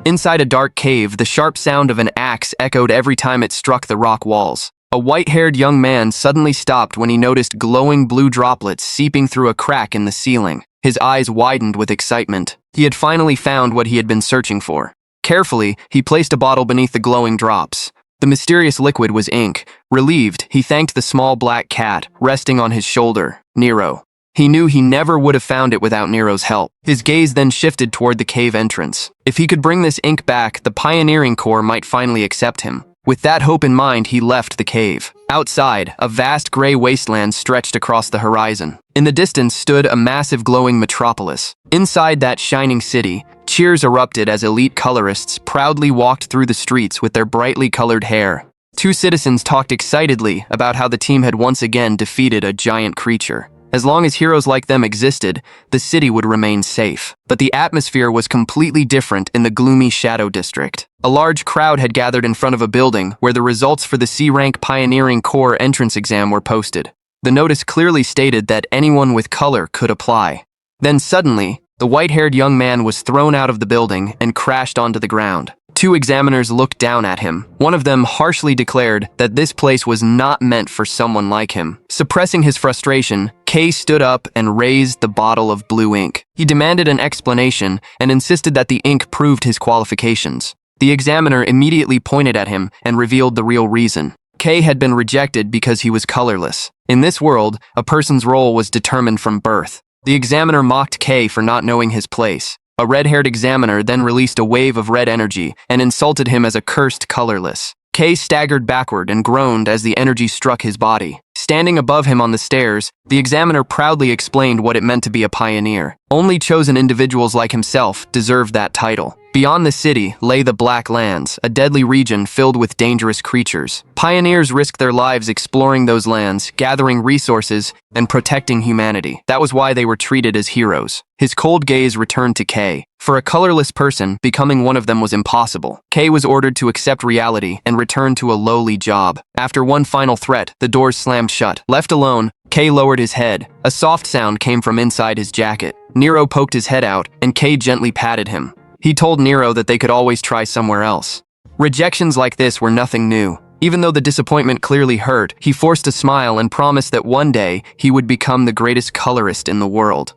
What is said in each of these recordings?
Inside a dark cave, the sharp sound of an axe echoed every time it struck the rock walls. A white-haired young man suddenly stopped when he noticed glowing blue droplets seeping through a crack in the ceiling. His eyes widened with excitement. He had finally found what he had been searching for. Carefully, he placed a bottle beneath the glowing drops. The mysterious liquid was ink. Relieved, he thanked the small black cat, resting on his shoulder, Nero. He knew he never would have found it without Nero's help. His gaze then shifted toward the cave entrance. If he could bring this ink back, the pioneering corps might finally accept him. With that hope in mind, he left the cave. Outside, a vast gray wasteland stretched across the horizon. In the distance stood a massive glowing metropolis. Inside that shining city, cheers erupted as elite colorists proudly walked through the streets with their brightly colored hair. Two citizens talked excitedly about how the team had once again defeated a giant creature. As long as heroes like them existed, the city would remain safe. But the atmosphere was completely different in the gloomy Shadow District. A large crowd had gathered in front of a building where the results for the C-Rank Pioneering Corps entrance exam were posted. The notice clearly stated that anyone with color could apply. Then suddenly, the white-haired young man was thrown out of the building and crashed onto the ground. Two examiners looked down at him. One of them harshly declared that this place was not meant for someone like him. Suppressing his frustration, Kay stood up and raised the bottle of blue ink. He demanded an explanation and insisted that the ink proved his qualifications. The examiner immediately pointed at him and revealed the real reason. Kay had been rejected because he was colorless. In this world, a person's role was determined from birth. The examiner mocked Kay for not knowing his place. A red-haired examiner then released a wave of red energy and insulted him as a cursed colorless. Kay staggered backward and groaned as the energy struck his body. Standing above him on the stairs, the examiner proudly explained what it meant to be a pioneer. Only chosen individuals like himself deserved that title. Beyond the city lay the Black Lands, a deadly region filled with dangerous creatures. Pioneers risked their lives exploring those lands, gathering resources, and protecting humanity. That was why they were treated as heroes. His cold gaze returned to Kay. For a colorless person, becoming one of them was impossible. Kay was ordered to accept reality and return to a lowly job. After one final threat, the doors slammed shut. Left alone, Kay lowered his head. A soft sound came from inside his jacket. Nero poked his head out, and Kay gently patted him. He told Nero that they could always try somewhere else. Rejections like this were nothing new. Even though the disappointment clearly hurt, he forced a smile and promised that one day he would become the greatest colorist in the world.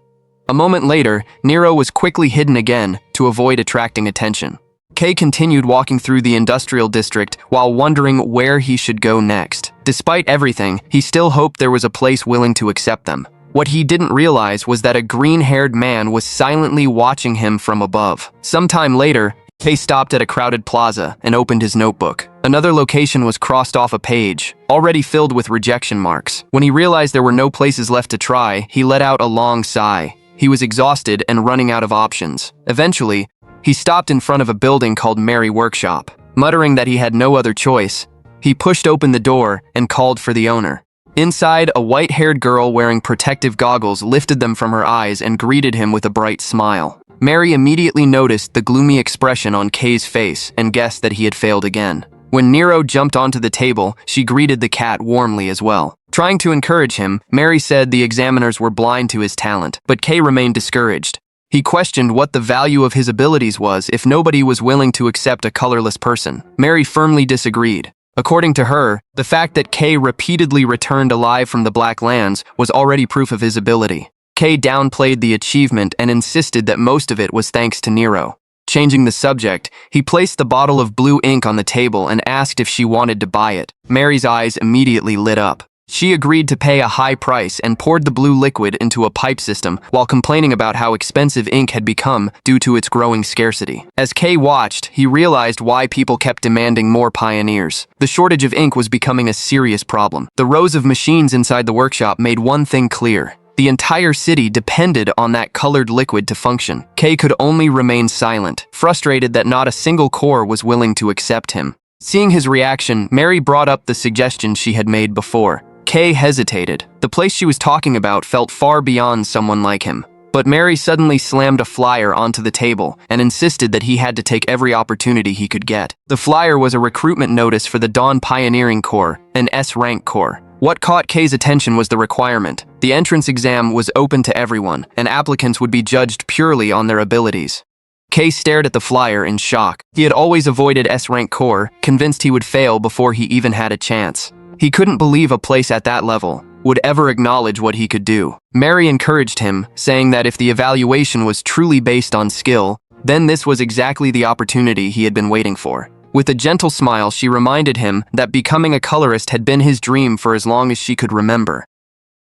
A moment later, Nero was quickly hidden again to avoid attracting attention. Kay continued walking through the industrial district while wondering where he should go next. Despite everything, he still hoped there was a place willing to accept them. What he didn't realize was that a green-haired man was silently watching him from above. Sometime later, Kay stopped at a crowded plaza and opened his notebook. Another location was crossed off a page, already filled with rejection marks. When he realized there were no places left to try, he let out a long sigh. He was exhausted and running out of options. Eventually, he stopped in front of a building called Mary Workshop. Muttering that he had no other choice, he pushed open the door and called for the owner. Inside, a white-haired girl wearing protective goggles lifted them from her eyes and greeted him with a bright smile. Mary immediately noticed the gloomy expression on Kay's face and guessed that he had failed again. When Nero jumped onto the table, she greeted the cat warmly as well. Trying to encourage him, Mary said the examiners were blind to his talent, but Kay remained discouraged. He questioned what the value of his abilities was if nobody was willing to accept a colorless person. Mary firmly disagreed. According to her, the fact that Kay repeatedly returned alive from the Black Lands was already proof of his ability. Kay downplayed the achievement and insisted that most of it was thanks to Nero. Changing the subject, he placed the bottle of blue ink on the table and asked if she wanted to buy it. Mary's eyes immediately lit up. She agreed to pay a high price and poured the blue liquid into a pipe system while complaining about how expensive ink had become due to its growing scarcity. As Kay watched, he realized why people kept demanding more pioneers. The shortage of ink was becoming a serious problem. The rows of machines inside the workshop made one thing clear. The entire city depended on that colored liquid to function. Kay could only remain silent, frustrated that not a single corps was willing to accept him. Seeing his reaction, Mary brought up the suggestion she had made before. Kay hesitated. The place she was talking about felt far beyond someone like him. But Mary suddenly slammed a flyer onto the table and insisted that he had to take every opportunity he could get. The flyer was a recruitment notice for the Dawn Pioneering Corps, an S-rank corps. What caught Kay's attention was the requirement. The entrance exam was open to everyone, and applicants would be judged purely on their abilities. Kay stared at the flyer in shock. He had always avoided S-rank core, convinced he would fail before he even had a chance. He couldn't believe a place at that level would ever acknowledge what he could do. Mary encouraged him, saying that if the evaluation was truly based on skill, then this was exactly the opportunity he had been waiting for. With a gentle smile, she reminded him that becoming a colorist had been his dream for as long as she could remember.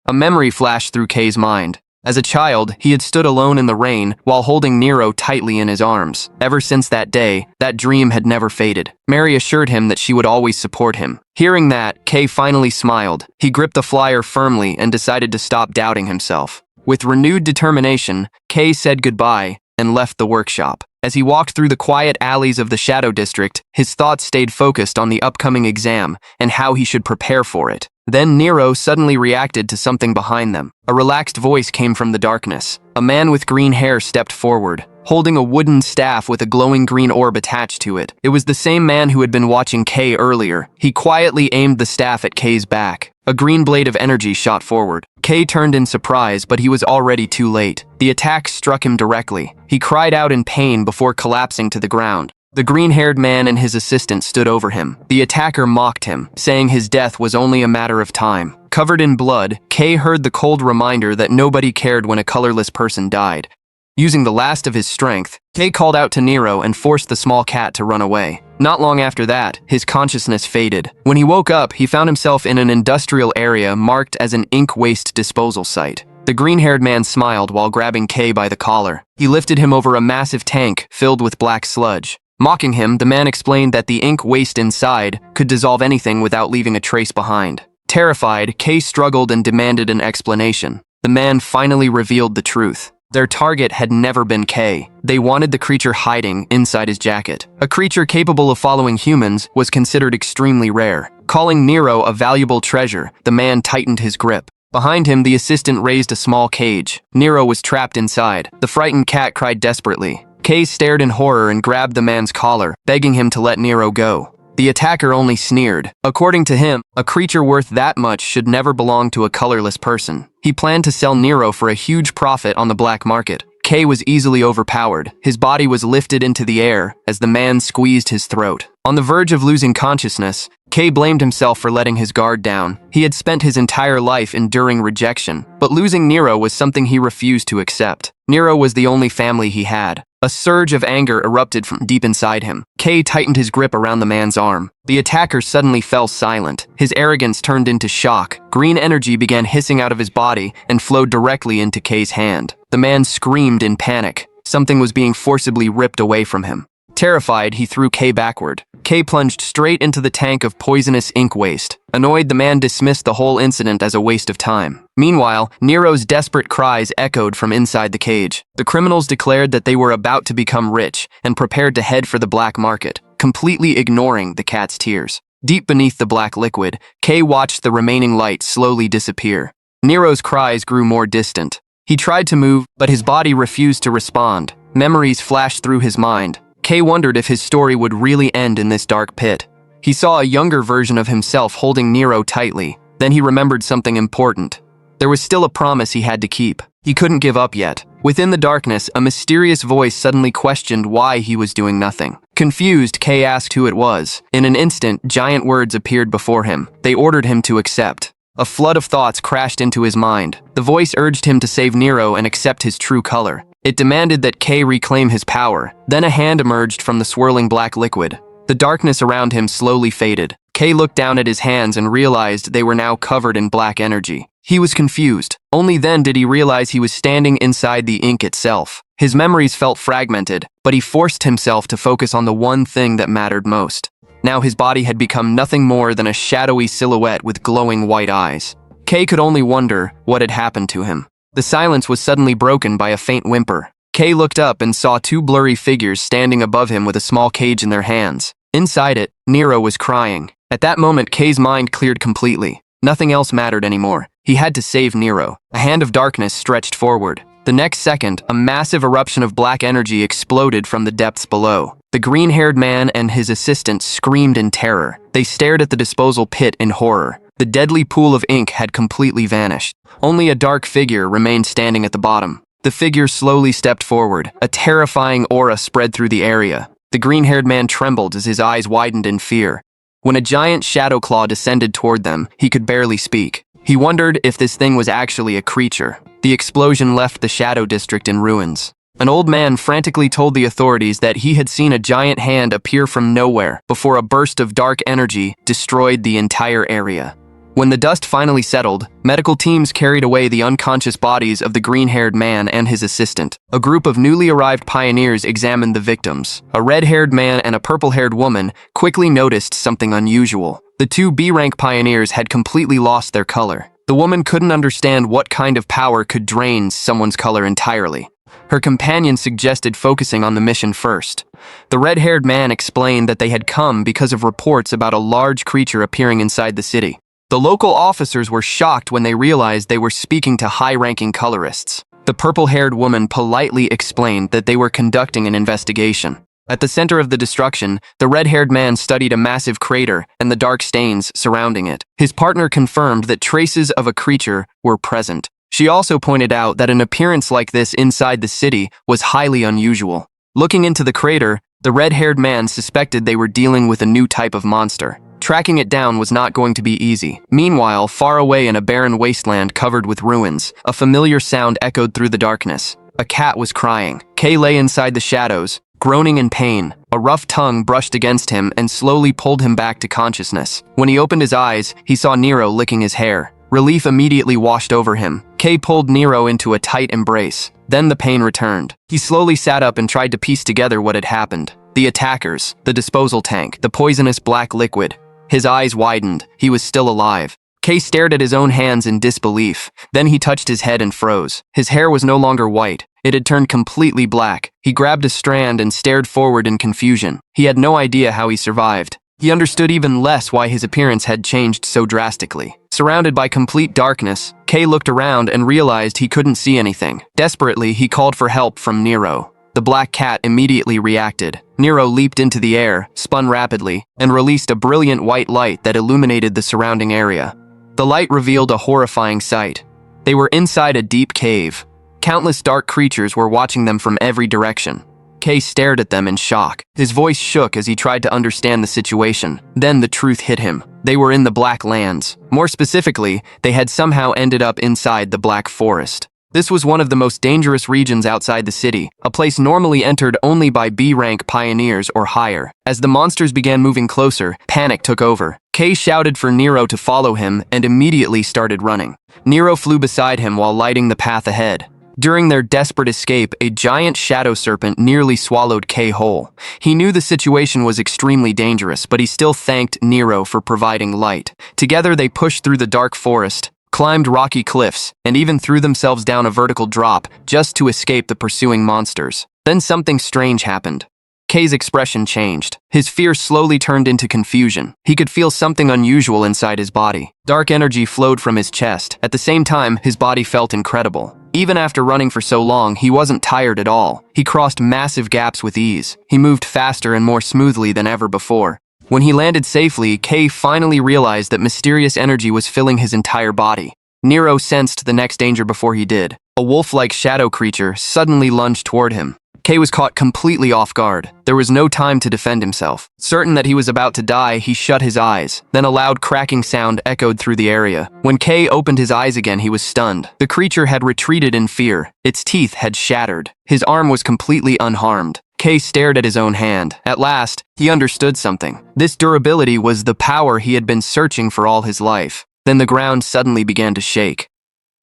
A memory flashed through Kay's mind. As a child, he had stood alone in the rain while holding Nero tightly in his arms. Ever since that day, that dream had never faded. Mary assured him that she would always support him. Hearing that, Kay finally smiled. He gripped the flyer firmly and decided to stop doubting himself. With renewed determination, Kay said goodbye and left the workshop. As he walked through the quiet alleys of the Shadow District, his thoughts stayed focused on the upcoming exam and how he should prepare for it. Then Nero suddenly reacted to something behind them. A relaxed voice came from the darkness. A man with green hair stepped forward, holding a wooden staff with a glowing green orb attached to it. It was the same man who had been watching Kay earlier. He quietly aimed the staff at Kay's back. A green blade of energy shot forward. Kay turned in surprise, but he was already too late. The attack struck him directly. He cried out in pain before collapsing to the ground. The green-haired man and his assistant stood over him. The attacker mocked him, saying his death was only a matter of time. Covered in blood, Kay heard the cold reminder that nobody cared when a colorless person died. Using the last of his strength, Kay called out to Nero and forced the small cat to run away. Not long after that, his consciousness faded. When he woke up, he found himself in an industrial area marked as an ink waste disposal site. The green-haired man smiled while grabbing Kay by the collar. He lifted him over a massive tank filled with black sludge. Mocking him, the man explained that the ink waste inside could dissolve anything without leaving a trace behind. Terrified, Kay struggled and demanded an explanation. The man finally revealed the truth. Their target had never been Kay. They wanted the creature hiding inside his jacket. A creature capable of following humans was considered extremely rare. Calling Nero a valuable treasure, the man tightened his grip. Behind him, the assistant raised a small cage. Nero was trapped inside. The frightened cat cried desperately. Kay stared in horror and grabbed the man's collar, begging him to let Nero go. The attacker only sneered. According to him, a creature worth that much should never belong to a colorless person. He planned to sell Nero for a huge profit on the black market. Kay was easily overpowered. His body was lifted into the air as the man squeezed his throat. On the verge of losing consciousness, Kay blamed himself for letting his guard down. He had spent his entire life enduring rejection, but losing Nero was something he refused to accept. Nero was the only family he had. A surge of anger erupted from deep inside him. Kay tightened his grip around the man's arm. The attacker suddenly fell silent. His arrogance turned into shock. Green energy began hissing out of his body and flowed directly into Kay's hand. The man screamed in panic. Something was being forcibly ripped away from him. Terrified, he threw Kay backward. Kay plunged straight into the tank of poisonous ink waste. Annoyed, the man dismissed the whole incident as a waste of time. Meanwhile, Nero's desperate cries echoed from inside the cage. The criminals declared that they were about to become rich and prepared to head for the black market, completely ignoring the cat's tears. Deep beneath the black liquid, Kay watched the remaining light slowly disappear. Nero's cries grew more distant. He tried to move, but his body refused to respond. Memories flashed through his mind. Kay wondered if his story would really end in this dark pit. He saw a younger version of himself holding Nero tightly. Then he remembered something important. There was still a promise he had to keep. He couldn't give up yet. Within the darkness, a mysterious voice suddenly questioned why he was doing nothing. Confused, Kay asked who it was. In an instant, giant words appeared before him. They ordered him to accept. A flood of thoughts crashed into his mind. The voice urged him to save Nero and accept his true color. It demanded that Kay reclaim his power. Then a hand emerged from the swirling black liquid. The darkness around him slowly faded. Kay looked down at his hands and realized they were now covered in black energy. He was confused. Only then did he realize he was standing inside the ink itself. His memories felt fragmented, but he forced himself to focus on the one thing that mattered most. Now his body had become nothing more than a shadowy silhouette with glowing white eyes. Kay could only wonder what had happened to him. The silence was suddenly broken by a faint whimper. Kay looked up and saw two blurry figures standing above him with a small cage in their hands. Inside it, Nero was crying. At that moment, Kay's mind cleared completely. Nothing else mattered anymore. He had to save Nero. A hand of darkness stretched forward. The next second, a massive eruption of black energy exploded from the depths below. The green-haired man and his assistant screamed in terror. They stared at the disposal pit in horror. The deadly pool of ink had completely vanished. Only a dark figure remained standing at the bottom. The figure slowly stepped forward. A terrifying aura spread through the area. The green-haired man trembled as his eyes widened in fear. When a giant shadow claw descended toward them, he could barely speak. He wondered if this thing was actually a creature. The explosion left the shadow district in ruins. An old man frantically told the authorities that he had seen a giant hand appear from nowhere before a burst of dark energy destroyed the entire area. When the dust finally settled, medical teams carried away the unconscious bodies of the green-haired man and his assistant. A group of newly arrived pioneers examined the victims. A red-haired man and a purple-haired woman quickly noticed something unusual. The two B-rank pioneers had completely lost their color. The woman couldn't understand what kind of power could drain someone's color entirely. Her companion suggested focusing on the mission first. The red-haired man explained that they had come because of reports about a large creature appearing inside the city. The local officers were shocked when they realized they were speaking to high-ranking colorists. The purple-haired woman politely explained that they were conducting an investigation. At the center of the destruction, the red-haired man studied a massive crater and the dark stains surrounding it. His partner confirmed that traces of a creature were present. She also pointed out that an appearance like this inside the city was highly unusual. Looking into the crater, the red-haired man suspected they were dealing with a new type of monster. Tracking it down was not going to be easy. Meanwhile, far away in a barren wasteland covered with ruins, a familiar sound echoed through the darkness. A cat was crying. Kay lay inside the shadows, groaning in pain. A rough tongue brushed against him and slowly pulled him back to consciousness. When he opened his eyes, he saw Nero licking his hair. Relief immediately washed over him. Kay pulled Nero into a tight embrace. Then the pain returned. He slowly sat up and tried to piece together what had happened. The attackers, the disposal tank, the poisonous black liquid. His eyes widened. He was still alive. Kay stared at his own hands in disbelief. Then he touched his head and froze. His hair was no longer white. It had turned completely black. He grabbed a strand and stared forward in confusion. He had no idea how he survived. He understood even less why his appearance had changed so drastically. Surrounded by complete darkness, Kay looked around and realized he couldn't see anything. Desperately, he called for help from Nero. The black cat immediately reacted. Nero leaped into the air, spun rapidly, and released a brilliant white light that illuminated the surrounding area. The light revealed a horrifying sight. They were inside a deep cave. Countless dark creatures were watching them from every direction. Kay stared at them in shock. His voice shook as he tried to understand the situation. Then the truth hit him. They were in the Black Lands. More specifically, they had somehow ended up inside the Black Forest. This was one of the most dangerous regions outside the city, a place normally entered only by B-rank pioneers or higher. As the monsters began moving closer, panic took over. Kay shouted for Nero to follow him and immediately started running. Nero flew beside him while lighting the path ahead. During their desperate escape, a giant shadow serpent nearly swallowed Kay whole. He knew the situation was extremely dangerous, but he still thanked Nero for providing light. Together they pushed through the dark forest, climbed rocky cliffs, and even threw themselves down a vertical drop just to escape the pursuing monsters. Then something strange happened. Kay's expression changed. His fear slowly turned into confusion. He could feel something unusual inside his body. Dark energy flowed from his chest. At the same time, his body felt incredible. Even after running for so long, he wasn't tired at all. He crossed massive gaps with ease. He moved faster and more smoothly than ever before. When he landed safely, Kay finally realized that mysterious energy was filling his entire body. Nero sensed the next danger before he did. A wolf-like shadow creature suddenly lunged toward him. Kay was caught completely off guard. There was no time to defend himself. Certain that he was about to die, he shut his eyes. Then a loud cracking sound echoed through the area. When Kay opened his eyes again, he was stunned. The creature had retreated in fear. Its teeth had shattered. His arm was completely unharmed. Kay stared at his own hand. At last, he understood something. This durability was the power he had been searching for all his life. Then the ground suddenly began to shake.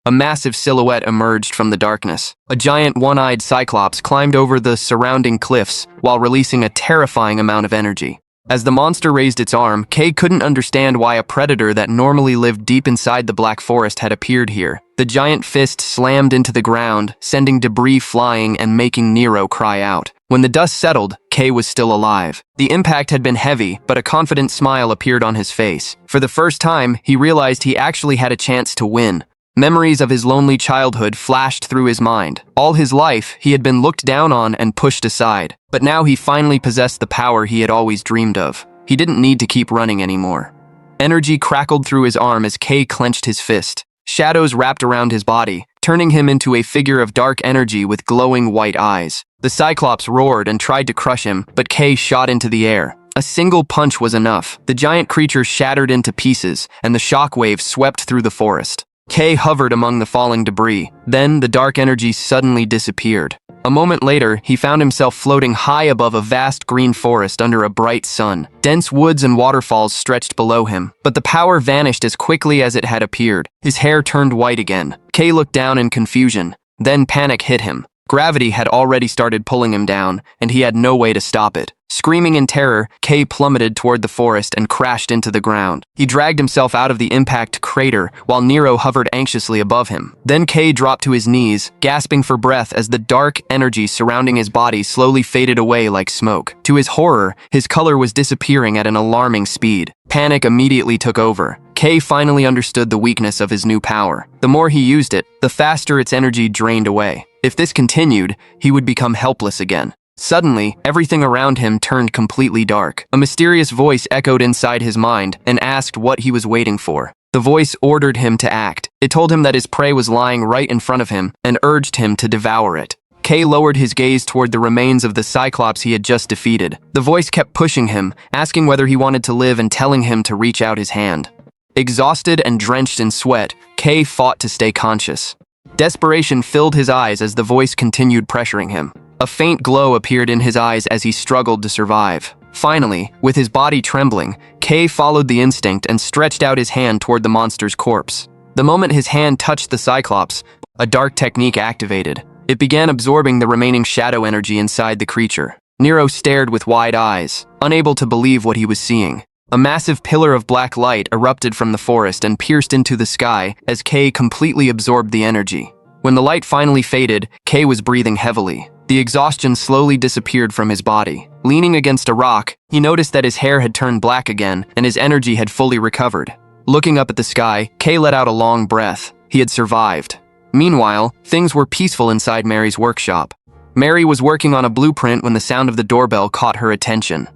A massive silhouette emerged from the darkness. A giant one-eyed cyclops climbed over the surrounding cliffs while releasing a terrifying amount of energy. As the monster raised its arm, Kay couldn't understand why a predator that normally lived deep inside the Black Forest had appeared here. The giant fist slammed into the ground, sending debris flying and making Nero cry out. When the dust settled, Kay was still alive. The impact had been heavy, but a confident smile appeared on his face. For the first time, he realized he actually had a chance to win. Memories of his lonely childhood flashed through his mind. All his life, he had been looked down on and pushed aside. But now he finally possessed the power he had always dreamed of. He didn't need to keep running anymore. Energy crackled through his arm as Kay clenched his fist. Shadows wrapped around his body, turning him into a figure of dark energy with glowing white eyes. The Cyclops roared and tried to crush him, but K shot into the air. A single punch was enough. The giant creature shattered into pieces, and the shockwave swept through the forest. K hovered among the falling debris. Then the dark energy suddenly disappeared. A moment later, he found himself floating high above a vast green forest under a bright sun. Dense woods and waterfalls stretched below him, but the power vanished as quickly as it had appeared. His hair turned white again. K looked down in confusion. Then panic hit him. Gravity had already started pulling him down, and he had no way to stop it. Screaming in terror, K plummeted toward the forest and crashed into the ground. He dragged himself out of the impact crater while Nero hovered anxiously above him. Then K dropped to his knees, gasping for breath as the dark energy surrounding his body slowly faded away like smoke. To his horror, his color was disappearing at an alarming speed. Panic immediately took over. K finally understood the weakness of his new power. The more he used it, the faster its energy drained away. If this continued, he would become helpless again. Suddenly, everything around him turned completely dark. A mysterious voice echoed inside his mind and asked what he was waiting for. The voice ordered him to act. It told him that his prey was lying right in front of him and urged him to devour it. K lowered his gaze toward the remains of the Cyclops he had just defeated. The voice kept pushing him, asking whether he wanted to live and telling him to reach out his hand. Exhausted and drenched in sweat, K fought to stay conscious. Desperation filled his eyes as the voice continued pressuring him. A faint glow appeared in his eyes as he struggled to survive. Finally, with his body trembling, K followed the instinct and stretched out his hand toward the monster's corpse. The moment his hand touched the Cyclops, a dark technique activated. It began absorbing the remaining shadow energy inside the creature. Nero stared with wide eyes, unable to believe what he was seeing. A massive pillar of black light erupted from the forest and pierced into the sky as K completely absorbed the energy. When the light finally faded, K was breathing heavily. The exhaustion slowly disappeared from his body. Leaning against a rock, he noticed that his hair had turned black again and his energy had fully recovered. Looking up at the sky, K let out a long breath. He had survived. Meanwhile, things were peaceful inside Mary's workshop. Mary was working on a blueprint when the sound of the doorbell caught her attention.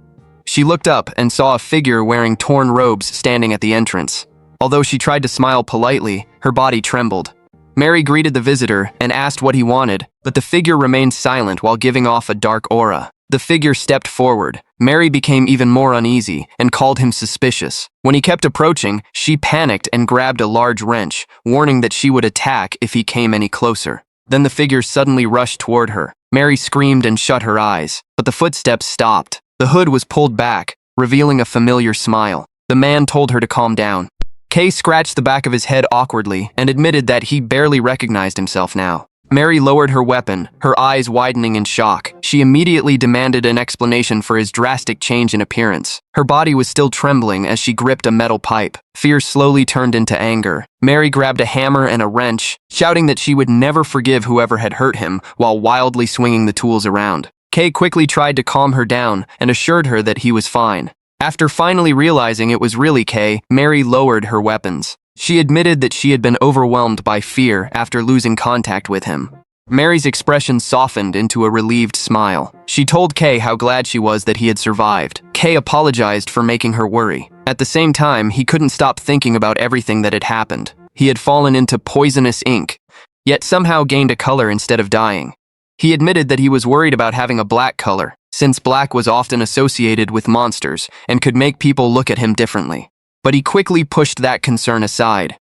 She looked up and saw a figure wearing torn robes standing at the entrance. Although she tried to smile politely, her body trembled. Mary greeted the visitor and asked what he wanted, but the figure remained silent while giving off a dark aura. The figure stepped forward. Mary became even more uneasy and called him suspicious. When he kept approaching, she panicked and grabbed a large wrench, warning that she would attack if he came any closer. Then the figure suddenly rushed toward her. Mary screamed and shut her eyes, but the footsteps stopped. The hood was pulled back, revealing a familiar smile. The man told her to calm down. K scratched the back of his head awkwardly and admitted that he barely recognized himself now. Mary lowered her weapon, her eyes widening in shock. She immediately demanded an explanation for his drastic change in appearance. Her body was still trembling as she gripped a metal pipe. Fear slowly turned into anger. Mary grabbed a hammer and a wrench, shouting that she would never forgive whoever had hurt him while wildly swinging the tools around. K quickly tried to calm her down and assured her that he was fine. After finally realizing it was really K, Mary lowered her weapons. She admitted that she had been overwhelmed by fear after losing contact with him. Mary's expression softened into a relieved smile. She told K how glad she was that he had survived. K apologized for making her worry. At the same time, he couldn't stop thinking about everything that had happened. He had fallen into poisonous ink, yet somehow gained a color instead of dying. He admitted that he was worried about having a black color, since black was often associated with monsters and could make people look at him differently. But he quickly pushed that concern aside.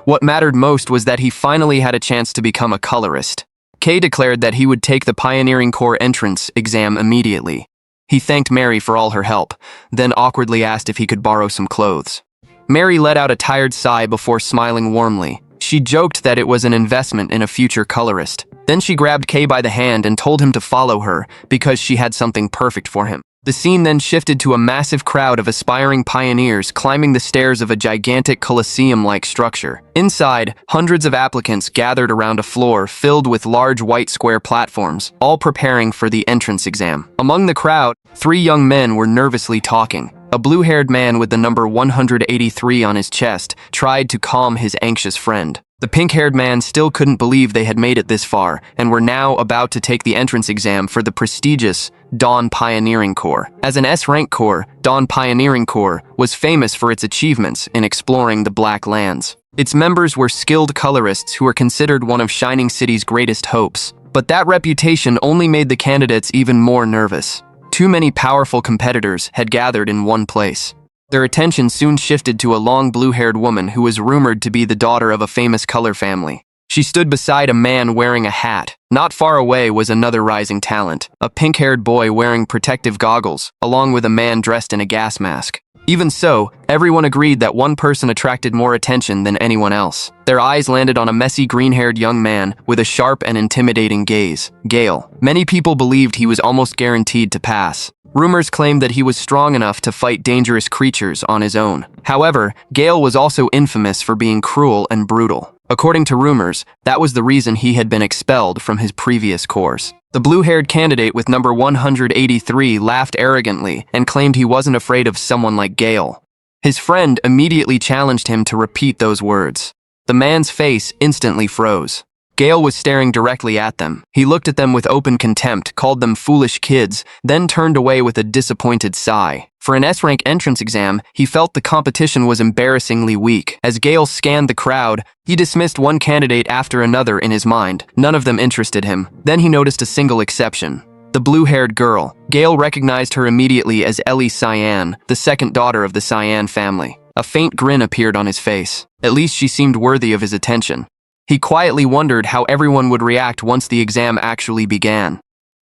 What mattered most was that he finally had a chance to become a colorist. K declared that he would take the Pioneering Corps entrance exam immediately. He thanked Mary for all her help, then awkwardly asked if he could borrow some clothes. Mary let out a tired sigh before smiling warmly. She joked that it was an investment in a future colorist. Then she grabbed K by the hand and told him to follow her because she had something perfect for him. The scene then shifted to a massive crowd of aspiring pioneers climbing the stairs of a gigantic coliseum-like structure. Inside, hundreds of applicants gathered around a floor filled with large white square platforms, all preparing for the entrance exam. Among the crowd, 3 young men were nervously talking. A blue-haired man with the number 183 on his chest tried to calm his anxious friend. The pink-haired man still couldn't believe they had made it this far and were now about to take the entrance exam for the prestigious Dawn Pioneering Corps. As an S-rank corps, Dawn Pioneering Corps was famous for its achievements in exploring the Black Lands. Its members were skilled colorists who were considered one of Shining City's greatest hopes. But that reputation only made the candidates even more nervous. Too many powerful competitors had gathered in one place. Their attention soon shifted to a long blue-haired woman who was rumored to be the daughter of a famous color family. She stood beside a man wearing a hat. Not far away was another rising talent, a pink-haired boy wearing protective goggles, along with a man dressed in a gas mask. Even so, everyone agreed that one person attracted more attention than anyone else. Their eyes landed on a messy green-haired young man with a sharp and intimidating gaze, Gale. Many people believed he was almost guaranteed to pass. Rumors claimed that he was strong enough to fight dangerous creatures on his own. However, Gale was also infamous for being cruel and brutal. According to rumors, that was the reason he had been expelled from his previous course. The blue-haired candidate with number 183 laughed arrogantly and claimed he wasn't afraid of someone like Gale. His friend immediately challenged him to repeat those words. The man's face instantly froze. Gale was staring directly at them. He looked at them with open contempt, called them foolish kids, then turned away with a disappointed sigh. For an S-rank entrance exam, he felt the competition was embarrassingly weak. As Gale scanned the crowd, he dismissed one candidate after another in his mind. None of them interested him. Then he noticed a single exception. The blue-haired girl. Gale recognized her immediately as Ellie Cyan, the second daughter of the Cyan family. A faint grin appeared on his face. At least she seemed worthy of his attention. He quietly wondered how everyone would react once the exam actually began.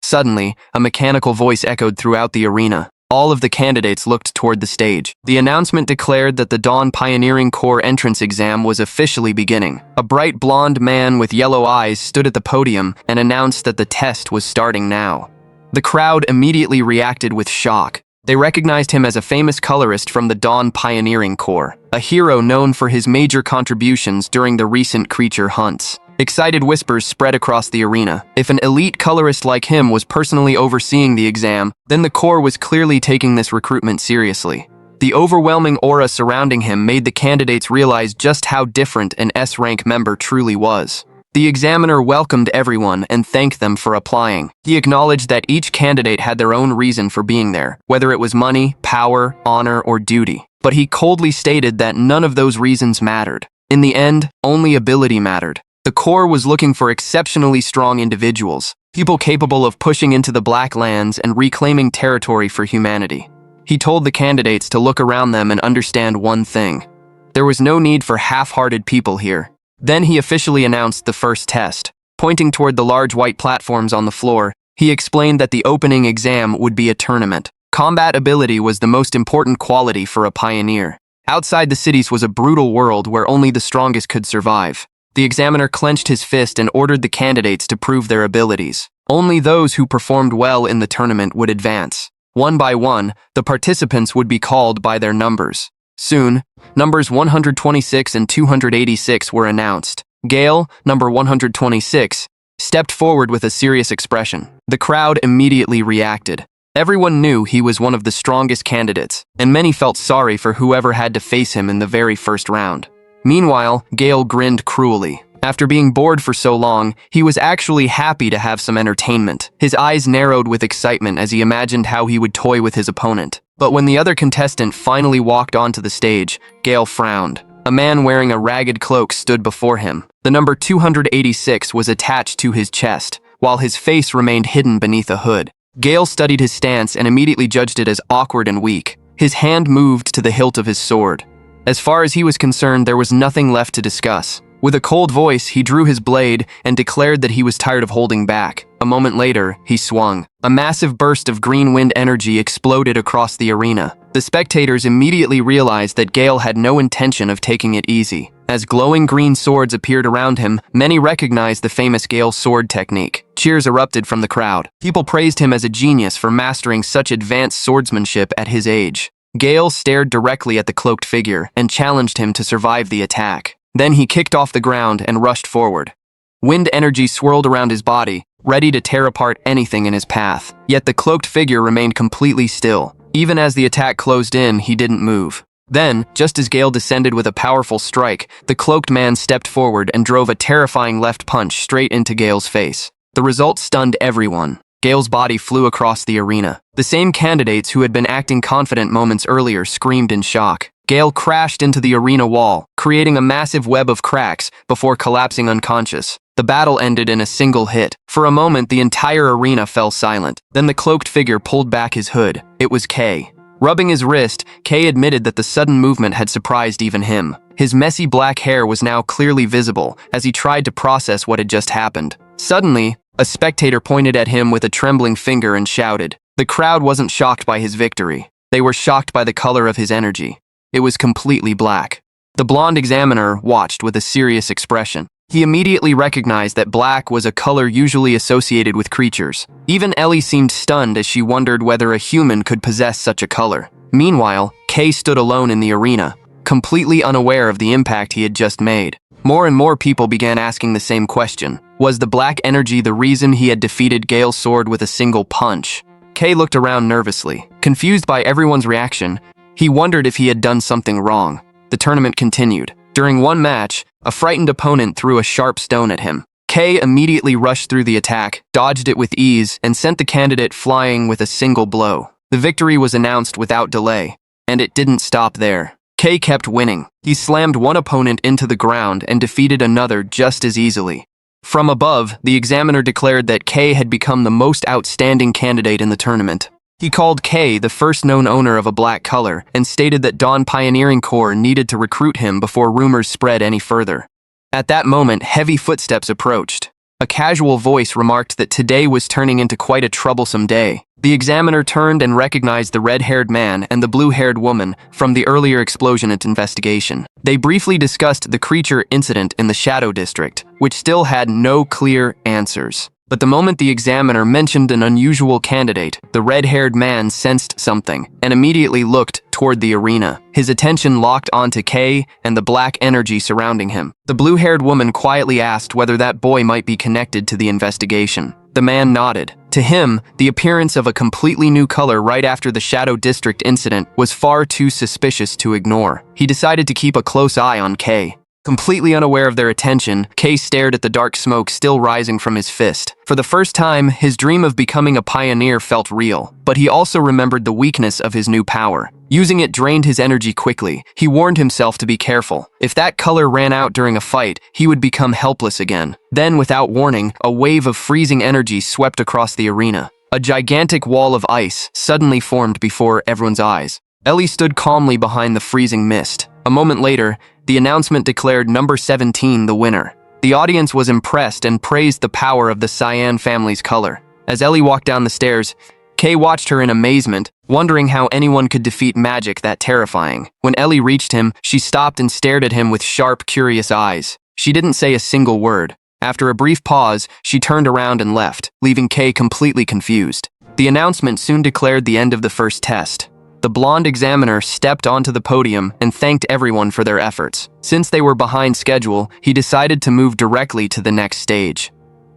Suddenly, a mechanical voice echoed throughout the arena. All of the candidates looked toward the stage. The announcement declared that the Dawn Pioneering Corps entrance exam was officially beginning. A bright blonde man with yellow eyes stood at the podium and announced that the test was starting now. The crowd immediately reacted with shock. They recognized him as a famous colorist from the Dawn Pioneering Corps, a hero known for his major contributions during the recent creature hunts. Excited whispers spread across the arena. If an elite colorist like him was personally overseeing the exam, then the Corps was clearly taking this recruitment seriously. The overwhelming aura surrounding him made the candidates realize just how different an S-rank member truly was. The examiner welcomed everyone and thanked them for applying. He acknowledged that each candidate had their own reason for being there, whether it was money, power, honor, or duty. But he coldly stated that none of those reasons mattered. In the end, only ability mattered. The Corps was looking for exceptionally strong individuals, people capable of pushing into the Black Lands and reclaiming territory for humanity. He told the candidates to look around them and understand one thing. There was no need for half-hearted people here. Then he officially announced the first test. Pointing toward the large white platforms on the floor, he explained that the opening exam would be a tournament. Combat ability was the most important quality for a pioneer. Outside the cities was a brutal world where only the strongest could survive. The examiner clenched his fist and ordered the candidates to prove their abilities. Only those who performed well in the tournament would advance. One by one, the participants would be called by their numbers. Soon, numbers 126 and 286 were announced. Gale, number 126, stepped forward with a serious expression. The crowd immediately reacted. Everyone knew he was one of the strongest candidates, and many felt sorry for whoever had to face him in the very first round. Meanwhile, Gale grinned cruelly. After being bored for so long, he was actually happy to have some entertainment. His eyes narrowed with excitement as he imagined how he would toy with his opponent. But when the other contestant finally walked onto the stage, Gale frowned. A man wearing a ragged cloak stood before him. The number 286 was attached to his chest, while his face remained hidden beneath a hood. Gale studied his stance and immediately judged it as awkward and weak. His hand moved to the hilt of his sword. As far as he was concerned, there was nothing left to discuss. With a cold voice, he drew his blade and declared that he was tired of holding back. A moment later, he swung. A massive burst of green wind energy exploded across the arena. The spectators immediately realized that Gale had no intention of taking it easy. As glowing green swords appeared around him, many recognized the famous Gale sword technique. Cheers erupted from the crowd. People praised him as a genius for mastering such advanced swordsmanship at his age. Gale stared directly at the cloaked figure and challenged him to survive the attack. Then he kicked off the ground and rushed forward. Wind energy swirled around his body, ready to tear apart anything in his path. Yet the cloaked figure remained completely still. Even as the attack closed in, he didn't move. Then, just as Gale descended with a powerful strike, the cloaked man stepped forward and drove a terrifying left punch straight into Gale's face. The result stunned everyone. Gale's body flew across the arena. The same candidates who had been acting confident moments earlier screamed in shock. Gale crashed into the arena wall, creating a massive web of cracks before collapsing unconscious. The battle ended in a single hit. For a moment, the entire arena fell silent. Then the cloaked figure pulled back his hood. It was Kay. Rubbing his wrist, Kay admitted that the sudden movement had surprised even him. His messy black hair was now clearly visible as he tried to process what had just happened. Suddenly, a spectator pointed at him with a trembling finger and shouted. The crowd wasn't shocked by his victory. They were shocked by the color of his energy. It was completely black. The blonde examiner watched with a serious expression. He immediately recognized that black was a color usually associated with creatures. Even Ellie seemed stunned as she wondered whether a human could possess such a color. Meanwhile, Kay stood alone in the arena, completely unaware of the impact he had just made. More and more people began asking the same question. Was the black energy the reason he had defeated Gale's sword with a single punch? Kay looked around nervously. Confused by everyone's reaction, he wondered if he had done something wrong. The tournament continued. During one match, a frightened opponent threw a sharp stone at him. Kay immediately rushed through the attack, dodged it with ease, and sent the candidate flying with a single blow. The victory was announced without delay, and it didn't stop there. Kay kept winning. He slammed one opponent into the ground and defeated another just as easily. From above, the examiner declared that Kay had become the most outstanding candidate in the tournament. He called Kay the first known owner of a black color and stated that Dawn Pioneering Corps needed to recruit him before rumors spread any further. At that moment, heavy footsteps approached. A casual voice remarked that today was turning into quite a troublesome day. The examiner turned and recognized the red-haired man and the blue-haired woman from the earlier explosion and investigation. They briefly discussed the creature incident in the Shadow District, which still had no clear answers. But the moment the examiner mentioned an unusual candidate, the red-haired man sensed something and immediately looked toward the arena. His attention locked onto Kay and the black energy surrounding him. The blue-haired woman quietly asked whether that boy might be connected to the investigation. The man nodded. To him, the appearance of a completely new color right after the Shadow District incident was far too suspicious to ignore. He decided to keep a close eye on Kay. Completely unaware of their attention, Kay stared at the dark smoke still rising from his fist. For the first time, his dream of becoming a pioneer felt real, but he also remembered the weakness of his new power. Using it drained his energy quickly. He warned himself to be careful. If that color ran out during a fight, he would become helpless again. Then, without warning, a wave of freezing energy swept across the arena. A gigantic wall of ice suddenly formed before everyone's eyes. Ellie stood calmly behind the freezing mist. A moment later, the announcement declared number 17 the winner. The audience was impressed and praised the power of the Cyan family's color. As Ellie walked down the stairs, Kay watched her in amazement, wondering how anyone could defeat magic that terrifying. When Ellie reached him, she stopped and stared at him with sharp, curious eyes. She didn't say a single word. After a brief pause, she turned around and left, leaving Kay completely confused. The announcement soon declared the end of the first test. The blonde examiner stepped onto the podium and thanked everyone for their efforts. Since they were behind schedule, he decided to move directly to the next stage.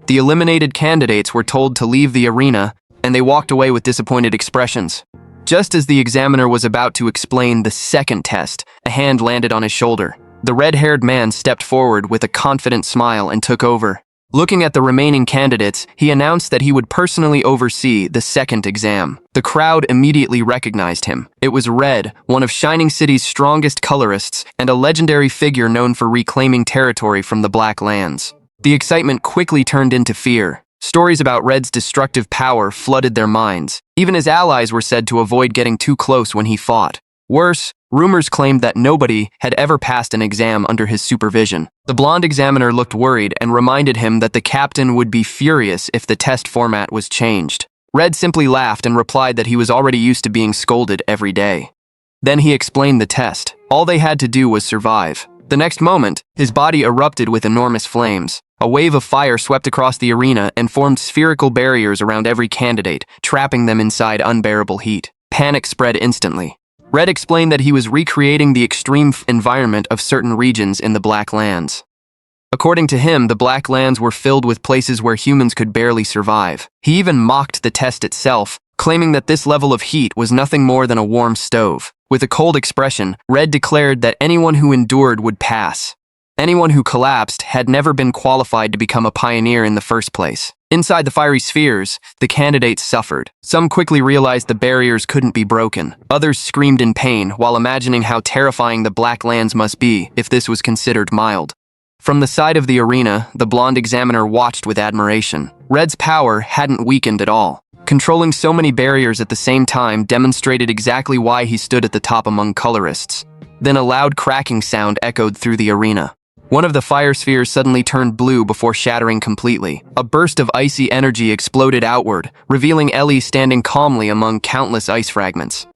The eliminated candidates were told to leave the arena, and they walked away with disappointed expressions. Just as the examiner was about to explain the second test, a hand landed on his shoulder. The red-haired man stepped forward with a confident smile and took over. Looking at the remaining candidates, he announced that he would personally oversee the second exam. The crowd immediately recognized him. It was Red, one of Shining City's strongest colorists and a legendary figure known for reclaiming territory from the Black Lands. The excitement quickly turned into fear. Stories about Red's destructive power flooded their minds. Even his allies were said to avoid getting too close when he fought. Worse, rumors claimed that nobody had ever passed an exam under his supervision. The blonde examiner looked worried and reminded him that the captain would be furious if the test format was changed. Red simply laughed and replied that he was already used to being scolded every day. Then he explained the test. All they had to do was survive. The next moment, his body erupted with enormous flames. A wave of fire swept across the arena and formed spherical barriers around every candidate, trapping them inside unbearable heat. Panic spread instantly. Red explained that he was recreating the extreme environment of certain regions in the Black Lands. According to him, the Black Lands were filled with places where humans could barely survive. He even mocked the test itself, claiming that this level of heat was nothing more than a warm stove. With a cold expression, Red declared that anyone who endured would pass. Anyone who collapsed had never been qualified to become a pioneer in the first place. Inside the fiery spheres, the candidates suffered. Some quickly realized the barriers couldn't be broken. Others screamed in pain while imagining how terrifying the black lands must be if this was considered mild. From the side of the arena, the blonde examiner watched with admiration. Red's power hadn't weakened at all. Controlling so many barriers at the same time demonstrated exactly why he stood at the top among colorists. Then a loud cracking sound echoed through the arena. One of the fire spheres suddenly turned blue before shattering completely. A burst of icy energy exploded outward, revealing Ellie standing calmly among countless ice fragments.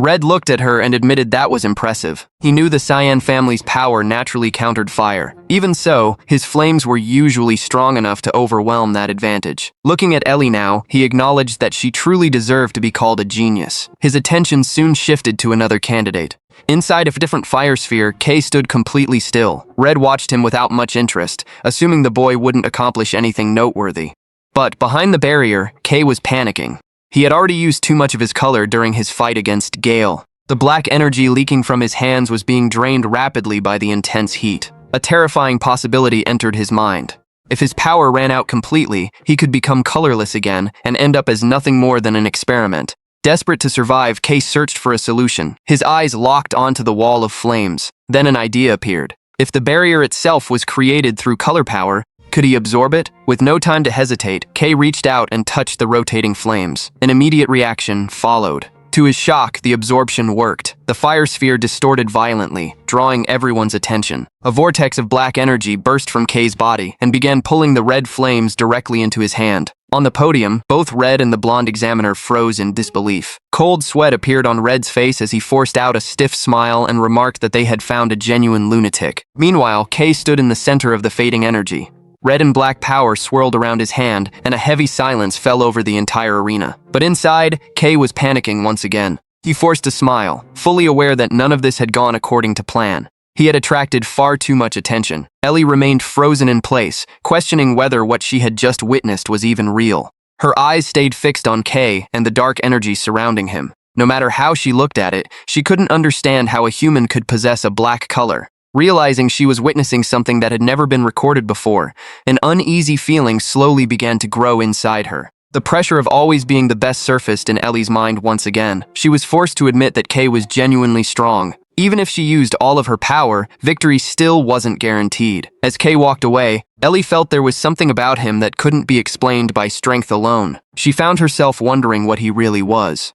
Red looked at her and admitted that was impressive. He knew the Cyan family's power naturally countered fire. Even so, his flames were usually strong enough to overwhelm that advantage. Looking at Ellie now, he acknowledged that she truly deserved to be called a genius. His attention soon shifted to another candidate. Inside a different fire sphere, Kay stood completely still. Red watched him without much interest, assuming the boy wouldn't accomplish anything noteworthy. But behind the barrier, Kay was panicking. He had already used too much of his color during his fight against Gale. The black energy leaking from his hands was being drained rapidly by the intense heat. A terrifying possibility entered his mind. If his power ran out completely, he could become colorless again and end up as nothing more than an experiment. Desperate to survive, Kay searched for a solution. His eyes locked onto the wall of flames. Then an idea appeared. If the barrier itself was created through color power, could he absorb it? With no time to hesitate, Kay reached out and touched the rotating flames. An immediate reaction followed. To his shock, the absorption worked. The fire sphere distorted violently, drawing everyone's attention. A vortex of black energy burst from Kay's body and began pulling the red flames directly into his hand. On the podium, both Red and the blonde examiner froze in disbelief. Cold sweat appeared on Red's face as he forced out a stiff smile and remarked that they had found a genuine lunatic. Meanwhile, Kay stood in the center of the fading energy. Red and black power swirled around his hand, and a heavy silence fell over the entire arena. But inside, Kay was panicking once again. He forced a smile, fully aware that none of this had gone according to plan. He had attracted far too much attention. Ellie remained frozen in place, questioning whether what she had just witnessed was even real. Her eyes stayed fixed on Kay and the dark energy surrounding him. No matter how she looked at it, she couldn't understand how a human could possess a black color. Realizing she was witnessing something that had never been recorded before, an uneasy feeling slowly began to grow inside her. The pressure of always being the best surfaced in Ellie's mind once again. She was forced to admit that Kay was genuinely strong. Even if she used all of her power, victory still wasn't guaranteed. As Kay walked away, Ellie felt there was something about him that couldn't be explained by strength alone. She found herself wondering what he really was.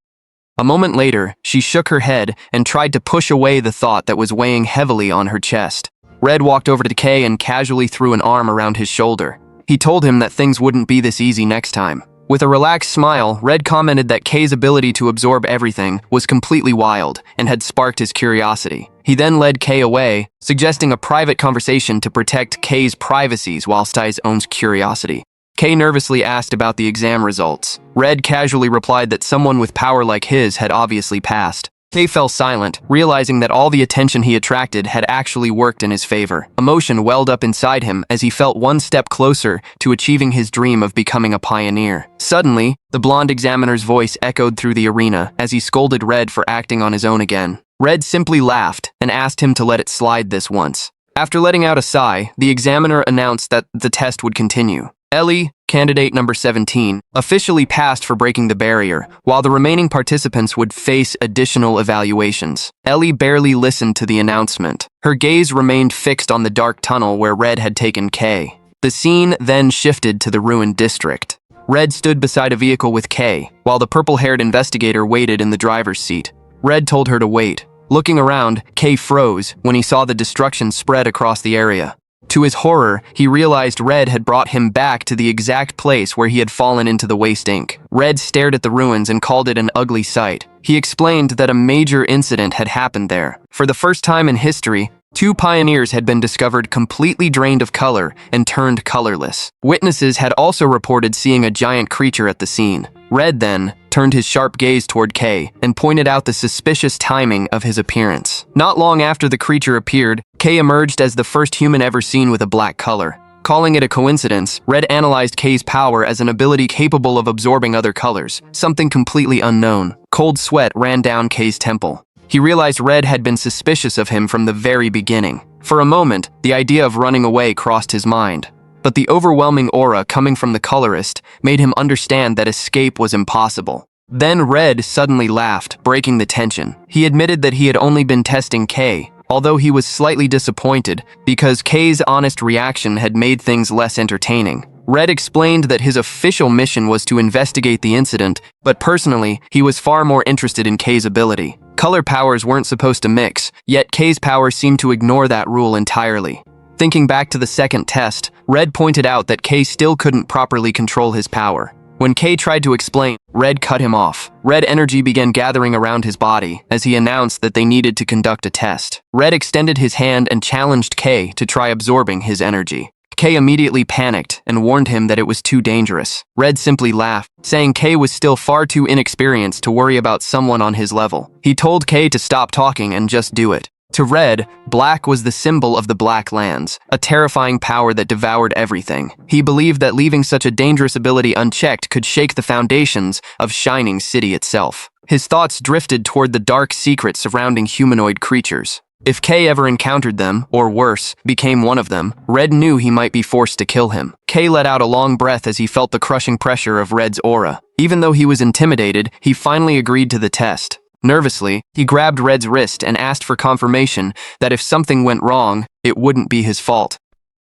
A moment later, she shook her head and tried to push away the thought that was weighing heavily on her chest. Red walked over to Kay and casually threw an arm around his shoulder. He told him that things wouldn't be this easy next time. With a relaxed smile, Red commented that Kay's ability to absorb everything was completely wild and had sparked his curiosity. He then led Kay away, suggesting a private conversation to protect Kay's privacy whilst his own curiosity. Kay nervously asked about the exam results. Red casually replied that someone with power like his had obviously passed. Kay fell silent, realizing that all the attention he attracted had actually worked in his favor. Emotion welled up inside him as he felt one step closer to achieving his dream of becoming a pioneer. Suddenly, the blonde examiner's voice echoed through the arena as he scolded Red for acting on his own again. Red simply laughed and asked him to let it slide this once. After letting out a sigh, the examiner announced that the test would continue. Ellie, candidate number 17, officially passed for breaking the barrier, while the remaining participants would face additional evaluations. Ellie barely listened to the announcement. Her gaze remained fixed on the dark tunnel where Red had taken Kay. The scene then shifted to the ruined district. Red stood beside a vehicle with Kay, while the purple-haired investigator waited in the driver's seat. Red told her to wait. Looking around, Kay froze when he saw the destruction spread across the area. To his horror, he realized Red had brought him back to the exact place where he had fallen into the waste ink. Red stared at the ruins and called it an ugly sight. He explained that a major incident had happened there. For the first time in history, 2 pioneers had been discovered completely drained of color and turned colorless. Witnesses had also reported seeing a giant creature at the scene. Red then turned his sharp gaze toward Kay and pointed out the suspicious timing of his appearance. Not long after the creature appeared, Kay emerged as the first human ever seen with a black color. Calling it a coincidence, Red analyzed K's power as an ability capable of absorbing other colors, something completely unknown. Cold sweat ran down K's temple. He realized Red had been suspicious of him from the very beginning. For a moment, the idea of running away crossed his mind. But the overwhelming aura coming from the Colorist made him understand that escape was impossible. Then Red suddenly laughed, breaking the tension. He admitted that he had only been testing K, although he was slightly disappointed because K's honest reaction had made things less entertaining. Red explained that his official mission was to investigate the incident, but personally, he was far more interested in K's ability. Color powers weren't supposed to mix, yet K's power seemed to ignore that rule entirely. Thinking back to the second test, Red pointed out that K still couldn't properly control his power. When K tried to explain, Red cut him off. Red energy began gathering around his body as he announced that they needed to conduct a test. Red extended his hand and challenged K to try absorbing his energy. K immediately panicked and warned him that it was too dangerous. Red simply laughed, saying K was still far too inexperienced to worry about someone on his level. He told K to stop talking and just do it. To Red, black was the symbol of the Black Lands, a terrifying power that devoured everything. He believed that leaving such a dangerous ability unchecked could shake the foundations of Shining City itself. His thoughts drifted toward the dark secrets surrounding humanoid creatures. If K ever encountered them, or worse, became one of them, Red knew he might be forced to kill him. K let out a long breath as he felt the crushing pressure of Red's aura. Even though he was intimidated, he finally agreed to the test. Nervously, he grabbed Red's wrist and asked for confirmation that if something went wrong, it wouldn't be his fault.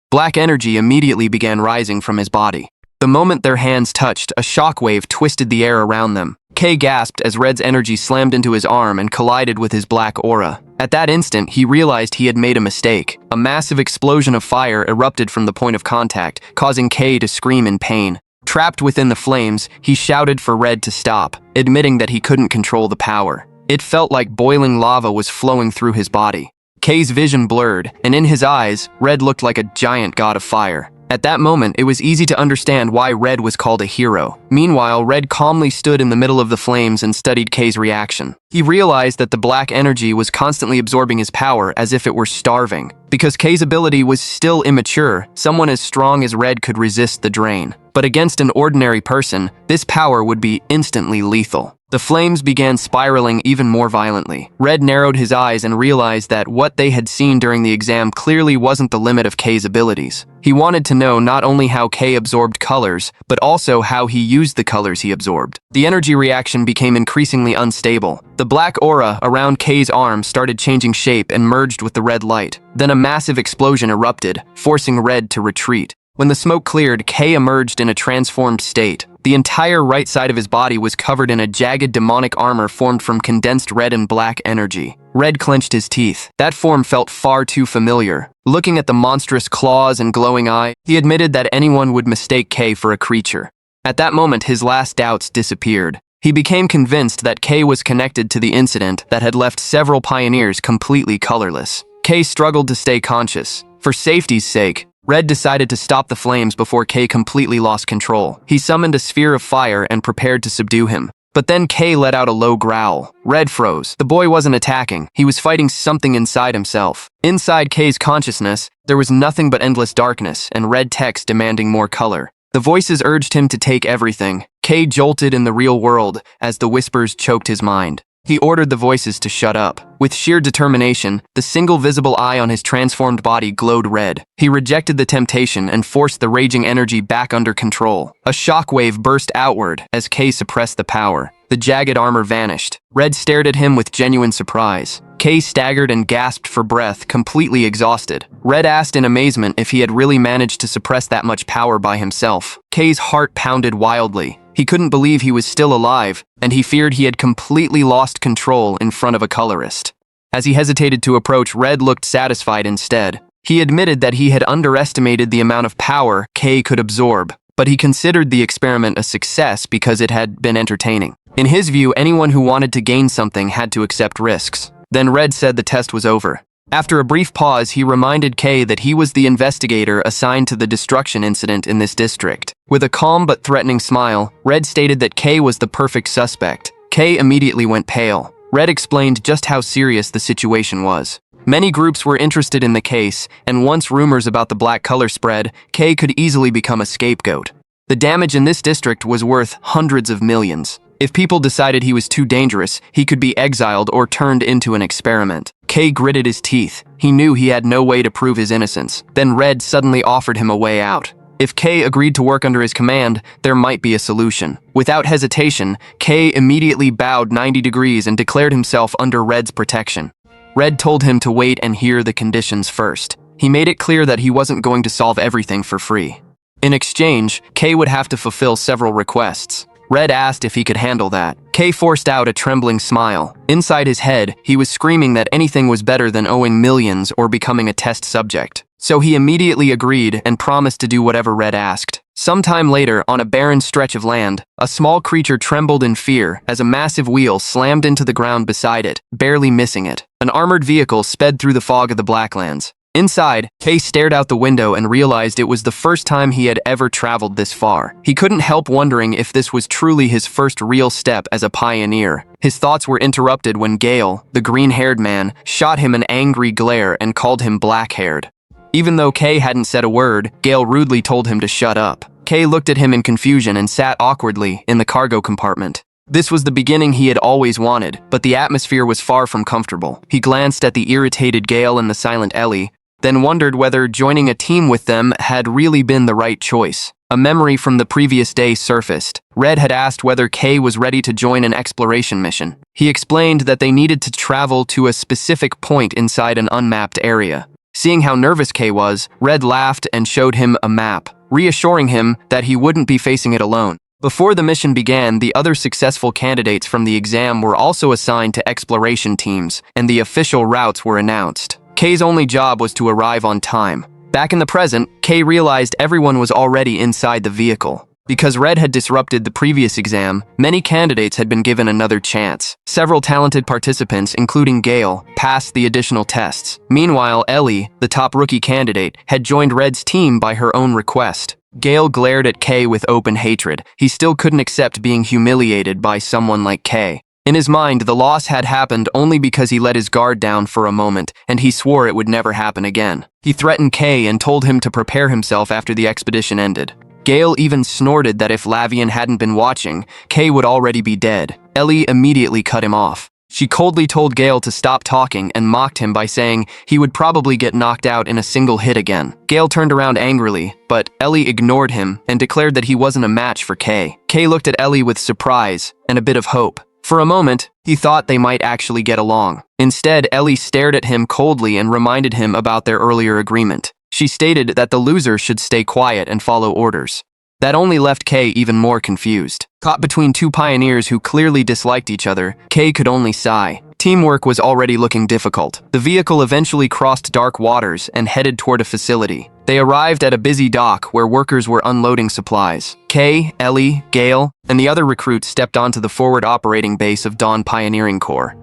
Black energy immediately began rising from his body. The moment their hands touched, a shockwave twisted the air around them. K gasped as Red's energy slammed into his arm and collided with his black aura. At that instant, he realized he had made a mistake. A massive explosion of fire erupted from the point of contact, causing K to scream in pain. Trapped within the flames, he shouted for Red to stop, admitting that he couldn't control the power. It felt like boiling lava was flowing through his body. K's vision blurred, and in his eyes, Red looked like a giant god of fire. At that moment, it was easy to understand why Red was called a hero. Meanwhile, Red calmly stood in the middle of the flames and studied K's reaction. He realized that the black energy was constantly absorbing his power as if it were starving. Because K's ability was still immature, someone as strong as Red could resist the drain. But against an ordinary person, this power would be instantly lethal. The flames began spiraling even more violently. Red narrowed his eyes and realized that what they had seen during the exam clearly wasn't the limit of K's abilities. He wanted to know not only how K absorbed colors, but also how he used the colors he absorbed. The energy reaction became increasingly unstable. The black aura around K's arm started changing shape and merged with the red light. Then a massive explosion erupted, forcing Red to retreat. When the smoke cleared, K emerged in a transformed state. The entire right side of his body was covered in a jagged demonic armor formed from condensed red and black energy. Red clenched his teeth. That form felt far too familiar. Looking at the monstrous claws and glowing eye, he admitted that anyone would mistake K for a creature. At that moment, his last doubts disappeared. He became convinced that K was connected to the incident that had left several pioneers completely colorless. K struggled to stay conscious. For safety's sake, Red decided to stop the flames before K completely lost control. He summoned a sphere of fire and prepared to subdue him. But then K let out a low growl. Red froze. The boy wasn't attacking. He was fighting something inside himself. Inside K's consciousness, there was nothing but endless darkness and red text demanding more color. The voices urged him to take everything. K jolted in the real world as the whispers choked his mind. He ordered the voices to shut up. With sheer determination, the single visible eye on his transformed body glowed red. He rejected the temptation and forced the raging energy back under control. A shockwave burst outward as K suppressed the power. The jagged armor vanished. Red stared at him with genuine surprise. K staggered and gasped for breath, completely exhausted. Red asked in amazement if he had really managed to suppress that much power by himself. K's heart pounded wildly. He couldn't believe he was still alive, and he feared he had completely lost control in front of a colorist. As he hesitated to approach, Red looked satisfied instead. He admitted that he had underestimated the amount of power K could absorb, but he considered the experiment a success because it had been entertaining. In his view, anyone who wanted to gain something had to accept risks. Then Red said the test was over. After a brief pause, he reminded K that he was the investigator assigned to the destruction incident in this district. With a calm but threatening smile, Red stated that K was the perfect suspect. K immediately went pale. Red explained just how serious the situation was. Many groups were interested in the case, and once rumors about the black color spread, K could easily become a scapegoat. The damage in this district was worth hundreds of millions. If people decided he was too dangerous, he could be exiled or turned into an experiment. K gritted his teeth. He knew he had no way to prove his innocence. Then Red suddenly offered him a way out. If K agreed to work under his command, there might be a solution. Without hesitation, K immediately bowed 90 degrees and declared himself under Red's protection. Red told him to wait and hear the conditions first. He made it clear that he wasn't going to solve everything for free. In exchange, K would have to fulfill several requests. Red asked if he could handle that. K forced out a trembling smile. Inside his head, he was screaming that anything was better than owing millions or becoming a test subject. So he immediately agreed and promised to do whatever Red asked. Sometime later, on a barren stretch of land, a small creature trembled in fear as a massive wheel slammed into the ground beside it, barely missing it. An armored vehicle sped through the fog of the Blacklands. Inside, K stared out the window and realized it was the first time he had ever traveled this far. He couldn't help wondering if this was truly his first real step as a pioneer. His thoughts were interrupted when Gale, the green-haired man, shot him an angry glare and called him black-haired. Even though K hadn't said a word, Gale rudely told him to shut up. K looked at him in confusion and sat awkwardly in the cargo compartment. This was the beginning he had always wanted, but the atmosphere was far from comfortable. He glanced at the irritated Gale and the silent Ellie, then wondered whether joining a team with them had really been the right choice. A memory from the previous day surfaced. Red had asked whether K was ready to join an exploration mission. He explained that they needed to travel to a specific point inside an unmapped area. Seeing how nervous K was, Red laughed and showed him a map, reassuring him that he wouldn't be facing it alone. Before the mission began, the other successful candidates from the exam were also assigned to exploration teams, and the official routes were announced. K's only job was to arrive on time. Back in the present, K realized everyone was already inside the vehicle. Because Red had disrupted the previous exam, many candidates had been given another chance. Several talented participants, including Gale, passed the additional tests. Meanwhile, Ellie, the top rookie candidate, had joined Red's team by her own request. Gale glared at K with open hatred. He still couldn't accept being humiliated by someone like K. In his mind, the loss had happened only because he let his guard down for a moment, and he swore it would never happen again. He threatened K and told him to prepare himself after the expedition ended. Gale even snorted that if Lavian hadn't been watching, K would already be dead. Ellie immediately cut him off. She coldly told Gale to stop talking and mocked him by saying he would probably get knocked out in a single hit again. Gale turned around angrily, but Ellie ignored him and declared that he wasn't a match for K. K looked at Ellie with surprise and a bit of hope. For a moment, he thought they might actually get along. Instead, Ellie stared at him coldly and reminded him about their earlier agreement. She stated that the loser should stay quiet and follow orders. That only left K even more confused. Caught between two pioneers who clearly disliked each other, K could only sigh. Teamwork was already looking difficult. The vehicle eventually crossed dark waters and headed toward a facility. They arrived at a busy dock where workers were unloading supplies. K, Ellie, Gale, and the other recruits stepped onto the forward operating base of Dawn Pioneering Corps.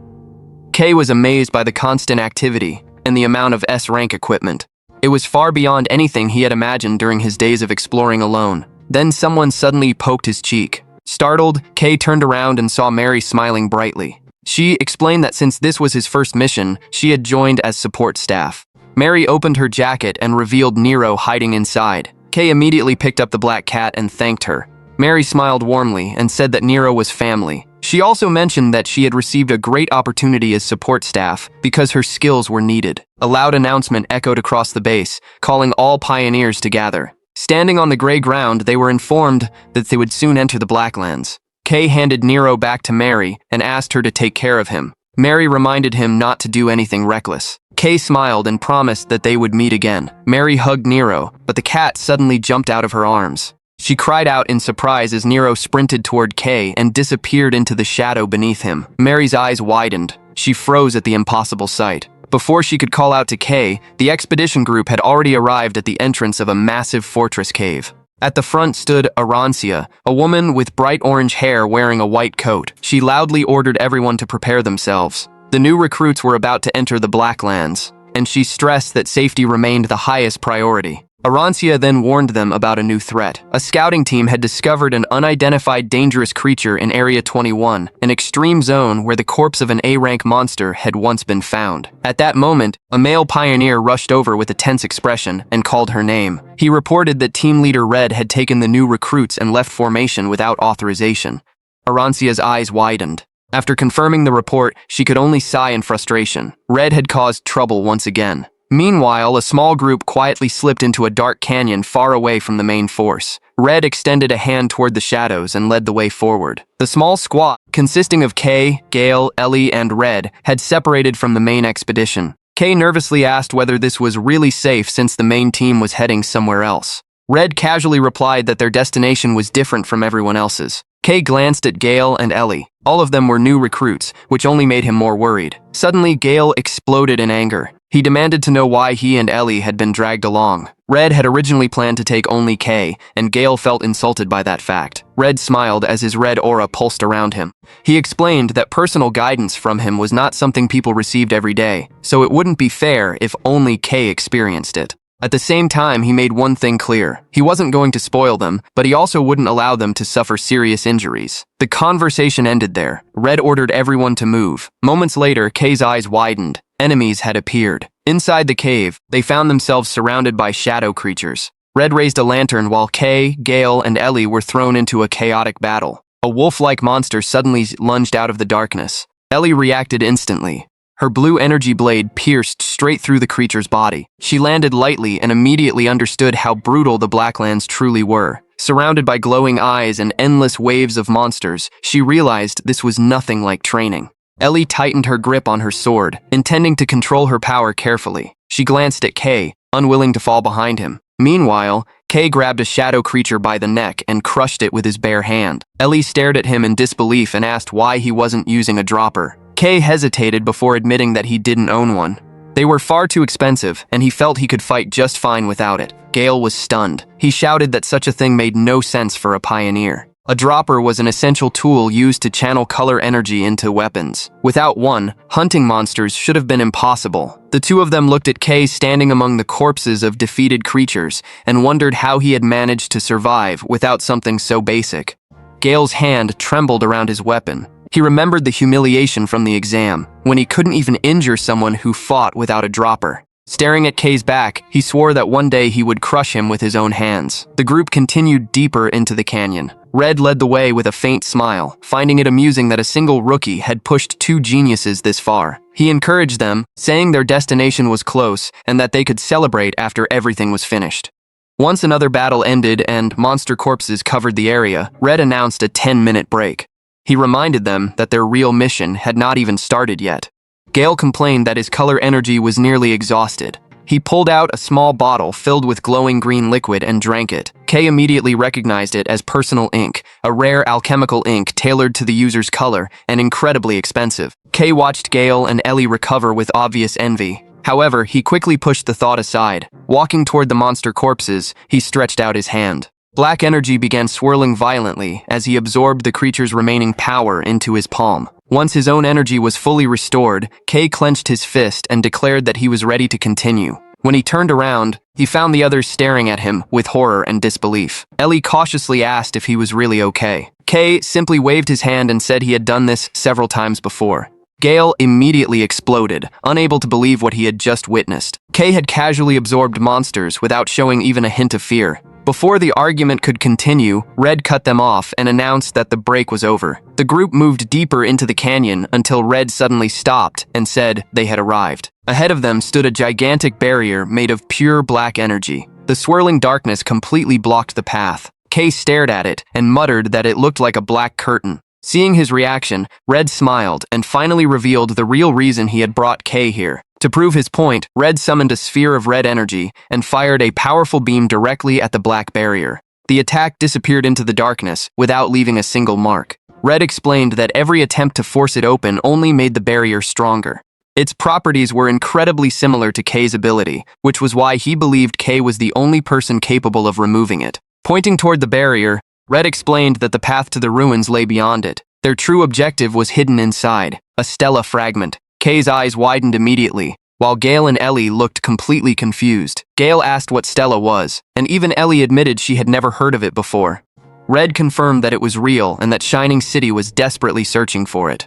K was amazed by the constant activity and the amount of S-rank equipment. It was far beyond anything he had imagined during his days of exploring alone. Then someone suddenly poked his cheek. Startled, K turned around and saw Mary smiling brightly. She explained that since this was his first mission, she had joined as support staff. Mary opened her jacket and revealed Nero hiding inside. K immediately picked up the black cat and thanked her. Mary smiled warmly and said that Nero was family. She also mentioned that she had received a great opportunity as support staff because her skills were needed. A loud announcement echoed across the base, calling all pioneers to gather. Standing on the gray ground, they were informed that they would soon enter the Blacklands. K handed Nero back to Mary and asked her to take care of him. Mary reminded him not to do anything reckless. K smiled and promised that they would meet again. Mary hugged Nero, but the cat suddenly jumped out of her arms. She cried out in surprise as Nero sprinted toward K and disappeared into the shadow beneath him. Mary's eyes widened. She froze at the impossible sight. Before she could call out to K, the expedition group had already arrived at the entrance of a massive fortress cave. At the front stood Arancia, a woman with bright orange hair wearing a white coat. She loudly ordered everyone to prepare themselves. The new recruits were about to enter the Blacklands, and she stressed that safety remained the highest priority. Arancia then warned them about a new threat. A scouting team had discovered an unidentified dangerous creature in Area 21, an extreme zone where the corpse of an A-rank monster had once been found. At that moment, a male pioneer rushed over with a tense expression and called her name. He reported that team leader Red had taken the new recruits and left formation without authorization. Arancia's eyes widened. After confirming the report, she could only sigh in frustration. Red had caused trouble once again. Meanwhile, a small group quietly slipped into a dark canyon far away from the main force. Red extended a hand toward the shadows and led the way forward. The small squad, consisting of Kay, Gale, Ellie, and Red, had separated from the main expedition. Kay nervously asked whether this was really safe since the main team was heading somewhere else. Red casually replied that their destination was different from everyone else's. Kay glanced at Gale and Ellie. All of them were new recruits, which only made him more worried. Suddenly, Gale exploded in anger. He demanded to know why he and Ellie had been dragged along. Red had originally planned to take only Kay, and Gale felt insulted by that fact. Red smiled as his red aura pulsed around him. He explained that personal guidance from him was not something people received every day, so it wouldn't be fair if only Kay experienced it. At the same time, he made one thing clear. He wasn't going to spoil them, but he also wouldn't allow them to suffer serious injuries. The conversation ended there. Red ordered everyone to move. Moments later, Kay's eyes widened. Enemies had appeared. Inside the cave, they found themselves surrounded by shadow creatures. Red raised a lantern while Kay, Gale, and Ellie were thrown into a chaotic battle. A wolf-like monster suddenly lunged out of the darkness. Ellie reacted instantly. Her blue energy blade pierced straight through the creature's body. She landed lightly and immediately understood how brutal the Blacklands truly were. Surrounded by glowing eyes and endless waves of monsters, she realized this was nothing like training. Ellie tightened her grip on her sword, intending to control her power carefully. She glanced at Kay, unwilling to fall behind him. Meanwhile, Kay grabbed a shadow creature by the neck and crushed it with his bare hand. Ellie stared at him in disbelief and asked why he wasn't using a dropper. Kay hesitated before admitting that he didn't own one. They were far too expensive, and he felt he could fight just fine without it. Gale was stunned. He shouted that such a thing made no sense for a pioneer. A dropper was an essential tool used to channel color energy into weapons. Without one, hunting monsters should have been impossible. The two of them looked at Kay standing among the corpses of defeated creatures and wondered how he had managed to survive without something so basic. Gale's hand trembled around his weapon. He remembered the humiliation from the exam, when he couldn't even injure someone who fought without a dropper. Staring at Kay's back, he swore that one day he would crush him with his own hands. The group continued deeper into the canyon. Red led the way with a faint smile, finding it amusing that a single rookie had pushed two geniuses this far. He encouraged them, saying their destination was close and that they could celebrate after everything was finished. Once another battle ended and monster corpses covered the area, Red announced a 10-minute break. He reminded them that their real mission had not even started yet. Gale complained that his color energy was nearly exhausted. He pulled out a small bottle filled with glowing green liquid and drank it. Kay immediately recognized it as personal ink, a rare alchemical ink tailored to the user's color and incredibly expensive. Kay watched Gale and Ellie recover with obvious envy. However, he quickly pushed the thought aside. Walking toward the monster corpses, he stretched out his hand. Black energy began swirling violently as he absorbed the creature's remaining power into his palm. Once his own energy was fully restored, Kay clenched his fist and declared that he was ready to continue. When he turned around, he found the others staring at him with horror and disbelief. Ellie cautiously asked if he was really okay. Kay simply waved his hand and said he had done this several times before. Gale immediately exploded, unable to believe what he had just witnessed. Kay had casually absorbed monsters without showing even a hint of fear. Before the argument could continue, Red cut them off and announced that the break was over. The group moved deeper into the canyon until Red suddenly stopped and said they had arrived. Ahead of them stood a gigantic barrier made of pure black energy. The swirling darkness completely blocked the path. Kay stared at it and muttered that it looked like a black curtain. Seeing his reaction, Red smiled and finally revealed the real reason he had brought Kay here. To prove his point, Red summoned a sphere of red energy and fired a powerful beam directly at the black barrier. The attack disappeared into the darkness without leaving a single mark. Red explained that every attempt to force it open only made the barrier stronger. Its properties were incredibly similar to Kay's ability, which was why he believed Kay was the only person capable of removing it. Pointing toward the barrier, Red explained that the path to the ruins lay beyond it. Their true objective was hidden inside, a stela fragment. Kay's eyes widened immediately. while Gale and Ellie looked completely confused. Gale asked what Stella was, and even Ellie admitted she had never heard of it before. Red confirmed that it was real and that Shining City was desperately searching for it.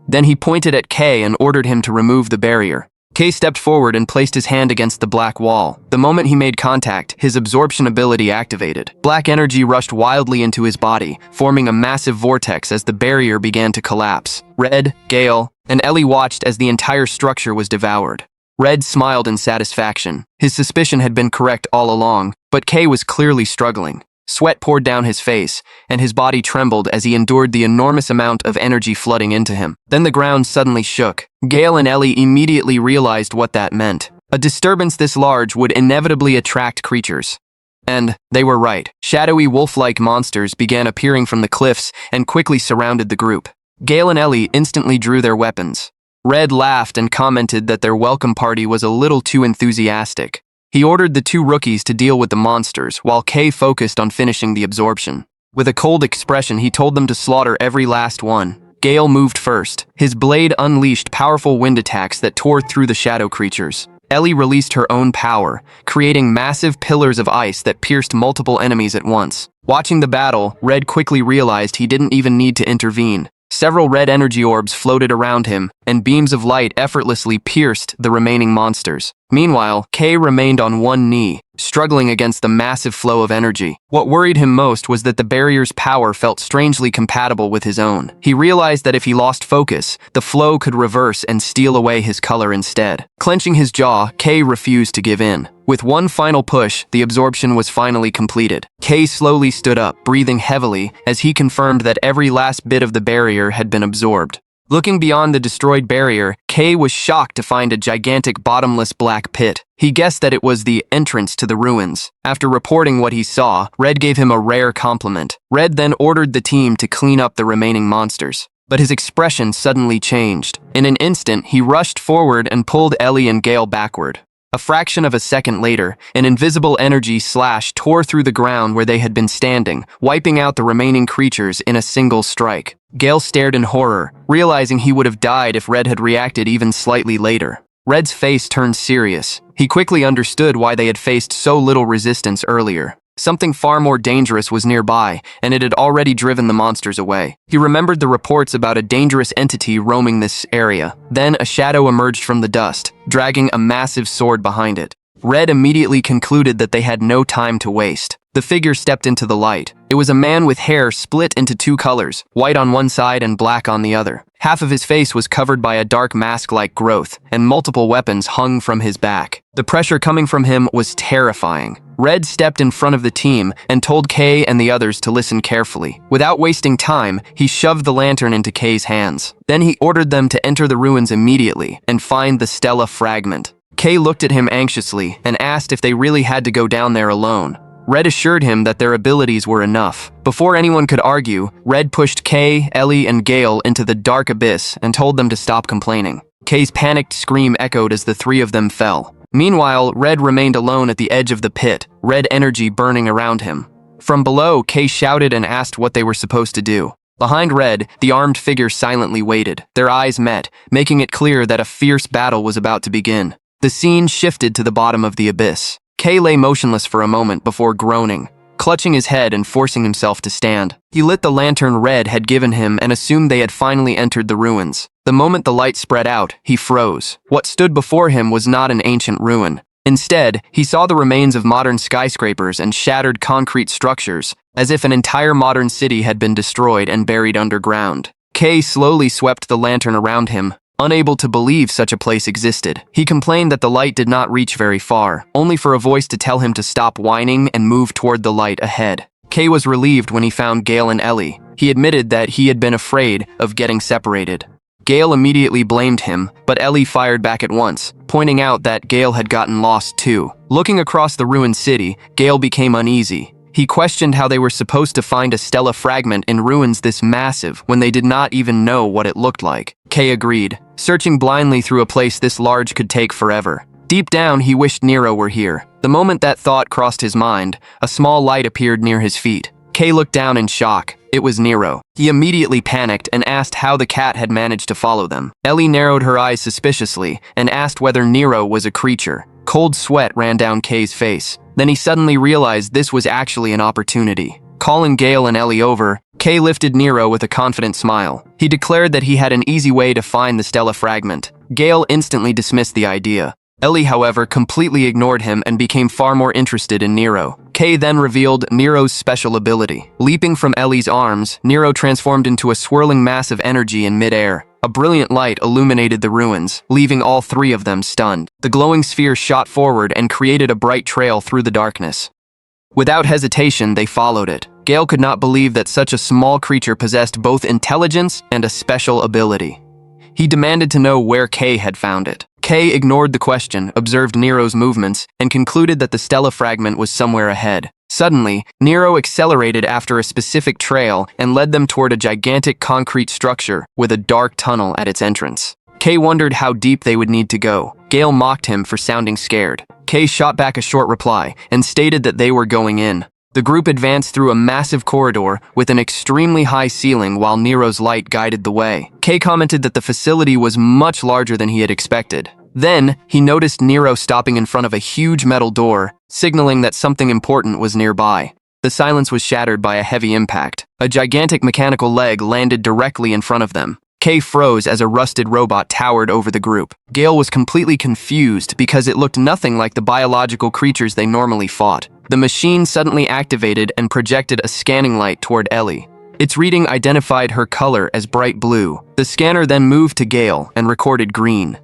Then he pointed at Kay and ordered him to remove the barrier. Kay stepped forward and placed his hand against the black wall. The moment he made contact, his absorption ability activated. Black energy rushed wildly into his body, forming a massive vortex as the barrier began to collapse. Red, Gale, and Ellie watched as the entire structure was devoured. Red smiled in satisfaction. His suspicion had been correct all along, but Kay was clearly struggling. Sweat poured down his face, and his body trembled as he endured the enormous amount of energy flooding into him. Then the ground suddenly shook. Gale and Ellie immediately realized what that meant. A disturbance this large would inevitably attract creatures. And they were right. Shadowy wolf-like monsters began appearing from the cliffs and quickly surrounded the group. Gale and Ellie instantly drew their weapons. Red laughed and commented that their welcome party was a little too enthusiastic. He ordered the two rookies to deal with the monsters, while Kay focused on finishing the absorption. With a cold expression, he told them to slaughter every last one. Gale moved first. His blade unleashed powerful wind attacks that tore through the shadow creatures. Ellie released her own power, creating massive pillars of ice that pierced multiple enemies at once. Watching the battle, Red quickly realized he didn't even need to intervene. Several red energy orbs floated around him, and beams of light effortlessly pierced the remaining monsters. Meanwhile, Kay remained on one knee, struggling against the massive flow of energy. What worried him most was that the barrier's power felt strangely compatible with his own. He realized that if he lost focus, the flow could reverse and steal away his color instead. Clenching his jaw, Kay refused to give in. With one final push, the absorption was finally completed. Kay slowly stood up, breathing heavily, as he confirmed that every last bit of the barrier had been absorbed. Looking beyond the destroyed barrier, Kay was shocked to find a gigantic bottomless black pit. He guessed that it was the entrance to the ruins. After reporting what he saw, Red gave him a rare compliment. Red then ordered the team to clean up the remaining monsters. But his expression suddenly changed. In an instant, he rushed forward and pulled Ellie and Gale backward. A fraction of a second later, an invisible energy slash tore through the ground where they had been standing, wiping out the remaining creatures in a single strike. Gale stared in horror, realizing he would have died if Red had reacted even slightly later. Red's face turned serious. He quickly understood why they had faced so little resistance earlier. Something far more dangerous was nearby, and it had already driven the monsters away. He remembered the reports about a dangerous entity roaming this area. Then a shadow emerged from the dust, dragging a massive sword behind it. Red immediately concluded that they had no time to waste. The figure stepped into the light. It was a man with hair split into two colors, white on one side and black on the other. Half of his face was covered by a dark mask-like growth, and multiple weapons hung from his back. The pressure coming from him was terrifying. Red stepped in front of the team and told Kay and the others to listen carefully. Without wasting time, he shoved the lantern into Kay's hands. Then he ordered them to enter the ruins immediately and find the Stella fragment. Kay looked at him anxiously and asked if they really had to go down there alone. Red assured him that their abilities were enough. Before anyone could argue, Red pushed Kay, Ellie, and Gale into the dark abyss and told them to stop complaining. Kay's panicked scream echoed as the three of them fell. Meanwhile, Red remained alone at the edge of the pit, red energy burning around him. From below, Kay shouted and asked what they were supposed to do. Behind Red, the armed figure silently waited. Their eyes met, making it clear that a fierce battle was about to begin. The scene shifted to the bottom of the abyss. Kay lay motionless for a moment before groaning, clutching his head and forcing himself to stand. He lit the lantern Red had given him and assumed they had finally entered the ruins. The moment the light spread out, he froze. What stood before him was not an ancient ruin. Instead, he saw the remains of modern skyscrapers and shattered concrete structures, as if an entire modern city had been destroyed and buried underground. Kay slowly swept the lantern around him, unable to believe such a place existed. He complained that the light did not reach very far, only for a voice to tell him to stop whining and move toward the light ahead. Kay was relieved when he found Gale and Ellie. He admitted that he had been afraid of getting separated. Gale immediately blamed him, but Ellie fired back at once, pointing out that Gale had gotten lost too. Looking across the ruined city, Gale became uneasy. He questioned how they were supposed to find a Stella fragment in ruins this massive when they did not even know what it looked like. Kay agreed. Searching blindly through a place this large could take forever. Deep down, he wished Nero were here. The moment that thought crossed his mind, a small light appeared near his feet. Kay looked down in shock. It was Nero. He immediately panicked and asked how the cat had managed to follow them. Ellie narrowed her eyes suspiciously and asked whether Nero was a creature. Cold sweat ran down Kay's face. Then he suddenly realized this was actually an opportunity. Calling Gale and Ellie over, Kay lifted Nero with a confident smile. He declared that he had an easy way to find the Stella fragment. Gale instantly dismissed the idea. Ellie, however, completely ignored him and became far more interested in Nero. Kay then revealed Nero's special ability. Leaping from Ellie's arms, Nero transformed into a swirling mass of energy in midair. A brilliant light illuminated the ruins, leaving all three of them stunned. The glowing sphere shot forward and created a bright trail through the darkness. Without hesitation, they followed it. Gale could not believe that such a small creature possessed both intelligence and a special ability. He demanded to know where Kay had found it. Kay ignored the question, observed Nero's movements, and concluded that the Stella fragment was somewhere ahead. Suddenly, Nero accelerated after a specific trail and led them toward a gigantic concrete structure with a dark tunnel at its entrance. Kay wondered how deep they would need to go. Gale mocked him for sounding scared. Kay shot back a short reply and stated that they were going in. The group advanced through a massive corridor with an extremely high ceiling while Nero's light guided the way. Kay commented that the facility was much larger than he had expected. Then, he noticed Nero stopping in front of a huge metal door, signaling that something important was nearby. The silence was shattered by a heavy impact. A gigantic mechanical leg landed directly in front of them. Kay froze as a rusted robot towered over the group. Gale was completely confused because it looked nothing like the biological creatures they normally fought. The machine suddenly activated and projected a scanning light toward Ellie. Its reading identified her color as bright blue. The scanner then moved to Gale and recorded green.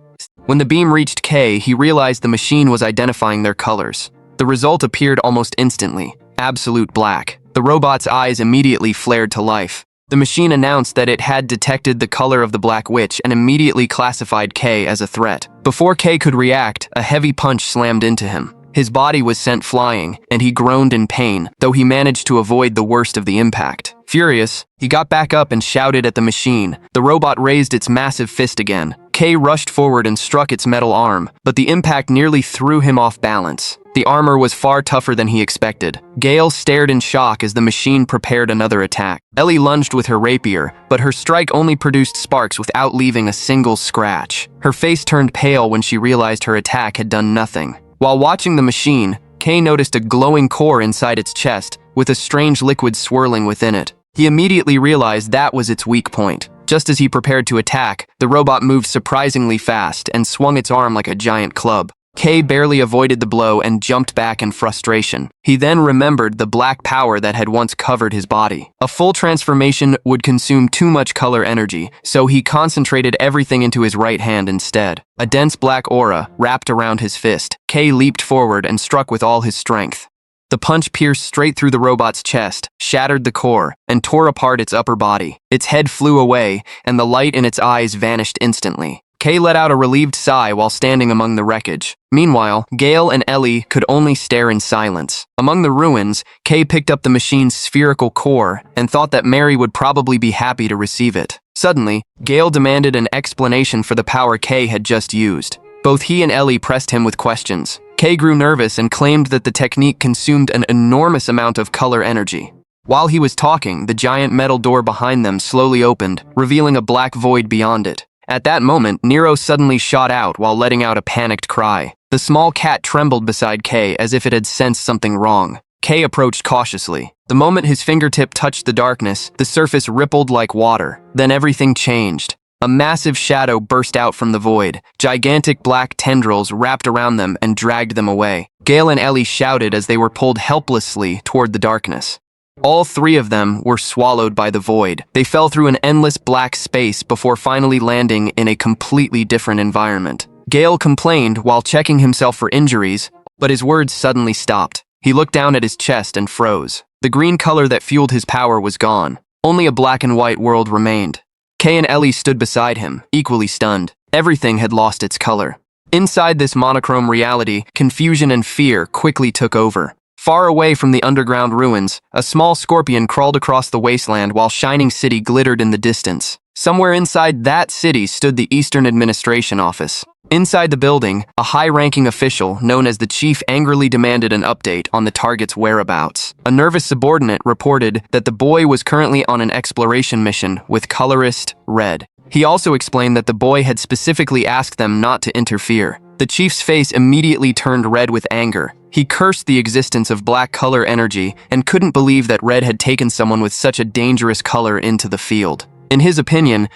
When the beam reached Kay, he realized the machine was identifying their colors. The result appeared almost instantly: absolute black. The robot's eyes immediately flared to life. The machine announced that it had detected the color of the Black Witch and immediately classified Kay as a threat. Before Kay could react, a heavy punch slammed into him. His body was sent flying, and he groaned in pain, though he managed to avoid the worst of the impact. Furious, he got back up and shouted at the machine. The robot raised its massive fist again. Kay rushed forward and struck its metal arm, but the impact nearly threw him off balance. The armor was far tougher than he expected. Gale stared in shock as the machine prepared another attack. Ellie lunged with her rapier, but her strike only produced sparks without leaving a single scratch. Her face turned pale when she realized her attack had done nothing. While watching the machine, Kay noticed a glowing core inside its chest, with a strange liquid swirling within it. He immediately realized that was its weak point. Just as he prepared to attack, the robot moved surprisingly fast and swung its arm like a giant club. Kay barely avoided the blow and jumped back in frustration. He then remembered the black power that had once covered his body. A full transformation would consume too much color energy, so he concentrated everything into his right hand instead. A dense black aura wrapped around his fist. Kay leaped forward and struck with all his strength. The punch pierced straight through the robot's chest, shattered the core, and tore apart its upper body. Its head flew away, and the light in its eyes vanished instantly. Kay let out a relieved sigh while standing among the wreckage. Meanwhile, Gale and Ellie could only stare in silence. Among the ruins, Kay picked up the machine's spherical core and thought that Mary would probably be happy to receive it. Suddenly, Gale demanded an explanation for the power Kay had just used. Both he and Ellie pressed him with questions. Kay grew nervous and claimed that the technique consumed an enormous amount of color energy. While he was talking, the giant metal door behind them slowly opened, revealing a black void beyond it. At that moment, Nero suddenly shot out while letting out a panicked cry. The small cat trembled beside Kay as if it had sensed something wrong. Kay approached cautiously. The moment his fingertip touched the darkness, the surface rippled like water. Then everything changed. A massive shadow burst out from the void. Gigantic black tendrils wrapped around them and dragged them away. Gale and Ellie shouted as they were pulled helplessly toward the darkness. All three of them were swallowed by the void. They fell through an endless black space before finally landing in a completely different environment. Gale complained while checking himself for injuries, but his words suddenly stopped. He looked down at his chest and froze. The green color that fueled his power was gone. Only a black and white world remained. Kay and Ellie stood beside him, equally stunned. Everything had lost its color. Inside this monochrome reality, confusion and fear quickly took over. Far away from the underground ruins, a small scorpion crawled across the wasteland while Shining City glittered in the distance. Somewhere inside that city stood the Eastern Administration Office. Inside the building, a high-ranking official known as the chief angrily demanded an update on the target's whereabouts. A nervous subordinate reported that the boy was currently on an exploration mission with Colorist, Red. He also explained that the boy had specifically asked them not to interfere. The chief's face immediately turned red with anger. He cursed the existence of black color energy and couldn't believe that Red had taken someone with such a dangerous color into the field. In his opinion,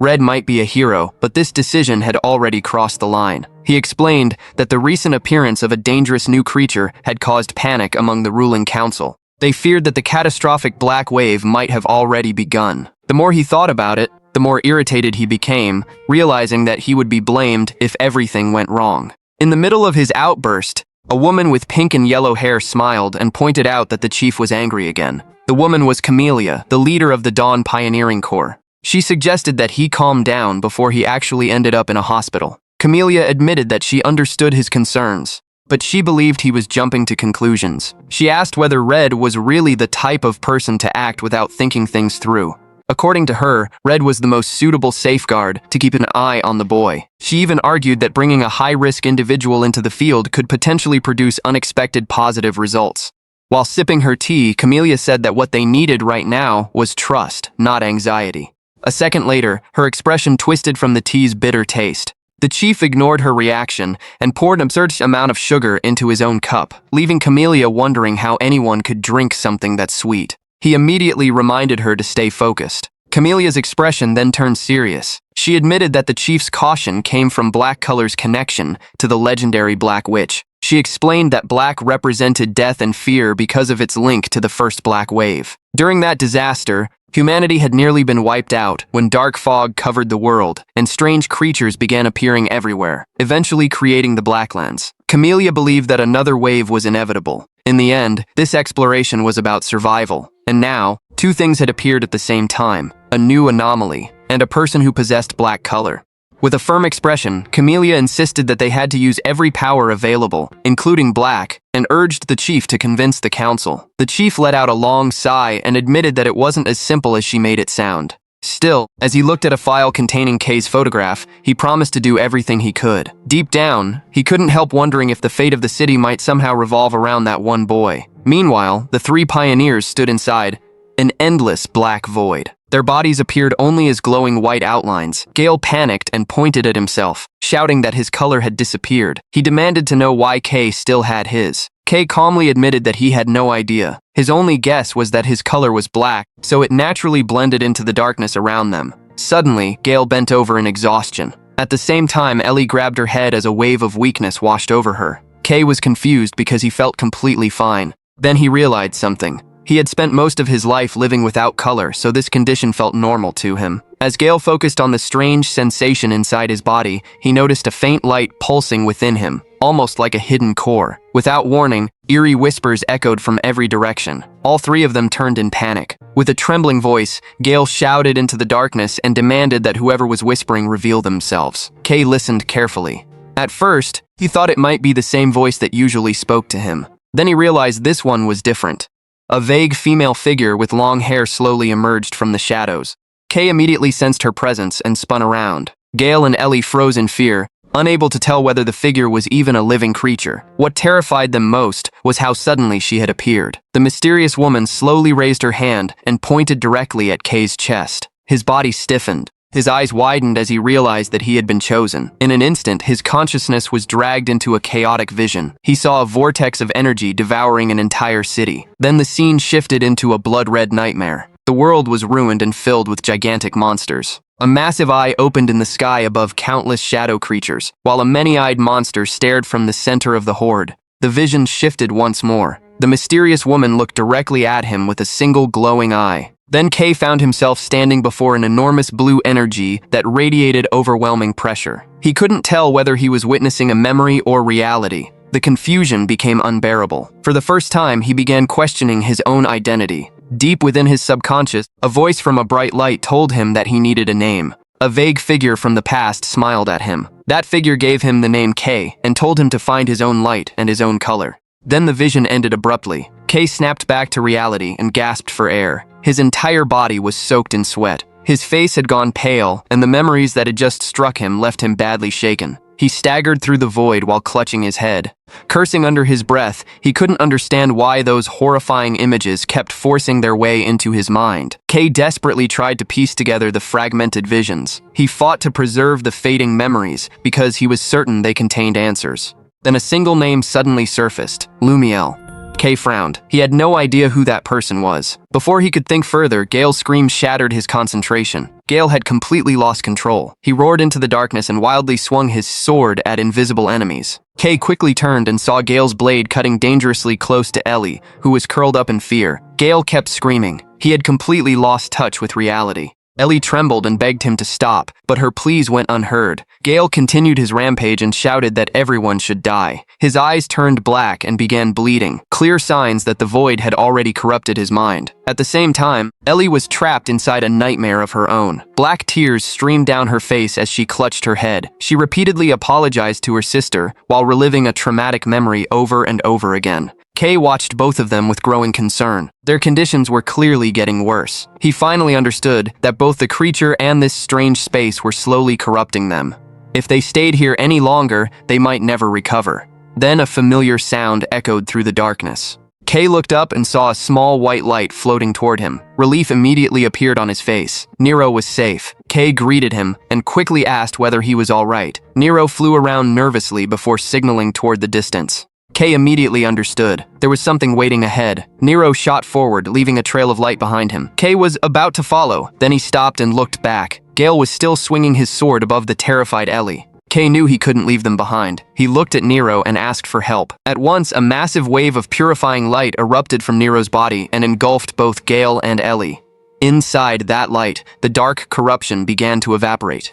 Red might be a hero, but this decision had already crossed the line. He explained that the recent appearance of a dangerous new creature had caused panic among the ruling council. They feared that the catastrophic black wave might have already begun. The more he thought about it, the more irritated he became, realizing that he would be blamed if everything went wrong. In the middle of his outburst, a woman with pink and yellow hair smiled and pointed out that the chief was angry again. The woman was Camellia, the leader of the Dawn Pioneering Corps. She suggested that he calm down before he actually ended up in a hospital. Camellia admitted that she understood his concerns, but she believed he was jumping to conclusions. She asked whether Red was really the type of person to act without thinking things through. According to her, Red was the most suitable safeguard to keep an eye on the boy. She even argued that bringing a high-risk individual into the field could potentially produce unexpected positive results. While sipping her tea, Camellia said that what they needed right now was trust, not anxiety. A second later, her expression twisted from the tea's bitter taste. The chief ignored her reaction and poured an absurd amount of sugar into his own cup, leaving Camellia wondering how anyone could drink something that sweet. He immediately reminded her to stay focused. Camellia's expression then turned serious. She admitted that the chief's caution came from Black Color's connection to the legendary Black Witch. She explained that black represented death and fear because of its link to the first Black Wave. During that disaster, humanity had nearly been wiped out when dark fog covered the world, and strange creatures began appearing everywhere, eventually creating the Blacklands. Camellia believed that another wave was inevitable. In the end, this exploration was about survival, and now, two things had appeared at the same time: a new anomaly, and a person who possessed black color. With a firm expression, Camellia insisted that they had to use every power available, including black, and urged the chief to convince the council. The chief let out a long sigh and admitted that it wasn't as simple as she made it sound. Still, as he looked at a file containing Kay's photograph, he promised to do everything he could. Deep down, he couldn't help wondering if the fate of the city might somehow revolve around that one boy. Meanwhile, the three pioneers stood inside an endless black void. Their bodies appeared only as glowing white outlines. Gale panicked and pointed at himself, shouting that his color had disappeared. He demanded to know why Kay still had his. Kay calmly admitted that he had no idea. His only guess was that his color was black, so it naturally blended into the darkness around them. Suddenly, Gale bent over in exhaustion. At the same time, Ellie grabbed her head as a wave of weakness washed over her. Kay was confused because he felt completely fine. Then he realized something. He had spent most of his life living without color, so this condition felt normal to him. As Gale focused on the strange sensation inside his body, he noticed a faint light pulsing within him, almost like a hidden core. Without warning, eerie whispers echoed from every direction. All three of them turned in panic. With a trembling voice, Gale shouted into the darkness and demanded that whoever was whispering reveal themselves. Kay listened carefully. At first, he thought it might be the same voice that usually spoke to him. Then he realized this one was different. A vague female figure with long hair slowly emerged from the shadows. Kay immediately sensed her presence and spun around. Gale and Ellie froze in fear, unable to tell whether the figure was even a living creature. What terrified them most was how suddenly she had appeared. The mysterious woman slowly raised her hand and pointed directly at Kay's chest. His body stiffened. His eyes widened as he realized that he had been chosen. In an instant, his consciousness was dragged into a chaotic vision. He saw a vortex of energy devouring an entire city. Then the scene shifted into a blood-red nightmare. The world was ruined and filled with gigantic monsters. A massive eye opened in the sky above countless shadow creatures, while a many-eyed monster stared from the center of the horde. The vision shifted once more. The mysterious woman looked directly at him with a single glowing eye. Then Kay found himself standing before an enormous blue energy that radiated overwhelming pressure. He couldn't tell whether he was witnessing a memory or reality. The confusion became unbearable. For the first time, he began questioning his own identity. Deep within his subconscious, a voice from a bright light told him that he needed a name. A vague figure from the past smiled at him. That figure gave him the name Kay and told him to find his own light and his own color. Then the vision ended abruptly. Kay snapped back to reality and gasped for air. His entire body was soaked in sweat. His face had gone pale, and the memories that had just struck him left him badly shaken. He staggered through the void while clutching his head. Cursing under his breath, he couldn't understand why those horrifying images kept forcing their way into his mind. Kay desperately tried to piece together the fragmented visions. He fought to preserve the fading memories because he was certain they contained answers. Then a single name suddenly surfaced: Lumiel. Kay frowned. He had no idea who that person was. Before he could think further, Gale's scream shattered his concentration. Gale had completely lost control. He roared into the darkness and wildly swung his sword at invisible enemies. Kay quickly turned and saw Gale's blade cutting dangerously close to Ellie, who was curled up in fear. Gale kept screaming. He had completely lost touch with reality. Ellie trembled and begged him to stop, but her pleas went unheard. Gale continued his rampage and shouted that everyone should die. His eyes turned black and began bleeding, clear signs that the void had already corrupted his mind. At the same time, Ellie was trapped inside a nightmare of her own. Black tears streamed down her face as she clutched her head. She repeatedly apologized to her sister while reliving a traumatic memory over and over again. Kay watched both of them with growing concern. Their conditions were clearly getting worse. He finally understood that both the creature and this strange space were slowly corrupting them. If they stayed here any longer, they might never recover. Then a familiar sound echoed through the darkness. Kay looked up and saw a small white light floating toward him. Relief immediately appeared on his face. Nero was safe. Kay greeted him and quickly asked whether he was all right. Nero flew around nervously before signaling toward the distance. Kay immediately understood. There was something waiting ahead. Nero shot forward, leaving a trail of light behind him. Kay was about to follow, then he stopped and looked back. Gale was still swinging his sword above the terrified Ellie. Kay knew he couldn't leave them behind. He looked at Nero and asked for help. At once, a massive wave of purifying light erupted from Nero's body and engulfed both Gale and Ellie. Inside that light, the dark corruption began to evaporate.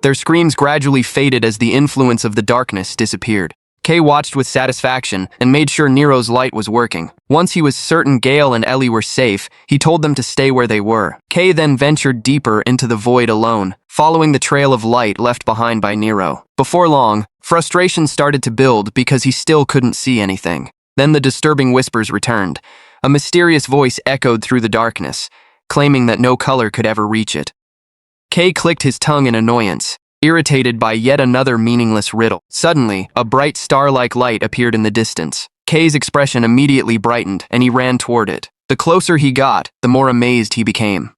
Their screams gradually faded as the influence of the darkness disappeared. Kay watched with satisfaction and made sure Nero's light was working. Once he was certain Gale and Ellie were safe, he told them to stay where they were. Kay then ventured deeper into the void alone, following the trail of light left behind by Nero. Before long, frustration started to build because he still couldn't see anything. Then the disturbing whispers returned. A mysterious voice echoed through the darkness, claiming that no color could ever reach it. Kay clicked his tongue in annoyance, irritated by yet another meaningless riddle. Suddenly, a bright star-like light appeared in the distance. Kay's expression immediately brightened, and he ran toward it. The closer he got, the more amazed he became.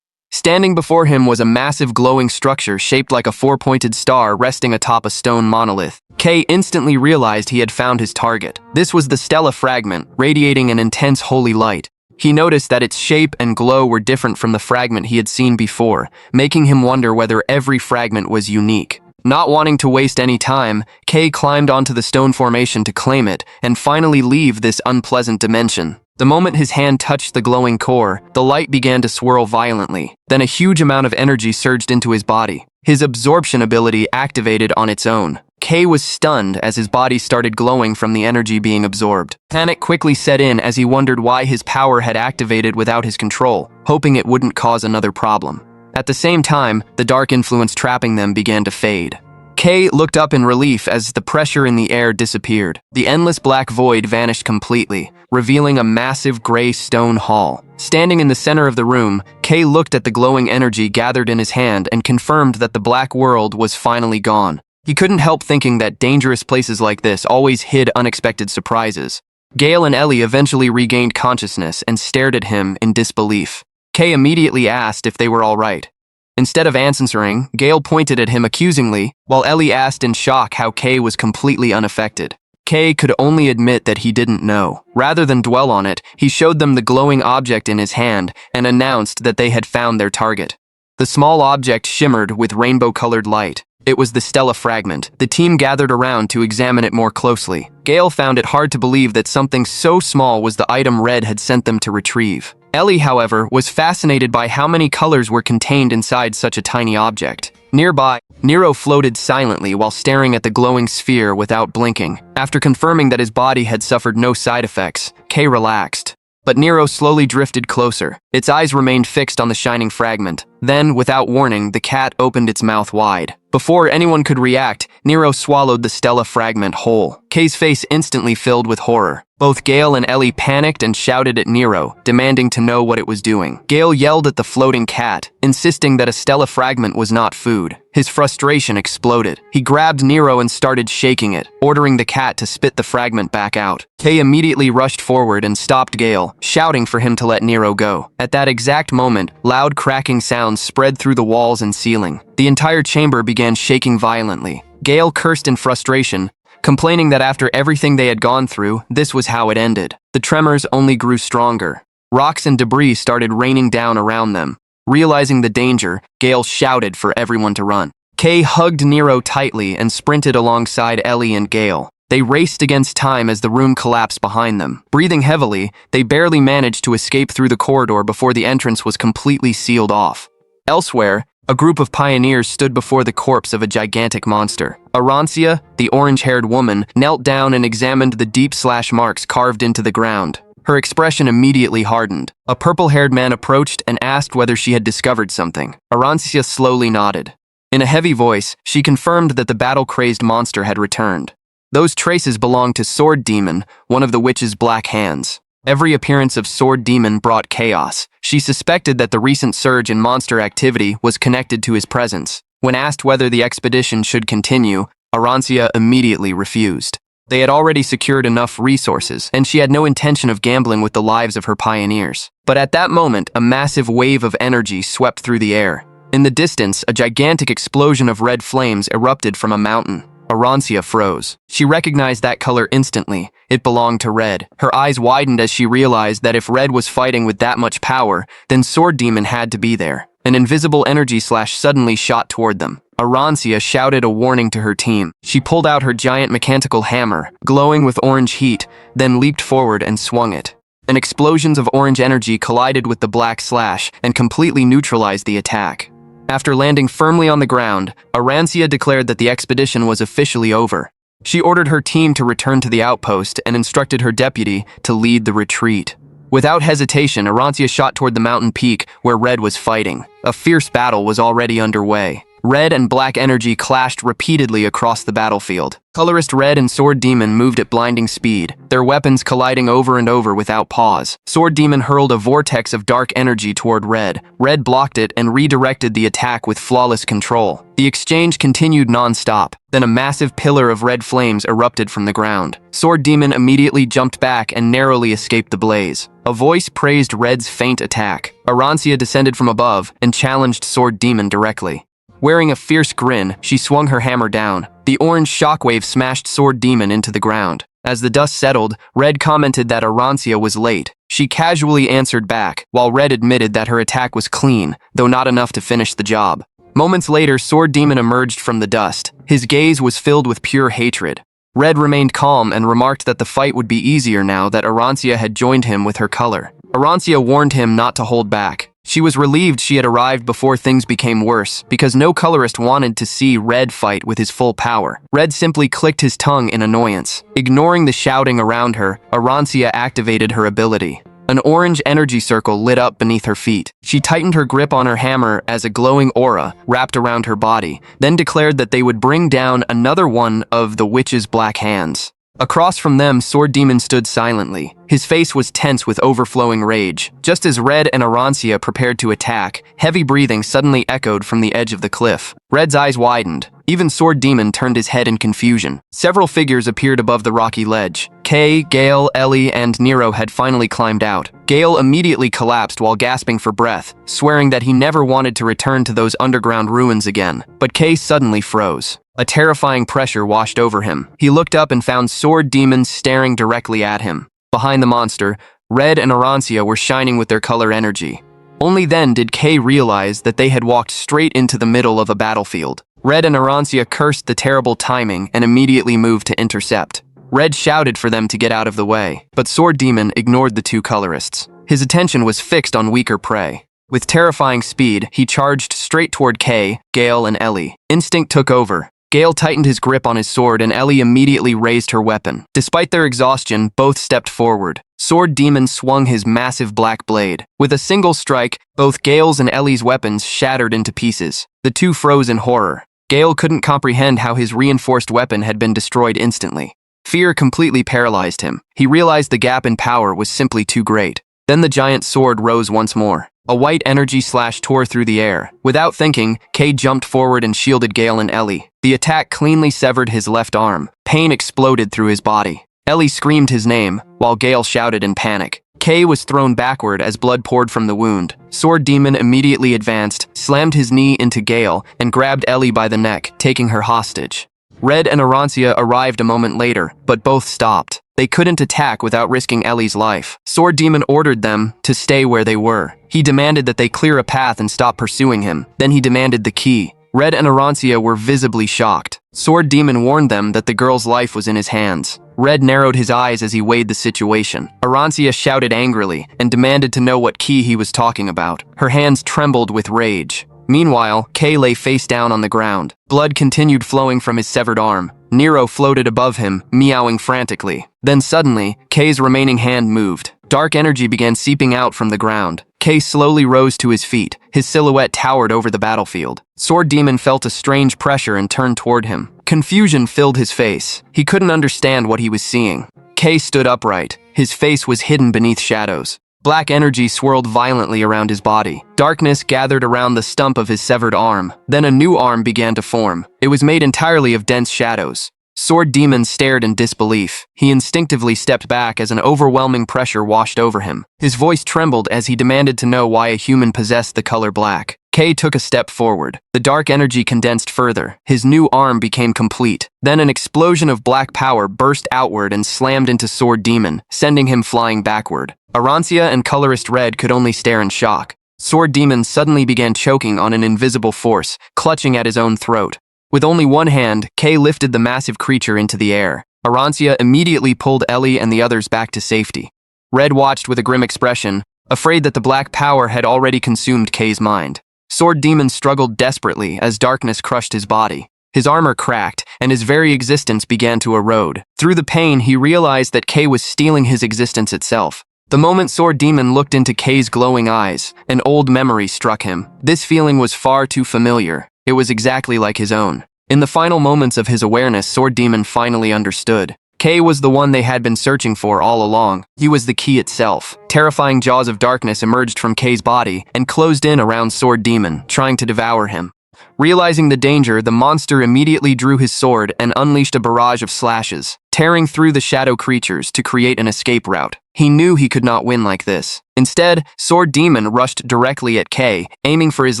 Standing before him was a massive glowing structure shaped like a four-pointed star resting atop a stone monolith. Kay instantly realized he had found his target. This was the Stella fragment, radiating an intense holy light. He noticed that its shape and glow were different from the fragment he had seen before, making him wonder whether every fragment was unique. Not wanting to waste any time, Kay climbed onto the stone formation to claim it and finally leave this unpleasant dimension. The moment his hand touched the glowing core, the light began to swirl violently. Then a huge amount of energy surged into his body. His absorption ability activated on its own. Kay was stunned as his body started glowing from the energy being absorbed. Panic quickly set in as he wondered why his power had activated without his control, hoping it wouldn't cause another problem. At the same time, the dark influence trapping them began to fade. Kay looked up in relief as the pressure in the air disappeared. The endless black void vanished completely, revealing a massive gray stone hall. Standing in the center of the room, Kay looked at the glowing energy gathered in his hand and confirmed that the black world was finally gone. He couldn't help thinking that dangerous places like this always hid unexpected surprises. Gale and Ellie eventually regained consciousness and stared at him in disbelief. Kay immediately asked if they were all right. Instead of answering, Gale pointed at him accusingly, while Ellie asked in shock how Kay was completely unaffected. Kay could only admit that he didn't know. Rather than dwell on it, he showed them the glowing object in his hand and announced that they had found their target. The small object shimmered with rainbow-colored light. It was the Stella fragment. The team gathered around to examine it more closely. Gale found it hard to believe that something so small was the item Red had sent them to retrieve. Ellie, however, was fascinated by how many colors were contained inside such a tiny object. Nearby, Nero floated silently while staring at the glowing sphere without blinking. After confirming that his body had suffered no side effects, Kay relaxed. But Nero slowly drifted closer. Its eyes remained fixed on the shining fragment. Then, without warning, the cat opened its mouth wide. Before anyone could react, Nero swallowed the Stella fragment whole. Kay's face instantly filled with horror. Both Gale and Ellie panicked and shouted at Nero, demanding to know what it was doing. Gale yelled at the floating cat, insisting that a Stella fragment was not food. His frustration exploded. He grabbed Nero and started shaking it, ordering the cat to spit the fragment back out. Kay immediately rushed forward and stopped Gale, shouting for him to let Nero go. At that exact moment, loud cracking sounds spread through the walls and ceiling. The entire chamber began shaking violently. Gale cursed in frustration, complaining that after everything they had gone through, this was how it ended. The tremors only grew stronger. Rocks and debris started raining down around them. Realizing the danger, Gale shouted for everyone to run. Kay hugged Nero tightly and sprinted alongside Ellie and Gale. They raced against time as the room collapsed behind them. Breathing heavily, they barely managed to escape through the corridor before the entrance was completely sealed off. Elsewhere, a group of pioneers stood before the corpse of a gigantic monster. Arancia, the orange-haired woman, knelt down and examined the deep slash marks carved into the ground. Her expression immediately hardened. A purple-haired man approached and asked whether she had discovered something. Arancia slowly nodded. In a heavy voice, she confirmed that the battle-crazed monster had returned. Those traces belonged to Sword Demon, one of the witch's black hands. Every appearance of Sword Demon brought chaos. She suspected that the recent surge in monster activity was connected to his presence. When asked whether the expedition should continue, Arancia immediately refused. They had already secured enough resources, and she had no intention of gambling with the lives of her pioneers. But at that moment, a massive wave of energy swept through the air. In the distance, a gigantic explosion of red flames erupted from a mountain. Arancia froze. She recognized that color instantly. It belonged to Red. Her eyes widened as she realized that if Red was fighting with that much power, then Sword Demon had to be there. An invisible energy slash suddenly shot toward them. Arancia shouted a warning to her team. She pulled out her giant mechanical hammer, glowing with orange heat, then leaped forward and swung it. An explosion of orange energy collided with the black slash and completely neutralized the attack. After landing firmly on the ground, Arancia declared that the expedition was officially over. She ordered her team to return to the outpost and instructed her deputy to lead the retreat. Without hesitation, Arancia shot toward the mountain peak where Red was fighting. A fierce battle was already underway. Red and black energy clashed repeatedly across the battlefield. Colorist Red and Sword Demon moved at blinding speed, their weapons colliding over and over without pause. Sword Demon hurled a vortex of dark energy toward Red. Red blocked it and redirected the attack with flawless control. The exchange continued non-stop. Then a massive pillar of red flames erupted from the ground. Sword Demon immediately jumped back and narrowly escaped the blaze. A voice praised Red's feint attack. Arancia descended from above and challenged Sword Demon directly. Wearing a fierce grin, she swung her hammer down. The orange shockwave smashed Sword Demon into the ground. As the dust settled, Red commented that Arancia was late. She casually answered back, while Red admitted that her attack was clean, though not enough to finish the job. Moments later, Sword Demon emerged from the dust. His gaze was filled with pure hatred. Red remained calm and remarked that the fight would be easier now that Arancia had joined him with her color. Arancia warned him not to hold back. She was relieved she had arrived before things became worse, because no colorist wanted to see Red fight with his full power. Red simply clicked his tongue in annoyance. Ignoring the shouting around her, Arancia activated her ability. An orange energy circle lit up beneath her feet. She tightened her grip on her hammer as a glowing aura wrapped around her body, then declared that they would bring down another one of the witch's black hands. Across from them, Sword Demon stood silently. His face was tense with overflowing rage. Just as Red and Arancia prepared to attack, heavy breathing suddenly echoed from the edge of the cliff. Red's eyes widened. Even Sword Demon turned his head in confusion. Several figures appeared above the rocky ledge. Kay, Gale, Ellie, and Nero had finally climbed out. Gale immediately collapsed while gasping for breath, swearing that he never wanted to return to those underground ruins again. But Kay suddenly froze. A terrifying pressure washed over him. He looked up and found Sword Demon staring directly at him. Behind the monster, Red and Arancia were shining with their color energy. Only then did Kay realize that they had walked straight into the middle of a battlefield. Red and Arancia cursed the terrible timing and immediately moved to intercept. Red shouted for them to get out of the way, but Sword Demon ignored the two colorists. His attention was fixed on weaker prey. With terrifying speed, he charged straight toward Kay, Gale, and Ellie. Instinct took over. Gale tightened his grip on his sword and Ellie immediately raised her weapon. Despite their exhaustion, both stepped forward. Sword Demon swung his massive black blade. With a single strike, both Gale's and Ellie's weapons shattered into pieces. The two froze in horror. Gale couldn't comprehend how his reinforced weapon had been destroyed instantly. Fear completely paralyzed him. He realized the gap in power was simply too great. Then the giant sword rose once more. A white energy slash tore through the air. Without thinking, Kay jumped forward and shielded Gale and Ellie. The attack cleanly severed his left arm. Pain exploded through his body. Ellie screamed his name, while Gale shouted in panic. Kay was thrown backward as blood poured from the wound. Sword Demon immediately advanced, slammed his knee into Gale, and grabbed Ellie by the neck, taking her hostage. Red and Arancia arrived a moment later, but both stopped. They couldn't attack without risking Ellie's life. Sword Demon ordered them to stay where they were. He demanded that they clear a path and stop pursuing him. Then he demanded the key. Red and Arancia were visibly shocked. Sword Demon warned them that the girl's life was in his hands. Red narrowed his eyes as he weighed the situation. Arancia shouted angrily and demanded to know what key he was talking about. Her hands trembled with rage. Meanwhile, Kay lay face down on the ground. Blood continued flowing from his severed arm. Nero floated above him, meowing frantically. Then suddenly, Kay's remaining hand moved. Dark energy began seeping out from the ground. Kay slowly rose to his feet. His silhouette towered over the battlefield. Sword Demon felt a strange pressure and turned toward him. Confusion filled his face. He couldn't understand what he was seeing. Kay stood upright. His face was hidden beneath shadows. Black energy swirled violently around his body. Darkness gathered around the stump of his severed arm. Then a new arm began to form. It was made entirely of dense shadows. Sword Demon stared in disbelief. He instinctively stepped back as an overwhelming pressure washed over him. His voice trembled as he demanded to know why a human possessed the color black. Kay took a step forward. The dark energy condensed further. His new arm became complete. Then an explosion of black power burst outward and slammed into Sword Demon, sending him flying backward. Arancia and Colorist Red could only stare in shock. Sword Demon suddenly began choking on an invisible force, clutching at his own throat. With only one hand, Kay lifted the massive creature into the air. Arancia immediately pulled Ellie and the others back to safety. Red watched with a grim expression, afraid that the black power had already consumed Kay's mind. Sword Demon struggled desperately as darkness crushed his body. His armor cracked, and his very existence began to erode. Through the pain, he realized that Kay was stealing his existence itself. The moment Sword Demon looked into Kay's glowing eyes, an old memory struck him. This feeling was far too familiar. It was exactly like his own. In the final moments of his awareness, Sword Demon finally understood. Kay was the one they had been searching for all along. He was the key itself. Terrifying jaws of darkness emerged from Kay's body and closed in around Sword Demon, trying to devour him. Realizing the danger, the monster immediately drew his sword and unleashed a barrage of slashes, tearing through the shadow creatures to create an escape route. He knew he could not win like this. Instead, Sword Demon rushed directly at Kay, aiming for his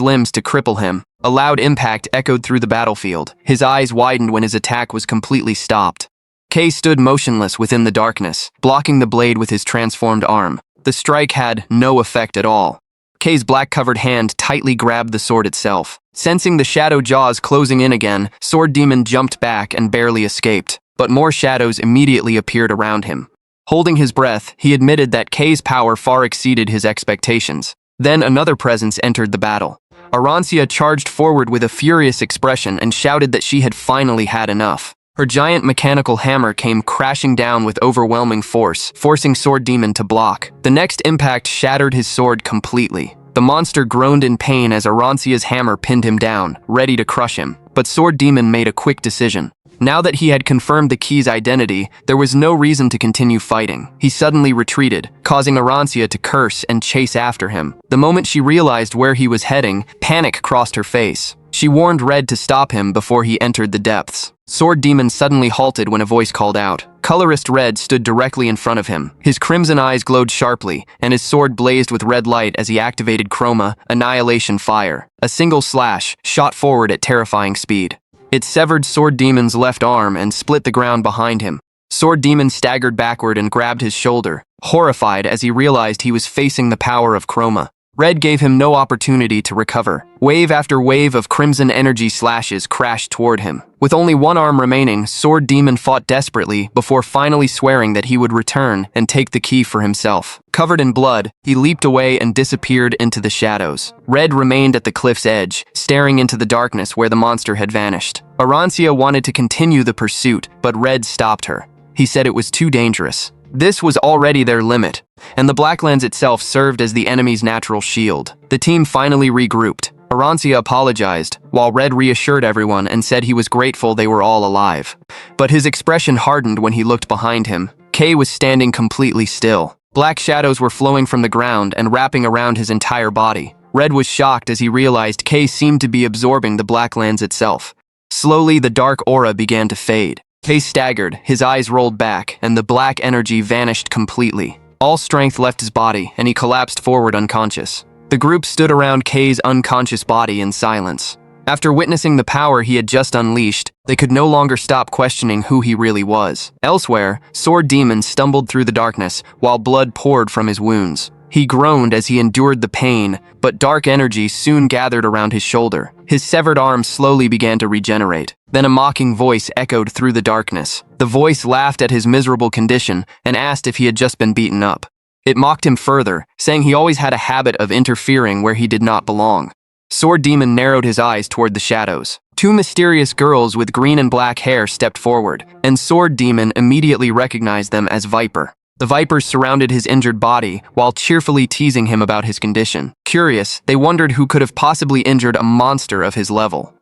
limbs to cripple him. A loud impact echoed through the battlefield. His eyes widened when his attack was completely stopped. Kay stood motionless within the darkness, blocking the blade with his transformed arm. The strike had no effect at all. Kay's black-covered hand tightly grabbed the sword itself. Sensing the shadow jaws closing in again, Sword Demon jumped back and barely escaped, but more shadows immediately appeared around him. Holding his breath, he admitted that Kay's power far exceeded his expectations. Then another presence entered the battle. Arancia charged forward with a furious expression and shouted that she had finally had enough. Her giant mechanical hammer came crashing down with overwhelming force, forcing Sword Demon to block. The next impact shattered his sword completely. The monster groaned in pain as Arancia's hammer pinned him down, ready to crush him. But Sword Demon made a quick decision. Now that he had confirmed the key's identity, there was no reason to continue fighting. He suddenly retreated, causing Arancia to curse and chase after him. The moment she realized where he was heading, panic crossed her face. She warned Red to stop him before he entered the depths. Sword Demon suddenly halted when a voice called out. Colorist Red stood directly in front of him. His crimson eyes glowed sharply, and his sword blazed with red light as he activated Chroma, Annihilation Fire. A single slash shot forward at terrifying speed. It severed Sword Demon's left arm and split the ground behind him. Sword Demon staggered backward and grabbed his shoulder, horrified as he realized he was facing the power of Chroma. Red gave him no opportunity to recover. Wave after wave of crimson energy slashes crashed toward him. With only one arm remaining, Sword Demon fought desperately before finally swearing that he would return and take the key for himself. Covered in blood, he leaped away and disappeared into the shadows. Red remained at the cliff's edge, staring into the darkness where the monster had vanished. Arancia wanted to continue the pursuit, but Red stopped her. He said it was too dangerous. This was already their limit, and the Blacklands itself served as the enemy's natural shield. The team finally regrouped. Arancia apologized, while Red reassured everyone and said he was grateful they were all alive. But his expression hardened when he looked behind him. Kay was standing completely still. Black shadows were flowing from the ground and wrapping around his entire body. Red was shocked as he realized Kay seemed to be absorbing the Blacklands itself. Slowly, the dark aura began to fade. Kay staggered, his eyes rolled back, and the black energy vanished completely. All strength left his body, and he collapsed forward unconscious. The group stood around Kay's unconscious body in silence. After witnessing the power he had just unleashed, they could no longer stop questioning who he really was. Elsewhere, Sword Demon stumbled through the darkness, while blood poured from his wounds. He groaned as he endured the pain, but dark energy soon gathered around his shoulder. His severed arm slowly began to regenerate. Then a mocking voice echoed through the darkness. The voice laughed at his miserable condition and asked if he had just been beaten up. It mocked him further, saying he always had a habit of interfering where he did not belong. Sword Demon narrowed his eyes toward the shadows. Two mysterious girls with green and black hair stepped forward, and Sword Demon immediately recognized them as Viper. The Vipers surrounded his injured body while cheerfully teasing him about his condition. Curious, they wondered who could have possibly injured a monster of his level.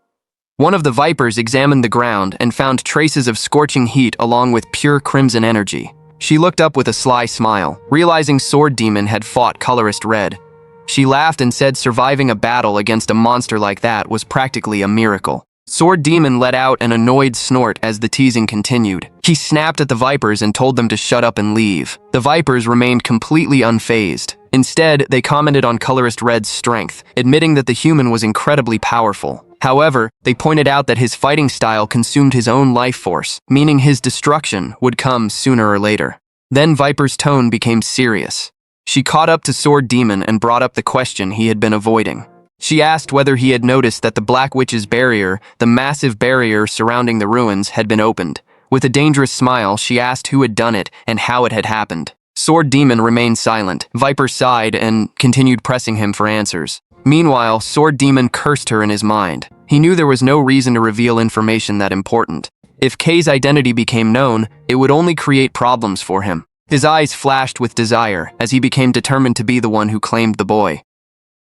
One of the Vipers examined the ground and found traces of scorching heat along with pure crimson energy. She looked up with a sly smile, realizing Sword Demon had fought Colorist Red. She laughed and said surviving a battle against a monster like that was practically a miracle. Sword Demon let out an annoyed snort as the teasing continued. He snapped at the Vipers and told them to shut up and leave. The Vipers remained completely unfazed. Instead, they commented on Colorist Red's strength, admitting that the human was incredibly powerful. However, they pointed out that his fighting style consumed his own life force, meaning his destruction would come sooner or later. Then Viper's tone became serious. She caught up to Sword Demon and brought up the question he had been avoiding. She asked whether he had noticed that the Black Witch's barrier, the massive barrier surrounding the ruins, had been opened. With a dangerous smile, she asked who had done it and how it had happened. Sword Demon remained silent. Viper sighed and continued pressing him for answers. Meanwhile, Sword Demon cursed her in his mind. He knew there was no reason to reveal information that important. If Kay's identity became known, it would only create problems for him. His eyes flashed with desire as he became determined to be the one who claimed the boy.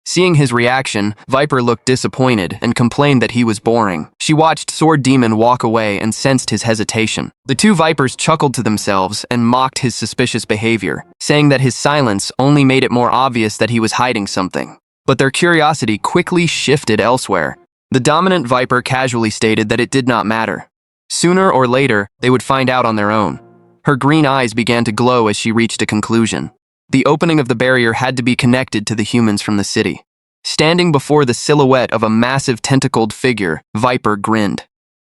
Seeing his reaction, Viper looked disappointed and complained that he was boring. She watched Sword Demon walk away and sensed his hesitation. The two Vipers chuckled to themselves and mocked his suspicious behavior, saying that his silence only made it more obvious that he was hiding something. But their curiosity quickly shifted elsewhere. The dominant Viper casually stated that it did not matter. Sooner or later, they would find out on their own. Her green eyes began to glow as she reached a conclusion. The opening of the barrier had to be connected to the humans from the city. Standing before the silhouette of a massive tentacled figure, Viper grinned.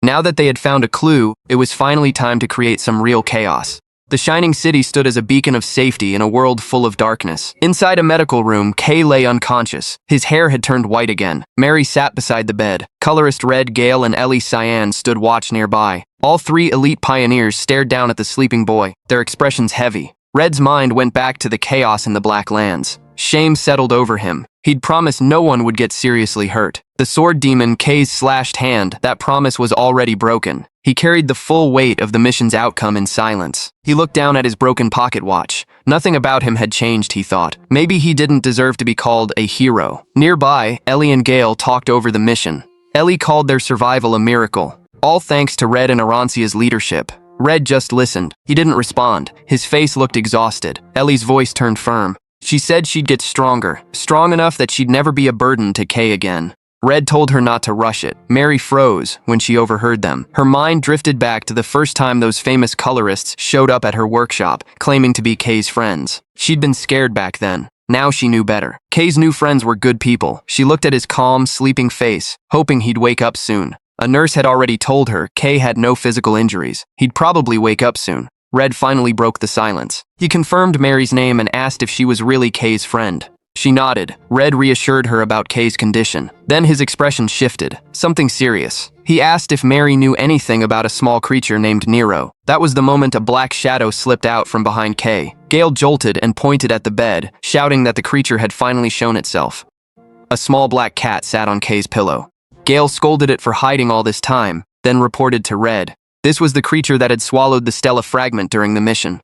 Now that they had found a clue, it was finally time to create some real chaos. The shining city stood as a beacon of safety in a world full of darkness. Inside a medical room, Kay lay unconscious. His hair had turned white again. Mary sat beside the bed. Colorist Red, Gale, and Ellie Cyan stood watch nearby. All three elite pioneers stared down at the sleeping boy, their expressions heavy. Red's mind went back to the chaos in the Black Lands. Shame settled over him. He'd promised no one would get seriously hurt. The Sword Demon, Kay's slashed hand, that promise was already broken. He carried the full weight of the mission's outcome in silence. He looked down at his broken pocket watch. Nothing about him had changed, he thought. Maybe he didn't deserve to be called a hero. Nearby, Ellie and Gale talked over the mission. Ellie called their survival a miracle, all thanks to Red and Arancia's leadership. Red just listened. He didn't respond. His face looked exhausted. Ellie's voice turned firm. She said she'd get stronger, strong enough that she'd never be a burden to Kay again. Red told her not to rush it. Mary froze when she overheard them. Her mind drifted back to the first time those famous colorists showed up at her workshop, claiming to be Kay's friends. She'd been scared back then. Now she knew better. Kay's new friends were good people. She looked at his calm, sleeping face, hoping he'd wake up soon. A nurse had already told her Kay had no physical injuries. He'd probably wake up soon. Red finally broke the silence. He confirmed Mary's name and asked if she was really Kay's friend. She nodded. Red reassured her about Kay's condition. Then his expression shifted. Something serious. He asked if Mary knew anything about a small creature named Nero. That was the moment a black shadow slipped out from behind Kay. Gale jolted and pointed at the bed, shouting that the creature had finally shown itself. A small black cat sat on Kay's pillow. Gale scolded it for hiding all this time, then reported to Red. This was the creature that had swallowed the Stella fragment during the mission.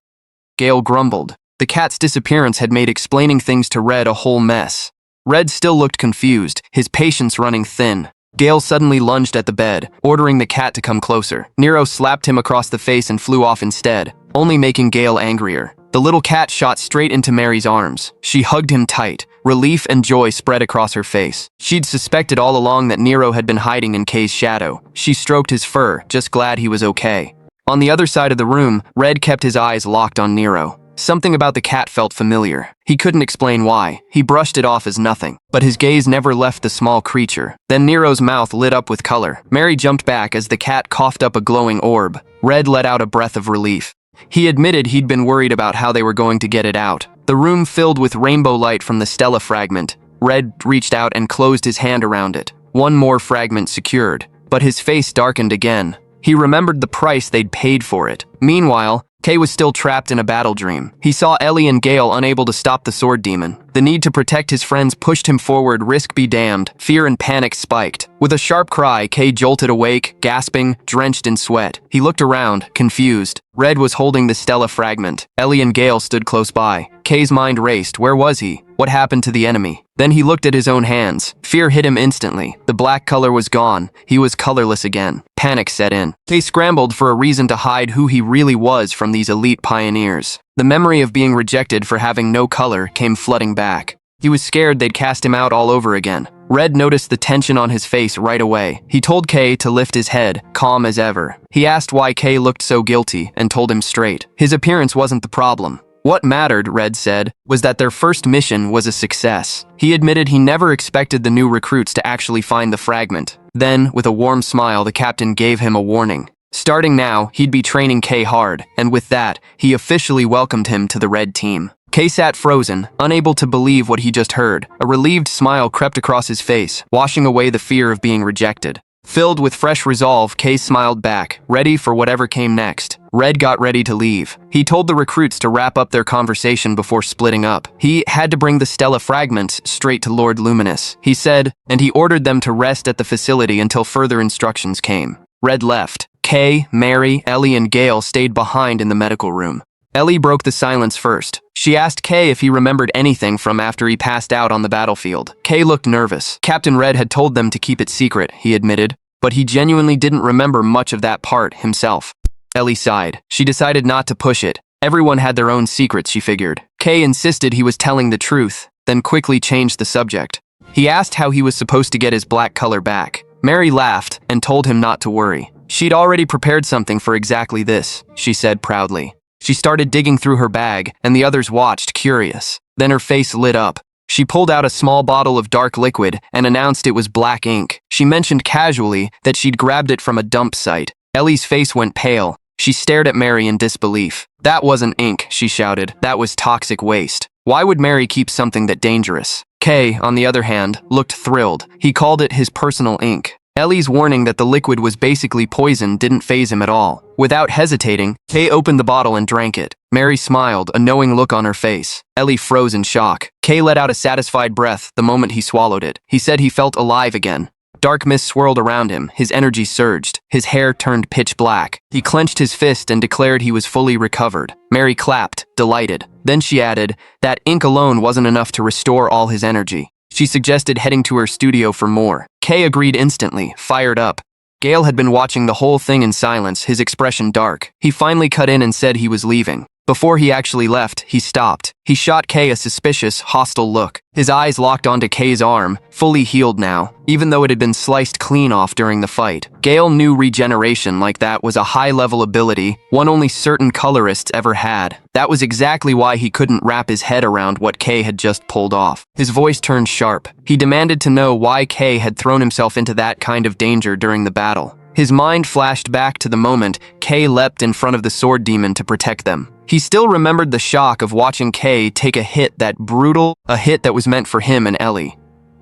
Gale grumbled. The cat's disappearance had made explaining things to Red a whole mess. Red still looked confused, his patience running thin. Gale suddenly lunged at the bed, ordering the cat to come closer. Nero slapped him across the face and flew off instead, only making Gale angrier. The little cat shot straight into Mary's arms. She hugged him tight. Relief and joy spread across her face. She'd suspected all along that Nero had been hiding in Kay's shadow. She stroked his fur, just glad he was okay. On the other side of the room, Red kept his eyes locked on Nero. Something about the cat felt familiar. He couldn't explain why. He brushed it off as nothing. But his gaze never left the small creature. Then Nero's mouth lit up with color. Mary jumped back as the cat coughed up a glowing orb. Red let out a breath of relief. He admitted he'd been worried about how they were going to get it out. The room filled with rainbow light from the Stella fragment. Red reached out and closed his hand around it. One more fragment secured. But his face darkened again. He remembered the price they'd paid for it. Meanwhile, Kay was still trapped in a battle dream. He saw Ellie and Gale unable to stop the sword demon. The need to protect his friends pushed him forward, risk be damned. Fear and panic spiked. With a sharp cry, Kay jolted awake, gasping, drenched in sweat. He looked around, confused. Red was holding the Stella fragment. Ellie and Gale stood close by. Kay's mind raced. Where was he? What happened to the enemy? Then he looked at his own hands. Fear hit him instantly. The black color was gone. He was colorless again. Panic set in. Kay scrambled for a reason to hide who he really was from these elite pioneers. The memory of being rejected for having no color came flooding back. He was scared they'd cast him out all over again. Red noticed the tension on his face right away. He told Kay to lift his head, calm as ever. He asked why Kay looked so guilty and told him straight. His appearance wasn't the problem. What mattered, Red said, was that their first mission was a success. He admitted he never expected the new recruits to actually find the fragment. Then, with a warm smile, the captain gave him a warning. Starting now, he'd be training Kay hard, and with that, he officially welcomed him to the Red team. Kay sat frozen, unable to believe what he just heard. A relieved smile crept across his face, washing away the fear of being rejected. Filled with fresh resolve, Kay smiled back, ready for whatever came next. Red got ready to leave. He told the recruits to wrap up their conversation before splitting up. He had to bring the Stella fragments straight to Lord Luminous, he said, and he ordered them to rest at the facility until further instructions came. Red left. Kay, Mary, Ellie, and Gale stayed behind in the medical room. Ellie broke the silence first. She asked Kay if he remembered anything from after he passed out on the battlefield. Kay looked nervous. Captain Red had told them to keep it secret, he admitted, but he genuinely didn't remember much of that part himself. Ellie sighed. She decided not to push it. Everyone had their own secrets, she figured. Kay insisted he was telling the truth, then quickly changed the subject. He asked how he was supposed to get his black color back. Mary laughed and told him not to worry. She'd already prepared something for exactly this, she said proudly. She started digging through her bag, and the others watched, curious. Then her face lit up. She pulled out a small bottle of dark liquid and announced it was black ink. She mentioned casually that she'd grabbed it from a dump site. Ellie's face went pale. She stared at Mary in disbelief. That wasn't ink, she shouted. That was toxic waste. Why would Mary keep something that dangerous? Kay, on the other hand, looked thrilled. He called it his personal ink. Ellie's warning that the liquid was basically poison didn't faze him at all. Without hesitating, Kay opened the bottle and drank it. Mary smiled, a knowing look on her face. Ellie froze in shock. Kay let out a satisfied breath the moment he swallowed it. He said he felt alive again. Dark mist swirled around him, his energy surged. His hair turned pitch black. He clenched his fist and declared he was fully recovered. Mary clapped, delighted. Then she added, that ink alone wasn't enough to restore all his energy. She suggested heading to her studio for more. Kay agreed instantly, fired up. Gale had been watching the whole thing in silence, his expression dark. He finally cut in and said he was leaving. Before he actually left, he stopped. He shot Kay a suspicious, hostile look. His eyes locked onto Kay's arm, fully healed now, even though it had been sliced clean off during the fight. Gale knew regeneration like that was a high-level ability, one only certain colorists ever had. That was exactly why he couldn't wrap his head around what Kay had just pulled off. His voice turned sharp. He demanded to know why Kay had thrown himself into that kind of danger during the battle. His mind flashed back to the moment Kay leapt in front of the sword demon to protect them. He still remembered the shock of watching Kay take a hit that was meant for him and Ellie.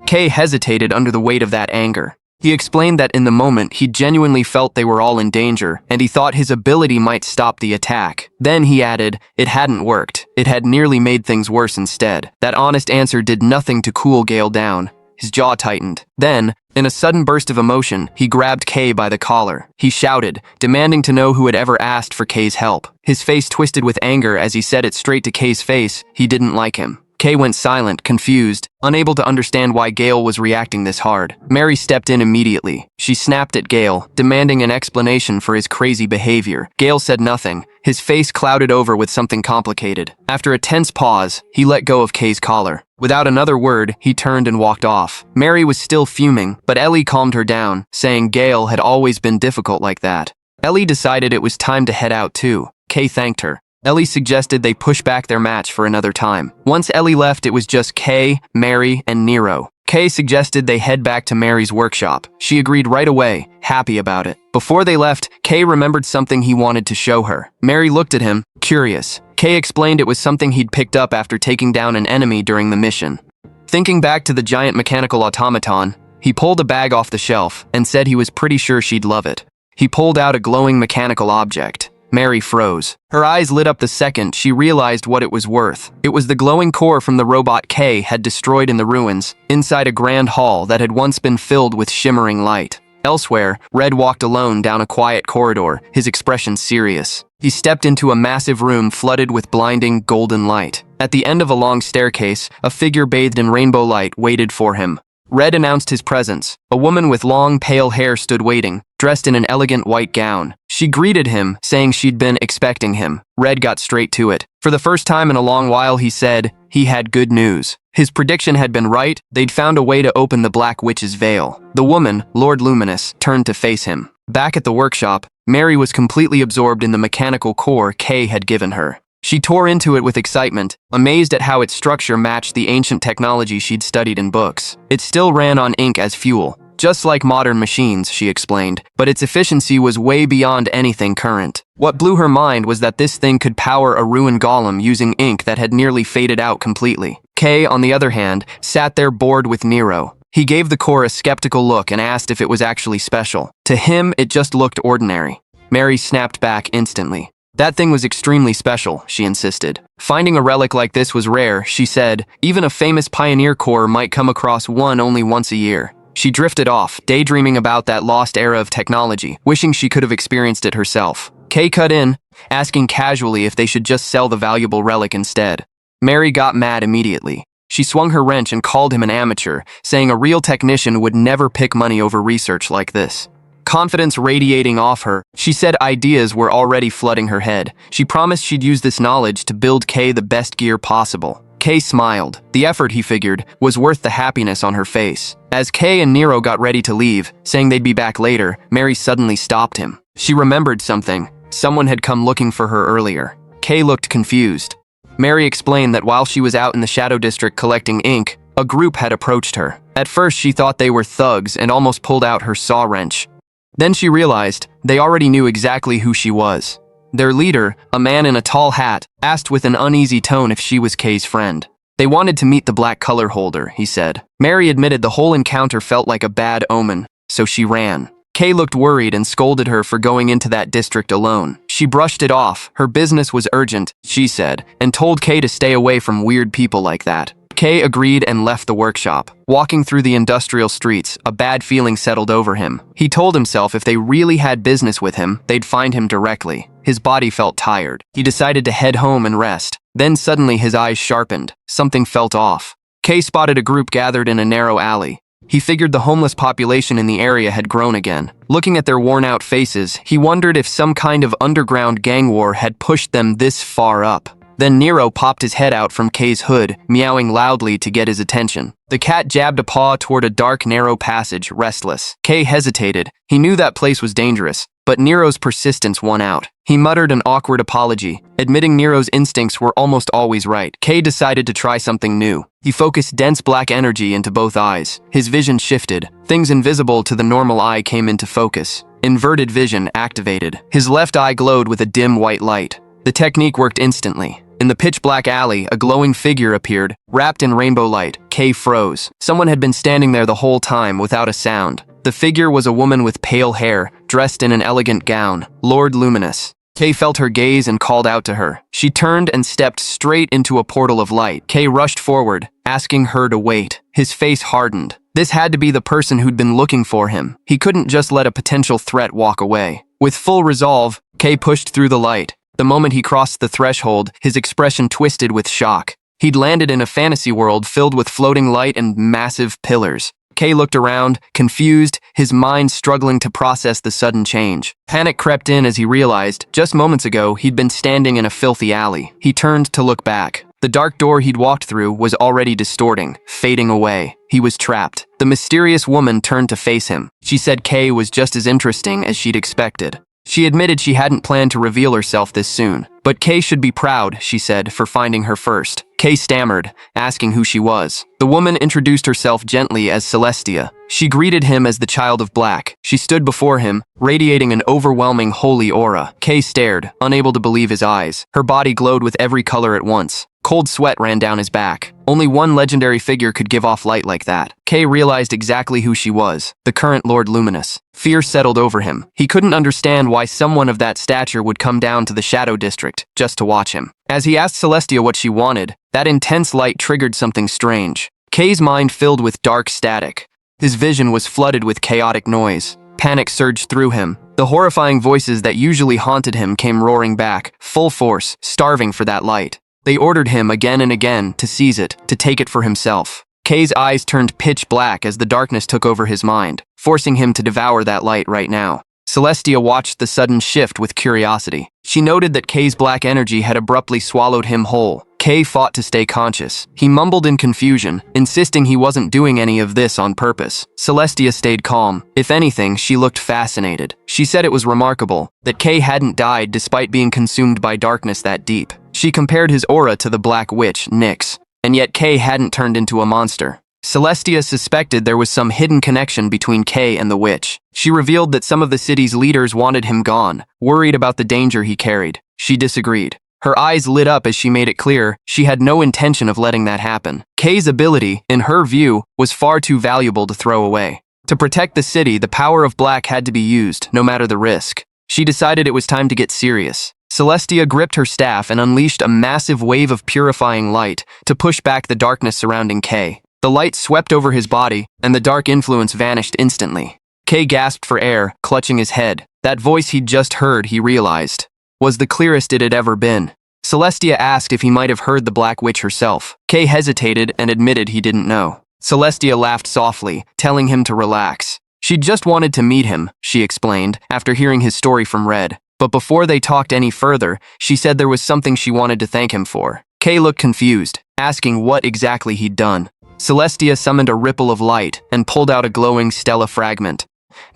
Kay hesitated under the weight of that anger. He explained that in the moment he genuinely felt they were all in danger, and he thought his ability might stop the attack. Then he added, it hadn't worked. It had nearly made things worse instead. That honest answer did nothing to cool Gale down. His jaw tightened. Then, In a sudden burst of emotion, he grabbed Kay by the collar. He shouted, demanding to know who had ever asked for Kay's help. His face twisted with anger as he said it straight to Kay's face. He didn't like him. Kay went silent, confused, unable to understand why Gale was reacting this hard. Mary stepped in immediately. She snapped at Gale, demanding an explanation for his crazy behavior. Gale said nothing. His face clouded over with something complicated. After a tense pause, he let go of Kay's collar. Without another word, he turned and walked off. Mary was still fuming, but Ellie calmed her down, saying Gale had always been difficult like that. Ellie decided it was time to head out too. Kay thanked her. Ellie suggested they push back their match for another time. Once Ellie left, it was just Kay, Mary, and Nero. Kay suggested they head back to Mary's workshop. She agreed right away, happy about it. Before they left, Kay remembered something he wanted to show her. Mary looked at him, curious. Kay explained it was something he'd picked up after taking down an enemy during the mission. Thinking back to the giant mechanical automaton, he pulled a bag off the shelf and said he was pretty sure she'd love it. He pulled out a glowing mechanical object. Mary froze. Her eyes lit up the second she realized what it was worth. It was the glowing core from the robot Kay had destroyed in the ruins, inside a grand hall that had once been filled with shimmering light. Elsewhere, Red walked alone down a quiet corridor, his expression serious. He stepped into a massive room flooded with blinding, golden light. At the end of a long staircase, a figure bathed in rainbow light waited for him. Red announced his presence. A woman with long, pale hair stood waiting, dressed in an elegant white gown. She greeted him, saying she'd been expecting him. Red got straight to it. For the first time in a long while, he said he had good news. His prediction had been right. They'd found a way to open the Black Witch's veil. The woman, Lord Luminous, turned to face him. Back at the workshop, Mary was completely absorbed in the mechanical core Kay had given her. She tore into it with excitement, amazed at how its structure matched the ancient technology she'd studied in books. It still ran on ink as fuel, just like modern machines, she explained, but its efficiency was way beyond anything current. What blew her mind was that this thing could power a ruined golem using ink that had nearly faded out completely. Kay, on the other hand, sat there bored with Nero. He gave the core a skeptical look and asked if it was actually special. To him, it just looked ordinary. Mary snapped back instantly. That thing was extremely special, she insisted. Finding a relic like this was rare, she said. Even a famous pioneer core might come across one only once a year. She drifted off, daydreaming about that lost era of technology, wishing she could have experienced it herself. Kay cut in, asking casually if they should just sell the valuable relic instead. Mary got mad immediately. She swung her wrench and called him an amateur, saying a real technician would never pick money over research like this. Confidence radiating off her, she said ideas were already flooding her head. She promised she'd use this knowledge to build Kay the best gear possible. Kay smiled. The effort, he figured, was worth the happiness on her face. As Kay and Nero got ready to leave, saying they'd be back later, Mary suddenly stopped him. She remembered something. Someone had come looking for her earlier. Kay looked confused. Mary explained that while she was out in the Shadow District collecting ink, a group had approached her. At first, she thought they were thugs and almost pulled out her saw wrench. Then she realized they already knew exactly who she was. Their leader, a man in a tall hat, asked with an uneasy tone if she was Kay's friend. They wanted to meet the black color holder, he said. Mary admitted the whole encounter felt like a bad omen, so she ran. Kay looked worried and scolded her for going into that district alone. She brushed it off. Her business was urgent, she said, and told Kay to stay away from weird people like that. Kay agreed and left the workshop. Walking through the industrial streets, a bad feeling settled over him. He told himself if they really had business with him, they'd find him directly. His body felt tired. He decided to head home and rest. Then suddenly his eyes sharpened. Something felt off. Kay spotted a group gathered in a narrow alley. He figured the homeless population in the area had grown again. Looking at their worn-out faces, he wondered if some kind of underground gang war had pushed them this far up. Then Nero popped his head out from Kay's hood, meowing loudly to get his attention. The cat jabbed a paw toward a dark, narrow passage, restless. Kay hesitated. He knew that place was dangerous, but Nero's persistence won out. He muttered an awkward apology, admitting Nero's instincts were almost always right. Kay decided to try something new. He focused dense black energy into both eyes. His vision shifted. Things invisible to the normal eye came into focus. Inverted vision activated. His left eye glowed with a dim white light. The technique worked instantly. In the pitch-black alley, a glowing figure appeared, wrapped in rainbow light. Kay froze. Someone had been standing there the whole time without a sound. The figure was a woman with pale hair, dressed in an elegant gown, Lord Luminous. Kay felt her gaze and called out to her. She turned and stepped straight into a portal of light. Kay rushed forward, asking her to wait. His face hardened. This had to be the person who'd been looking for him. He couldn't just let a potential threat walk away. With full resolve, Kay pushed through the light. The moment he crossed the threshold, his expression twisted with shock. He'd landed in a fantasy world filled with floating light and massive pillars. Kay looked around, confused, his mind struggling to process the sudden change. Panic crept in as he realized, just moments ago, he'd been standing in a filthy alley. He turned to look back. The dark door he'd walked through was already distorting, fading away. He was trapped. The mysterious woman turned to face him. She said Kay was just as interesting as she'd expected. She admitted she hadn't planned to reveal herself this soon. But Kay should be proud, she said, for finding her first. Kay stammered, asking who she was. The woman introduced herself gently as Celestia. She greeted him as the child of black. She stood before him, radiating an overwhelming holy aura. Kay stared, unable to believe his eyes. Her body glowed with every color at once. Cold sweat ran down his back. Only one legendary figure could give off light like that. Kay realized exactly who she was, the current Lord Luminous. Fear settled over him. He couldn't understand why someone of that stature would come down to the Shadow District just to watch him. As he asked Celestia what she wanted, that intense light triggered something strange. Kay's mind filled with dark static. His vision was flooded with chaotic noise. Panic surged through him. The horrifying voices that usually haunted him came roaring back, full force, starving for that light. They ordered him again and again to seize it, to take it for himself. Kay's eyes turned pitch black as the darkness took over his mind, forcing him to devour that light right now. Celestia watched the sudden shift with curiosity. She noted that Kay's black energy had abruptly swallowed him whole. Kay fought to stay conscious. He mumbled in confusion, insisting he wasn't doing any of this on purpose. Celestia stayed calm. If anything, she looked fascinated. She said it was remarkable that Kay hadn't died despite being consumed by darkness that deep. She compared his aura to the Black Witch, Nyx, and yet Kay hadn't turned into a monster. Celestia suspected there was some hidden connection between Kay and the witch. She revealed that some of the city's leaders wanted him gone, worried about the danger he carried. She disagreed. Her eyes lit up as she made it clear she had no intention of letting that happen. Kay's ability, in her view, was far too valuable to throw away. To protect the city, the power of black had to be used, no matter the risk. She decided it was time to get serious. Celestia gripped her staff and unleashed a massive wave of purifying light to push back the darkness surrounding Kay. The light swept over his body, and the dark influence vanished instantly. Kay gasped for air, clutching his head. That voice he'd just heard, he realized, was the clearest it had ever been. Celestia asked if he might have heard the Black Witch herself. Kay hesitated and admitted he didn't know. Celestia laughed softly, telling him to relax. She'd just wanted to meet him, she explained, after hearing his story from Red. But before they talked any further, she said there was something she wanted to thank him for. Kay looked confused, asking what exactly he'd done. Celestia summoned a ripple of light and pulled out a glowing stella fragment.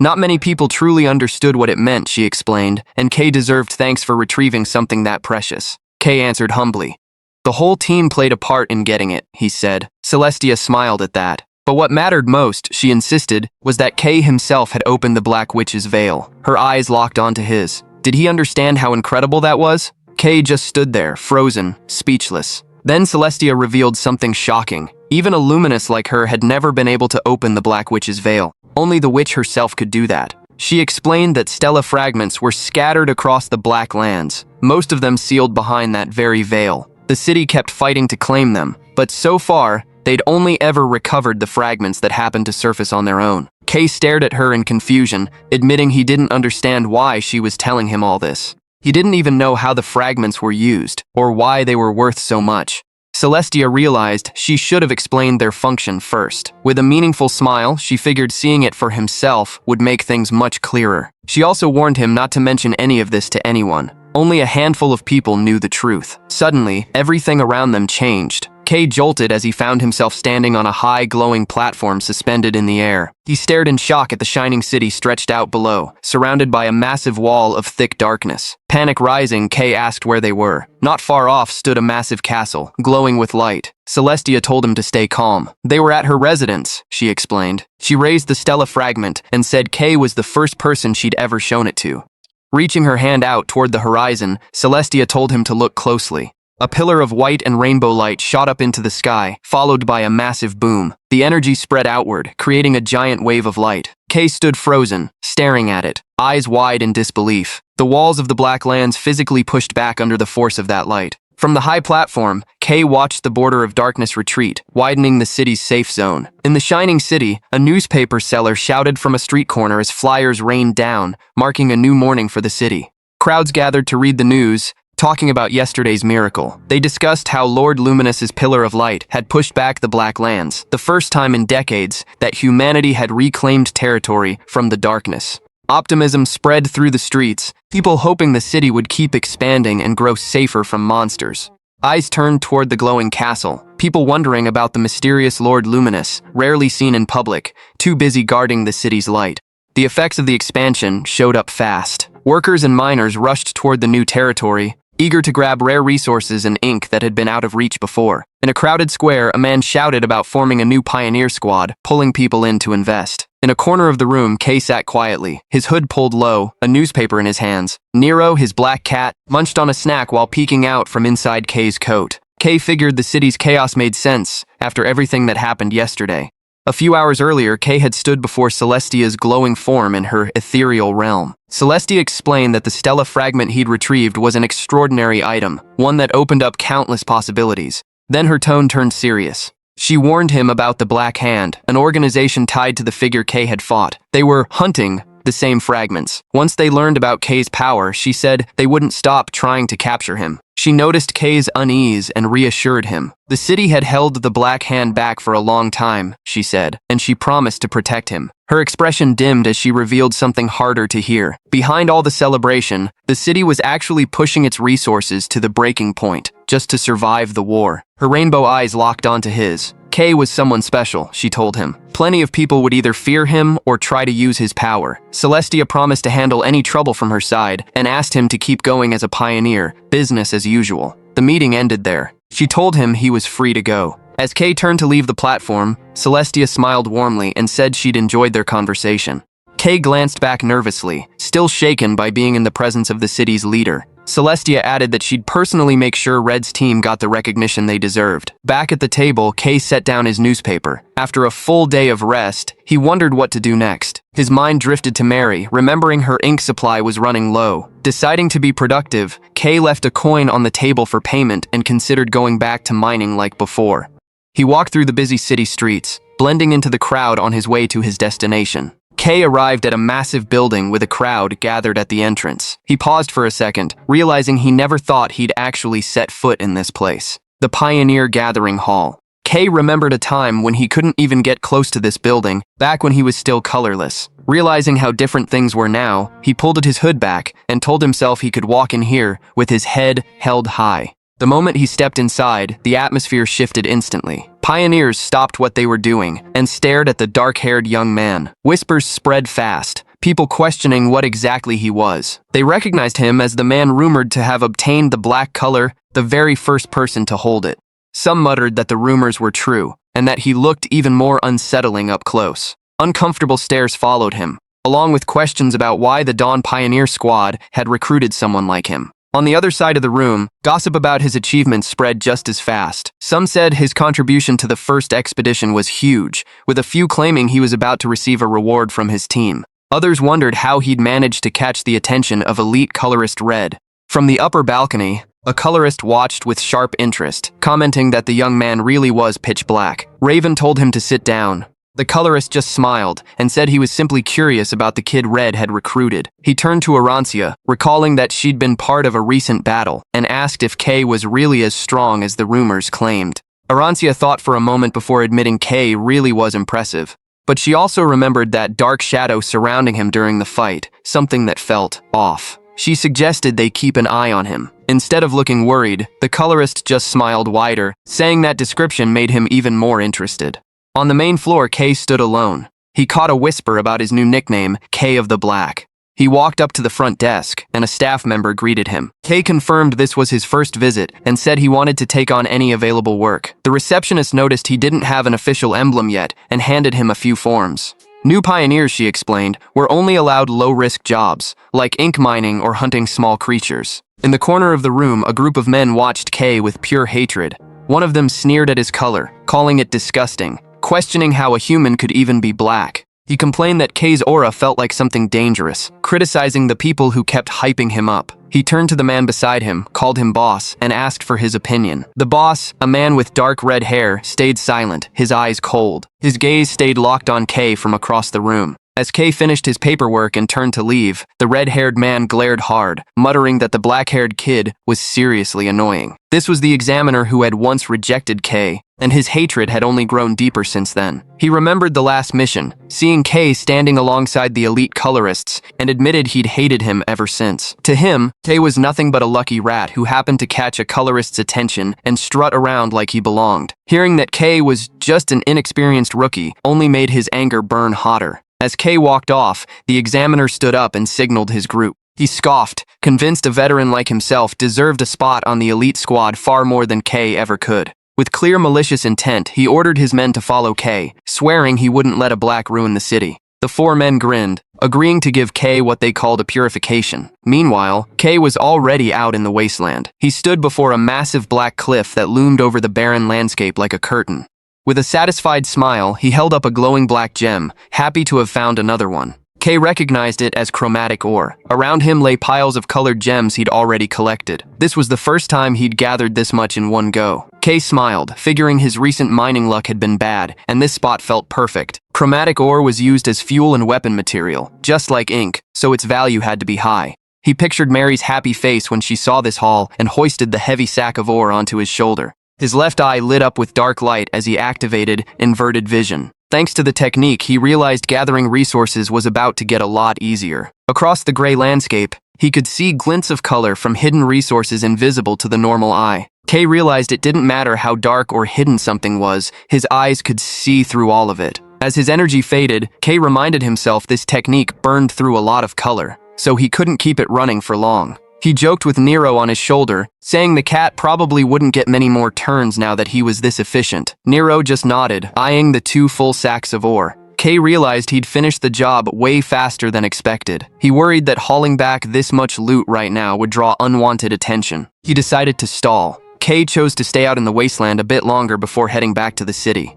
Not many people truly understood what it meant, she explained, and Kay deserved thanks for retrieving something that precious. Kay answered humbly. The whole team played a part in getting it, he said. Celestia smiled at that. But what mattered most, she insisted, was that Kay himself had opened the Black Witch's veil. Her eyes locked onto his. Did he understand how incredible that was? Kay just stood there, frozen, speechless. Then Celestia revealed something shocking. Even a luminous like her had never been able to open the Black Witch's veil. Only the witch herself could do that. She explained that stella fragments were scattered across the Black Lands, most of them sealed behind that very veil. The city kept fighting to claim them, but so far, they'd only ever recovered the fragments that happened to surface on their own. Kay stared at her in confusion, admitting he didn't understand why she was telling him all this. He didn't even know how the fragments were used, or why they were worth so much. Celestia realized she should have explained their function first. With a meaningful smile, she figured seeing it for himself would make things much clearer. She also warned him not to mention any of this to anyone. Only a handful of people knew the truth. Suddenly, everything around them changed. Kay jolted as he found himself standing on a high, glowing platform suspended in the air. He stared in shock at the shining city stretched out below, surrounded by a massive wall of thick darkness. Panic rising, Kay asked where they were. Not far off stood a massive castle, glowing with light. Celestia told him to stay calm. They were at her residence, she explained. She raised the stella fragment and said Kay was the first person she'd ever shown it to. Reaching her hand out toward the horizon, Celestia told him to look closely. A pillar of white and rainbow light shot up into the sky, followed by a massive boom. The energy spread outward, creating a giant wave of light. Kay stood frozen, staring at it, eyes wide in disbelief. The walls of the Black Lands physically pushed back under the force of that light. From the high platform, Kay watched the border of darkness retreat, widening the city's safe zone. In the shining city, a newspaper seller shouted from a street corner as flyers rained down, marking a new morning for the city. Crowds gathered to read the news, talking about yesterday's miracle. They discussed how Lord Luminous's pillar of light had pushed back the Black Lands, the first time in decades that humanity had reclaimed territory from the darkness. Optimism spread through the streets, people hoping the city would keep expanding and grow safer from monsters. Eyes turned toward the glowing castle, people wondering about the mysterious Lord Luminous, rarely seen in public, too busy guarding the city's light. The effects of the expansion showed up fast. Workers and miners rushed toward the new territory, eager to grab rare resources and ink that had been out of reach before. In a crowded square, a man shouted about forming a new pioneer squad, pulling people in to invest. In a corner of the room, Kay sat quietly, his hood pulled low, a newspaper in his hands. Nero, his black cat, munched on a snack while peeking out from inside Kay's coat. Kay figured the city's chaos made sense after everything that happened yesterday. A few hours earlier, Kay had stood before Celestia's glowing form in her ethereal realm. Celestia explained that the Stella fragment he'd retrieved was an extraordinary item, one that opened up countless possibilities. Then her tone turned serious. She warned him about the Black Hand, an organization tied to the figure Kay had fought. They were hunting the same fragments. Once they learned about Kay's power, she said they wouldn't stop trying to capture him. She noticed Kay's unease and reassured him. The city had held the Black Hand back for a long time, she said, and she promised to protect him. Her expression dimmed as she revealed something harder to hear. Behind all the celebration, the city was actually pushing its resources to the breaking point, just to survive the war. Her rainbow eyes locked onto his. Kay was someone special, she told him. Plenty of people would either fear him or try to use his power. Celestia promised to handle any trouble from her side and asked him to keep going as a pioneer, business as usual. The meeting ended there. She told him he was free to go. As Kay turned to leave the platform, Celestia smiled warmly and said she'd enjoyed their conversation. Kay glanced back nervously, still shaken by being in the presence of the city's leader. Celestia added that she'd personally make sure Red's team got the recognition they deserved. Back at the table, Kay set down his newspaper. After a full day of rest, he wondered what to do next. His mind drifted to Mary, remembering her ink supply was running low. Deciding to be productive, Kay left a coin on the table for payment and considered going back to mining like before. He walked through the busy city streets, blending into the crowd on his way to his destination. Kay arrived at a massive building with a crowd gathered at the entrance. He paused for a second, realizing he never thought he'd actually set foot in this place. The Pioneer Gathering Hall. Kay remembered a time when he couldn't even get close to this building, back when he was still colorless. Realizing how different things were now, he pulled his hood back and told himself he could walk in here with his head held high. The moment he stepped inside, the atmosphere shifted instantly. Pioneers stopped what they were doing and stared at the dark-haired young man. Whispers spread fast, people questioning what exactly he was. They recognized him as the man rumored to have obtained the black color, the very first person to hold it. Some muttered that the rumors were true, and that he looked even more unsettling up close. Uncomfortable stares followed him, along with questions about why the Dawn Pioneer Squad had recruited someone like him. On the other side of the room, gossip about his achievements spread just as fast. Some said his contribution to the first expedition was huge, with a few claiming he was about to receive a reward from his team. Others wondered how he'd managed to catch the attention of elite colorist Red. From the upper balcony, a colorist watched with sharp interest, commenting that the young man really was pitch black. Raven told him to sit down. The colorist just smiled and said he was simply curious about the kid Red had recruited. He turned to Arancia, recalling that she'd been part of a recent battle, and asked if Kay was really as strong as the rumors claimed. Arancia thought for a moment before admitting Kay really was impressive. But she also remembered that dark shadow surrounding him during the fight, something that felt off. She suggested they keep an eye on him. Instead of looking worried, the colorist just smiled wider, saying that description made him even more interested. On the main floor, Kay stood alone. He caught a whisper about his new nickname, Kay of the Black. He walked up to the front desk, and a staff member greeted him. Kay confirmed this was his first visit and said he wanted to take on any available work. The receptionist noticed he didn't have an official emblem yet and handed him a few forms. New pioneers, she explained, were only allowed low-risk jobs, like ink mining or hunting small creatures. In the corner of the room, a group of men watched Kay with pure hatred. One of them sneered at his color, calling it disgusting, questioning how a human could even be black. He complained that K's aura felt like something dangerous, criticizing the people who kept hyping him up. He turned to the man beside him, called him boss, and asked for his opinion. The boss, a man with dark red hair, stayed silent, his eyes cold. His gaze stayed locked on K from across the room. As K finished his paperwork and turned to leave, the red-haired man glared hard, muttering that the black-haired kid was seriously annoying. This was the examiner who had once rejected K, and his hatred had only grown deeper since then. He remembered the last mission, seeing K standing alongside the elite colorists, and admitted he'd hated him ever since. To him, K was nothing but a lucky rat who happened to catch a colorist's attention and strut around like he belonged. Hearing that K was just an inexperienced rookie only made his anger burn hotter. As K walked off, the examiner stood up and signaled his group. He scoffed, convinced a veteran like himself deserved a spot on the elite squad far more than K ever could. With clear malicious intent, he ordered his men to follow K, swearing he wouldn't let a black ruin the city. The four men grinned, agreeing to give K what they called a purification. Meanwhile, K was already out in the wasteland. He stood before a massive black cliff that loomed over the barren landscape like a curtain. With a satisfied smile, he held up a glowing black gem, happy to have found another one. K recognized it as chromatic ore. Around him lay piles of colored gems he'd already collected. This was the first time he'd gathered this much in one go. K smiled, figuring his recent mining luck had been bad, and this spot felt perfect. Chromatic ore was used as fuel and weapon material, just like ink, so its value had to be high. He pictured Mary's happy face when she saw this haul and hoisted the heavy sack of ore onto his shoulder. His left eye lit up with dark light as he activated inverted vision. Thanks to the technique, he realized gathering resources was about to get a lot easier. Across the gray landscape, he could see glints of color from hidden resources invisible to the normal eye. K realized it didn't matter how dark or hidden something was, his eyes could see through all of it. As his energy faded, K reminded himself this technique burned through a lot of color, so he couldn't keep it running for long. He joked with Nero on his shoulder, saying the cat probably wouldn't get many more turns now that he was this efficient. Nero just nodded, eyeing the 2 full sacks of ore. K realized he'd finished the job way faster than expected. He worried that hauling back this much loot right now would draw unwanted attention. He decided to stall. K chose to stay out in the wasteland a bit longer before heading back to the city.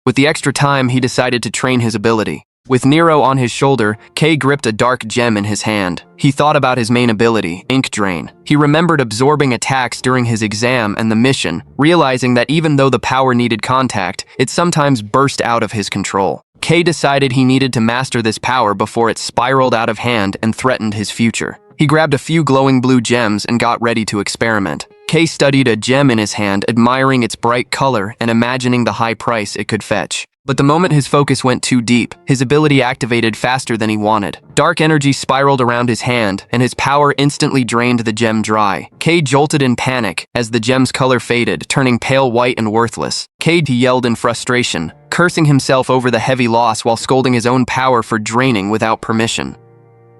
With the extra time, he decided to train his ability. With Nero on his shoulder, K gripped a dark gem in his hand. He thought about his main ability, Ink Drain. He remembered absorbing attacks during his exam and the mission, realizing that even though the power needed contact, it sometimes burst out of his control. K decided he needed to master this power before it spiraled out of hand and threatened his future. He grabbed a few glowing blue gems and got ready to experiment. K studied a gem in his hand, admiring its bright color and imagining the high price it could fetch. But the moment his focus went too deep, his ability activated faster than he wanted. Dark energy spiraled around his hand, and his power instantly drained the gem dry. K jolted in panic as the gem's color faded, turning pale white and worthless. K yelled in frustration, cursing himself over the heavy loss while scolding his own power for draining without permission.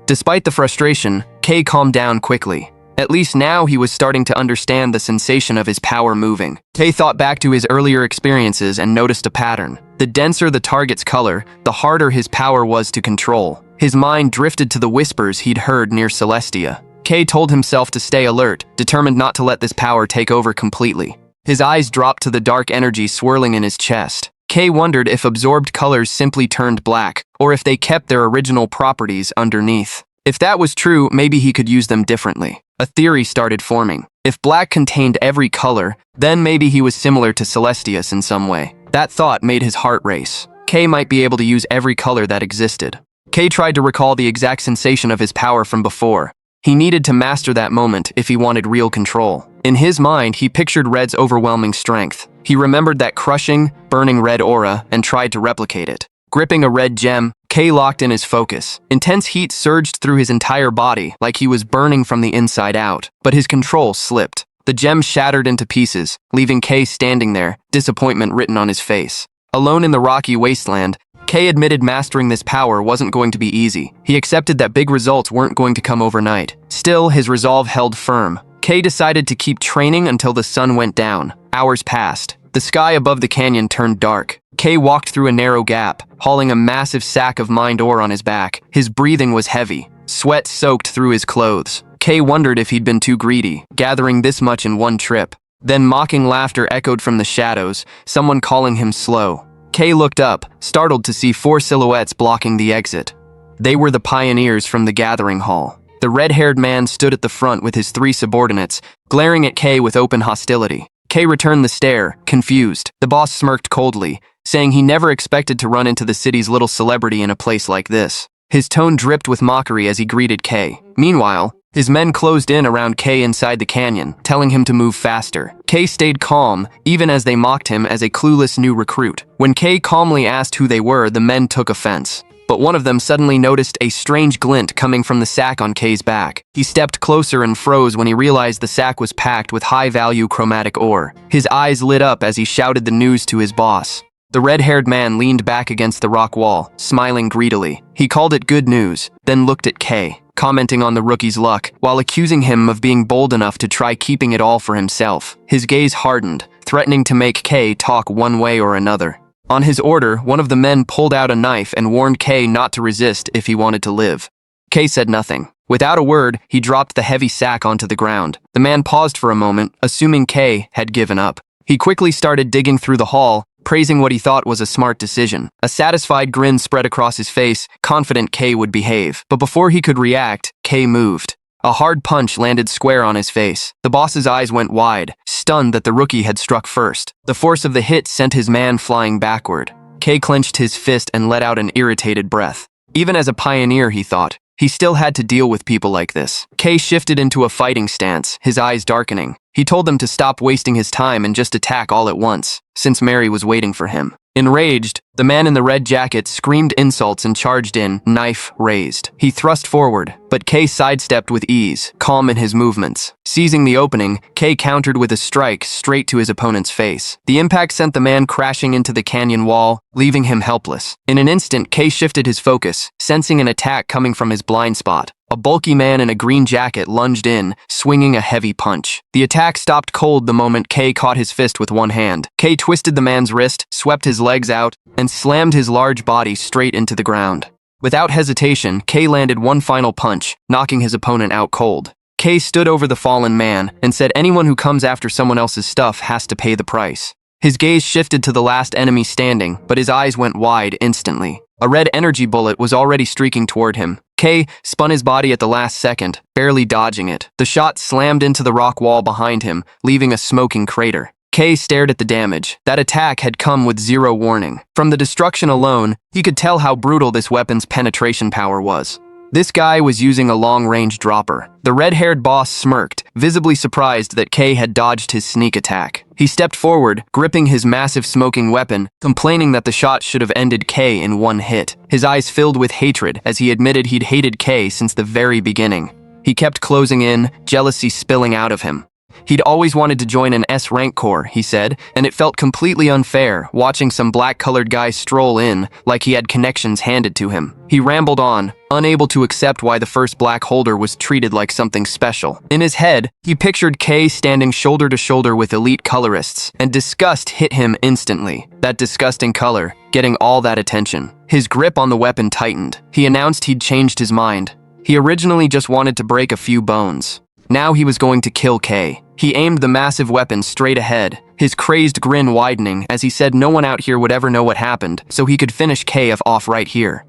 Despite the frustration, K calmed down quickly. At least now he was starting to understand the sensation of his power moving. K thought back to his earlier experiences and noticed a pattern. The denser the target's color, the harder his power was to control. His mind drifted to the whispers he'd heard near Celestia. K told himself to stay alert, determined not to let this power take over completely. His eyes dropped to the dark energy swirling in his chest. K wondered if absorbed colors simply turned black, or if they kept their original properties underneath. If that was true, maybe he could use them differently. A theory started forming. If black contained every color, then maybe he was similar to Celestius in some way. That thought made his heart race. K might be able to use every color that existed. K tried to recall the exact sensation of his power from before. He needed to master that moment if he wanted real control. In his mind, he pictured Red's overwhelming strength. He remembered that crushing, burning red aura and tried to replicate it. Gripping a red gem, K locked in his focus. Intense heat surged through his entire body, like he was burning from the inside out, but his control slipped. The gem shattered into pieces, leaving K standing there, disappointment written on his face. Alone in the rocky wasteland, K admitted mastering this power wasn't going to be easy. He accepted that big results weren't going to come overnight. Still, his resolve held firm. K decided to keep training until the sun went down. Hours passed. The sky above the canyon turned dark. K walked through a narrow gap, hauling a massive sack of mined ore on his back. His breathing was heavy. Sweat soaked through his clothes. K wondered if he'd been too greedy, gathering this much in one trip. Then mocking laughter echoed from the shadows, someone calling him slow. Kay looked up, startled to see 4 silhouettes blocking the exit. They were the pioneers from the gathering hall. The red-haired man stood at the front with his 3 subordinates, glaring at Kay with open hostility. Kay returned the stare, confused. The boss smirked coldly, saying he never expected to run into the city's little celebrity in a place like this. His tone dripped with mockery as he greeted Kay. Meanwhile, his men closed in around Kay inside the canyon, telling him to move faster. Kay stayed calm, even as they mocked him as a clueless new recruit. When Kay calmly asked who they were, the men took offense. But one of them suddenly noticed a strange glint coming from the sack on Kay's back. He stepped closer and froze when he realized the sack was packed with high-value chromatic ore. His eyes lit up as he shouted the news to his boss. The red-haired man leaned back against the rock wall, smiling greedily. He called it good news, then looked at Kay, commenting on the rookie's luck, while accusing him of being bold enough to try keeping it all for himself. His gaze hardened, threatening to make Kay talk one way or another. On his order, one of the men pulled out a knife and warned Kay not to resist if he wanted to live. Kay said nothing. Without a word, he dropped the heavy sack onto the ground. The man paused for a moment, assuming Kay had given up. He quickly started digging through the hall, praising what he thought was a smart decision. A satisfied grin spread across his face, confident Kay would behave. But before he could react, Kay moved. A hard punch landed square on his face. The boss's eyes went wide, stunned that the rookie had struck first. The force of the hit sent his man flying backward. Kay clenched his fist and let out an irritated breath. Even as a pioneer, he thought, he still had to deal with people like this. Kay shifted into a fighting stance, his eyes darkening. He told them to stop wasting his time and just attack all at once, since Mary was waiting for him. Enraged, the man in the red jacket screamed insults and charged in, knife raised. He thrust forward, but Kay sidestepped with ease, calm in his movements. Seizing the opening, Kay countered with a strike straight to his opponent's face. The impact sent the man crashing into the canyon wall, leaving him helpless. In an instant, Kay shifted his focus, sensing an attack coming from his blind spot. A bulky man in a green jacket lunged in, swinging a heavy punch. The attack stopped cold the moment Kay caught his fist with one hand. Kay twisted the man's wrist, swept his legs out, and slammed his large body straight into the ground. Without hesitation, Kay landed one final punch, knocking his opponent out cold. Kay stood over the fallen man and said anyone who comes after someone else's stuff has to pay the price. His gaze shifted to the last enemy standing, but his eyes went wide instantly. A red energy bullet was already streaking toward him. Kay spun his body at the last second, barely dodging it. The shot slammed into the rock wall behind him, leaving a smoking crater. Kay stared at the damage. That attack had come with zero warning. From the destruction alone, he could tell how brutal this weapon's penetration power was. This guy was using a long-range dropper. The red-haired boss smirked, visibly surprised that Kay had dodged his sneak attack. He stepped forward, gripping his massive smoking weapon, complaining that the shot should have ended Kay in one hit. His eyes filled with hatred as he admitted he'd hated Kay since the very beginning. He kept closing in, jealousy spilling out of him. He'd always wanted to join an S-rank corps, he said, and it felt completely unfair watching some black-colored guy stroll in like he had connections handed to him. He rambled on, unable to accept why the first black holder was treated like something special. In his head, he pictured Kay standing shoulder to shoulder with elite colorists, and disgust hit him instantly. That disgusting color, getting all that attention. His grip on the weapon tightened. He announced he'd changed his mind. He originally just wanted to break a few bones. Now he was going to kill Kay. He aimed the massive weapon straight ahead, his crazed grin widening as he said no one out here would ever know what happened, so he could finish Kay off right here.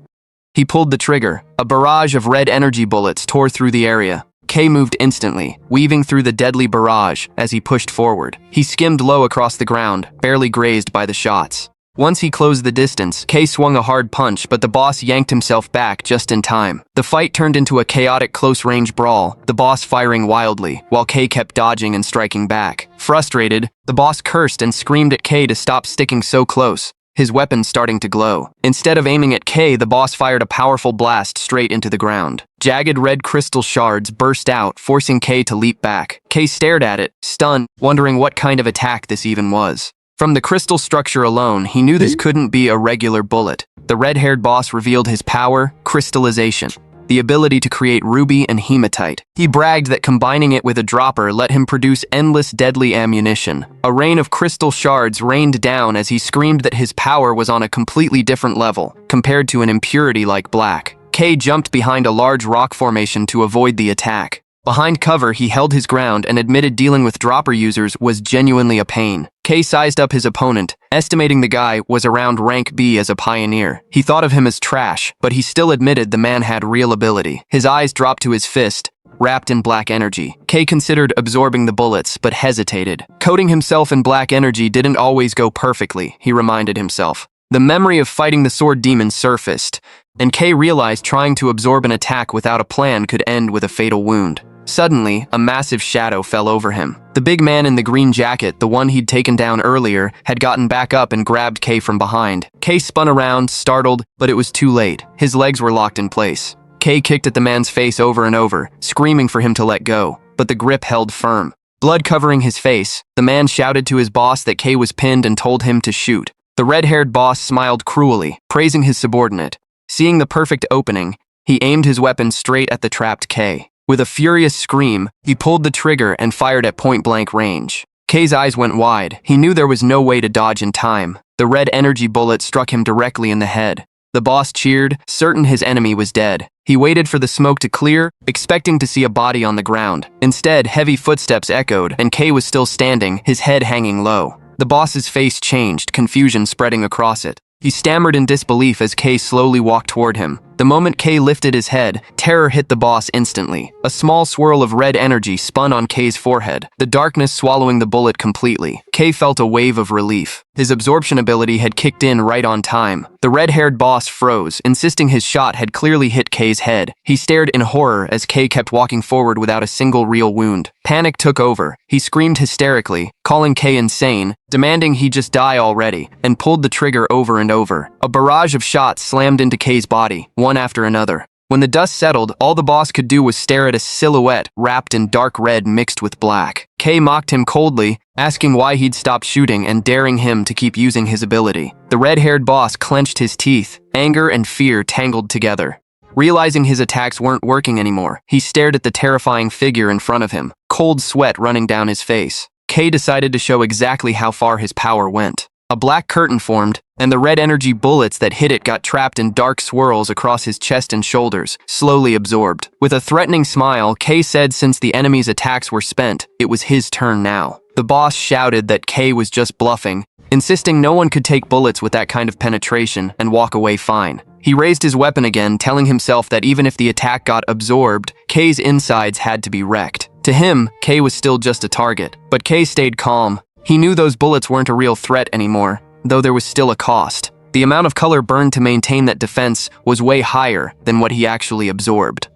He pulled the trigger. A barrage of red energy bullets tore through the area. Kay moved instantly, weaving through the deadly barrage as he pushed forward. He skimmed low across the ground, barely grazed by the shots. Once he closed the distance, Kay swung a hard punch, but the boss yanked himself back just in time. The fight turned into a chaotic close-range brawl, the boss firing wildly, while Kay kept dodging and striking back. Frustrated, the boss cursed and screamed at Kay to stop sticking so close, his weapon starting to glow. Instead of aiming at Kay, the boss fired a powerful blast straight into the ground. Jagged red crystal shards burst out, forcing Kay to leap back. Kay stared at it, stunned, wondering what kind of attack this even was. From the crystal structure alone, he knew this couldn't be a regular bullet. The red-haired boss revealed his power, crystallization, the ability to create ruby and hematite. He bragged that combining it with a dropper let him produce endless deadly ammunition. A rain of crystal shards rained down as he screamed that his power was on a completely different level, compared to an impurity like black. Kay jumped behind a large rock formation to avoid the attack. Behind cover, he held his ground and admitted dealing with dropper users was genuinely a pain. K sized up his opponent, estimating the guy was around rank B as a pioneer. He thought of him as trash, but he still admitted the man had real ability. His eyes dropped to his fist, wrapped in black energy. K considered absorbing the bullets, but hesitated. Coating himself in black energy didn't always go perfectly, he reminded himself. The memory of fighting the sword demon surfaced, and K realized trying to absorb an attack without a plan could end with a fatal wound. Suddenly, a massive shadow fell over him. The big man in the green jacket, the one he'd taken down earlier, had gotten back up and grabbed K from behind. K spun around, startled, but it was too late. His legs were locked in place. K kicked at the man's face over and over, screaming for him to let go, but the grip held firm. Blood covering his face, the man shouted to his boss that K was pinned and told him to shoot. The red-haired boss smiled cruelly, praising his subordinate. Seeing the perfect opening, he aimed his weapon straight at the trapped K. With a furious scream, he pulled the trigger and fired at point-blank range. K's eyes went wide. He knew there was no way to dodge in time. The red energy bullet struck him directly in the head. The boss cheered, certain his enemy was dead. He waited for the smoke to clear, expecting to see a body on the ground. Instead, heavy footsteps echoed, and K was still standing, his head hanging low. The boss's face changed, confusion spreading across it. He stammered in disbelief as K slowly walked toward him. The moment K lifted his head, terror hit the boss instantly. A small swirl of red energy spun on K's forehead, the darkness swallowing the bullet completely. K felt a wave of relief. His absorption ability had kicked in right on time. The red-haired boss froze, insisting his shot had clearly hit K's head. He stared in horror as K kept walking forward without a single real wound. Panic took over. He screamed hysterically, calling K insane, demanding he just die already, and pulled the trigger over and over. A barrage of shots slammed into K's body, one after another. When the dust settled, all the boss could do was stare at a silhouette wrapped in dark red mixed with black. K mocked him coldly, asking why he'd stopped shooting and daring him to keep using his ability. The red-haired boss clenched his teeth, anger and fear tangled together. Realizing his attacks weren't working anymore, he stared at the terrifying figure in front of him, cold sweat running down his face. K decided to show exactly how far his power went. A black curtain formed, and the red energy bullets that hit it got trapped in dark swirls across his chest and shoulders, slowly absorbed. With a threatening smile, K said since the enemy's attacks were spent, it was his turn now. The boss shouted that K was just bluffing, insisting no one could take bullets with that kind of penetration and walk away fine. He raised his weapon again, telling himself that even if the attack got absorbed, K's insides had to be wrecked. To him, K was still just a target, but K stayed calm. He knew those bullets weren't a real threat anymore, though there was still a cost. The amount of color burned to maintain that defense was way higher than what he actually absorbed.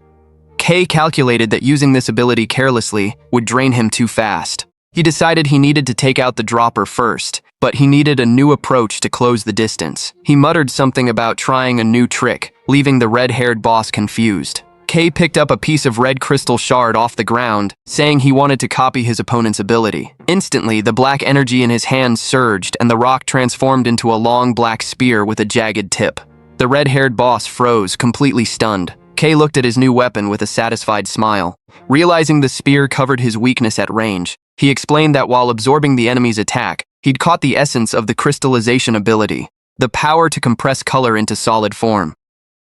K calculated that using this ability carelessly would drain him too fast. He decided he needed to take out the dropper first, but he needed a new approach to close the distance. He muttered something about trying a new trick, leaving the red-haired boss confused. K picked up a piece of red crystal shard off the ground, saying he wanted to copy his opponent's ability. Instantly, the black energy in his hands surged and the rock transformed into a long black spear with a jagged tip. The red-haired boss froze, completely stunned. K looked at his new weapon with a satisfied smile. Realizing the spear covered his weakness at range, he explained that while absorbing the enemy's attack, he'd caught the essence of the crystallization ability, the power to compress color into solid form.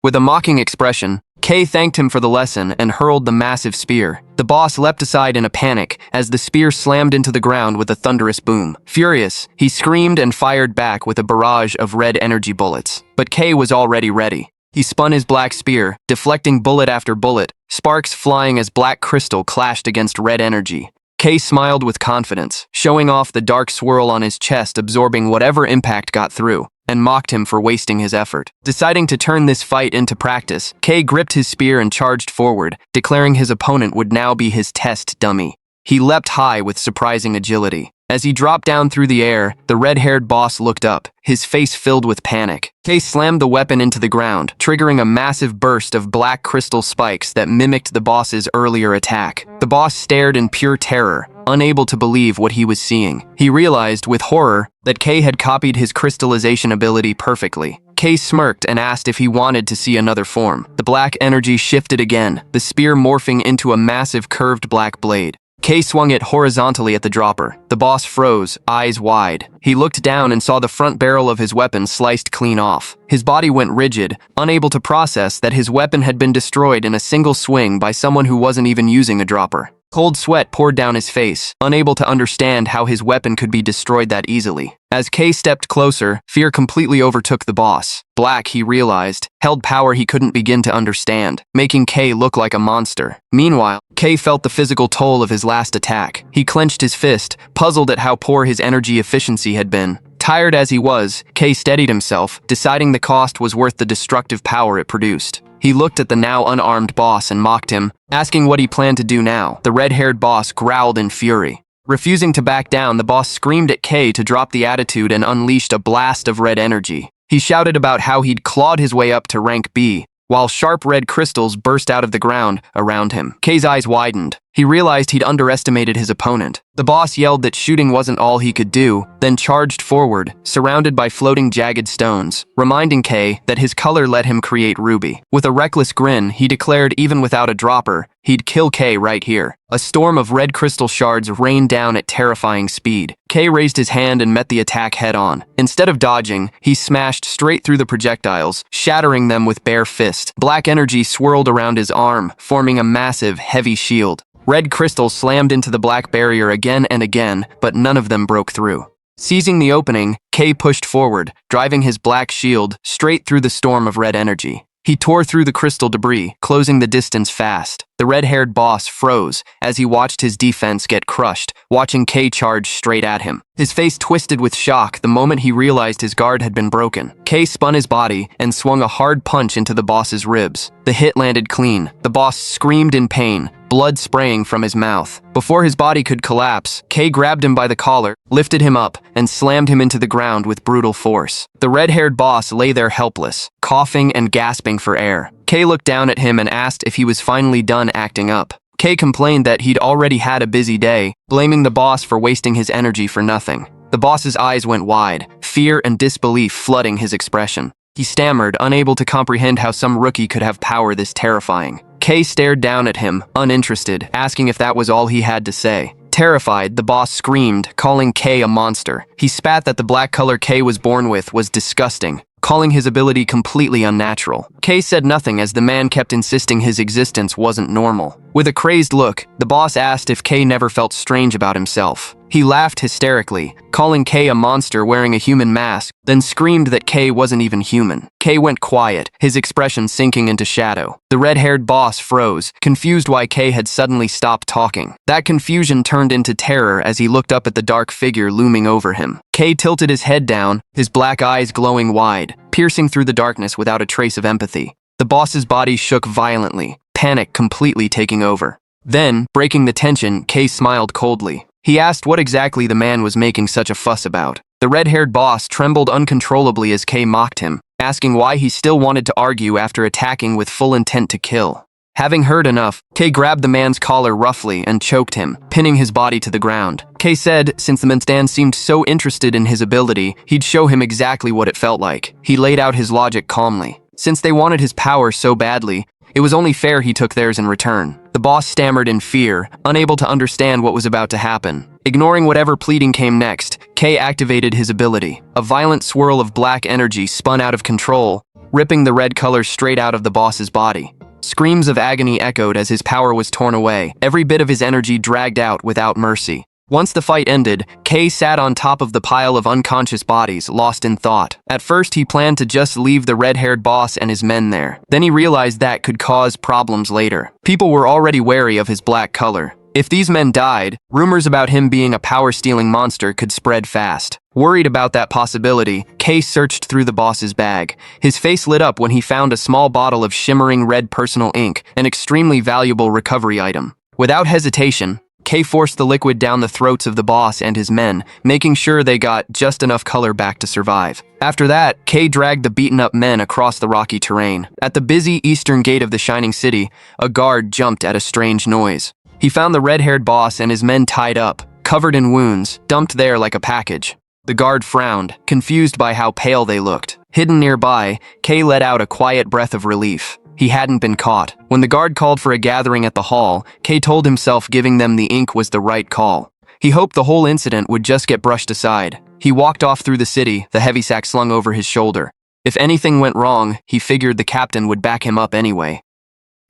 With a mocking expression, K thanked him for the lesson and hurled the massive spear. The boss leapt aside in a panic as the spear slammed into the ground with a thunderous boom. Furious, he screamed and fired back with a barrage of red energy bullets. But K was already ready. He spun his black spear, deflecting bullet after bullet, sparks flying as black crystal clashed against red energy. K smiled with confidence, showing off the dark swirl on his chest absorbing whatever impact got through, and mocked him for wasting his effort. Deciding to turn this fight into practice, K gripped his spear and charged forward, declaring his opponent would now be his test dummy. He leapt high with surprising agility. As he dropped down through the air, the red-haired boss looked up, his face filled with panic. K slammed the weapon into the ground, triggering a massive burst of black crystal spikes that mimicked the boss's earlier attack. The boss stared in pure terror, unable to believe what he was seeing. He realized, with horror, that K had copied his crystallization ability perfectly. K smirked and asked if he wanted to see another form. The black energy shifted again, the spear morphing into a massive curved black blade. K swung it horizontally at the dropper. The boss froze, eyes wide. He looked down and saw the front barrel of his weapon sliced clean off. His body went rigid, unable to process that his weapon had been destroyed in a single swing by someone who wasn't even using a dropper. Cold sweat poured down his face, unable to understand how his weapon could be destroyed that easily. As K stepped closer, fear completely overtook the boss. Black, he realized, held power he couldn't begin to understand, making K look like a monster. Meanwhile, K felt the physical toll of his last attack. He clenched his fist, puzzled at how poor his energy efficiency had been. Tired as he was, K steadied himself, deciding the cost was worth the destructive power it produced. He looked at the now unarmed boss and mocked him, asking what he planned to do now. The red-haired boss growled in fury. Refusing to back down, the boss screamed at K to drop the attitude and unleashed a blast of red energy. He shouted about how he'd clawed his way up to rank B, while sharp red crystals burst out of the ground around him. K's eyes widened. He realized he'd underestimated his opponent. The boss yelled that shooting wasn't all he could do, then charged forward, surrounded by floating jagged stones, reminding K that his color let him create Ruby. With a reckless grin, he declared even without a dropper, he'd kill K right here. A storm of red crystal shards rained down at terrifying speed. K raised his hand and met the attack head-on. Instead of dodging, he smashed straight through the projectiles, shattering them with bare fist. Black energy swirled around his arm, forming a massive, heavy shield. Red crystals slammed into the black barrier again and again, but none of them broke through. Seizing the opening, K pushed forward, driving his black shield straight through the storm of red energy. He tore through the crystal debris, closing the distance fast. The red-haired boss froze as he watched his defense get crushed, watching K charge straight at him. His face twisted with shock the moment he realized his guard had been broken. K spun his body and swung a hard punch into the boss's ribs. The hit landed clean. The boss screamed in pain, blood spraying from his mouth. Before his body could collapse, K grabbed him by the collar, lifted him up, and slammed him into the ground with brutal force. The red-haired boss lay there helpless, coughing and gasping for air. K looked down at him and asked if he was finally done acting up. K complained that he'd already had a busy day, blaming the boss for wasting his energy for nothing. The boss's eyes went wide, fear and disbelief flooding his expression. He stammered, unable to comprehend how some rookie could have power this terrifying. K stared down at him, uninterested, asking if that was all he had to say. Terrified, the boss screamed, calling K a monster. He spat that the black color K was born with was disgusting, calling his ability completely unnatural. K said nothing as the man kept insisting his existence wasn't normal. With a crazed look, the boss asked if K never felt strange about himself. He laughed hysterically, calling K a monster wearing a human mask, then screamed that K wasn't even human. K went quiet, his expression sinking into shadow. The red-haired boss froze, confused why K had suddenly stopped talking. That confusion turned into terror as he looked up at the dark figure looming over him. K tilted his head down, his black eyes glowing wide, piercing through the darkness without a trace of empathy. The boss's body shook violently, panic completely taking over. Then, breaking the tension, K smiled coldly. He asked what exactly the man was making such a fuss about. The red-haired boss trembled uncontrollably as K mocked him, asking why he still wanted to argue after attacking with full intent to kill. Having heard enough, K grabbed the man's collar roughly and choked him, pinning his body to the ground. K said, since the man seemed so interested in his ability, he'd show him exactly what it felt like. He laid out his logic calmly. Since they wanted his power so badly, it was only fair he took theirs in return. The boss stammered in fear, unable to understand what was about to happen. Ignoring whatever pleading came next, K activated his ability. A violent swirl of black energy spun out of control, ripping the red color straight out of the boss's body. Screams of agony echoed as his power was torn away, every bit of his energy dragged out without mercy. Once the fight ended, K sat on top of the pile of unconscious bodies, lost in thought. At first, he planned to just leave the red-haired boss and his men there. Then he realized that could cause problems later. People were already wary of his black color. If these men died, rumors about him being a power-stealing monster could spread fast. Worried about that possibility, K searched through the boss's bag. His face lit up when he found a small bottle of shimmering red personal ink, an extremely valuable recovery item. Without hesitation, K forced the liquid down the throats of the boss and his men, making sure they got just enough color back to survive. After that, K dragged the beaten-up men across the rocky terrain. At the busy eastern gate of the Shining City, a guard jumped at a strange noise. He found the red-haired boss and his men tied up, covered in wounds, dumped there like a package. The guard frowned, confused by how pale they looked. Hidden nearby, K let out a quiet breath of relief. He hadn't been caught. When the guard called for a gathering at the hall, K told himself giving them the ink was the right call. He hoped the whole incident would just get brushed aside. He walked off through the city, the heavy sack slung over his shoulder. If anything went wrong, he figured the captain would back him up anyway.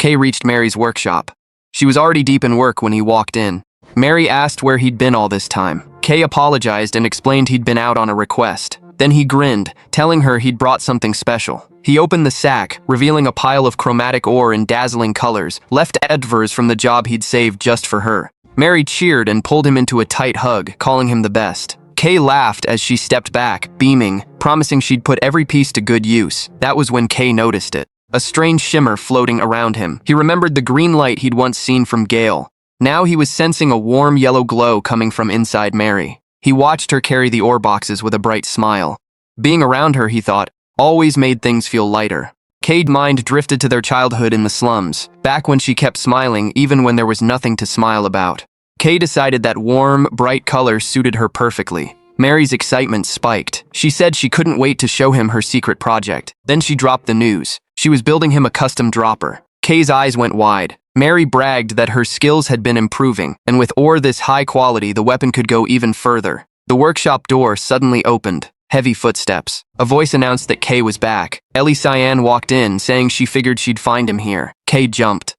K reached Mary's workshop. She was already deep in work when he walked in. Mary asked where he'd been all this time. Kay apologized and explained he'd been out on a request. Then he grinned, telling her he'd brought something special. He opened the sack, revealing a pile of chromatic ore in dazzling colors, left advers from the job he'd saved just for her. Mary cheered and pulled him into a tight hug, calling him the best. Kay laughed as she stepped back, beaming, promising she'd put every piece to good use. That was when Kay noticed it. A strange shimmer floating around him. He remembered the green light he'd once seen from Gale. Now he was sensing a warm yellow glow coming from inside Mary. He watched her carry the ore boxes with a bright smile. Being around her, he thought, always made things feel lighter. Kay's mind drifted to their childhood in the slums, back when she kept smiling even when there was nothing to smile about. Kay decided that warm, bright color suited her perfectly. Mary's excitement spiked. She said she couldn't wait to show him her secret project. Then she dropped the news. She was building him a custom dropper. Kay's eyes went wide. Mary bragged that her skills had been improving, and with ore this high quality, the weapon could go even further. The workshop door suddenly opened. Heavy footsteps. A voice announced that Kay was back. Ellie Cyan walked in, saying she figured she'd find him here. Kay jumped.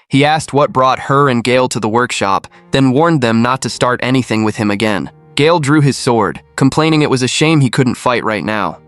He asked what brought her and Gale to the workshop, then warned them not to start anything with him again. Gale drew his sword, complaining it was a shame he couldn't fight right now.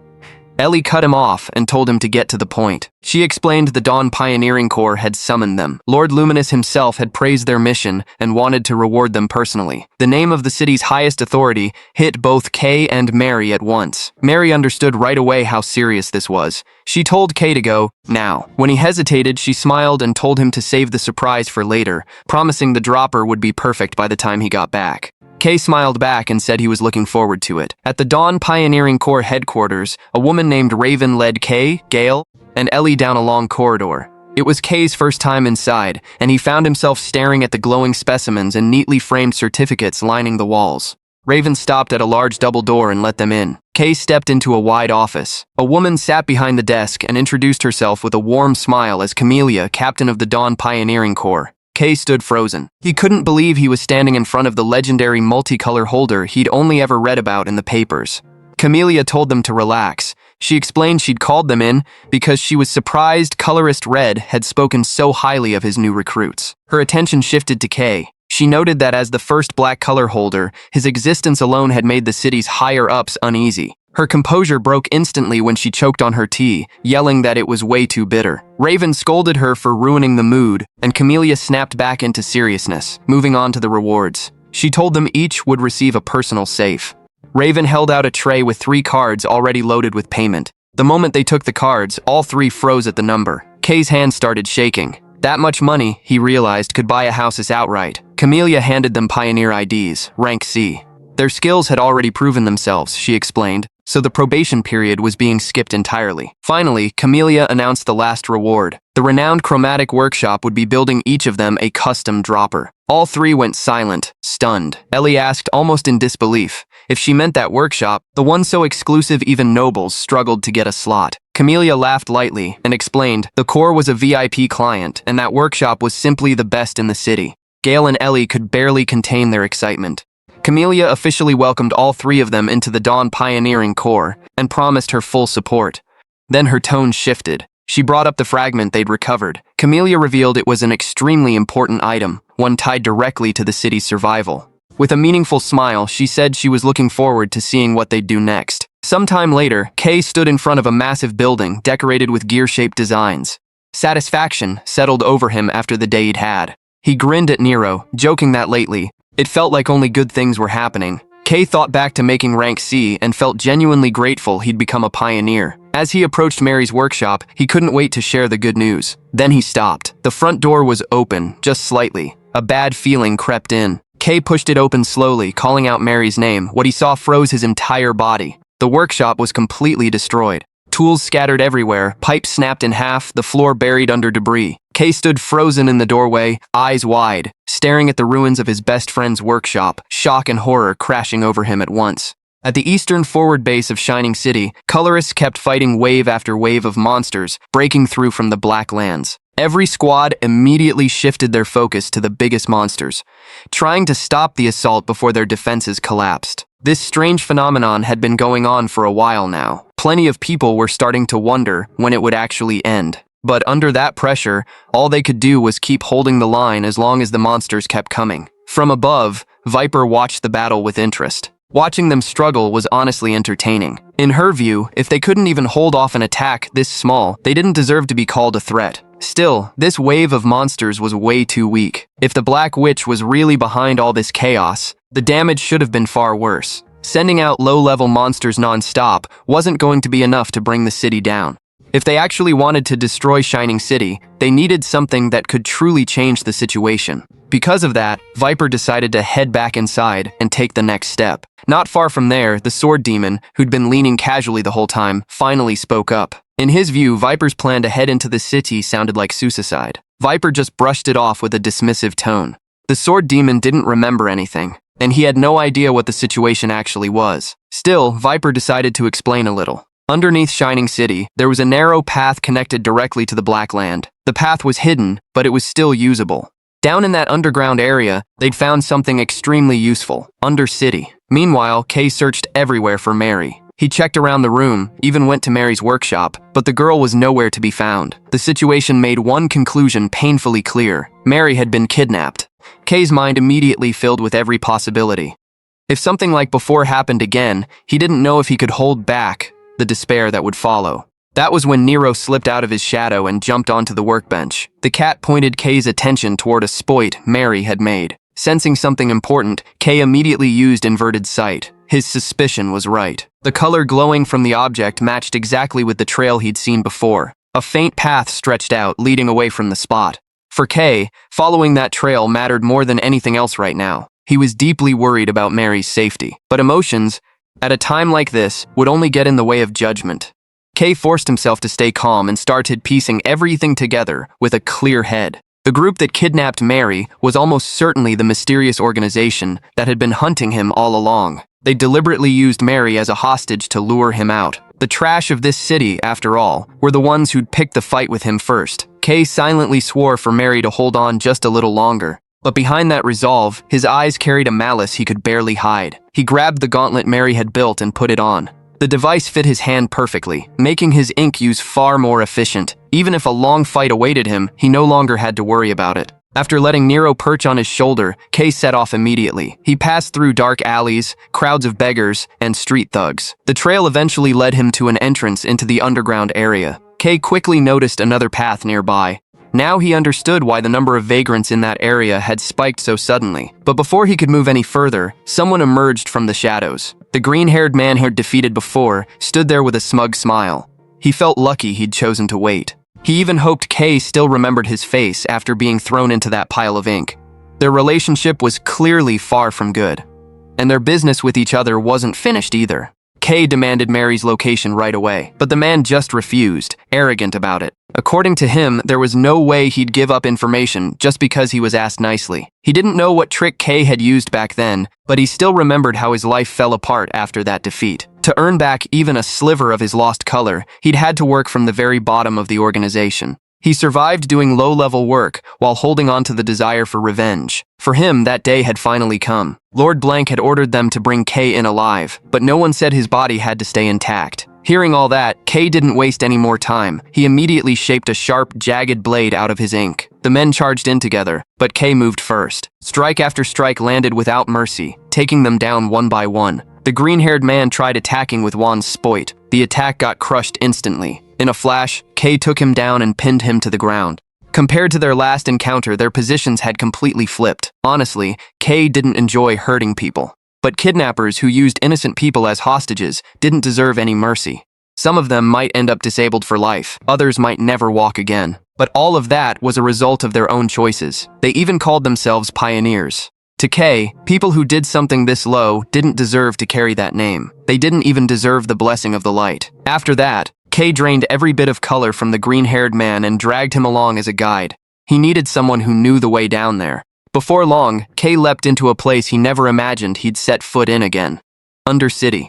Ellie cut him off and told him to get to the point. She explained the Dawn Pioneering Corps had summoned them. Lord Luminous himself had praised their mission and wanted to reward them personally. The name of the city's highest authority hit both Kay and Mary at once. Mary understood right away how serious this was. She told Kay to go now. When he hesitated, she smiled and told him to save the surprise for later, promising the dropper would be perfect by the time he got back. Kay smiled back and said he was looking forward to it. At the Dawn Pioneering Corps headquarters, a woman named Raven led Kay, Gale, and Ellie down a long corridor. It was Kay's first time inside, and he found himself staring at the glowing specimens and neatly framed certificates lining the walls. Raven stopped at a large double door and let them in. Kay stepped into a wide office. A woman sat behind the desk and introduced herself with a warm smile as Camellia, captain of the Dawn Pioneering Corps. Kay stood frozen. He couldn't believe he was standing in front of the legendary multicolor holder he'd only ever read about in the papers. Camellia told them to relax. She explained she'd called them in because she was surprised Colorist Red had spoken so highly of his new recruits. Her attention shifted to Kay. She noted that as the first black color holder, his existence alone had made the city's higher-ups uneasy. Her composure broke instantly when she choked on her tea, yelling that it was way too bitter. Raven scolded her for ruining the mood, and Camellia snapped back into seriousness, moving on to the rewards. She told them each would receive a personal safe. Raven held out a tray with 3 cards already loaded with payment. The moment they took the cards, all 3 froze at the number. Kay's hand started shaking. That much money, he realized, could buy a houses outright. Camellia handed them Pioneer IDs, rank C. Their skills had already proven themselves, she explained, so the probation period was being skipped entirely. Finally, Camellia announced the last reward. The renowned Chromatic Workshop would be building each of them a custom dropper. All 3 went silent, stunned. Ellie asked, almost in disbelief, if she meant that workshop, the one so exclusive even nobles struggled to get a slot. Camellia laughed lightly and explained the Corps was a VIP client and that workshop was simply the best in the city. Gale and Ellie could barely contain their excitement. Camellia officially welcomed all 3 of them into the Dawn Pioneering Corps and promised her full support. Then her tone shifted. She brought up the fragment they'd recovered. Camellia revealed it was an extremely important item, one tied directly to the city's survival. With a meaningful smile, she said she was looking forward to seeing what they'd do next. Sometime later, Kay stood in front of a massive building decorated with gear-shaped designs. Satisfaction settled over him after the day he'd had. He grinned at Nero, joking that lately, it felt like only good things were happening. Kay thought back to making rank C and felt genuinely grateful he'd become a pioneer. As he approached Mary's workshop, he couldn't wait to share the good news. Then he stopped. The front door was open, just slightly. A bad feeling crept in. Kay pushed it open slowly, calling out Mary's name. What he saw froze his entire body. The workshop was completely destroyed. Tools scattered everywhere, pipes snapped in half, the floor buried under debris. Kay stood frozen in the doorway, eyes wide, staring at the ruins of his best friend's workshop, shock and horror crashing over him at once. At the eastern forward base of Shining City, Colorists kept fighting wave after wave of monsters, breaking through from the Black Lands. Every squad immediately shifted their focus to the biggest monsters, trying to stop the assault before their defenses collapsed. This strange phenomenon had been going on for a while now. Plenty of people were starting to wonder when it would actually end. But under that pressure, all they could do was keep holding the line as long as the monsters kept coming. From above, Viper watched the battle with interest. Watching them struggle was honestly entertaining. In her view, if they couldn't even hold off an attack this small, they didn't deserve to be called a threat. Still, this wave of monsters was way too weak. If the Black Witch was really behind all this chaos, the damage should have been far worse. Sending out low-level monsters non-stop wasn't going to be enough to bring the city down. If they actually wanted to destroy Shining City, they needed something that could truly change the situation. Because of that, Viper decided to head back inside and take the next step. Not far from there, the sword demon, who'd been leaning casually the whole time, finally spoke up. In his view, Viper's plan to head into the city sounded like suicide. Viper just brushed it off with a dismissive tone. The sword demon didn't remember anything, and he had no idea what the situation actually was. Still, Viper decided to explain a little. Underneath Shining City, there was a narrow path connected directly to the Black Land. The path was hidden, but it was still usable. Down in that underground area, they'd found something extremely useful: Undercity. Meanwhile, Kay searched everywhere for Mary. He checked around the room, even went to Mary's workshop, but the girl was nowhere to be found. The situation made one conclusion painfully clear: Mary had been kidnapped. Kay's mind immediately filled with every possibility. If something like before happened again, he didn't know if he could hold back the despair that would follow. That was when Nero slipped out of his shadow and jumped onto the workbench. The cat pointed Kay's attention toward a spoit Mary had made. Sensing something important, Kay immediately used inverted sight. His suspicion was right. The color glowing from the object matched exactly with the trail he'd seen before. A faint path stretched out, leading away from the spot. For Kay, following that trail mattered more than anything else right now. He was deeply worried about Mary's safety. But emotions, at a time like this, would only get in the way of judgment. Kay forced himself to stay calm and started piecing everything together with a clear head. The group that kidnapped Mary was almost certainly the mysterious organization that had been hunting him all along. They deliberately used Mary as a hostage to lure him out. The trash of this city, after all, were the ones who'd picked the fight with him first. Kay silently swore for Mary to hold on just a little longer. But behind that resolve, his eyes carried a malice he could barely hide. He grabbed the gauntlet Mary had built and put it on. The device fit his hand perfectly, making his ink use far more efficient. Even if a long fight awaited him, he no longer had to worry about it. After letting Nero perch on his shoulder, Kay set off immediately. He passed through dark alleys, crowds of beggars, and street thugs. The trail eventually led him to an entrance into the underground area. Kay quickly noticed another path nearby. Now he understood why the number of vagrants in that area had spiked so suddenly. But before he could move any further, someone emerged from the shadows. The green-haired man he'd defeated before stood there with a smug smile. He felt lucky he'd chosen to wait. He even hoped Kay still remembered his face after being thrown into that pile of ink. Their relationship was clearly far from good, and their business with each other wasn't finished either. Kay demanded Mary's location right away, but the man just refused, arrogant about it. According to him, there was no way he'd give up information just because he was asked nicely. He didn't know what trick Kay had used back then, but he still remembered how his life fell apart after that defeat. To earn back even a sliver of his lost color, he'd had to work from the very bottom of the organization. He survived doing low-level work while holding on to the desire for revenge. For him, that day had finally come. Lord Blank had ordered them to bring Kay in alive, but no one said his body had to stay intact. Hearing all that, Kay didn't waste any more time. He immediately shaped a sharp, jagged blade out of his ink. The men charged in together, but Kay moved first. Strike after strike landed without mercy, taking them down one by one. The green-haired man tried attacking with Juan's spoit. The attack got crushed instantly. In a flash, Kay took him down and pinned him to the ground. Compared to their last encounter, their positions had completely flipped. Honestly, Kay didn't enjoy hurting people. But kidnappers who used innocent people as hostages didn't deserve any mercy. Some of them might end up disabled for life, others might never walk again. But all of that was a result of their own choices. They even called themselves pioneers. To Kay, people who did something this low didn't deserve to carry that name. They didn't even deserve the blessing of the light. After that, Kay drained every bit of color from the green-haired man and dragged him along as a guide. He needed someone who knew the way down there. Before long, Kay leapt into a place he never imagined he'd set foot in again. Undercity.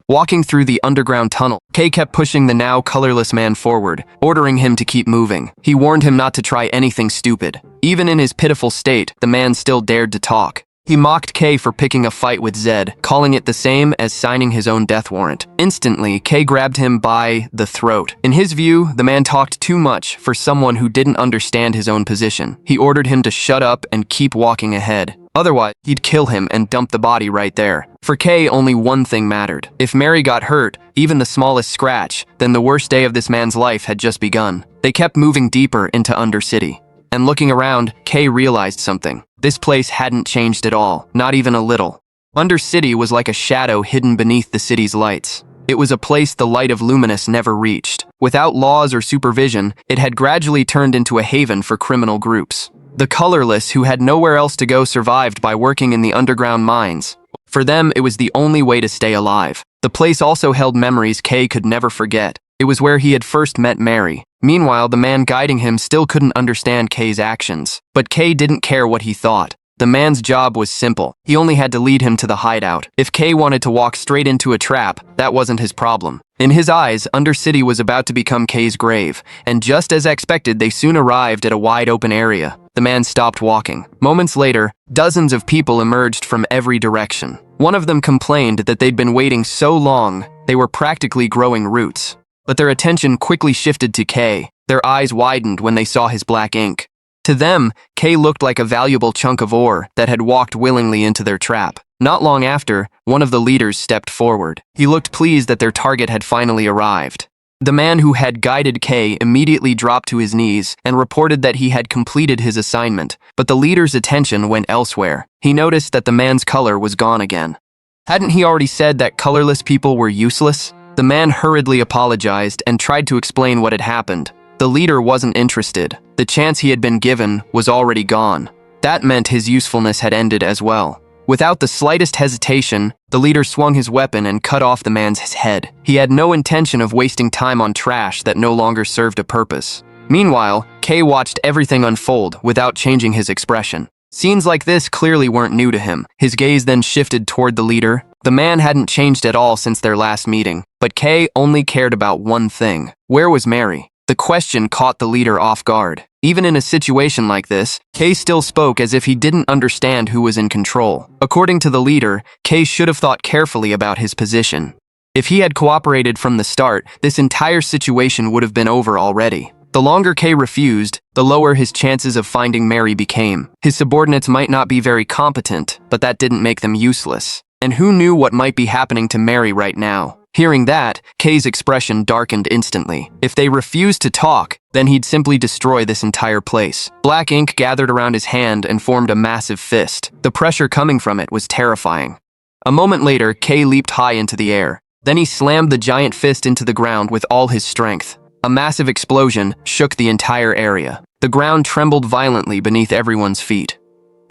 Walking through the underground tunnel, Kay kept pushing the now colorless man forward, ordering him to keep moving. He warned him not to try anything stupid. Even in his pitiful state, the man still dared to talk. He mocked K for picking a fight with Zed, calling it the same as signing his own death warrant. Instantly, K grabbed him by the throat. In his view, the man talked too much for someone who didn't understand his own position. He ordered him to shut up and keep walking ahead. Otherwise, he'd kill him and dump the body right there. For K, only one thing mattered. If Mary got hurt, even the smallest scratch, then the worst day of this man's life had just begun. They kept moving deeper into Undercity. And looking around, Kay realized something. This place hadn't changed at all, not even a little. Undercity was like a shadow hidden beneath the city's lights. It was a place the light of Luminous never reached. Without laws or supervision, it had gradually turned into a haven for criminal groups. The Colorless, who had nowhere else to go, survived by working in the underground mines. For them, it was the only way to stay alive. The place also held memories Kay could never forget. It was where he had first met Mary. Meanwhile, the man guiding him still couldn't understand Kay's actions. But Kay didn't care what he thought. The man's job was simple. He only had to lead him to the hideout. If Kay wanted to walk straight into a trap, that wasn't his problem. In his eyes, Undercity was about to become Kay's grave, and just as expected, they soon arrived at a wide-open area. The man stopped walking. Moments later, dozens of people emerged from every direction. One of them complained that they'd been waiting so long, they were practically growing roots. But their attention quickly shifted to Kay. Their eyes widened when they saw his black ink. To them, Kay looked like a valuable chunk of ore that had walked willingly into their trap. Not long after, one of the leaders stepped forward. He looked pleased that their target had finally arrived. The man who had guided Kay immediately dropped to his knees and reported that he had completed his assignment, but the leader's attention went elsewhere. He noticed that the man's color was gone again. Hadn't he already said that colorless people were useless? The man hurriedly apologized and tried to explain what had happened. The leader wasn't interested. The chance he had been given was already gone. That meant his usefulness had ended as well. Without the slightest hesitation, the leader swung his weapon and cut off the man's head. He had no intention of wasting time on trash that no longer served a purpose. Meanwhile, Kay watched everything unfold without changing his expression. Scenes like this clearly weren't new to him. His gaze then shifted toward the leader. The man hadn't changed at all since their last meeting, but Kay only cared about one thing. Where was Mary? The question caught the leader off guard. Even in a situation like this, Kay still spoke as if he didn't understand who was in control. According to the leader, Kay should have thought carefully about his position. If he had cooperated from the start, this entire situation would have been over already. The longer Kay refused, the lower his chances of finding Mary became. His subordinates might not be very competent, but that didn't make them useless. And who knew what might be happening to Mary right now? Hearing that, Kay's expression darkened instantly. If they refused to talk, then he'd simply destroy this entire place. Black ink gathered around his hand and formed a massive fist. The pressure coming from it was terrifying. A moment later, Kay leaped high into the air. Then he slammed the giant fist into the ground with all his strength. A massive explosion shook the entire area. The ground trembled violently beneath everyone's feet.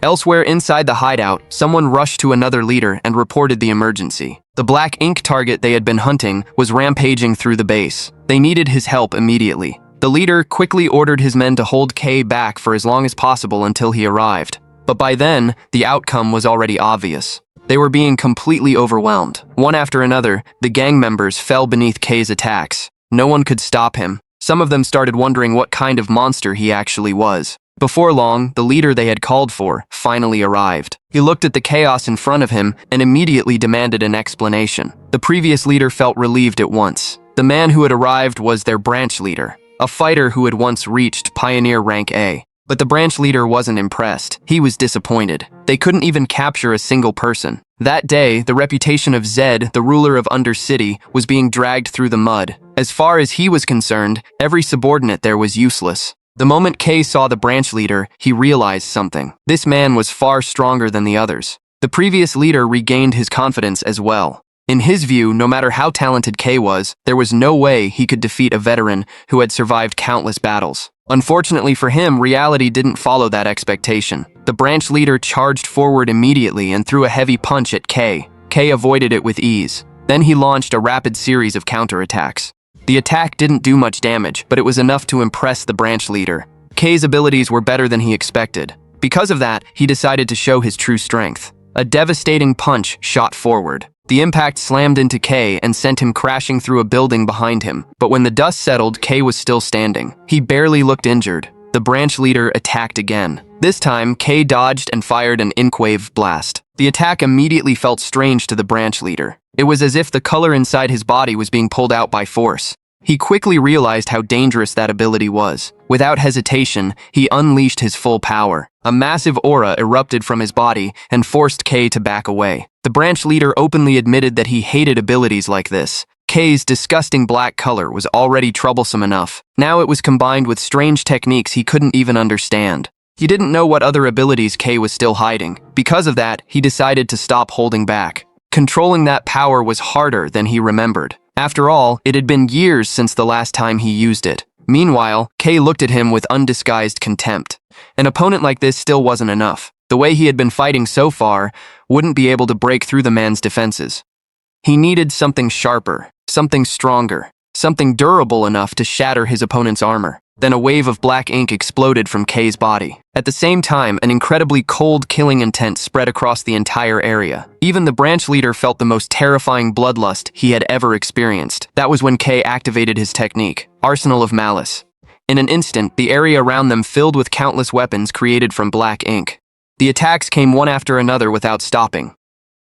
Elsewhere inside the hideout, someone rushed to another leader and reported the emergency. The black ink target they had been hunting was rampaging through the base. They needed his help immediately. The leader quickly ordered his men to hold Kay back for as long as possible until he arrived. But by then, the outcome was already obvious. They were being completely overwhelmed. One after another, the gang members fell beneath Kay's attacks. No one could stop him. Some of them started wondering what kind of monster he actually was. Before long, the leader they had called for finally arrived. He looked at the chaos in front of him and immediately demanded an explanation. The previous leader felt relieved at once. The man who had arrived was their branch leader, a fighter who had once reached Pioneer Rank A. But the branch leader wasn't impressed. He was disappointed. They couldn't even capture a single person. That day, the reputation of Zed, the ruler of Undercity, was being dragged through the mud. As far as he was concerned, every subordinate there was useless. The moment Kay saw the branch leader, he realized something. This man was far stronger than the others. The previous leader regained his confidence as well. In his view, no matter how talented Kay was, there was no way he could defeat a veteran who had survived countless battles. Unfortunately for him, reality didn't follow that expectation. The branch leader charged forward immediately and threw a heavy punch at Kay. Kay avoided it with ease. Then he launched a rapid series of counterattacks. The attack didn't do much damage, but it was enough to impress the branch leader. Kay's abilities were better than he expected. Because of that, he decided to show his true strength. A devastating punch shot forward. The impact slammed into Kay and sent him crashing through a building behind him. But when the dust settled, Kay was still standing. He barely looked injured. The branch leader attacked again. This time, K dodged and fired an inkwave blast. The attack immediately felt strange to the branch leader. It was as if the color inside his body was being pulled out by force. He quickly realized how dangerous that ability was. Without hesitation, he unleashed his full power. A massive aura erupted from his body and forced K to back away. The branch leader openly admitted that he hated abilities like this. K's disgusting black color was already troublesome enough. Now it was combined with strange techniques he couldn't even understand. He didn't know what other abilities K was still hiding. Because of that, he decided to stop holding back. Controlling that power was harder than he remembered. After all, it had been years since the last time he used it. Meanwhile, K looked at him with undisguised contempt. An opponent like this still wasn't enough. The way he had been fighting so far wouldn't be able to break through the man's defenses. He needed something sharper, something stronger, something durable enough to shatter his opponent's armor. Then a wave of black ink exploded from K's body. At the same time, an incredibly cold killing intent spread across the entire area. Even the branch leader felt the most terrifying bloodlust he had ever experienced. That was when K activated his technique, Arsenal of Malice. In an instant, the area around them filled with countless weapons created from black ink. The attacks came one after another without stopping.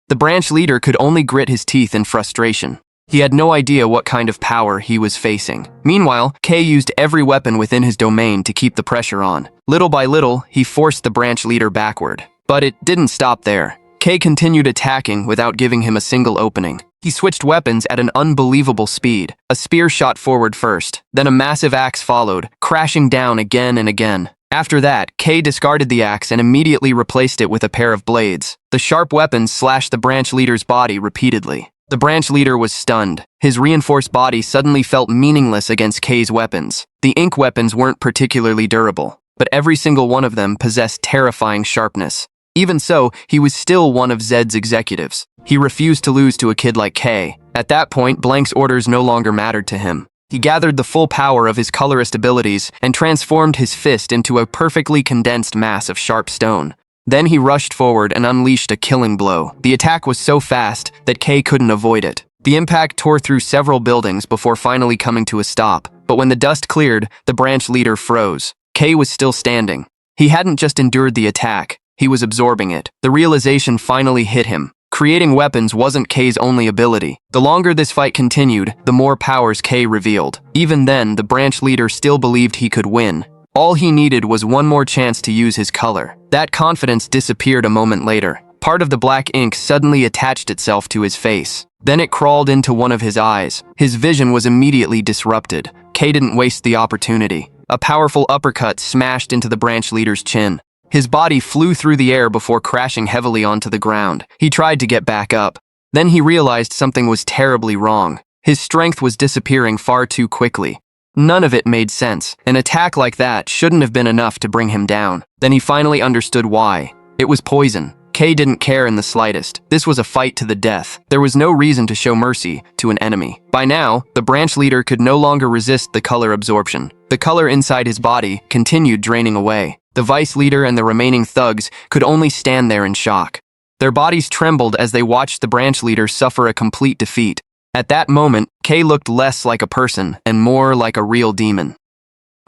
The branch leader could only grit his teeth in frustration. He had no idea what kind of power he was facing. Meanwhile, K used every weapon within his domain to keep the pressure on. Little by little, he forced the branch leader backward. But it didn't stop there. K continued attacking without giving him a single opening. He switched weapons at an unbelievable speed. A spear shot forward first, then a massive axe followed, crashing down again and again. After that, K discarded the axe and immediately replaced it with a pair of blades. The sharp weapons slashed the branch leader's body repeatedly. The branch leader was stunned. His reinforced body suddenly felt meaningless against K's weapons. The ink weapons weren't particularly durable, but every single one of them possessed terrifying sharpness. Even so, he was still one of Zed's executives. He refused to lose to a kid like K. At that point, Blank's orders no longer mattered to him. He gathered the full power of his colorist abilities and transformed his fist into a perfectly condensed mass of sharp stone. Then he rushed forward and unleashed a killing blow. The attack was so fast that K couldn't avoid it. The impact tore through several buildings before finally coming to a stop. But when the dust cleared, the branch leader froze. K was still standing. He hadn't just endured the attack, he was absorbing it. The realization finally hit him. Creating weapons wasn't K's only ability. The longer this fight continued, the more powers K revealed. Even then, the branch leader still believed he could win. All he needed was one more chance to use his color. That confidence disappeared a moment later. Part of the black ink suddenly attached itself to his face. Then it crawled into one of his eyes. His vision was immediately disrupted. K didn't waste the opportunity. A powerful uppercut smashed into the branch leader's chin. His body flew through the air before crashing heavily onto the ground. He tried to get back up. Then he realized something was terribly wrong. His strength was disappearing far too quickly. None of it made sense. An attack like that shouldn't have been enough to bring him down. Then he finally understood why. It was poison. K didn't care in the slightest. This was a fight to the death. There was no reason to show mercy to an enemy. By now, the branch leader could no longer resist the color absorption. The color inside his body continued draining away. The vice leader and the remaining thugs could only stand there in shock. Their bodies trembled as they watched the branch leader suffer a complete defeat. At that moment, K looked less like a person and more like a real demon.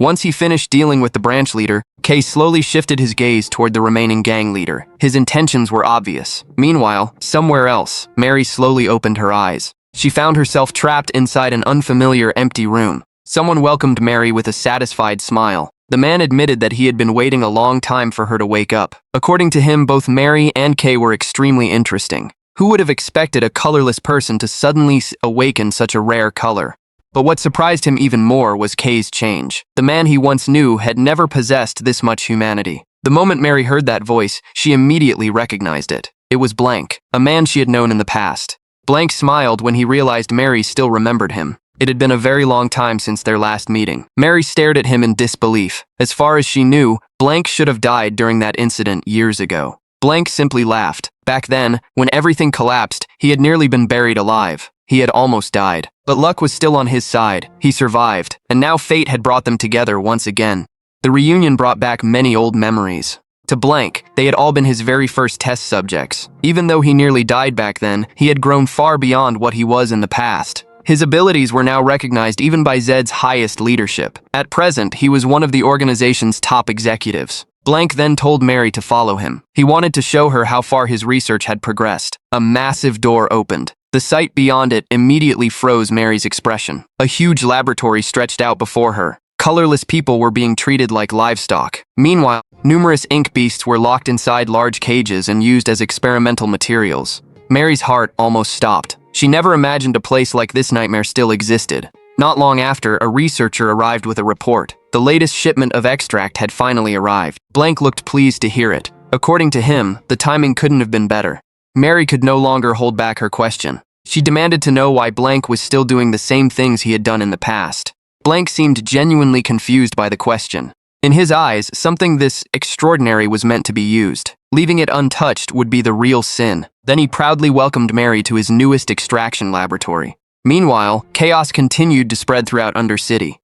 Once he finished dealing with the branch leader, K slowly shifted his gaze toward the remaining gang leader. His intentions were obvious. Meanwhile, somewhere else, Mary slowly opened her eyes. She found herself trapped inside an unfamiliar empty room. Someone welcomed Mary with a satisfied smile. The man admitted that he had been waiting a long time for her to wake up. According to him, both Mary and K were extremely interesting. Who would have expected a colorless person to suddenly awaken such a rare color? But what surprised him even more was K's change. The man he once knew had never possessed this much humanity. The moment Mary heard that voice, she immediately recognized it. It was Blank, a man she had known in the past. Blank smiled when he realized Mary still remembered him. It had been a very long time since their last meeting. Mary stared at him in disbelief. As far as she knew, Blank should have died during that incident years ago. Blank simply laughed. Back then, when everything collapsed, he had nearly been buried alive. He had almost died. But luck was still on his side. He survived, and now fate had brought them together once again. The reunion brought back many old memories. To Blank, they had all been his very first test subjects. Even though he nearly died back then, he had grown far beyond what he was in the past. His abilities were now recognized even by Zed's highest leadership. At present, he was one of the organization's top executives. Blank then told Mary to follow him. He wanted to show her how far his research had progressed. A massive door opened. The sight beyond it immediately froze Mary's expression. A huge laboratory stretched out before her. Colorless people were being treated like livestock. Meanwhile, numerous ink beasts were locked inside large cages and used as experimental materials. Mary's heart almost stopped. She never imagined a place like this nightmare still existed. Not long after, a researcher arrived with a report. The latest shipment of extract had finally arrived. Blank looked pleased to hear it. According to him, the timing couldn't have been better. Mary could no longer hold back her question. She demanded to know why Blank was still doing the same things he had done in the past. Blank seemed genuinely confused by the question. In his eyes, something this extraordinary was meant to be used. Leaving it untouched would be the real sin. Then he proudly welcomed Mary to his newest extraction laboratory. Meanwhile, chaos continued to spread throughout Undercity.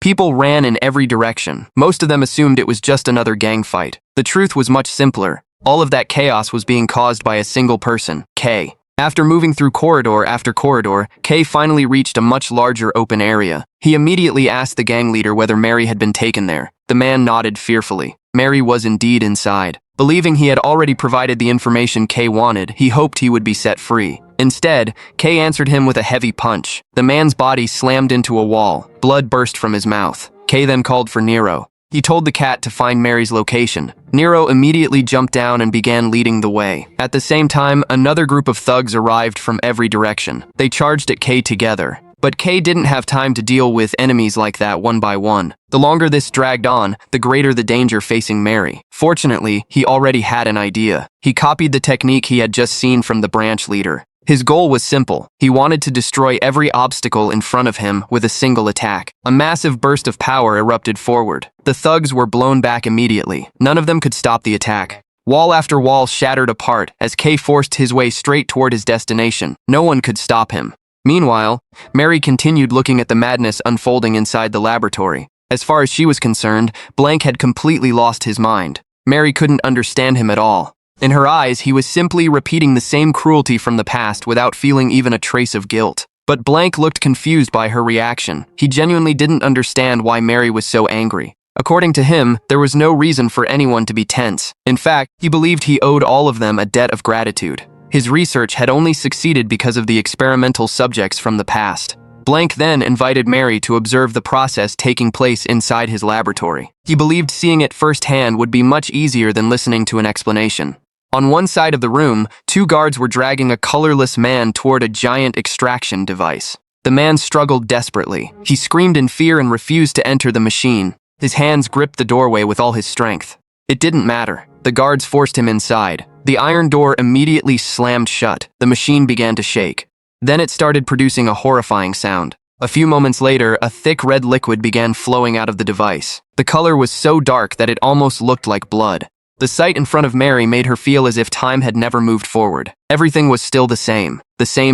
People ran in every direction. Most of them assumed it was just another gang fight. The truth was much simpler. All of that chaos was being caused by a single person, K. After moving through corridor after corridor, K finally reached a much larger open area. He immediately asked the gang leader whether Mary had been taken there. The man nodded fearfully. Mary was indeed inside. Believing he had already provided the information K wanted, he hoped he would be set free. Instead, K answered him with a heavy punch. The man's body slammed into a wall. Blood burst from his mouth. K then called for Nero. He told the cat to find Mary's location. Nero immediately jumped down and began leading the way. At the same time, another group of thugs arrived from every direction. They charged at K together. But K didn't have time to deal with enemies like that one by one. The longer this dragged on, the greater the danger facing Mary. Fortunately, he already had an idea. He copied the technique he had just seen from the branch leader. His goal was simple. He wanted to destroy every obstacle in front of him with a single attack. A massive burst of power erupted forward. The thugs were blown back immediately. None of them could stop the attack. Wall after wall shattered apart as K forced his way straight toward his destination. No one could stop him. Meanwhile, Mary continued looking at the madness unfolding inside the laboratory. As far as she was concerned, Blank had completely lost his mind. Mary couldn't understand him at all. In her eyes, he was simply repeating the same cruelty from the past without feeling even a trace of guilt. But Blank looked confused by her reaction. He genuinely didn't understand why Mary was so angry. According to him, there was no reason for anyone to be tense. In fact, he believed he owed all of them a debt of gratitude. His research had only succeeded because of the experimental subjects from the past. Blank then invited Mary to observe the process taking place inside his laboratory. He believed seeing it firsthand would be much easier than listening to an explanation. On one side of the room, two guards were dragging a colorless man toward a giant extraction device. The man struggled desperately. He screamed in fear and refused to enter the machine. His hands gripped the doorway with all his strength. It didn't matter. The guards forced him inside. The iron door immediately slammed shut. The machine began to shake. Then it started producing a horrifying sound. A few moments later, a thick red liquid began flowing out of the device. The color was so dark that it almost looked like blood. The sight in front of Mary made her feel as if time had never moved forward. Everything was still the same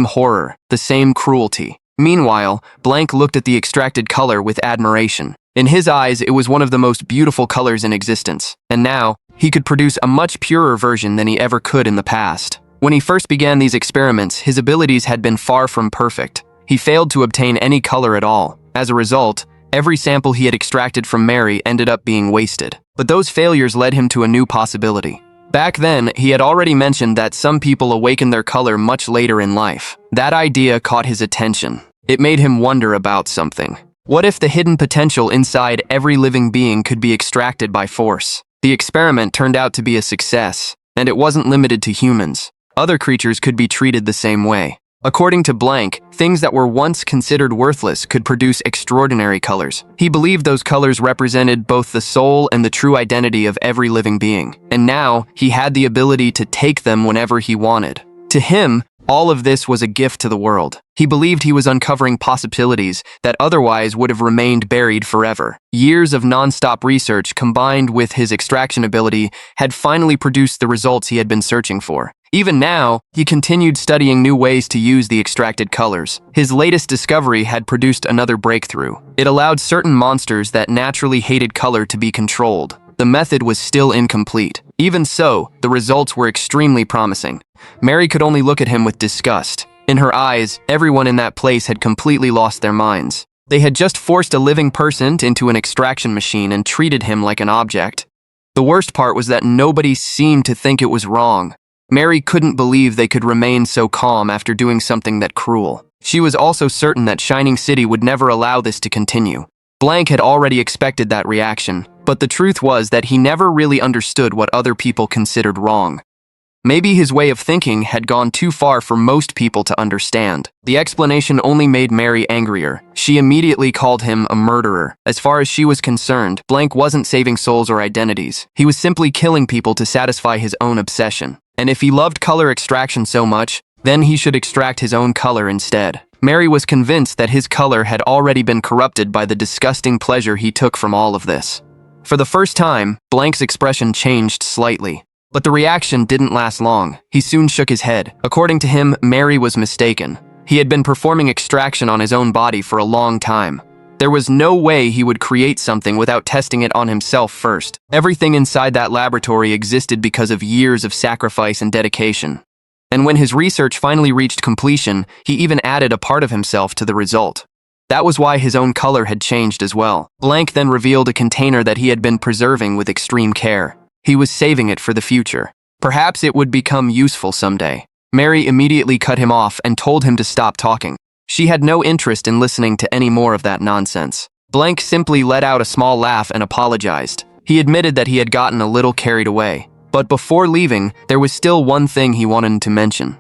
horror, the same cruelty. Meanwhile, Blank looked at the extracted color with admiration. In his eyes, it was one of the most beautiful colors in existence. And now, he could produce a much purer version than he ever could in the past. When he first began these experiments, his abilities had been far from perfect. He failed to obtain any color at all. As a result, every sample he had extracted from Mary ended up being wasted. But those failures led him to a new possibility. Back then, he had already mentioned that some people awaken their color much later in life. That idea caught his attention. It made him wonder about something. What if the hidden potential inside every living being could be extracted by force? The experiment turned out to be a success, and it wasn't limited to humans. Other creatures could be treated the same way. According to Blank, things that were once considered worthless could produce extraordinary colors. He believed those colors represented both the soul and the true identity of every living being. And now, he had the ability to take them whenever he wanted. To him, all of this was a gift to the world. He believed he was uncovering possibilities that otherwise would have remained buried forever. Years of non-stop research combined with his extraction ability had finally produced the results he had been searching for. Even now, he continued studying new ways to use the extracted colors. His latest discovery had produced another breakthrough. It allowed certain monsters that naturally hated color to be controlled. The method was still incomplete. Even so, the results were extremely promising. Mary could only look at him with disgust. In her eyes, everyone in that place had completely lost their minds. They had just forced a living person into an extraction machine and treated him like an object. The worst part was that nobody seemed to think it was wrong. Mary couldn't believe they could remain so calm after doing something that cruel. She was also certain that Shining City would never allow this to continue. Blank had already expected that reaction, but the truth was that he never really understood what other people considered wrong. Maybe his way of thinking had gone too far for most people to understand. The explanation only made Mary angrier. She immediately called him a murderer. As far as she was concerned, Blank wasn't saving souls or identities. He was simply killing people to satisfy his own obsession. And if he loved color extraction so much, then he should extract his own color instead. Mary was convinced that his color had already been corrupted by the disgusting pleasure he took from all of this. For the first time, Blank's expression changed slightly. But the reaction didn't last long. He soon shook his head. According to him, Mary was mistaken. He had been performing extraction on his own body for a long time. There was no way he would create something without testing it on himself first. Everything inside that laboratory existed because of years of sacrifice and dedication. And when his research finally reached completion, he even added a part of himself to the result. That was why his own color had changed as well. Blank then revealed a container that he had been preserving with extreme care. He was saving it for the future. Perhaps it would become useful someday. Mary immediately cut him off and told him to stop talking. She had no interest in listening to any more of that nonsense. Blank simply let out a small laugh and apologized. He admitted that he had gotten a little carried away. But before leaving, there was still one thing he wanted to mention.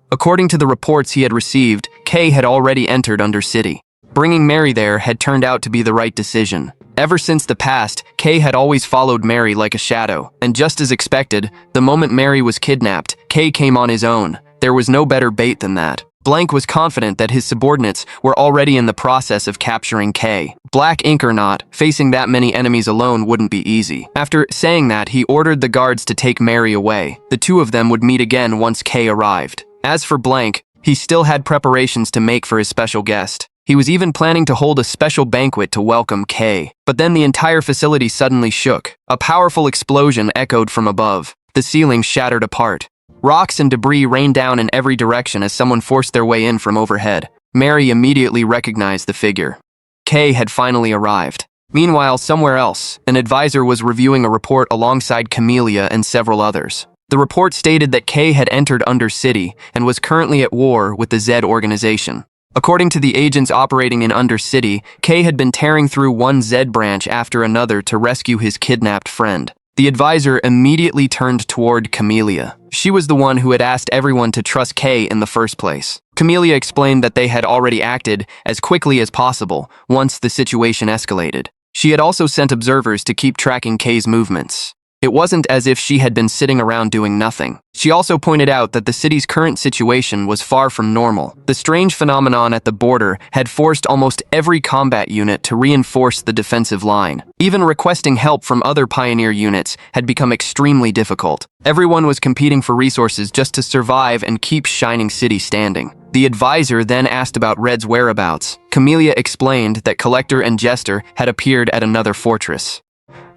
According to the reports he had received, Kay had already entered Undercity. Bringing Mary there had turned out to be the right decision. Ever since the past, Kay had always followed Mary like a shadow, and just as expected, the moment Mary was kidnapped, Kay came on his own. There was no better bait than that. Blank was confident that his subordinates were already in the process of capturing Kay. Black ink or not, facing that many enemies alone wouldn't be easy. After saying that, he ordered the guards to take Mary away. The two of them would meet again once Kay arrived. As for Blank, he still had preparations to make for his special guest. He was even planning to hold a special banquet to welcome Kay. But then the entire facility suddenly shook. A powerful explosion echoed from above. The ceiling shattered apart. Rocks and debris rained down in every direction as someone forced their way in from overhead. Mary immediately recognized the figure. Kay had finally arrived. Meanwhile, somewhere else, an advisor was reviewing a report alongside Camellia and several others. The report stated that Kay had entered Undercity and was currently at war with the Z organization. According to the agents operating in Undercity, Kay had been tearing through one Z branch after another to rescue his kidnapped friend. The advisor immediately turned toward Camellia. She was the one who had asked everyone to trust Kay in the first place. Camellia explained that they had already acted as quickly as possible once the situation escalated. She had also sent observers to keep tracking Kay's movements. It wasn't as if she had been sitting around doing nothing. She also pointed out that the city's current situation was far from normal. The strange phenomenon at the border had forced almost every combat unit to reinforce the defensive line. Even requesting help from other pioneer units had become extremely difficult. Everyone was competing for resources just to survive and keep Shining City standing. The advisor then asked about Red's whereabouts. Camellia explained that Collector and Jester had appeared at another fortress.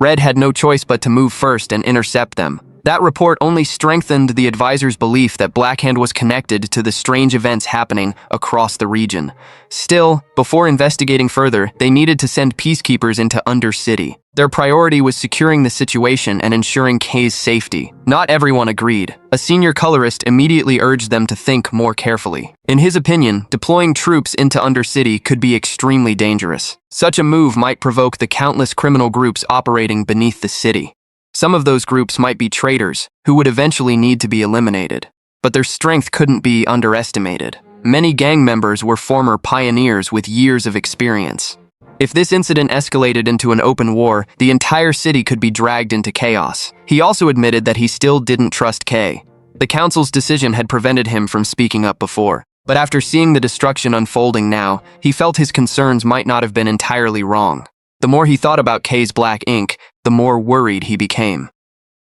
Red had no choice but to move first and intercept them. That report only strengthened the advisor's belief that Blackhand was connected to the strange events happening across the region. Still, before investigating further, they needed to send peacekeepers into Undercity. Their priority was securing the situation and ensuring Kay's safety. Not everyone agreed. A senior colorist immediately urged them to think more carefully. In his opinion, deploying troops into Undercity could be extremely dangerous. Such a move might provoke the countless criminal groups operating beneath the city. Some of those groups might be traitors, who would eventually need to be eliminated. But their strength couldn't be underestimated. Many gang members were former pioneers with years of experience. If this incident escalated into an open war, the entire city could be dragged into chaos. He also admitted that he still didn't trust Kay. The council's decision had prevented him from speaking up before. But after seeing the destruction unfolding now, he felt his concerns might not have been entirely wrong. The more he thought about Kay's black ink, the more worried he became.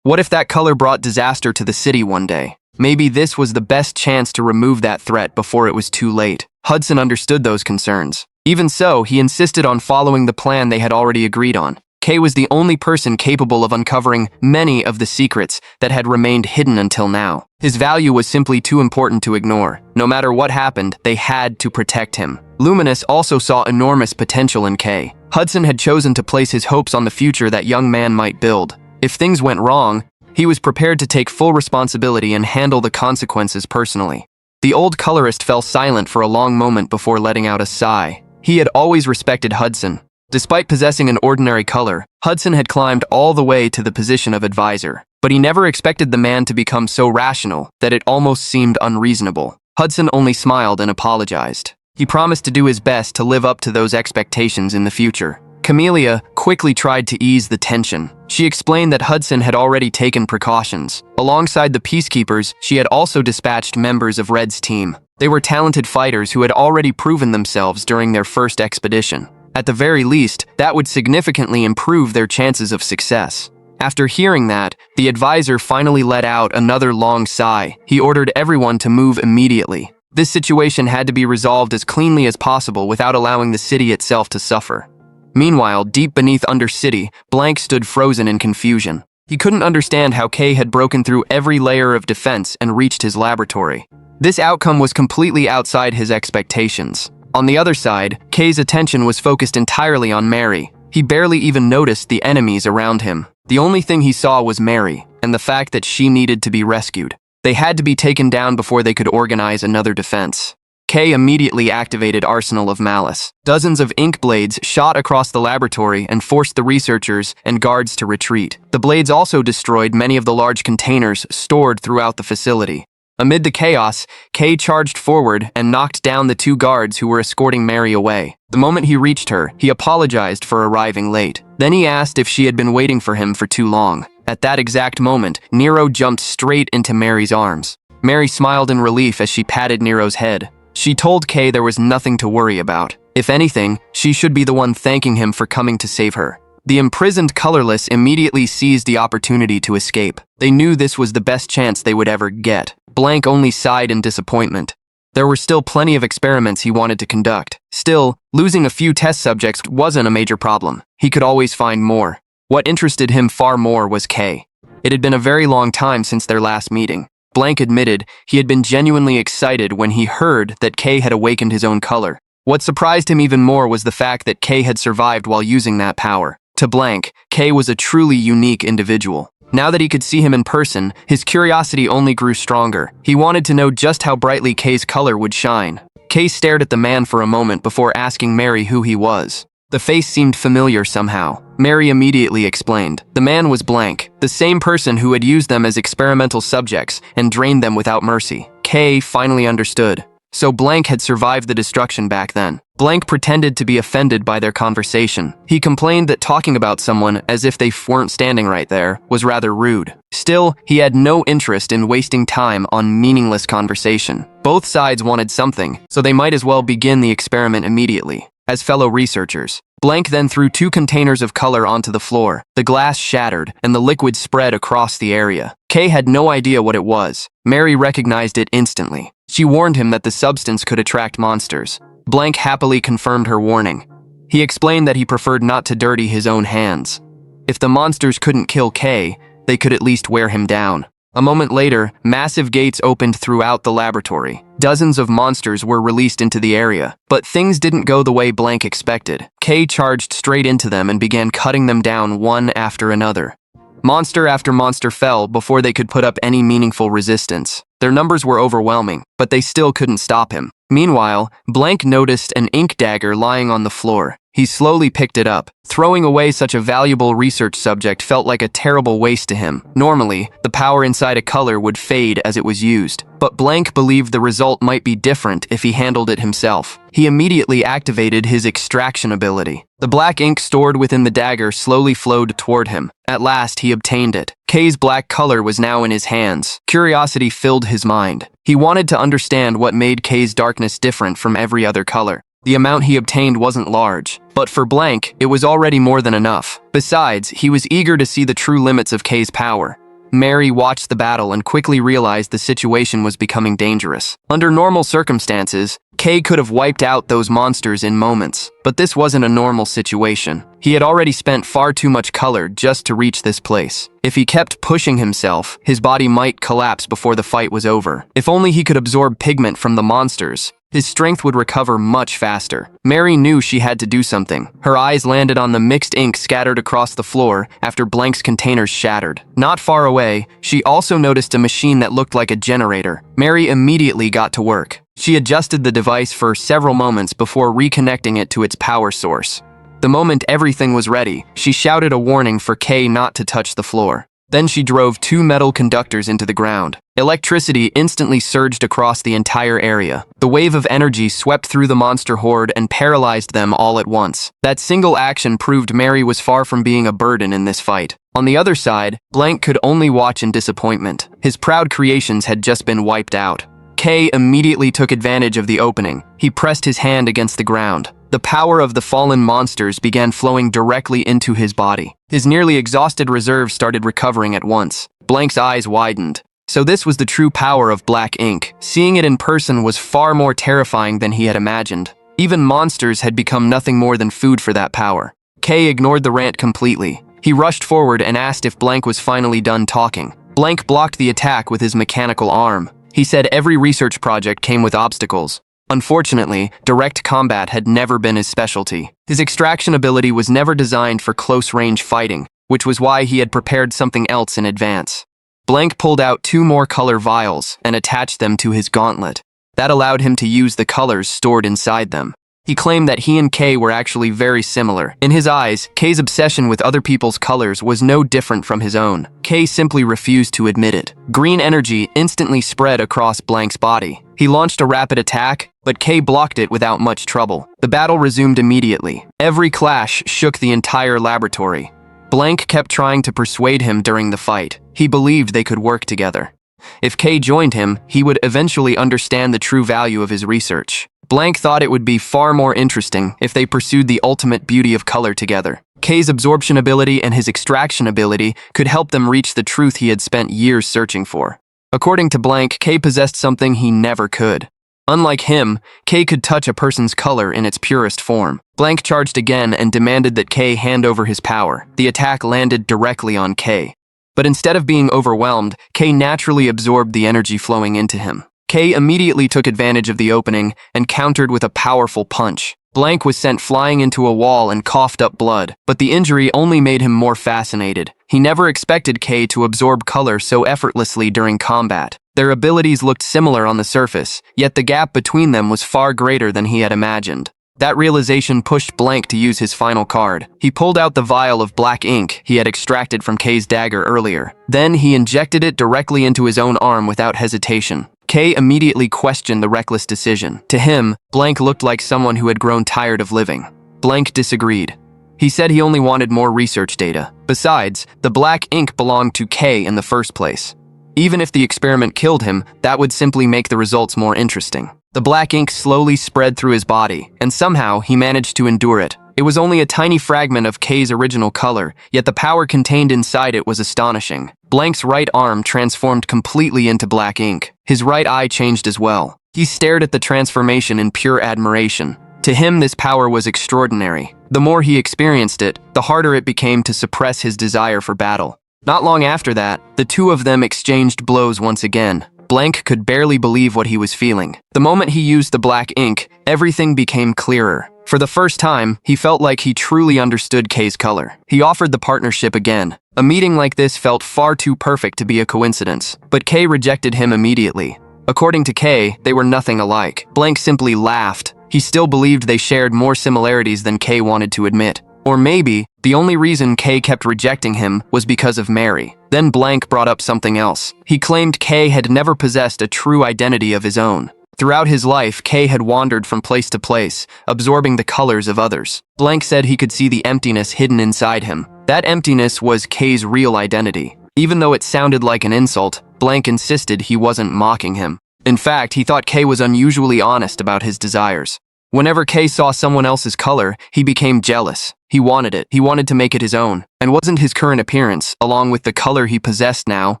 What if that color brought disaster to the city one day? Maybe this was the best chance to remove that threat before it was too late. Hudson understood those concerns. Even so, he insisted on following the plan they had already agreed on. Kay was the only person capable of uncovering many of the secrets that had remained hidden until now. His value was simply too important to ignore. No matter what happened, they had to protect him. Luminous also saw enormous potential in Kay. Hudson had chosen to place his hopes on the future that young man might build. If things went wrong, he was prepared to take full responsibility and handle the consequences personally. The old colorist fell silent for a long moment before letting out a sigh. He had always respected Hudson. Despite possessing an ordinary color, Hudson had climbed all the way to the position of advisor. But he never expected the man to become so rational that it almost seemed unreasonable. Hudson only smiled and apologized. He promised to do his best to live up to those expectations in the future. Camellia quickly tried to ease the tension. She explained that Hudson had already taken precautions. Alongside the peacekeepers, she had also dispatched members of Red's team. They were talented fighters who had already proven themselves during their first expedition. At the very least, that would significantly improve their chances of success. After hearing that, the advisor finally let out another long sigh. He ordered everyone to move immediately. This situation had to be resolved as cleanly as possible without allowing the city itself to suffer. Meanwhile, deep beneath Undercity, Blank stood frozen in confusion. He couldn't understand how Kay had broken through every layer of defense and reached his laboratory. This outcome was completely outside his expectations. On the other side, Kay's attention was focused entirely on Mary. He barely even noticed the enemies around him. The only thing he saw was Mary, and the fact that she needed to be rescued. They had to be taken down before they could organize another defense. Kay immediately activated Arsenal of Malice. Dozens of ink blades shot across the laboratory and forced the researchers and guards to retreat. The blades also destroyed many of the large containers stored throughout the facility. Amid the chaos, Kay charged forward and knocked down the two guards who were escorting Mary away. The moment he reached her, he apologized for arriving late. Then he asked if she had been waiting for him for too long. At that exact moment, Nero jumped straight into Mary's arms. Mary smiled in relief as she patted Nero's head. She told Kay there was nothing to worry about. If anything, she should be the one thanking him for coming to save her. The imprisoned Colorless immediately seized the opportunity to escape. They knew this was the best chance they would ever get. Blank only sighed in disappointment. There were still plenty of experiments he wanted to conduct. Still, losing a few test subjects wasn't a major problem. He could always find more. What interested him far more was Kay. It had been a very long time since their last meeting. Blank admitted he had been genuinely excited when he heard that Kay had awakened his own color. What surprised him even more was the fact that Kay had survived while using that power. To Blank, Kay was a truly unique individual. Now that he could see him in person, his curiosity only grew stronger. He wanted to know just how brightly Kay's color would shine. Kay stared at the man for a moment before asking Mary who he was. The face seemed familiar somehow. Mary immediately explained. The man was Blank, the same person who had used them as experimental subjects and drained them without mercy. Kay finally understood. So Blank had survived the destruction back then. Blank pretended to be offended by their conversation. He complained that talking about someone as if they weren't standing right there was rather rude. Still, he had no interest in wasting time on meaningless conversation. Both sides wanted something, so they might as well begin the experiment immediately. As fellow researchers, Blank then threw 2 containers of color onto the floor. The glass shattered, and the liquid spread across the area. Kay had no idea what it was. Mary recognized it instantly. She warned him that the substance could attract monsters. Blank happily confirmed her warning. He explained that he preferred not to dirty his own hands. If the monsters couldn't kill Kay, they could at least wear him down. A moment later, massive gates opened throughout the laboratory. Dozens of monsters were released into the area, but things didn't go the way Blank expected. Kay charged straight into them and began cutting them down one after another. Monster after monster fell before they could put up any meaningful resistance. Their numbers were overwhelming, but they still couldn't stop him. Meanwhile, Blank noticed an ink dagger lying on the floor. He slowly picked it up. Throwing away such a valuable research subject felt like a terrible waste to him. Normally, the power inside a color would fade as it was used, but Blank believed the result might be different if he handled it himself. He immediately activated his extraction ability. The black ink stored within the dagger slowly flowed toward him. At last, he obtained it. Kay's black color was now in his hands. Curiosity filled his mind. He wanted to understand what made Kay's darkness different from every other color. The amount he obtained wasn't large, but for Blank, it was already more than enough. Besides, he was eager to see the true limits of Kay's power. Mary watched the battle and quickly realized the situation was becoming dangerous. Under normal circumstances, Kay could have wiped out those monsters in moments, but this wasn't a normal situation. He had already spent far too much color just to reach this place. If he kept pushing himself, his body might collapse before the fight was over. If only he could absorb pigment from the monsters, his strength would recover much faster. Mary knew she had to do something. Her eyes landed on the mixed ink scattered across the floor after Blank's containers shattered. Not far away, she also noticed a machine that looked like a generator. Mary immediately got to work. She adjusted the device for several moments before reconnecting it to its power source. The moment everything was ready, she shouted a warning for Kay not to touch the floor. Then she drove 2 metal conductors into the ground. Electricity instantly surged across the entire area. The wave of energy swept through the monster horde and paralyzed them all at once. That single action proved Mary was far from being a burden in this fight. On the other side, Blank could only watch in disappointment. His proud creations had just been wiped out. Kay immediately took advantage of the opening. He pressed his hand against the ground. The power of the fallen monsters began flowing directly into his body. His nearly exhausted reserves started recovering at once. Blank's eyes widened. So this was the true power of black ink. Seeing it in person was far more terrifying than he had imagined. Even monsters had become nothing more than food for that power. Kay ignored the rant completely. He rushed forward and asked if Blank was finally done talking. Blank blocked the attack with his mechanical arm. He said every research project came with obstacles. Unfortunately, direct combat had never been his specialty. His extraction ability was never designed for close-range fighting, which was why he had prepared something else in advance. Blank pulled out 2 more color vials and attached them to his gauntlet. That allowed him to use the colors stored inside them. He claimed that he and Kay were actually very similar. In his eyes, Kay's obsession with other people's colors was no different from his own. Kay simply refused to admit it. Green energy instantly spread across Blank's body. He launched a rapid attack, but Kay blocked it without much trouble. The battle resumed immediately. Every clash shook the entire laboratory. Blank kept trying to persuade him during the fight. He believed they could work together. If Kay joined him, he would eventually understand the true value of his research. Blank thought it would be far more interesting if they pursued the ultimate beauty of color together. Kay's absorption ability and his extraction ability could help them reach the truth he had spent years searching for. According to Blank, Kay possessed something he never could. Unlike him, Kay could touch a person's color in its purest form. Blank charged again and demanded that Kay hand over his power. The attack landed directly on Kay. But instead of being overwhelmed, Kay naturally absorbed the energy flowing into him. Kay immediately took advantage of the opening and countered with a powerful punch. Blank was sent flying into a wall and coughed up blood, but the injury only made him more fascinated. He never expected Kay to absorb color so effortlessly during combat. Their abilities looked similar on the surface, yet the gap between them was far greater than he had imagined. That realization pushed Blank to use his final card. He pulled out the vial of black ink he had extracted from Kay's dagger earlier. Then he injected it directly into his own arm without hesitation. Kay immediately questioned the reckless decision. To him, Blank looked like someone who had grown tired of living. Blank disagreed. He said he only wanted more research data. Besides, the black ink belonged to Kay in the first place. Even if the experiment killed him, that would simply make the results more interesting. The black ink slowly spread through his body, and somehow he managed to endure it. It was only a tiny fragment of Kay's original color, yet the power contained inside it was astonishing. Blank's right arm transformed completely into black ink. His right eye changed as well. He stared at the transformation in pure admiration. To him, this power was extraordinary. The more he experienced it, the harder it became to suppress his desire for battle. Not long after that, the two of them exchanged blows once again. Blank could barely believe what he was feeling. The moment he used the black ink, everything became clearer. For the first time, he felt like he truly understood Kay's color. He offered the partnership again. A meeting like this felt far too perfect to be a coincidence, but Kay rejected him immediately. According to Kay, they were nothing alike. Blank simply laughed. He still believed they shared more similarities than Kay wanted to admit. Or maybe, the only reason Kay kept rejecting him was because of Mary. Then Blank brought up something else. He claimed Kay had never possessed a true identity of his own. Throughout his life, Kay had wandered from place to place, absorbing the colors of others. Blank said he could see the emptiness hidden inside him. That emptiness was Kay's real identity. Even though it sounded like an insult, Blank insisted he wasn't mocking him. In fact, he thought Kay was unusually honest about his desires. Whenever Kay saw someone else's color, he became jealous. He wanted it. He wanted to make it his own. And wasn't his current appearance, along with the color he possessed now,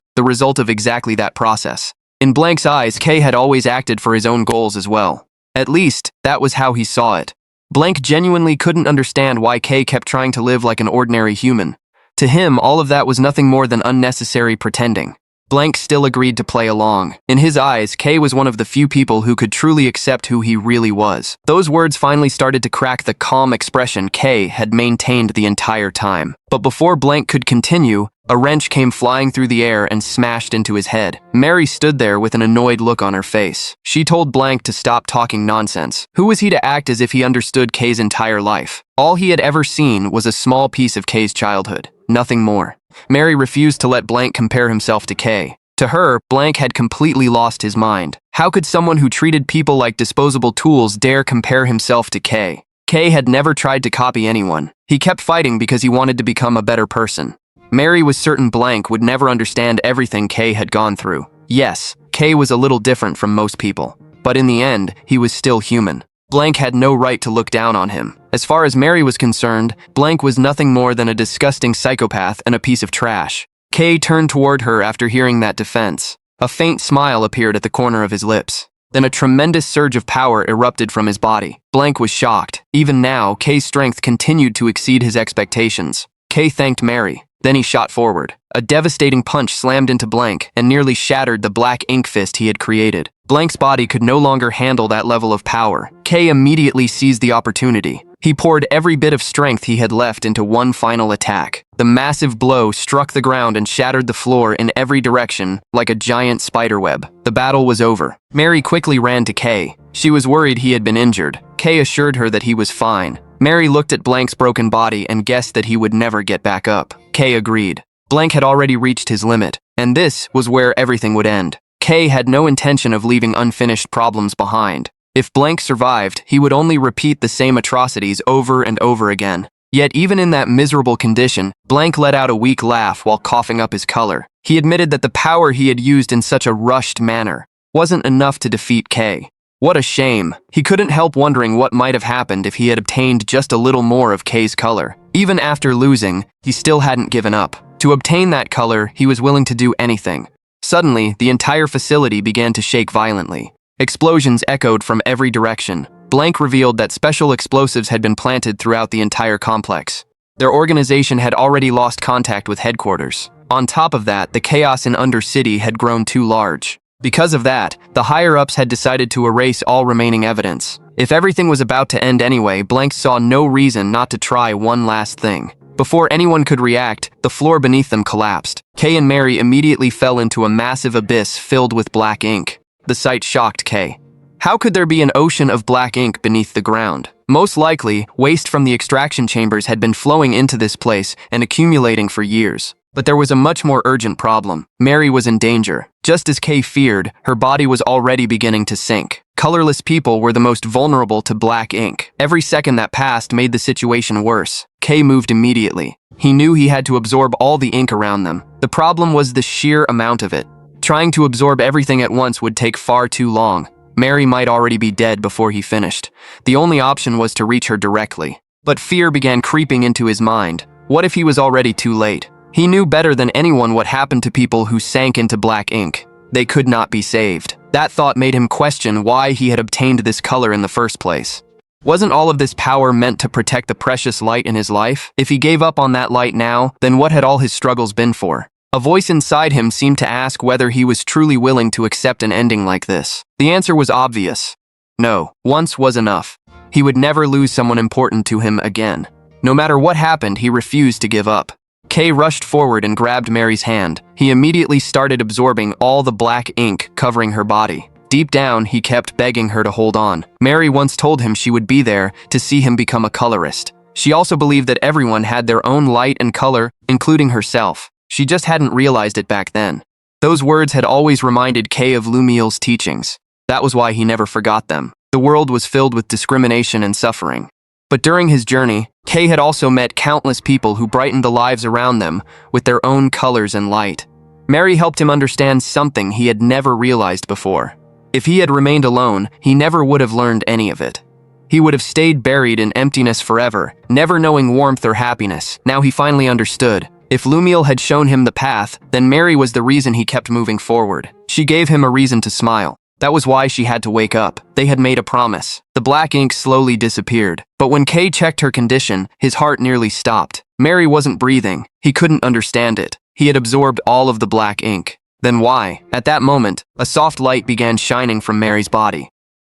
the result of exactly that process? In Blank's eyes, Kay had always acted for his own goals as well. At least, that was how he saw it. Blank genuinely couldn't understand why Kay kept trying to live like an ordinary human. To him, all of that was nothing more than unnecessary pretending. Blank still agreed to play along. In his eyes, K was one of the few people who could truly accept who he really was. Those words finally started to crack the calm expression K had maintained the entire time. But before Blank could continue, a wrench came flying through the air and smashed into his head. Mary stood there with an annoyed look on her face. She told Blank to stop talking nonsense. Who was he to act as if he understood K's entire life? All he had ever seen was a small piece of K's childhood, nothing more. Mary refused to let Blank compare himself to K. To her, Blank had completely lost his mind. How could someone who treated people like disposable tools dare compare himself to K? K had never tried to copy anyone. He kept fighting because he wanted to become a better person. Mary was certain Blank would never understand everything K had gone through. Yes, K was a little different from most people, but in the end, he was still human. Blank had no right to look down on him. As far as Mary was concerned, Blank was nothing more than a disgusting psychopath and a piece of trash. K turned toward her after hearing that defense. A faint smile appeared at the corner of his lips. Then a tremendous surge of power erupted from his body. Blank was shocked. Even now, K's strength continued to exceed his expectations. K thanked Mary. Then he shot forward. A devastating punch slammed into Blank and nearly shattered the black ink fist he had created. Blank's body could no longer handle that level of power. K immediately seized the opportunity. He poured every bit of strength he had left into one final attack. The massive blow struck the ground and shattered the floor in every direction like a giant spiderweb. The battle was over. Mary quickly ran to K. She was worried he had been injured. K assured her that he was fine. Mary looked at Blank's broken body and guessed that he would never get back up. K agreed. Blank had already reached his limit, and this was where everything would end. K had no intention of leaving unfinished problems behind. If Blank survived, he would only repeat the same atrocities over and over again. Yet even in that miserable condition, Blank let out a weak laugh while coughing up his color. He admitted that the power he had used in such a rushed manner wasn't enough to defeat K. What a shame. He couldn't help wondering what might have happened if he had obtained just a little more of K's color. Even after losing, he still hadn't given up. To obtain that color, he was willing to do anything. Suddenly, the entire facility began to shake violently. Explosions echoed from every direction. Blank revealed that special explosives had been planted throughout the entire complex. Their organization had already lost contact with headquarters. On top of that, the chaos in Undercity had grown too large. Because of that, the higher-ups had decided to erase all remaining evidence. If everything was about to end anyway, Blank saw no reason not to try one last thing. Before anyone could react, the floor beneath them collapsed. K and Mary immediately fell into a massive abyss filled with black ink. The sight shocked K. How could there be an ocean of black ink beneath the ground? Most likely, waste from the extraction chambers had been flowing into this place and accumulating for years. But there was a much more urgent problem. Mary was in danger. Just as K feared, her body was already beginning to sink. Colorless people were the most vulnerable to black ink. Every second that passed made the situation worse. K moved immediately. He knew he had to absorb all the ink around them. The problem was the sheer amount of it. Trying to absorb everything at once would take far too long. Mary might already be dead before he finished. The only option was to reach her directly. But fear began creeping into his mind. What if he was already too late? He knew better than anyone what happened to people who sank into black ink. They could not be saved. That thought made him question why he had obtained this color in the first place. Wasn't all of this power meant to protect the precious light in his life? If he gave up on that light now, then what had all his struggles been for? A voice inside him seemed to ask whether he was truly willing to accept an ending like this. The answer was obvious. No, once was enough. He would never lose someone important to him again. No matter what happened, he refused to give up. K rushed forward and grabbed Mary's hand. He immediately started absorbing all the black ink covering her body. Deep down, he kept begging her to hold on. Mary once told him she would be there to see him become a colorist. She also believed that everyone had their own light and color, including herself. She just hadn't realized it back then. Those words had always reminded K of Lumiel's teachings. That was why he never forgot them. The world was filled with discrimination and suffering. But during his journey, K had also met countless people who brightened the lives around them with their own colors and light. Mary helped him understand something he had never realized before. If he had remained alone, he never would have learned any of it. He would have stayed buried in emptiness forever, never knowing warmth or happiness. Now he finally understood. If Lumiel had shown him the path, then Mary was the reason he kept moving forward. She gave him a reason to smile. That was why she had to wake up. They had made a promise. The black ink slowly disappeared. But when K checked her condition, his heart nearly stopped. Mary wasn't breathing. He couldn't understand it. He had absorbed all of the black ink. Then why? At that moment, a soft light began shining from Mary's body.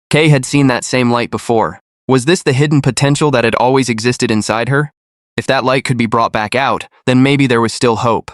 Kay had seen that same light before. Was this the hidden potential that had always existed inside her? If that light could be brought back out, then maybe there was still hope.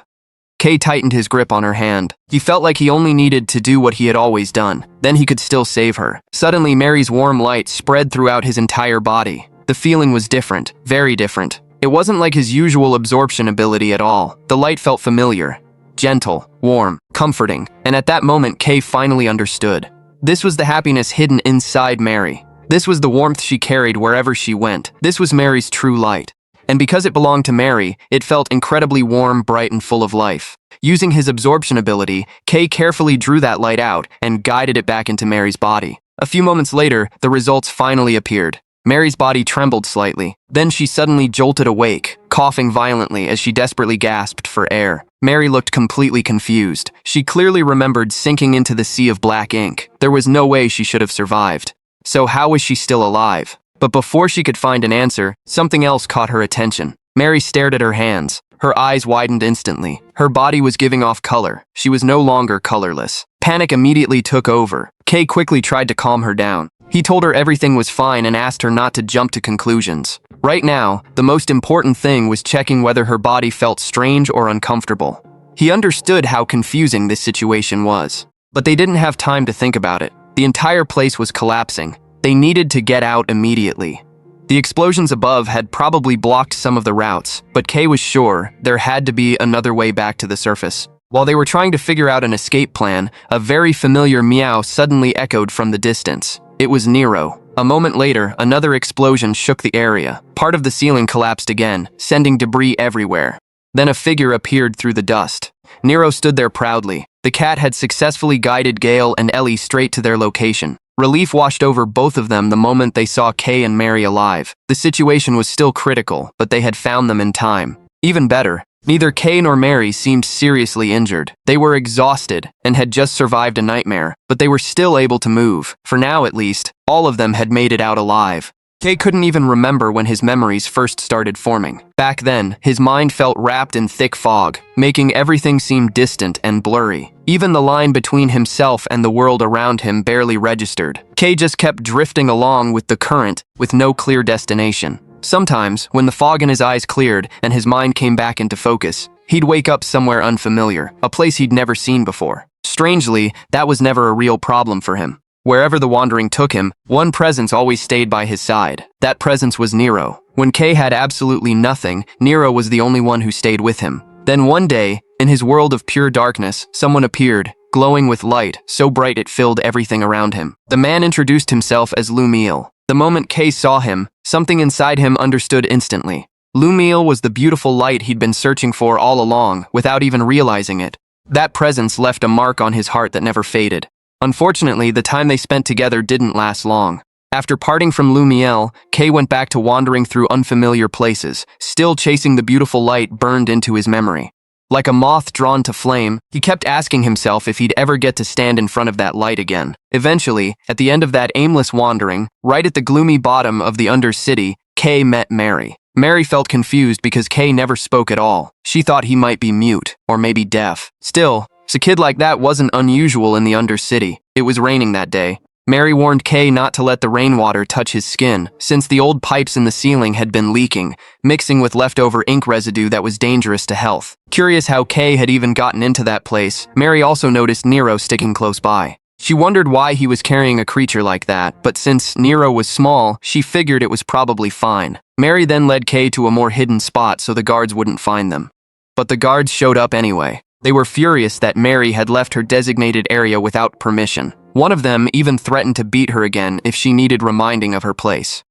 Kay tightened his grip on her hand. He felt like he only needed to do what he had always done. Then he could still save her. Suddenly, Mary's warm light spread throughout his entire body. The feeling was different, very different. It wasn't like his usual absorption ability at all. The light felt familiar, gentle, warm, comforting, and at that moment, Kay finally understood. This was the happiness hidden inside Mary. This was the warmth she carried wherever she went. This was Mary's true light. And because it belonged to Mary, it felt incredibly warm, bright, and full of life. Using his absorption ability, Kay carefully drew that light out and guided it back into Mary's body. A few moments later, the results finally appeared. Mary's body trembled slightly. Then she suddenly jolted awake, coughing violently as she desperately gasped for air. Mary looked completely confused. She clearly remembered sinking into the sea of black ink. There was no way she should have survived. So how was she still alive? But before she could find an answer, something else caught her attention. Mary stared at her hands. Her eyes widened instantly. Her body was giving off color. She was no longer colorless. Panic immediately took over. Kay quickly tried to calm her down. He told her everything was fine and asked her not to jump to conclusions. Right now, the most important thing was checking whether her body felt strange or uncomfortable. He understood how confusing this situation was. But they didn't have time to think about it. The entire place was collapsing. They needed to get out immediately. The explosions above had probably blocked some of the routes, but Kay was sure there had to be another way back to the surface. While they were trying to figure out an escape plan, a very familiar meow suddenly echoed from the distance. It was Nero. A moment later, another explosion shook the area. Part of the ceiling collapsed again, sending debris everywhere. Then a figure appeared through the dust. Nero stood there proudly. The cat had successfully guided Gale and Ellie straight to their location. Relief washed over both of them the moment they saw Kay and Mary alive. The situation was still critical, but they had found them in time. Even better, neither Kay nor Mary seemed seriously injured. They were exhausted and had just survived a nightmare, but they were still able to move. For now, at least, all of them had made it out alive. Kay couldn't even remember when his memories first started forming. Back then, his mind felt wrapped in thick fog, making everything seem distant and blurry. Even the line between himself and the world around him barely registered. Kay just kept drifting along with the current, with no clear destination. Sometimes, when the fog in his eyes cleared and his mind came back into focus, he'd wake up somewhere unfamiliar, a place he'd never seen before. Strangely, that was never a real problem for him. Wherever the wandering took him, one presence always stayed by his side. That presence was Nero. When Kay had absolutely nothing, Nero was the only one who stayed with him. Then one day, in his world of pure darkness, someone appeared, glowing with light, so bright it filled everything around him. The man introduced himself as Lumiel. The moment Kay saw him, something inside him understood instantly. Lumiel was the beautiful light he'd been searching for all along, without even realizing it. That presence left a mark on his heart that never faded. Unfortunately, the time they spent together didn't last long. After parting from Lumiel, Kay went back to wandering through unfamiliar places, still chasing the beautiful light burned into his memory. Like a moth drawn to flame, he kept asking himself if he'd ever get to stand in front of that light again. Eventually, at the end of that aimless wandering, right at the gloomy bottom of the Undercity, Kay met Mary. Mary felt confused because Kay never spoke at all. She thought he might be mute, or maybe deaf. Still, a kid like that wasn't unusual in the Undercity. It was raining that day. Mary warned Kay not to let the rainwater touch his skin, since the old pipes in the ceiling had been leaking, mixing with leftover ink residue that was dangerous to health. Curious how Kay had even gotten into that place, Mary also noticed Nero sticking close by. She wondered why he was carrying a creature like that, but since Nero was small, she figured it was probably fine. Mary then led Kay to a more hidden spot so the guards wouldn't find them. But the guards showed up anyway. They were furious that Mary had left her designated area without permission. One of them even threatened to beat her again if she needed reminding of her place.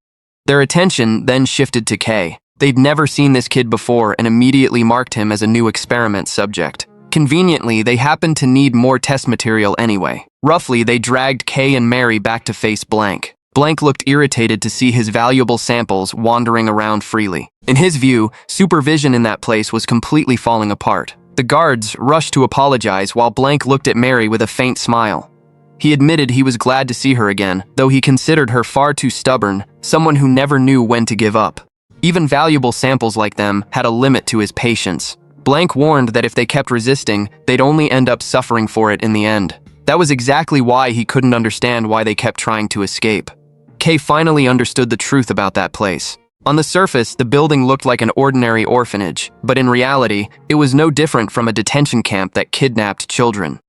Their attention then shifted to Kay. They'd never seen this kid before and immediately marked him as a new experiment subject. Conveniently, they happened to need more test material anyway. Roughly, they dragged Kay and Mary back to face Blank. Blank looked irritated to see his valuable samples wandering around freely. In his view, supervision in that place was completely falling apart. The guards rushed to apologize while Blank looked at Mary with a faint smile. He admitted he was glad to see her again, though he considered her far too stubborn, someone who never knew when to give up. Even valuable samples like them had a limit to his patience. Blank warned that if they kept resisting, they'd only end up suffering for it in the end. That was exactly why he couldn't understand why they kept trying to escape. Kay finally understood the truth about that place. On the surface, the building looked like an ordinary orphanage, but in reality, it was no different from a detention camp that kidnapped children.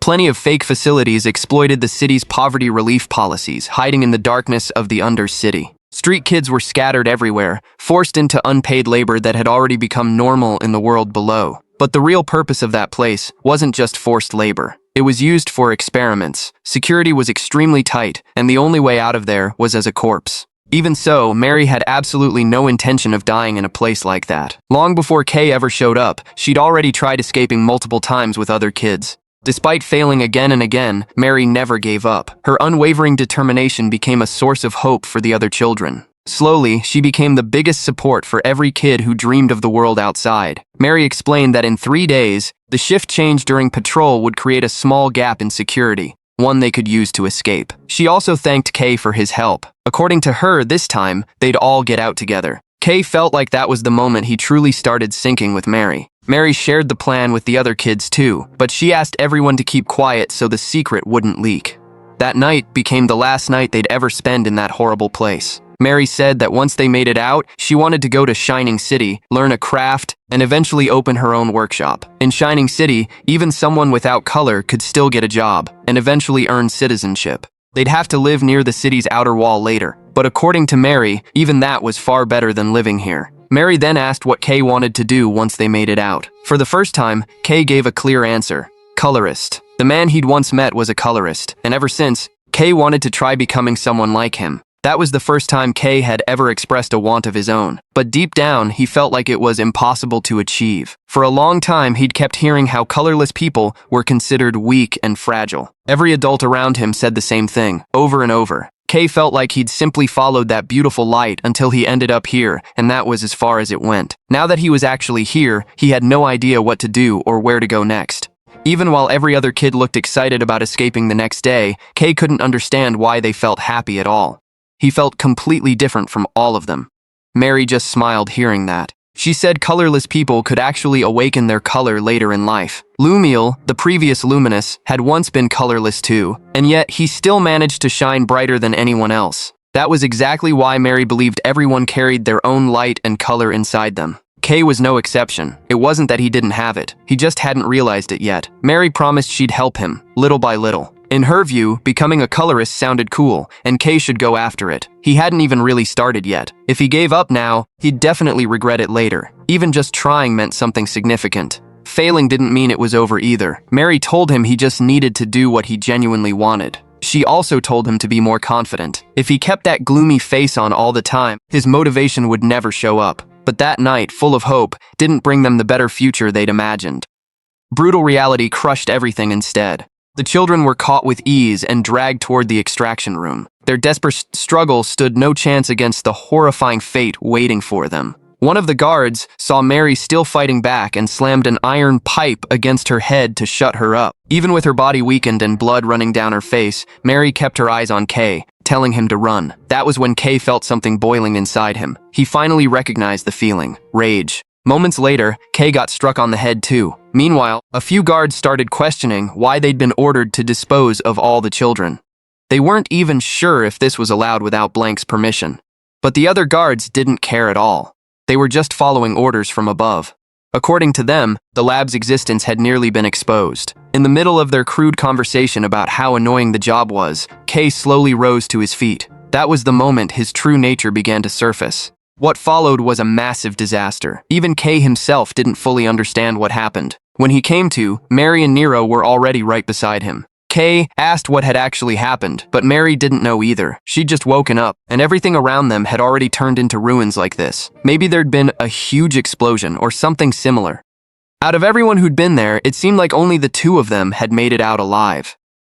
Plenty of fake facilities exploited the city's poverty relief policies, hiding in the darkness of the undercity. Street kids were scattered everywhere, forced into unpaid labor that had already become normal in the world below. But the real purpose of that place wasn't just forced labor. It was used for experiments. Security was extremely tight, and the only way out of there was as a corpse. Even so, Mary had absolutely no intention of dying in a place like that. Long before Kay ever showed up, she'd already tried escaping multiple times with other kids. Despite failing again and again, Mary never gave up. Her unwavering determination became a source of hope for the other children. Slowly, she became the biggest support for every kid who dreamed of the world outside. Mary explained that in 3 days, the shift change during patrol would create a small gap in security, one they could use to escape. She also thanked Kay for his help. According to her, this time, they'd all get out together. Kay felt like that was the moment he truly started syncing with Mary. Mary shared the plan with the other kids too, but she asked everyone to keep quiet so the secret wouldn't leak. That night became the last night they'd ever spend in that horrible place. Mary said that once they made it out, she wanted to go to Shining City, learn a craft, and eventually open her own workshop. In Shining City, even someone without color could still get a job, and eventually earn citizenship. They'd have to live near the city's outer wall later, but according to Mary, even that was far better than living here. Mary then asked what Kay wanted to do once they made it out. For the first time, Kay gave a clear answer: colorist. The man he'd once met was a colorist, and ever since, Kay wanted to try becoming someone like him. That was the first time Kay had ever expressed a want of his own, but deep down, he felt like it was impossible to achieve. For a long time, he'd kept hearing how colorless people were considered weak and fragile. Every adult around him said the same thing, over and over. Kay felt like he'd simply followed that beautiful light until he ended up here, and that was as far as it went. Now that he was actually here, he had no idea what to do or where to go next. Even while every other kid looked excited about escaping the next day, Kay couldn't understand why they felt happy at all. He felt completely different from all of them. Mary just smiled hearing that. She said colorless people could actually awaken their color later in life. Lumiel, the previous Luminous, had once been colorless too, and yet he still managed to shine brighter than anyone else. That was exactly why Mary believed everyone carried their own light and color inside them. Kay was no exception. It wasn't that he didn't have it, he just hadn't realized it yet. Mary promised she'd help him, little by little. In her view, becoming a colorist sounded cool, and Kay should go after it. He hadn't even really started yet. If he gave up now, he'd definitely regret it later. Even just trying meant something significant. Failing didn't mean it was over either. Mary told him he just needed to do what he genuinely wanted. She also told him to be more confident. If he kept that gloomy face on all the time, his motivation would never show up. But that night, full of hope, didn't bring them the better future they'd imagined. Brutal reality crushed everything instead. The children were caught with ease and dragged toward the extraction room. Their desperate struggle stood no chance against the horrifying fate waiting for them. One of the guards saw Mary still fighting back and slammed an iron pipe against her head to shut her up. Even with her body weakened and blood running down her face, Mary kept her eyes on Kay, telling him to run. That was when Kay felt something boiling inside him. He finally recognized the feeling: rage. Moments later, Kay got struck on the head too. Meanwhile, a few guards started questioning why they'd been ordered to dispose of all the children. They weren't even sure if this was allowed without Blank's permission. But the other guards didn't care at all. They were just following orders from above. According to them, the lab's existence had nearly been exposed. In the middle of their crude conversation about how annoying the job was, Kay slowly rose to his feet. That was the moment his true nature began to surface. What followed was a massive disaster. Even Kay himself didn't fully understand what happened. When he came to, Mary and Nero were already right beside him. Kay asked what had actually happened, but Mary didn't know either. She'd just woken up, and everything around them had already turned into ruins like this. Maybe there'd been a huge explosion or something similar. Out of everyone who'd been there, it seemed like only the two of them had made it out alive.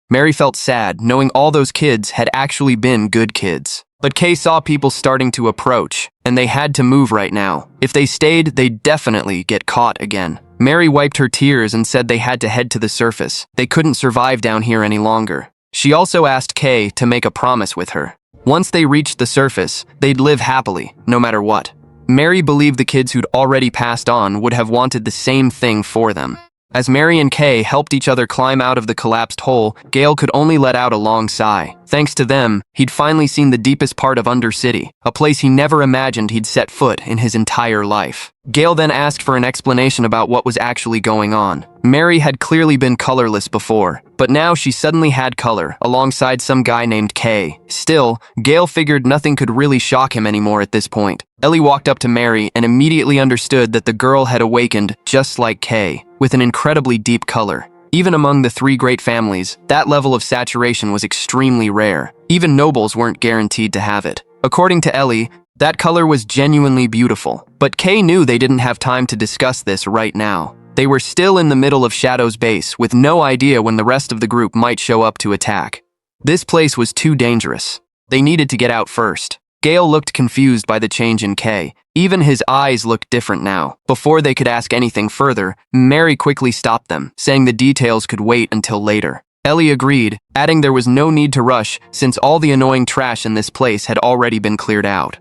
Mary felt sad, knowing all those kids had actually been good kids. But Kay saw people starting to approach, and they had to move right now. If they stayed, they'd definitely get caught again. Mary wiped her tears and said they had to head to the surface. They couldn't survive down here any longer. She also asked Kay to make a promise with her. Once they reached the surface, they'd live happily, no matter what. Mary believed the kids who'd already passed on would have wanted the same thing for them. As Mary and Kay helped each other climb out of the collapsed hole, Gale could only let out a long sigh. Thanks to them, he'd finally seen the deepest part of Undercity, a place he never imagined he'd set foot in his entire life. Gale then asked for an explanation about what was actually going on. Mary had clearly been colorless before, but now she suddenly had color, alongside some guy named Kay. Still, Gale figured nothing could really shock him anymore at this point. Ellie walked up to Mary and immediately understood that the girl had awakened just like Kay, with an incredibly deep color. Even among the three great families, that level of saturation was extremely rare. Even nobles weren't guaranteed to have it. According to Ellie, that color was genuinely beautiful. But Kay knew they didn't have time to discuss this right now. They were still in the middle of Shadow's base, with no idea when the rest of the group might show up to attack. This place was too dangerous. They needed to get out first. Gale looked confused by the change in Kay. Even his eyes looked different now. Before they could ask anything further, Mary quickly stopped them, saying the details could wait until later. Ellie agreed, adding there was no need to rush since all the annoying trash in this place had already been cleared out.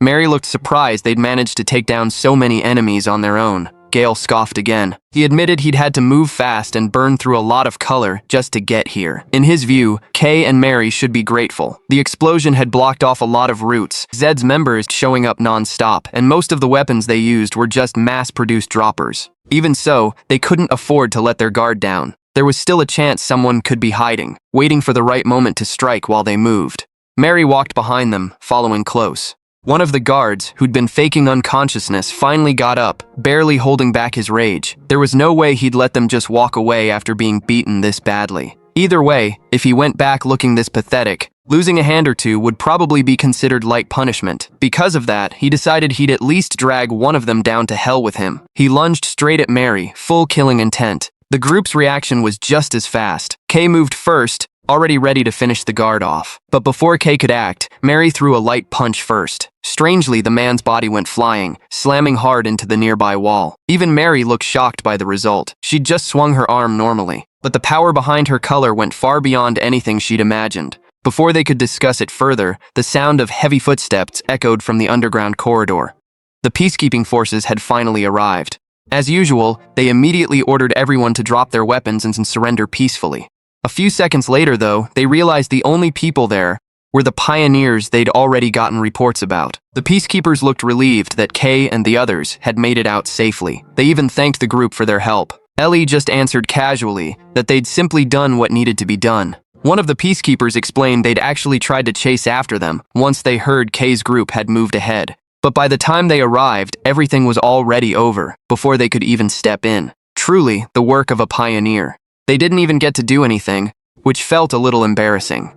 Mary looked surprised they'd managed to take down so many enemies on their own. Gale scoffed again. He admitted he'd had to move fast and burn through a lot of color just to get here. In his view, Kay and Mary should be grateful. The explosion had blocked off a lot of routes, Zed's members showing up non-stop, and most of the weapons they used were just mass-produced droppers. Even so, they couldn't afford to let their guard down. There was still a chance someone could be hiding, waiting for the right moment to strike while they moved. Mary walked behind them, following close. One of the guards, who'd been faking unconsciousness, finally got up, barely holding back his rage. There was no way he'd let them just walk away after being beaten this badly. Either way, if he went back looking this pathetic, losing a hand or two would probably be considered light punishment. Because of that, he decided he'd at least drag one of them down to hell with him. He lunged straight at Mary, full killing intent. The group's reaction was just as fast. Kay moved first, already ready to finish the guard off. But before Kay could act, Mary threw a light punch first. Strangely, the man's body went flying, slamming hard into the nearby wall. Even Mary looked shocked by the result. She'd just swung her arm normally. But the power behind her color went far beyond anything she'd imagined. Before they could discuss it further, the sound of heavy footsteps echoed from the underground corridor. The peacekeeping forces had finally arrived. As usual, they immediately ordered everyone to drop their weapons and surrender peacefully. A few seconds later, though, they realized the only people there were the pioneers they'd already gotten reports about. The peacekeepers looked relieved that Kay and the others had made it out safely. They even thanked the group for their help. Ellie just answered casually that they'd simply done what needed to be done. One of the peacekeepers explained they'd actually tried to chase after them once they heard Kay's group had moved ahead. But by the time they arrived, everything was already over, before they could even step in. Truly, the work of a pioneer. They didn't even get to do anything, which felt a little embarrassing.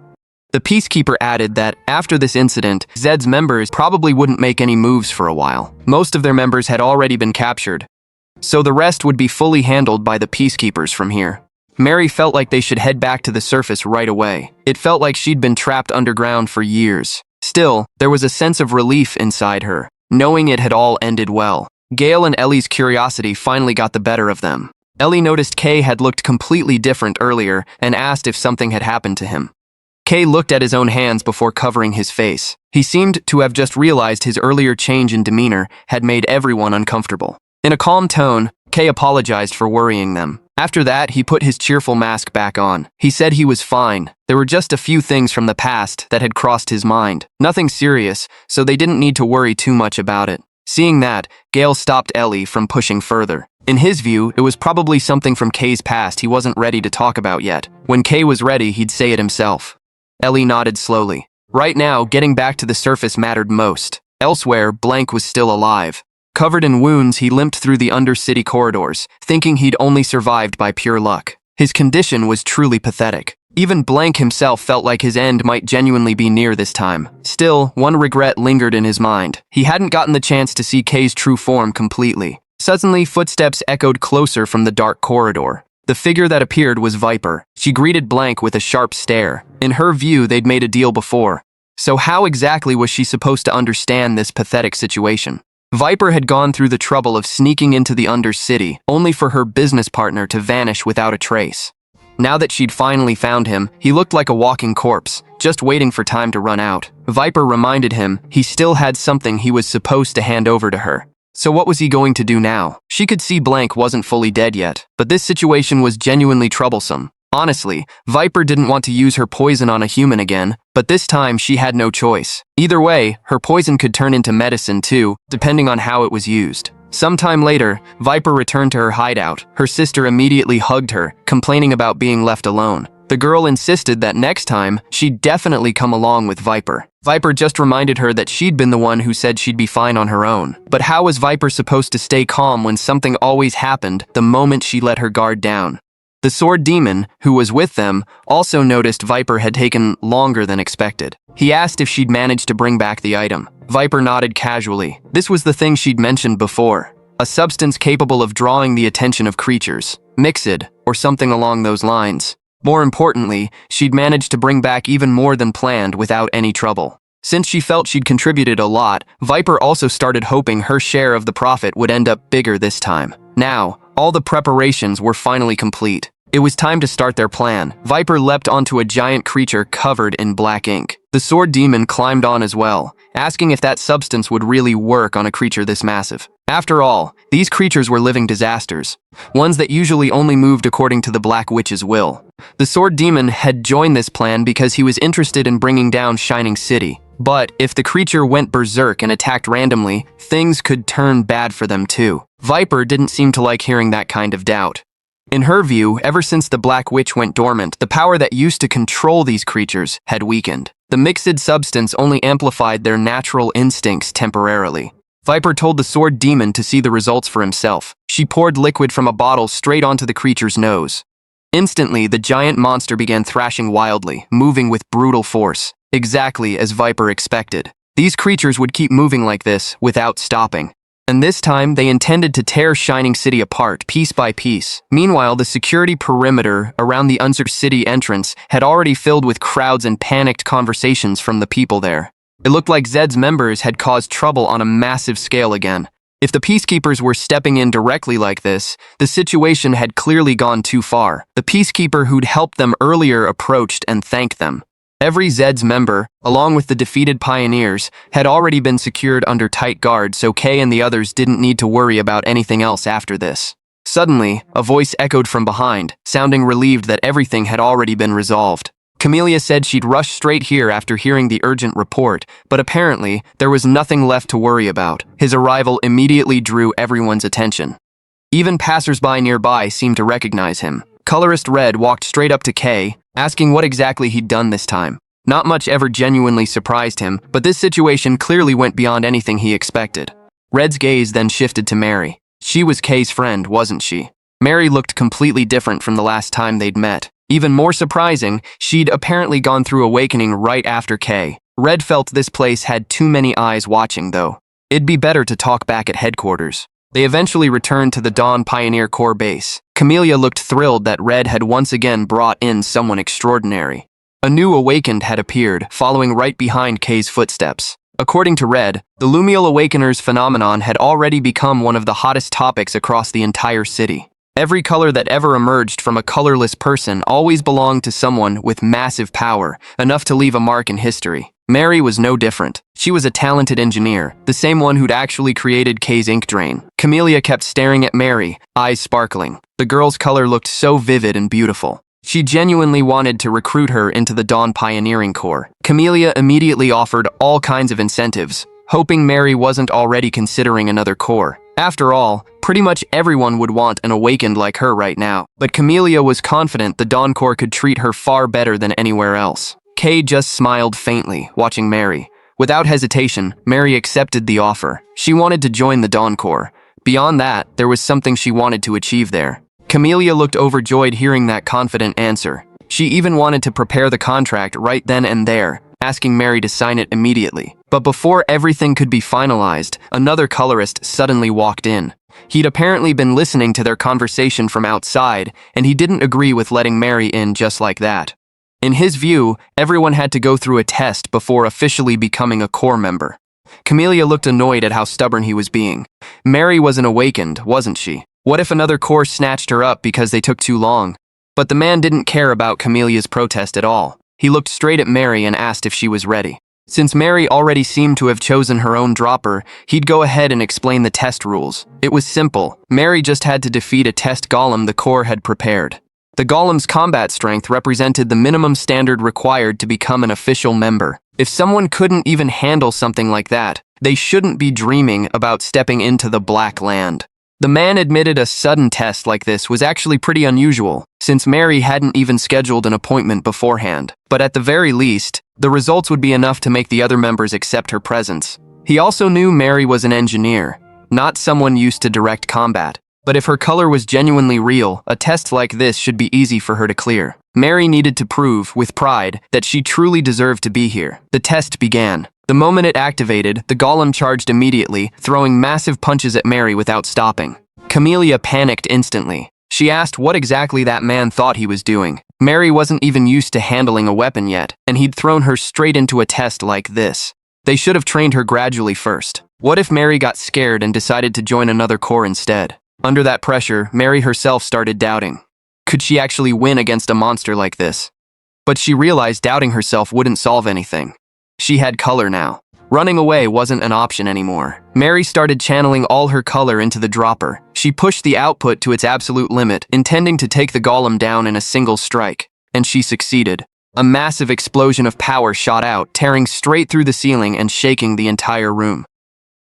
The peacekeeper added that, after this incident, Zed's members probably wouldn't make any moves for a while. Most of their members had already been captured, so the rest would be fully handled by the peacekeepers from here. Mary felt like they should head back to the surface right away. It felt like she'd been trapped underground for years. Still, there was a sense of relief inside her, knowing it had all ended well. Gale and Ellie's curiosity finally got the better of them. Ellie noticed Kay had looked completely different earlier and asked if something had happened to him. Kay looked at his own hands before covering his face. He seemed to have just realized his earlier change in demeanor had made everyone uncomfortable. In a calm tone, Kay apologized for worrying them. After that, he put his cheerful mask back on. He said he was fine. There were just a few things from the past that had crossed his mind. Nothing serious, so they didn't need to worry too much about it. Seeing that, Gale stopped Ellie from pushing further. In his view, it was probably something from Kay's past he wasn't ready to talk about yet. When Kay was ready, he'd say it himself. Ellie nodded slowly. Right now, getting back to the surface mattered most. Elsewhere, Blank was still alive. Covered in wounds, he limped through the undercity corridors, thinking he'd only survived by pure luck. His condition was truly pathetic. Even Blank himself felt like his end might genuinely be near this time. Still, one regret lingered in his mind. He hadn't gotten the chance to see Kay's true form completely. Suddenly, footsteps echoed closer from the dark corridor. The figure that appeared was Viper. She greeted Blank with a sharp stare. In her view, they'd made a deal before. So how exactly was she supposed to understand this pathetic situation? Viper had gone through the trouble of sneaking into the Undercity, only for her business partner to vanish without a trace. Now that she'd finally found him, he looked like a walking corpse, just waiting for time to run out. Viper reminded him he still had something he was supposed to hand over to her. So what was he going to do now? She could see Blank wasn't fully dead yet, but this situation was genuinely troublesome. Honestly, Viper didn't want to use her poison on a human again, but this time she had no choice. Either way, her poison could turn into medicine too, depending on how it was used. Sometime later, Viper returned to her hideout. Her sister immediately hugged her, complaining about being left alone. The girl insisted that next time, she'd definitely come along with Viper. Viper just reminded her that she'd been the one who said she'd be fine on her own. But how was Viper supposed to stay calm when something always happened the moment she let her guard down? The sword demon, who was with them, also noticed Viper had taken longer than expected. He asked if she'd managed to bring back the item. Viper nodded casually. This was the thing she'd mentioned before. A substance capable of drawing the attention of creatures. Mixid, or something along those lines. More importantly, she'd managed to bring back even more than planned without any trouble. Since she felt she'd contributed a lot, Viper also started hoping her share of the profit would end up bigger this time. Now, all the preparations were finally complete. It was time to start their plan. Viper leapt onto a giant creature covered in black ink. The sword demon climbed on as well, asking if that substance would really work on a creature this massive. After all, these creatures were living disasters, ones that usually only moved according to the Black Witch's will. The sword demon had joined this plan because he was interested in bringing down Shining City. But if the creature went berserk and attacked randomly, things could turn bad for them too. Viper didn't seem to like hearing that kind of doubt. In her view, ever since the Black Witch went dormant, the power that used to control these creatures had weakened. The mixed substance only amplified their natural instincts temporarily. Viper told the sword demon to see the results for himself. She poured liquid from a bottle straight onto the creature's nose. Instantly, the giant monster began thrashing wildly, moving with brutal force, exactly as Viper expected. These creatures would keep moving like this without stopping. And this time, they intended to tear Shining City apart, piece by piece. Meanwhile, the security perimeter around the Unser City entrance had already filled with crowds and panicked conversations from the people there. It looked like Zed's members had caused trouble on a massive scale again. If the peacekeepers were stepping in directly like this, the situation had clearly gone too far. The peacekeeper who'd helped them earlier approached and thanked them. Every Zed's member, along with the defeated pioneers, had already been secured under tight guard, so Kay and the others didn't need to worry about anything else after this. Suddenly, a voice echoed from behind, sounding relieved that everything had already been resolved. Camellia said she'd rush straight here after hearing the urgent report, but apparently, there was nothing left to worry about. His arrival immediately drew everyone's attention. Even passersby nearby seemed to recognize him. Colorist Red walked straight up to Kay, asking what exactly he'd done this time. Not much ever genuinely surprised him, but this situation clearly went beyond anything he expected. Red's gaze then shifted to Mary. She was Kay's friend, wasn't she? Mary looked completely different from the last time they'd met. Even more surprising, she'd apparently gone through awakening right after Kay. Red felt this place had too many eyes watching, though. It'd be better to talk back at headquarters. They eventually returned to the Dawn Pioneer Corps base. Camellia looked thrilled that Red had once again brought in someone extraordinary. A new awakened had appeared, following right behind Kay's footsteps. According to Red, the Lumial Awakeners phenomenon had already become one of the hottest topics across the entire city. Every color that ever emerged from a colorless person always belonged to someone with massive power, enough to leave a mark in history. Mary was no different. She was a talented engineer, the same one who'd actually created Kay's ink drain. Camellia kept staring at Mary, eyes sparkling. The girl's color looked so vivid and beautiful. She genuinely wanted to recruit her into the Dawn Pioneering Corps. Camellia immediately offered all kinds of incentives, hoping Mary wasn't already considering another corps. After all, pretty much everyone would want an awakened like her right now. But Camellia was confident the Dawn Corps could treat her far better than anywhere else. Kay just smiled faintly, watching Mary. Without hesitation, Mary accepted the offer. She wanted to join the Dawn Corps. Beyond that, there was something she wanted to achieve there. Camellia looked overjoyed hearing that confident answer. She even wanted to prepare the contract right then and there, asking Mary to sign it immediately. But before everything could be finalized, another colorist suddenly walked in. He'd apparently been listening to their conversation from outside, and he didn't agree with letting Mary in just like that. In his view, everyone had to go through a test before officially becoming a corps member. Camellia looked annoyed at how stubborn he was being. Mary was an awakened, wasn't she? What if another corps snatched her up because they took too long? But the man didn't care about Camelia's protest at all. He looked straight at Mary and asked if she was ready. Since Mary already seemed to have chosen her own dropper, he'd go ahead and explain the test rules. It was simple. Mary just had to defeat a test golem the Corps had prepared. The golem's combat strength represented the minimum standard required to become an official member. If someone couldn't even handle something like that, they shouldn't be dreaming about stepping into the Black Land. The man admitted a sudden test like this was actually pretty unusual, since Mary hadn't even scheduled an appointment beforehand. But at the very least, the results would be enough to make the other members accept her presence. He also knew Mary was an engineer, not someone used to direct combat. But if her color was genuinely real, a test like this should be easy for her to clear. Mary needed to prove, with pride, that she truly deserved to be here. The test began. The moment it activated, the golem charged immediately, throwing massive punches at Mary without stopping. Camelia panicked instantly. She asked what exactly that man thought he was doing. Mary wasn't even used to handling a weapon yet, and he'd thrown her straight into a test like this. They should have trained her gradually first. What if Mary got scared and decided to join another corps instead? Under that pressure, Mary herself started doubting. Could she actually win against a monster like this? But she realized doubting herself wouldn't solve anything. She had color now. Running away wasn't an option anymore. Mary started channeling all her color into the dropper. She pushed the output to its absolute limit, intending to take the golem down in a single strike. And she succeeded. A massive explosion of power shot out, tearing straight through the ceiling and shaking the entire room.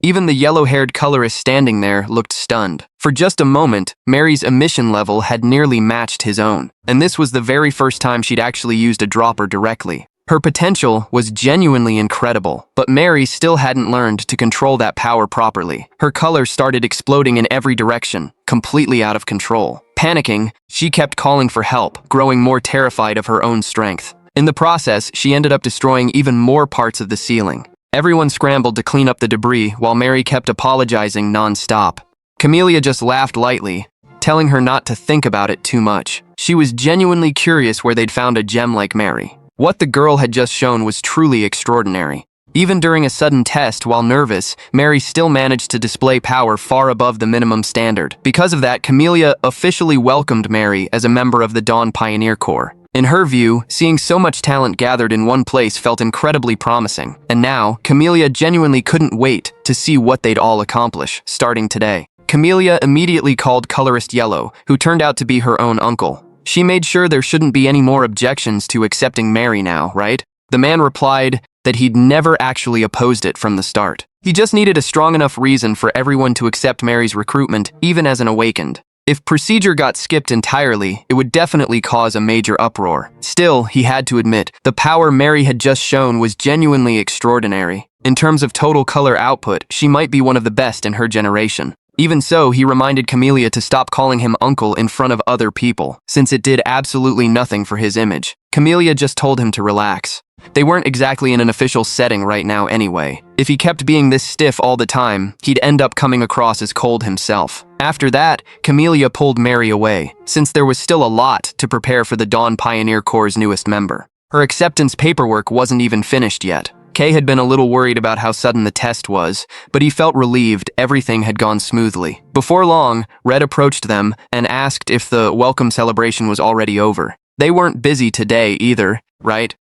Even the yellow-haired colorist standing there looked stunned. For just a moment, Mary's emission level had nearly matched his own, and this was the very first time she'd actually used a dropper directly. Her potential was genuinely incredible, but Mary still hadn't learned to control that power properly. Her color started exploding in every direction, completely out of control. Panicking, she kept calling for help, growing more terrified of her own strength. In the process, she ended up destroying even more parts of the ceiling. Everyone scrambled to clean up the debris while Mary kept apologizing non-stop. Camelia just laughed lightly, telling her not to think about it too much. She was genuinely curious where they'd found a gem like Mary. What the girl had just shown was truly extraordinary. Even during a sudden test while nervous, Mary still managed to display power far above the minimum standard. Because of that, Camelia officially welcomed Mary as a member of the Dawn Pioneer Corps. In her view, seeing so much talent gathered in one place felt incredibly promising. And now, Camelia genuinely couldn't wait to see what they'd all accomplish, starting today. Camelia immediately called Colorist Yellow, who turned out to be her own uncle. She made sure there shouldn't be any more objections to accepting Mary now, right? The man replied that he'd never actually opposed it from the start. He just needed a strong enough reason for everyone to accept Mary's recruitment, even as an awakened. If procedure got skipped entirely, it would definitely cause a major uproar. Still, he had to admit, the power Mary had just shown was genuinely extraordinary. In terms of total color output, she might be one of the best in her generation. Even so, he reminded Camelia to stop calling him uncle in front of other people, since it did absolutely nothing for his image. Camelia just told him to relax. They weren't exactly in an official setting right now anyway. If he kept being this stiff all the time, he'd end up coming across as cold himself. After that, Camelia pulled Mary away, since there was still a lot to prepare for the Dawn Pioneer Corps' newest member. Her acceptance paperwork wasn't even finished yet. Kay had been a little worried about how sudden the test was, but he felt relieved everything had gone smoothly. Before long, Red approached them and asked if the welcome celebration was already over. They weren't busy today either, right?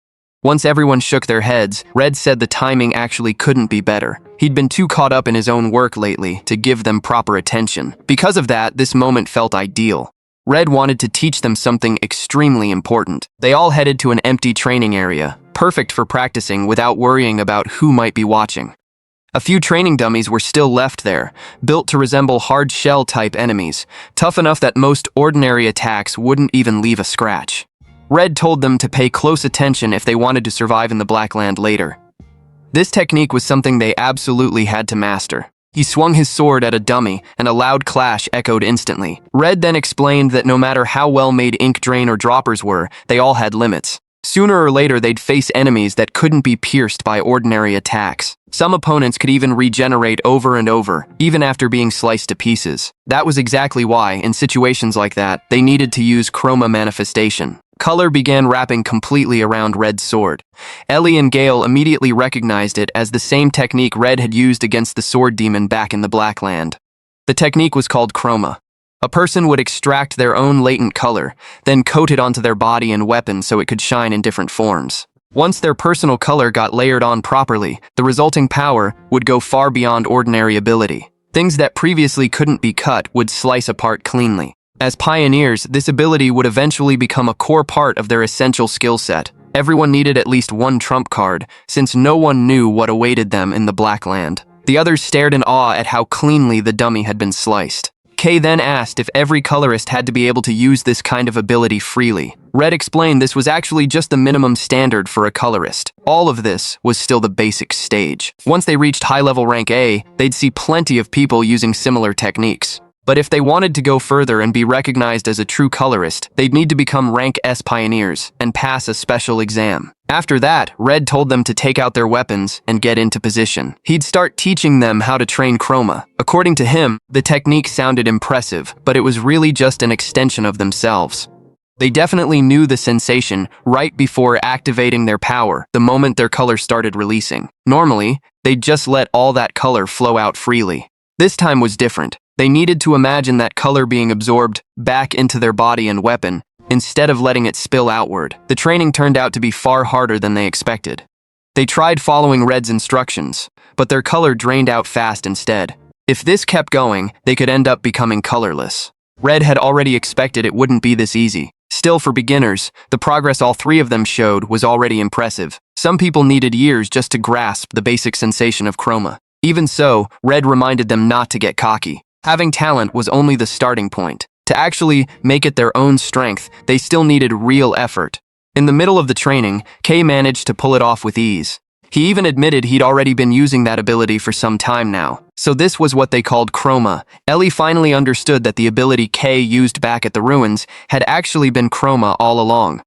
Once everyone shook their heads, Red said the timing actually couldn't be better. He'd been too caught up in his own work lately to give them proper attention. Because of that, this moment felt ideal. Red wanted to teach them something extremely important. They all headed to an empty training area, perfect for practicing without worrying about who might be watching. A few training dummies were still left there, built to resemble hard shell-type enemies, tough enough that most ordinary attacks wouldn't even leave a scratch. Red told them to pay close attention if they wanted to survive in the Black Land later. This technique was something they absolutely had to master. He swung his sword at a dummy, and a loud clash echoed instantly. Red then explained that no matter how well-made ink drain or droppers were, they all had limits. Sooner or later, they'd face enemies that couldn't be pierced by ordinary attacks. Some opponents could even regenerate over and over, even after being sliced to pieces. That was exactly why, in situations like that, they needed to use chroma manifestation. Color began wrapping completely around Red's sword. Ellie and Gale immediately recognized it as the same technique Red had used against the sword demon back in the Black Land. The technique was called chroma. A person would extract their own latent color, then coat it onto their body and weapon so it could shine in different forms. Once their personal color got layered on properly, the resulting power would go far beyond ordinary ability. Things that previously couldn't be cut would slice apart cleanly. As pioneers, this ability would eventually become a core part of their essential skill set. Everyone needed at least one trump card, since no one knew what awaited them in the Black Land. The others stared in awe at how cleanly the dummy had been sliced. Kay then asked if every colorist had to be able to use this kind of ability freely. Red explained this was actually just the minimum standard for a colorist. All of this was still the basic stage. Once they reached high-level rank A, they'd see plenty of people using similar techniques. But if they wanted to go further and be recognized as a true colorist, they'd need to become rank S pioneers and pass a special exam. After that, Red told them to take out their weapons and get into position. He'd start teaching them how to train chroma. According to him, the technique sounded impressive, but it was really just an extension of themselves. They definitely knew the sensation right before activating their power, the moment their color started releasing. Normally, they'd just let all that color flow out freely. This time was different. They needed to imagine that color being absorbed back into their body and weapon, instead of letting it spill outward. The training turned out to be far harder than they expected. They tried following Red's instructions, but their color drained out fast instead. If this kept going, they could end up becoming colorless. Red had already expected it wouldn't be this easy. Still, for beginners, the progress all three of them showed was already impressive. Some people needed years just to grasp the basic sensation of chroma. Even so, Red reminded them not to get cocky. Having talent was only the starting point. To actually make it their own strength, they still needed real effort. In the middle of the training, Kay managed to pull it off with ease. He even admitted he'd already been using that ability for some time now. So this was what they called chroma. Ellie finally understood that the ability Kay used back at the ruins had actually been chroma all along.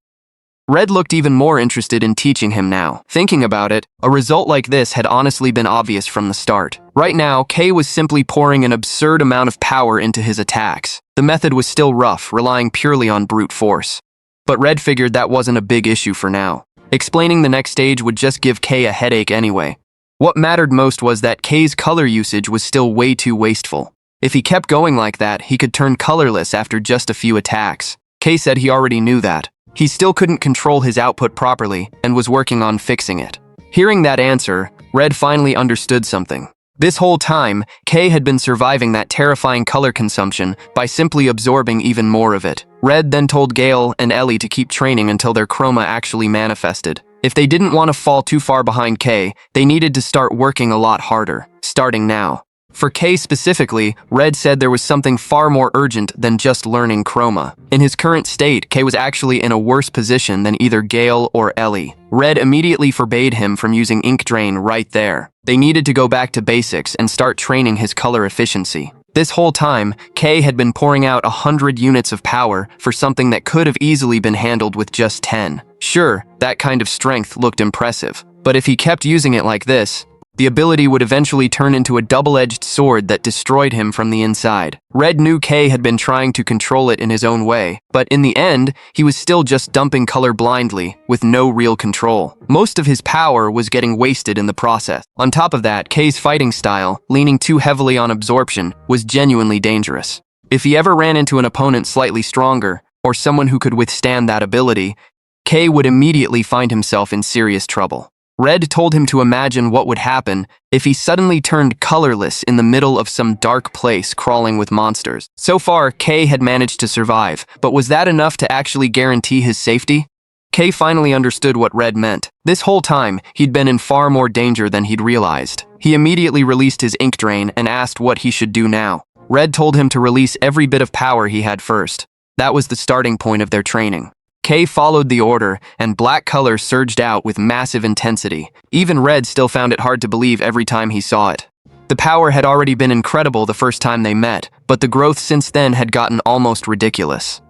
Red looked even more interested in teaching him now. Thinking about it, a result like this had honestly been obvious from the start. Right now, Kay was simply pouring an absurd amount of power into his attacks. The method was still rough, relying purely on brute force. But Red figured that wasn't a big issue for now. Explaining the next stage would just give Kay a headache anyway. What mattered most was that Kay's color usage was still way too wasteful. If he kept going like that, he could turn colorless after just a few attacks. Kay said he already knew that. He still couldn't control his output properly and was working on fixing it. Hearing that answer, Red finally understood something. This whole time, Kay had been surviving that terrifying color consumption by simply absorbing even more of it. Red then told Gale and Ellie to keep training until their chroma actually manifested. If they didn't want to fall too far behind Kay, they needed to start working a lot harder, starting now. For Kay specifically, Red said there was something far more urgent than just learning chroma. In his current state, Kay was actually in a worse position than either Gale or Ellie. Red immediately forbade him from using ink drain right there. They needed to go back to basics and start training his color efficiency. This whole time, Kay had been pouring out 100 units of power for something that could have easily been handled with just 10. Sure, that kind of strength looked impressive, but if he kept using it like this, the ability would eventually turn into a double-edged sword that destroyed him from the inside. Red knew Kay had been trying to control it in his own way, but in the end, he was still just dumping color blindly, with no real control. Most of his power was getting wasted in the process. On top of that, Kay's fighting style, leaning too heavily on absorption, was genuinely dangerous. If he ever ran into an opponent slightly stronger, or someone who could withstand that ability, Kay would immediately find himself in serious trouble. Red told him to imagine what would happen if he suddenly turned colorless in the middle of some dark place crawling with monsters. So far, Kay had managed to survive, but was that enough to actually guarantee his safety? Kay finally understood what Red meant. This whole time, he'd been in far more danger than he'd realized. He immediately released his ink drain and asked what he should do now. Red told him to release every bit of power he had first. That was the starting point of their training. Kay followed the order, and black color surged out with massive intensity. Even Red still found it hard to believe every time he saw it. The power had already been incredible the first time they met, but the growth since then had gotten almost ridiculous.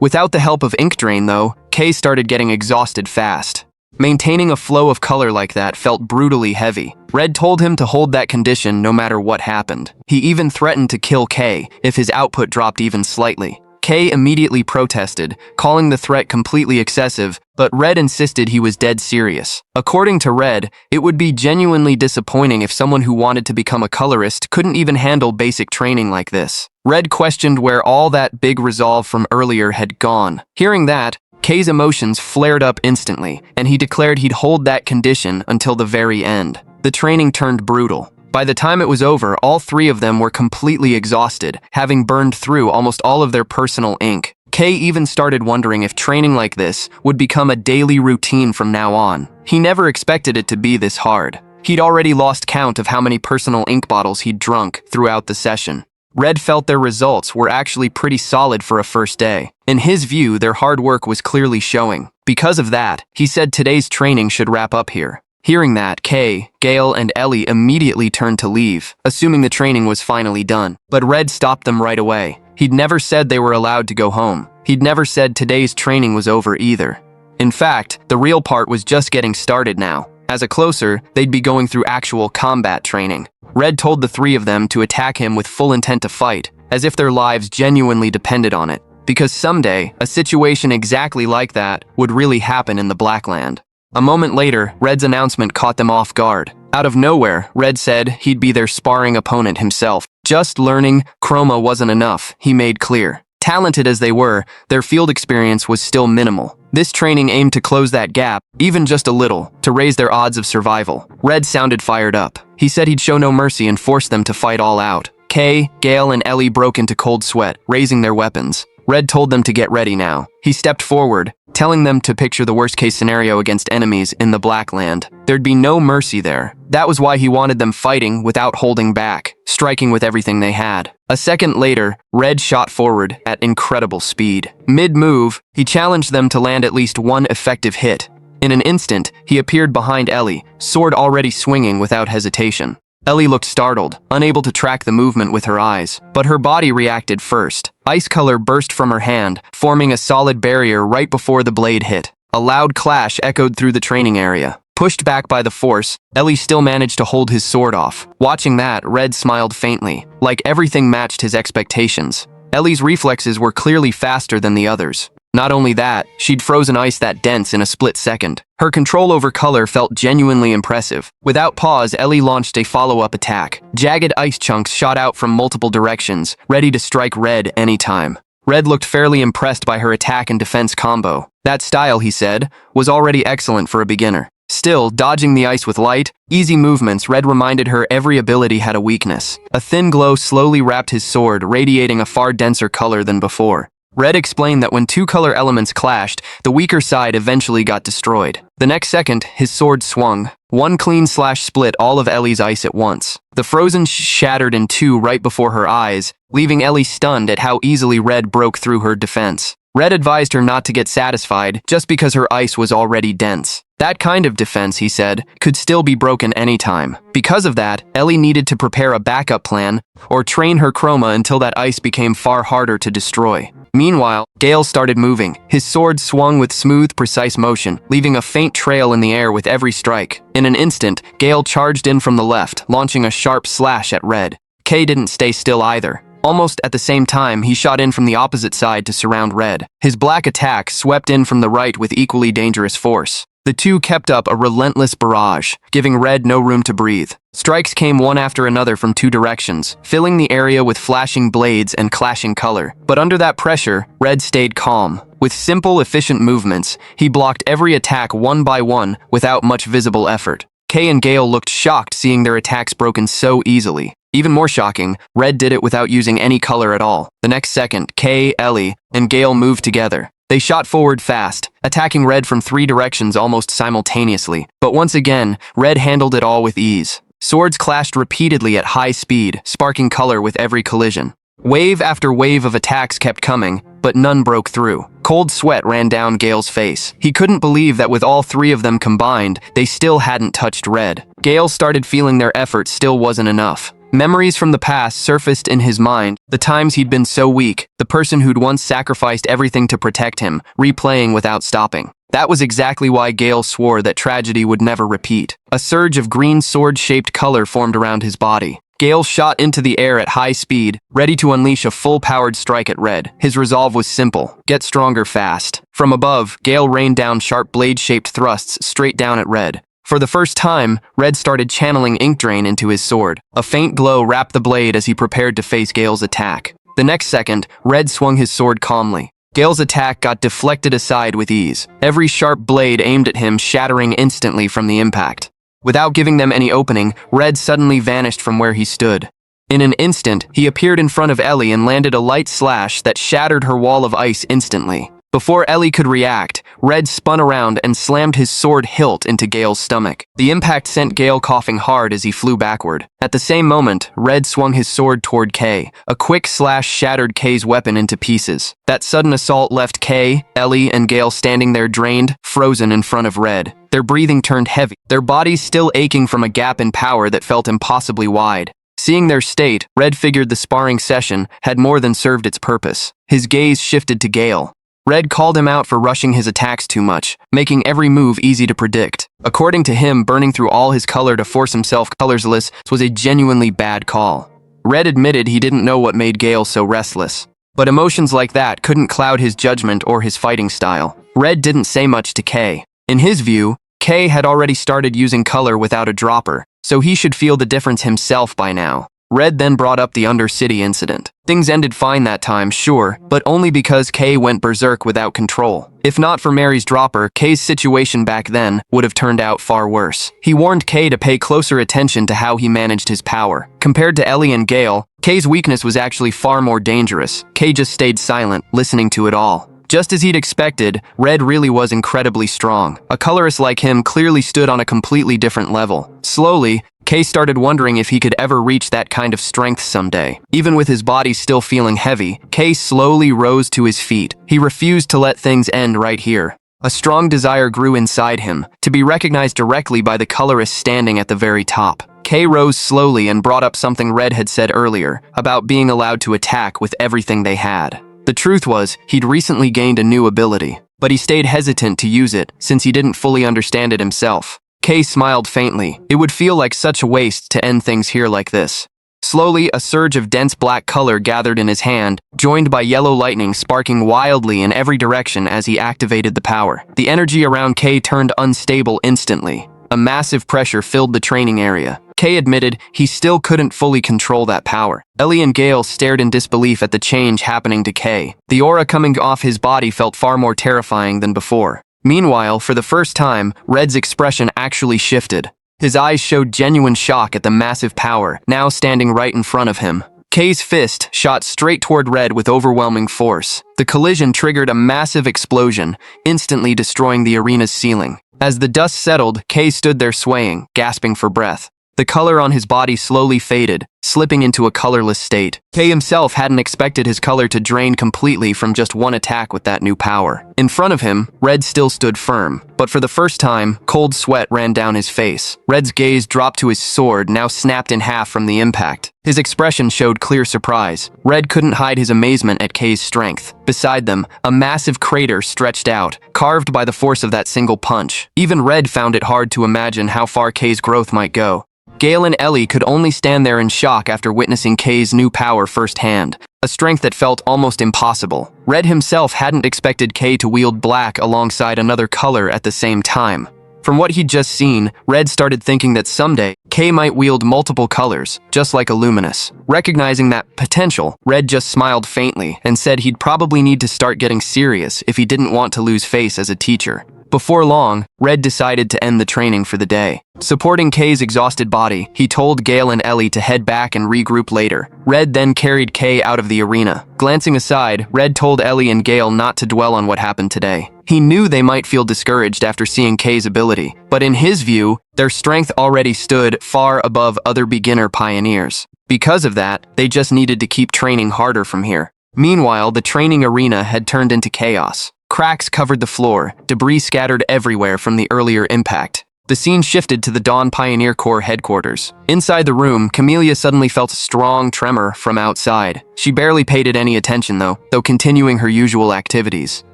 Without the help of ink drain, though, Kay started getting exhausted fast. Maintaining a flow of color like that felt brutally heavy. Red told him to hold that condition no matter what happened. He even threatened to kill Kay if his output dropped even slightly. Kay immediately protested, calling the threat completely excessive, but Red insisted he was dead serious. According to Red, it would be genuinely disappointing if someone who wanted to become a colorist couldn't even handle basic training like this. Red questioned where all that big resolve from earlier had gone. Hearing that, K's emotions flared up instantly, and he declared he'd hold that condition until the very end. The training turned brutal. By the time it was over, all three of them were completely exhausted, having burned through almost all of their personal ink. K even started wondering if training like this would become a daily routine from now on. He never expected it to be this hard. He'd already lost count of how many personal ink bottles he'd drunk throughout the session. Red felt their results were actually pretty solid for a first day. In his view, their hard work was clearly showing. Because of that, he said today's training should wrap up here. Hearing that, Kay, Gale, and Ellie immediately turned to leave, assuming the training was finally done. But Red stopped them right away. He'd never said they were allowed to go home. He'd never said today's training was over either. In fact, the real part was just getting started now. As a closer, they'd be going through actual combat training. Red told the three of them to attack him with full intent to fight, as if their lives genuinely depended on it. Because someday, a situation exactly like that would really happen in the Blackland. A moment later, Red's announcement caught them off guard. Out of nowhere, Red said he'd be their sparring opponent himself. Just learning chroma wasn't enough, he made clear. Talented as they were, their field experience was still minimal. This training aimed to close that gap, even just a little, to raise their odds of survival. Red sounded fired up. He said he'd show no mercy and force them to fight all out. Kay, Gale, and Ellie broke into cold sweat, raising their weapons. Red told them to get ready now. He stepped forward, telling them to picture the worst-case scenario against enemies in the Blackland. There'd be no mercy there. That was why he wanted them fighting without holding back, striking with everything they had. A second later, Red shot forward at incredible speed. Mid-move, he challenged them to land at least one effective hit. In an instant, he appeared behind Ellie, sword already swinging without hesitation. Ellie looked startled, unable to track the movement with her eyes, but her body reacted first. Ice color burst from her hand, forming a solid barrier right before the blade hit. A loud clash echoed through the training area. Pushed back by the force, Ellie still managed to hold his sword off. Watching that, Red smiled faintly, like everything matched his expectations. Ellie's reflexes were clearly faster than the others. Not only that, she'd frozen ice that dense in a split second. Her control over color felt genuinely impressive. Without pause, Ellie launched a follow-up attack. Jagged ice chunks shot out from multiple directions, ready to strike Red anytime. Red looked fairly impressed by her attack and defense combo. That style, he said, was already excellent for a beginner. Still, dodging the ice with light, easy movements, Red reminded her every ability had a weakness. A thin glow slowly wrapped his sword, radiating a far denser color than before. Red explained that when two color elements clashed, the weaker side eventually got destroyed. The next second, his sword swung. One clean slash split all of Ellie's ice at once. The frozen shattered in two right before her eyes, leaving Ellie stunned at how easily Red broke through her defense. Red advised her not to get satisfied just because her ice was already dense. That kind of defense, he said, could still be broken anytime. Because of that, Ellie needed to prepare a backup plan or train her chroma until that ice became far harder to destroy. Meanwhile, Gale started moving. His sword swung with smooth, precise motion, leaving a faint trail in the air with every strike. In an instant, Gale charged in from the left, launching a sharp slash at Red. Kay didn't stay still either. Almost at the same time, he shot in from the opposite side to surround Red. His black attack swept in from the right with equally dangerous force. The two kept up a relentless barrage, giving Red no room to breathe. Strikes came one after another from two directions, filling the area with flashing blades and clashing color. But under that pressure, Red stayed calm. With simple, efficient movements, he blocked every attack one by one without much visible effort. Kay and Gale looked shocked seeing their attacks broken so easily. Even more shocking, Red did it without using any color at all. The next second, Kay, Ellie, and Gale moved together. They shot forward fast, attacking Red from three directions almost simultaneously. But once again, Red handled it all with ease. Swords clashed repeatedly at high speed, sparking color with every collision. Wave after wave of attacks kept coming, but none broke through. Cold sweat ran down Gale's face. He couldn't believe that with all three of them combined, they still hadn't touched Red. Gale started feeling their effort still wasn't enough. Memories from the past surfaced in his mind, the times he'd been so weak, the person who'd once sacrificed everything to protect him, replaying without stopping. That was exactly why Gale swore that tragedy would never repeat. A surge of green sword-shaped color formed around his body. Gale shot into the air at high speed, ready to unleash a full-powered strike at Red. His resolve was simple: get stronger fast. From above, Gale rained down sharp blade-shaped thrusts straight down at Red. For the first time, Red started channeling ink drain into his sword. A faint glow wrapped the blade as he prepared to face Gale's attack. The next second, Red swung his sword calmly. Gale's attack got deflected aside with ease, every sharp blade aimed at him shattering instantly from the impact. Without giving them any opening, Red suddenly vanished from where he stood. In an instant, he appeared in front of Ellie and landed a light slash that shattered her wall of ice instantly. Before Ellie could react, Red spun around and slammed his sword hilt into Gale's stomach. The impact sent Gale coughing hard as he flew backward. At the same moment, Red swung his sword toward Kay. A quick slash shattered Kay's weapon into pieces. That sudden assault left Kay, Ellie, and Gale standing there drained, frozen in front of Red. Their breathing turned heavy, their bodies still aching from a gap in power that felt impossibly wide. Seeing their state, Red figured the sparring session had more than served its purpose. His gaze shifted to Gale. Red called him out for rushing his attacks too much, making every move easy to predict. According to him, burning through all his color to force himself colorless was a genuinely bad call. Red admitted he didn't know what made Gale so restless. But emotions like that couldn't cloud his judgment or his fighting style. Red didn't say much to Kay. In his view, Kay had already started using color without a dropper, so he should feel the difference himself by now. Red then brought up the Undercity incident. Things ended fine that time, sure, but only because Kay went berserk without control. If not for Mary's dropper, Kay's situation back then would have turned out far worse. He warned Kay to pay closer attention to how he managed his power. Compared to Ellie and Gale, Kay's weakness was actually far more dangerous. Kay just stayed silent, listening to it all. Just as he'd expected, Red really was incredibly strong. A colorist like him clearly stood on a completely different level. Slowly, Kay started wondering if he could ever reach that kind of strength someday. Even with his body still feeling heavy, Kay slowly rose to his feet. He refused to let things end right here. A strong desire grew inside him, to be recognized directly by the colorist standing at the very top. Kay rose slowly and brought up something Red had said earlier, about being allowed to attack with everything they had. The truth was, he'd recently gained a new ability, but he stayed hesitant to use it since he didn't fully understand it himself. Kay smiled faintly. It would feel like such a waste to end things here like this. Slowly, a surge of dense black color gathered in his hand, joined by yellow lightning sparking wildly in every direction as he activated the power. The energy around Kay turned unstable instantly. A massive pressure filled the training area. Kay admitted he still couldn't fully control that power. Ellie and Gale stared in disbelief at the change happening to Kay. The aura coming off his body felt far more terrifying than before. Meanwhile, for the first time, Red's expression actually shifted. His eyes showed genuine shock at the massive power, now standing right in front of him. Kay's fist shot straight toward Red with overwhelming force. The collision triggered a massive explosion, instantly destroying the arena's ceiling. As the dust settled, Kay stood there swaying, gasping for breath. The color on his body slowly faded, slipping into a colorless state. Kay himself hadn't expected his color to drain completely from just one attack with that new power. In front of him, Red still stood firm, but for the first time, cold sweat ran down his face. Red's gaze dropped to his sword, now snapped in half from the impact. His expression showed clear surprise. Red couldn't hide his amazement at Kay's strength. Beside them, a massive crater stretched out, carved by the force of that single punch. Even Red found it hard to imagine how far Kay's growth might go. Gale and Ellie could only stand there in shock after witnessing Kay's new power firsthand, a strength that felt almost impossible. Red himself hadn't expected Kay to wield black alongside another color at the same time. From what he'd just seen, Red started thinking that someday, Kay might wield multiple colors, just like Illuminous. Recognizing that potential, Red just smiled faintly and said he'd probably need to start getting serious if he didn't want to lose face as a teacher. Before long, Red decided to end the training for the day. Supporting Kay's exhausted body, he told Gale and Ellie to head back and regroup later. Red then carried Kay out of the arena. Glancing aside, Red told Ellie and Gale not to dwell on what happened today. He knew they might feel discouraged after seeing Kay's ability, but in his view, their strength already stood far above other beginner pioneers. Because of that, they just needed to keep training harder from here. Meanwhile, the training arena had turned into chaos. Cracks covered the floor, debris scattered everywhere from the earlier impact. The scene shifted to the Dawn Pioneer Corps headquarters. Inside the room, Camellia suddenly felt a strong tremor from outside. She barely paid it any attention though continuing her usual activities.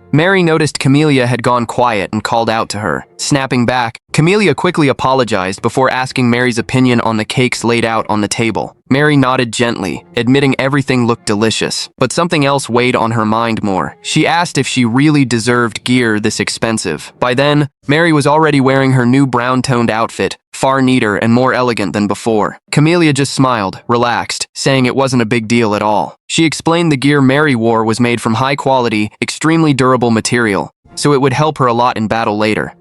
Mary noticed Camellia had gone quiet and called out to her. Snapping back, Camellia quickly apologized before asking Mary's opinion on the cakes laid out on the table. Mary nodded gently, admitting everything looked delicious. But something else weighed on her mind more. She asked if she really deserved gear this expensive. By then, Mary was already wearing her new brown-toned outfit, far neater and more elegant than before. Camellia just smiled, relaxed, saying it wasn't a big deal at all. She explained the gear Mary wore was made from high-quality, extremely durable material, so it would help her a lot in battle later.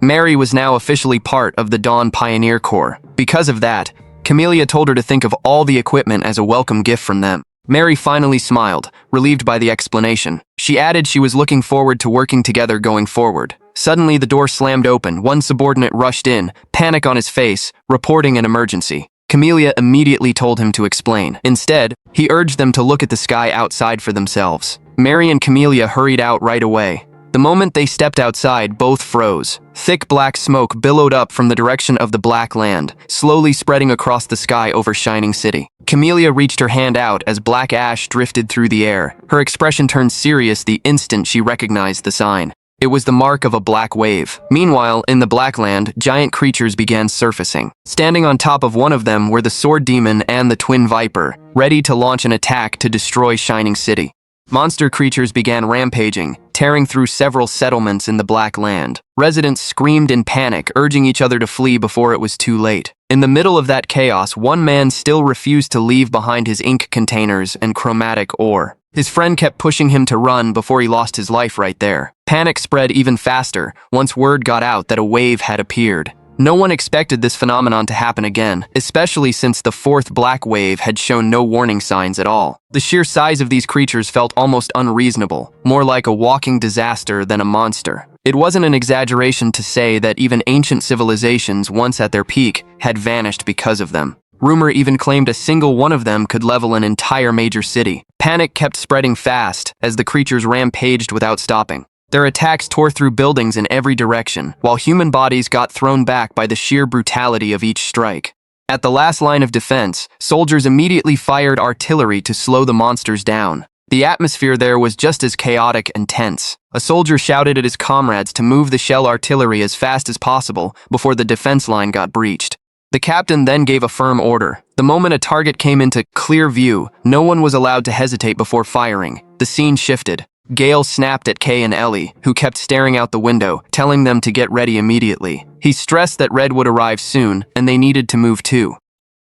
Mary was now officially part of the Dawn Pioneer Corps. Because of that, Camellia told her to think of all the equipment as a welcome gift from them. Mary finally smiled, relieved by the explanation. She added she was looking forward to working together going forward. Suddenly, the door slammed open. One subordinate rushed in, panic on his face, reporting an emergency. Camellia immediately told him to explain. Instead, he urged them to look at the sky outside for themselves. Mary and Camellia hurried out right away. The moment they stepped outside, both froze. Thick black smoke billowed up from the direction of the black land, slowly spreading across the sky over Shining City. Camellia reached her hand out as black ash drifted through the air. Her expression turned serious the instant she recognized the sign. It was the mark of a black wave. Meanwhile, in the black land, giant creatures began surfacing. Standing on top of one of them were the Sword Demon and the Twin Viper, ready to launch an attack to destroy Shining City. Monster creatures began rampaging, tearing through several settlements in the Black Land. Residents screamed in panic, urging each other to flee before it was too late. In the middle of that chaos, one man still refused to leave behind his ink containers and chromatic ore. His friend kept pushing him to run before he lost his life right there. Panic spread even faster once word got out that a wave had appeared. No one expected this phenomenon to happen again, especially since the fourth black wave had shown no warning signs at all. The sheer size of these creatures felt almost unreasonable, more like a walking disaster than a monster. It wasn't an exaggeration to say that even ancient civilizations, once at their peak, had vanished because of them. Rumor even claimed a single one of them could level an entire major city. Panic kept spreading fast as the creatures rampaged without stopping. Their attacks tore through buildings in every direction, while human bodies got thrown back by the sheer brutality of each strike. At the last line of defense, soldiers immediately fired artillery to slow the monsters down. The atmosphere there was just as chaotic and tense. A soldier shouted at his comrades to move the shell artillery as fast as possible before the defense line got breached. The captain then gave a firm order. The moment a target came into clear view, no one was allowed to hesitate before firing. The scene shifted. Gale snapped at Kay and Ellie, who kept staring out the window, telling them to get ready immediately. He stressed that Red would arrive soon, and they needed to move too.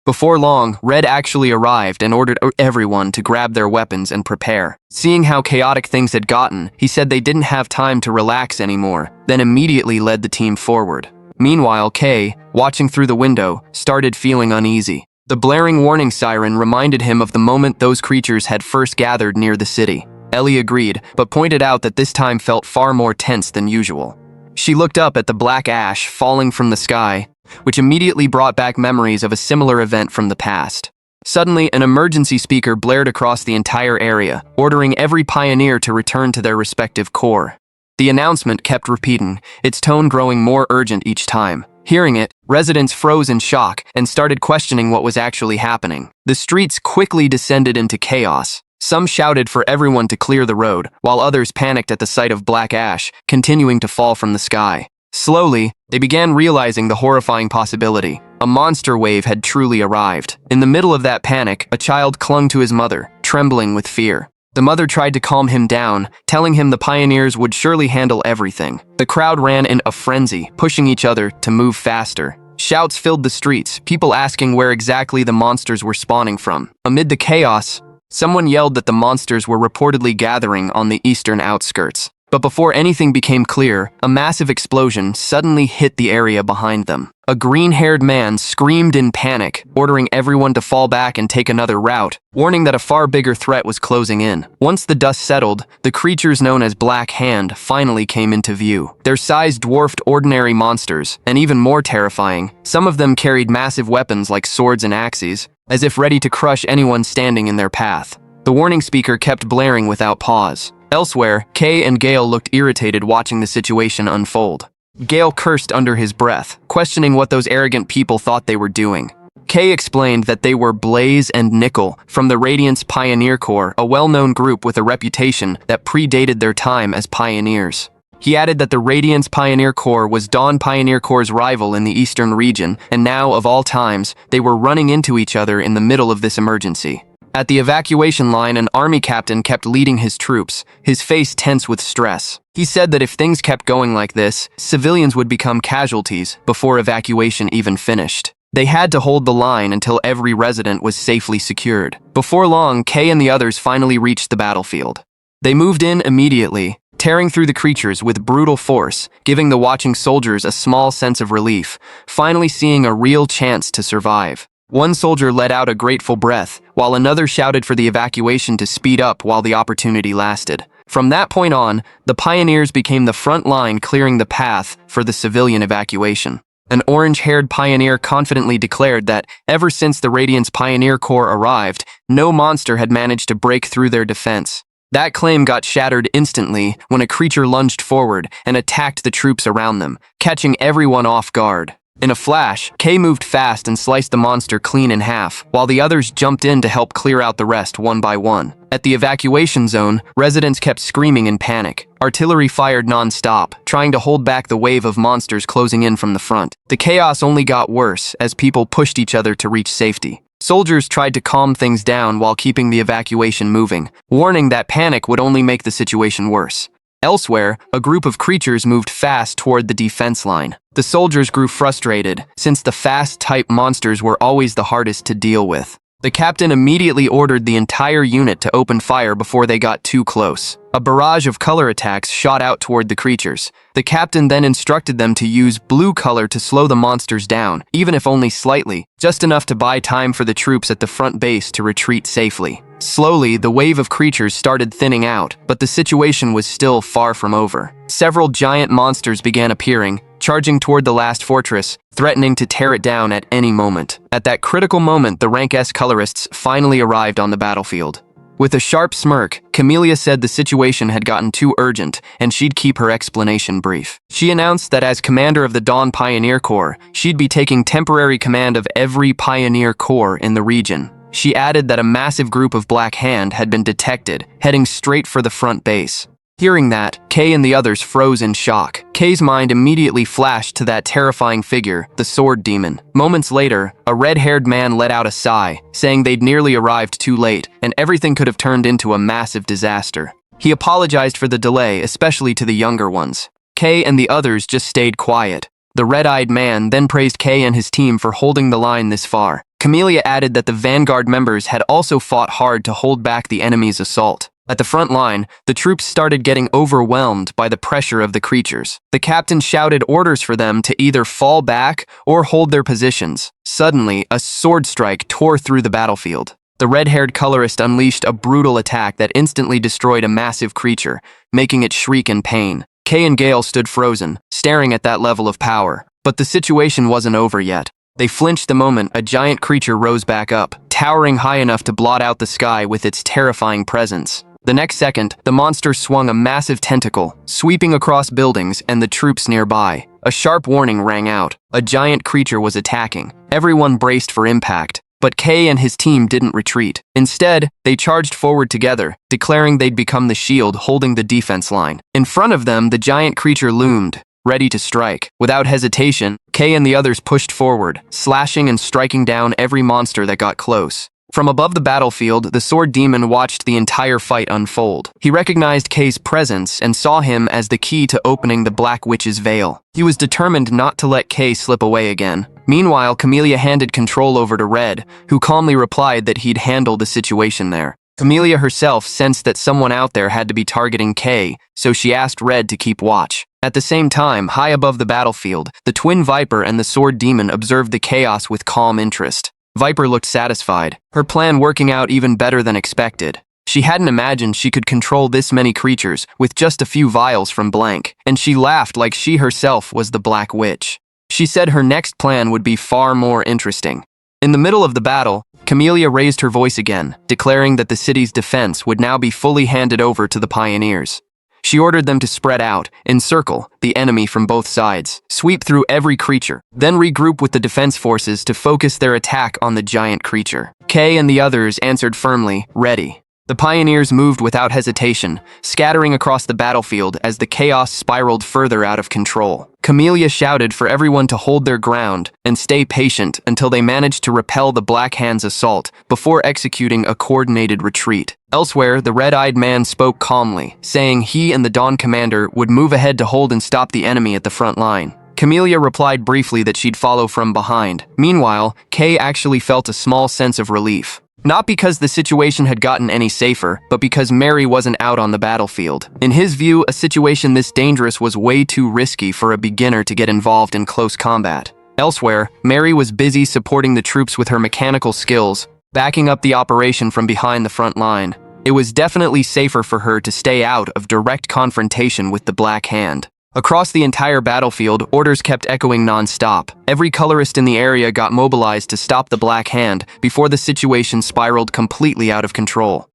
Before long, Red actually arrived and ordered everyone to grab their weapons and prepare. Seeing how chaotic things had gotten, he said they didn't have time to relax anymore, then immediately led the team forward. Meanwhile, Kay, watching through the window, started feeling uneasy. The blaring warning siren reminded him of the moment those creatures had first gathered near the city. Ellie agreed, but pointed out that this time felt far more tense than usual. She looked up at the black ash falling from the sky, which immediately brought back memories of a similar event from the past. Suddenly, an emergency speaker blared across the entire area, ordering every pioneer to return to their respective corps. The announcement kept repeating, its tone growing more urgent each time. Hearing it, residents froze in shock and started questioning what was actually happening. The streets quickly descended into chaos. Some shouted for everyone to clear the road, while others panicked at the sight of black ash continuing to fall from the sky. Slowly, they began realizing the horrifying possibility. A monster wave had truly arrived. In the middle of that panic, a child clung to his mother, trembling with fear. The mother tried to calm him down, telling him the pioneers would surely handle everything. The crowd ran in a frenzy, pushing each other to move faster. Shouts filled the streets, people asking where exactly the monsters were spawning from. Amid the chaos, someone yelled that the monsters were reportedly gathering on the eastern outskirts. But before anything became clear, a massive explosion suddenly hit the area behind them. A green-haired man screamed in panic, ordering everyone to fall back and take another route, warning that a far bigger threat was closing in. Once the dust settled, the creatures known as Black Hand finally came into view. Their size dwarfed ordinary monsters, and even more terrifying, some of them carried massive weapons like swords and axes, as if ready to crush anyone standing in their path. The warning speaker kept blaring without pause. Elsewhere, Kay and Gale looked irritated watching the situation unfold. Gale cursed under his breath, questioning what those arrogant people thought they were doing. Kay explained that they were Blaze and Nickel from the Radiance Pioneer Corps, a well-known group with a reputation that predated their time as pioneers. He added that the Radiance Pioneer Corps was Dawn Pioneer Corps' rival in the eastern region, and now, of all times, they were running into each other in the middle of this emergency. At the evacuation line, an army captain kept leading his troops, his face tense with stress. He said that if things kept going like this, civilians would become casualties before evacuation even finished. They had to hold the line until every resident was safely secured. Before long, Kay and the others finally reached the battlefield. They moved in immediately, tearing through the creatures with brutal force, giving the watching soldiers a small sense of relief, finally seeing a real chance to survive. One soldier let out a grateful breath, while another shouted for the evacuation to speed up while the opportunity lasted. From that point on, the pioneers became the front line, clearing the path for the civilian evacuation. An orange-haired pioneer confidently declared that, ever since the Radiance Pioneer Corps arrived, no monster had managed to break through their defense. That claim got shattered instantly when a creature lunged forward and attacked the troops around them, catching everyone off guard. In a flash, Kay moved fast and sliced the monster clean in half, while the others jumped in to help clear out the rest one by one. At the evacuation zone, residents kept screaming in panic. Artillery fired non-stop, trying to hold back the wave of monsters closing in from the front. The chaos only got worse as people pushed each other to reach safety. Soldiers tried to calm things down while keeping the evacuation moving, warning that panic would only make the situation worse. Elsewhere, a group of creatures moved fast toward the defense line. The soldiers grew frustrated, since the fast-type monsters were always the hardest to deal with. The captain immediately ordered the entire unit to open fire before they got too close. A barrage of color attacks shot out toward the creatures. The captain then instructed them to use blue color to slow the monsters down, even if only slightly, just enough to buy time for the troops at the front base to retreat safely. Slowly, the wave of creatures started thinning out, but the situation was still far from over. Several giant monsters began appearing, charging toward the last fortress, threatening to tear it down at any moment. At that critical moment, the Rank S colorists finally arrived on the battlefield. With a sharp smirk, Camellia said the situation had gotten too urgent and she'd keep her explanation brief. She announced that as commander of the Dawn Pioneer Corps, she'd be taking temporary command of every Pioneer Corps in the region. She added that a massive group of Black Hand had been detected, heading straight for the front base. Hearing that, Kay and the others froze in shock. Kay's mind immediately flashed to that terrifying figure, the Sword Demon. Moments later, a red-haired man let out a sigh, saying they'd nearly arrived too late, and everything could have turned into a massive disaster. He apologized for the delay, especially to the younger ones. Kay and the others just stayed quiet. The red-eyed man then praised Kay and his team for holding the line this far. Camellia added that the Vanguard members had also fought hard to hold back the enemy's assault. At the front line, the troops started getting overwhelmed by the pressure of the creatures. The captain shouted orders for them to either fall back or hold their positions. Suddenly, a sword strike tore through the battlefield. The red-haired colorist unleashed a brutal attack that instantly destroyed a massive creature, making it shriek in pain. Kay and Gale stood frozen, staring at that level of power. But the situation wasn't over yet. They flinched the moment a giant creature rose back up, towering high enough to blot out the sky with its terrifying presence. The next second, the monster swung a massive tentacle, sweeping across buildings and the troops nearby. A sharp warning rang out. A giant creature was attacking. Everyone braced for impact. But Kay and his team didn't retreat. Instead, they charged forward together, declaring they'd become the shield holding the defense line. In front of them, the giant creature loomed, ready to strike. Without hesitation, Kay and the others pushed forward, slashing and striking down every monster that got close. From above the battlefield, the Sword Demon watched the entire fight unfold. He recognized Kay's presence and saw him as the key to opening the Black Witch's veil. He was determined not to let Kay slip away again. Meanwhile, Camellia handed control over to Red, who calmly replied that he'd handle the situation there. Camellia herself sensed that someone out there had to be targeting Kay, so she asked Red to keep watch. At the same time, high above the battlefield, the Twin Viper and the Sword Demon observed the chaos with calm interest. Viper looked satisfied, her plan working out even better than expected. She hadn't imagined she could control this many creatures with just a few vials from blank, and she laughed like she herself was the Black Witch. She said her next plan would be far more interesting. In the middle of the battle, Camellia raised her voice again, declaring that the city's defense would now be fully handed over to the pioneers. She ordered them to spread out, encircle the enemy from both sides, sweep through every creature, then regroup with the defense forces to focus their attack on the giant creature. Kay and the others answered firmly, ready. The pioneers moved without hesitation, scattering across the battlefield as the chaos spiraled further out of control. Camellia shouted for everyone to hold their ground and stay patient until they managed to repel the Black Hand's assault before executing a coordinated retreat. Elsewhere, the red-eyed man spoke calmly, saying he and the Dawn commander would move ahead to hold and stop the enemy at the front line. Camellia replied briefly that she'd follow from behind. Meanwhile, Kay actually felt a small sense of relief. Not because the situation had gotten any safer, but because Mary wasn't out on the battlefield. In his view, a situation this dangerous was way too risky for a beginner to get involved in close combat. Elsewhere, Mary was busy supporting the troops with her mechanical skills, backing up the operation from behind the front line. It was definitely safer for her to stay out of direct confrontation with the Black Hand. Across the entire battlefield, orders kept echoing non-stop. Every colorist in the area got mobilized to stop the Black Hand before the situation spiraled completely out of control.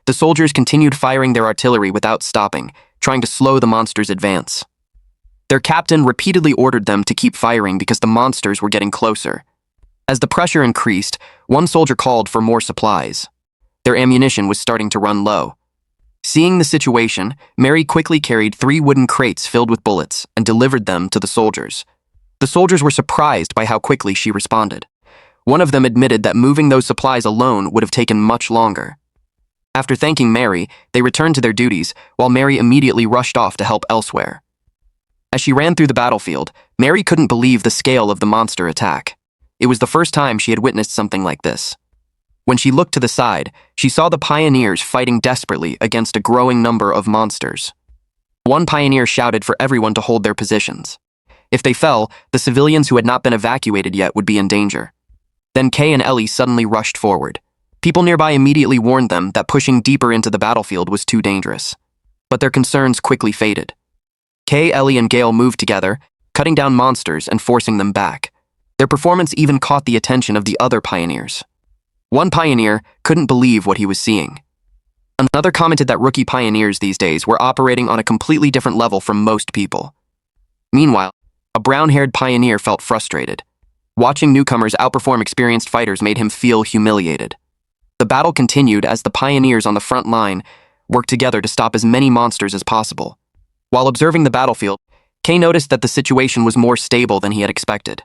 The soldiers continued firing their artillery without stopping, trying to slow the monsters' advance. Their captain repeatedly ordered them to keep firing because the monsters were getting closer. As the pressure increased, one soldier called for more supplies. Their ammunition was starting to run low. Seeing the situation, Mary quickly carried 3 wooden crates filled with bullets and delivered them to the soldiers. The soldiers were surprised by how quickly she responded. One of them admitted that moving those supplies alone would have taken much longer. After thanking Mary, they returned to their duties, while Mary immediately rushed off to help elsewhere. As she ran through the battlefield, Mary couldn't believe the scale of the monster attack. It was the first time she had witnessed something like this. When she looked to the side, she saw the pioneers fighting desperately against a growing number of monsters. One pioneer shouted for everyone to hold their positions. If they fell, the civilians who had not been evacuated yet would be in danger. Then Kay and Ellie suddenly rushed forward. People nearby immediately warned them that pushing deeper into the battlefield was too dangerous. But their concerns quickly faded. Kay, Ellie, and Gale moved together, cutting down monsters and forcing them back. Their performance even caught the attention of the other pioneers. One pioneer couldn't believe what he was seeing. Another commented that rookie pioneers these days were operating on a completely different level from most people. Meanwhile, a brown-haired pioneer felt frustrated. Watching newcomers outperform experienced fighters made him feel humiliated. The battle continued as the pioneers on the front line worked together to stop as many monsters as possible. While observing the battlefield, Kay noticed that the situation was more stable than he had expected.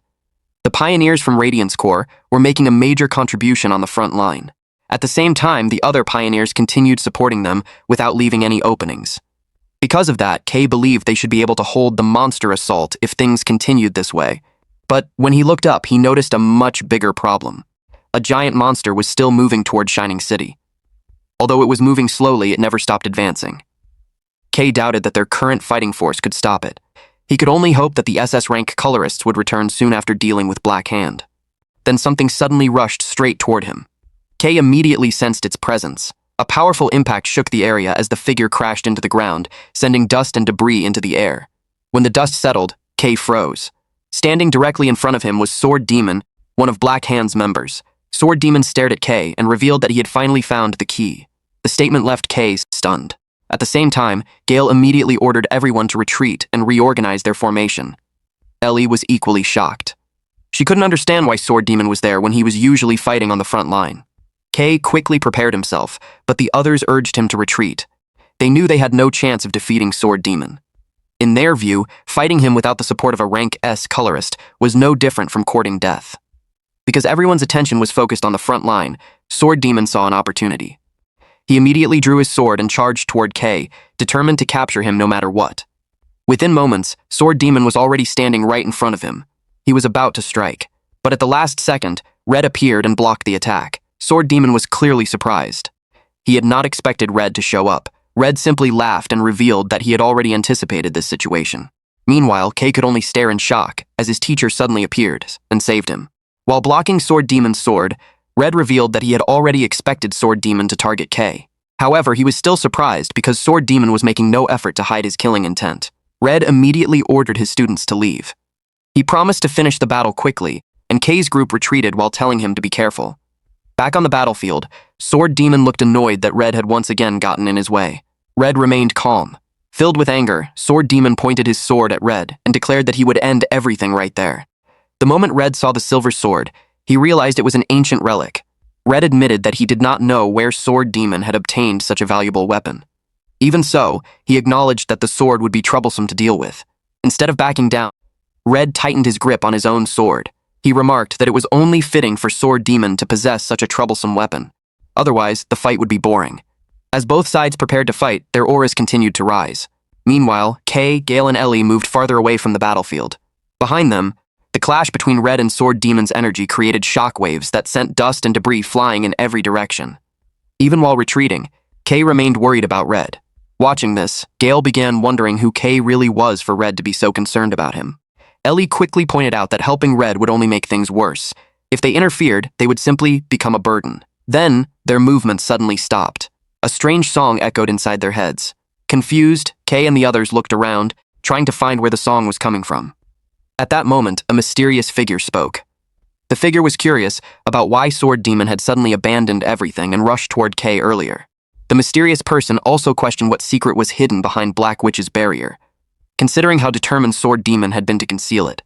The pioneers from Radiance Corps were making a major contribution on the front line. At the same time, the other pioneers continued supporting them without leaving any openings. Because of that, Kay believed they should be able to hold the monster assault if things continued this way. But when he looked up, he noticed a much bigger problem. A giant monster was still moving toward Shining City. Although it was moving slowly, it never stopped advancing. Kay doubted that their current fighting force could stop it. He could only hope that the SS-rank Colorists would return soon after dealing with Black Hand. Then something suddenly rushed straight toward him. Kay immediately sensed its presence. A powerful impact shook the area as the figure crashed into the ground, sending dust and debris into the air. When the dust settled, Kay froze. Standing directly in front of him was Sword Demon, one of Black Hand's members. Sword Demon stared at Kay and revealed that he had finally found the key. The statement left Kay stunned. At the same time, Gale immediately ordered everyone to retreat and reorganize their formation. Ellie was equally shocked. She couldn't understand why Sword Demon was there when he was usually fighting on the front line. Kay quickly prepared himself, but the others urged him to retreat. They knew they had no chance of defeating Sword Demon. In their view, fighting him without the support of a rank S colorist was no different from courting death. Because everyone's attention was focused on the front line, Sword Demon saw an opportunity. He immediately drew his sword and charged toward Kay, determined to capture him no matter what. Within moments, Sword Demon was already standing right in front of him. He was about to strike, but at the last second, Red appeared and blocked the attack. Sword Demon was clearly surprised. He had not expected Red to show up. Red simply laughed and revealed that he had already anticipated this situation. Meanwhile, Kay could only stare in shock as his teacher suddenly appeared and saved him. While blocking Sword Demon's sword, Red revealed that he had already expected Sword Demon to target Kay. However, he was still surprised because Sword Demon was making no effort to hide his killing intent. Red immediately ordered his students to leave. He promised to finish the battle quickly, and Kay's group retreated while telling him to be careful. Back on the battlefield, Sword Demon looked annoyed that Red had once again gotten in his way. Red remained calm. Filled with anger, Sword Demon pointed his sword at Red and declared that he would end everything right there. The moment Red saw the silver sword, he realized it was an ancient relic. Red admitted that he did not know where Sword Demon had obtained such a valuable weapon. Even so, he acknowledged that the sword would be troublesome to deal with. Instead of backing down, Red tightened his grip on his own sword. He remarked that it was only fitting for Sword Demon to possess such a troublesome weapon. Otherwise, the fight would be boring. As both sides prepared to fight, their auras continued to rise. Meanwhile, Kay, Gale, and Ellie moved farther away from the battlefield. Behind them, the clash between Red and Sword Demon's energy created shockwaves that sent dust and debris flying in every direction. Even while retreating, Kay remained worried about Red. Watching this, Gale began wondering who Kay really was for Red to be so concerned about him. Ellie quickly pointed out that helping Red would only make things worse. If they interfered, they would simply become a burden. Then, their movements suddenly stopped. A strange song echoed inside their heads. Confused, Kay and the others looked around, trying to find where the song was coming from. At that moment, a mysterious figure spoke. The figure was curious about why Sword Demon had suddenly abandoned everything and rushed toward Kay earlier. The mysterious person also questioned what secret was hidden behind Black Witch's barrier, considering how determined Sword Demon had been to conceal it.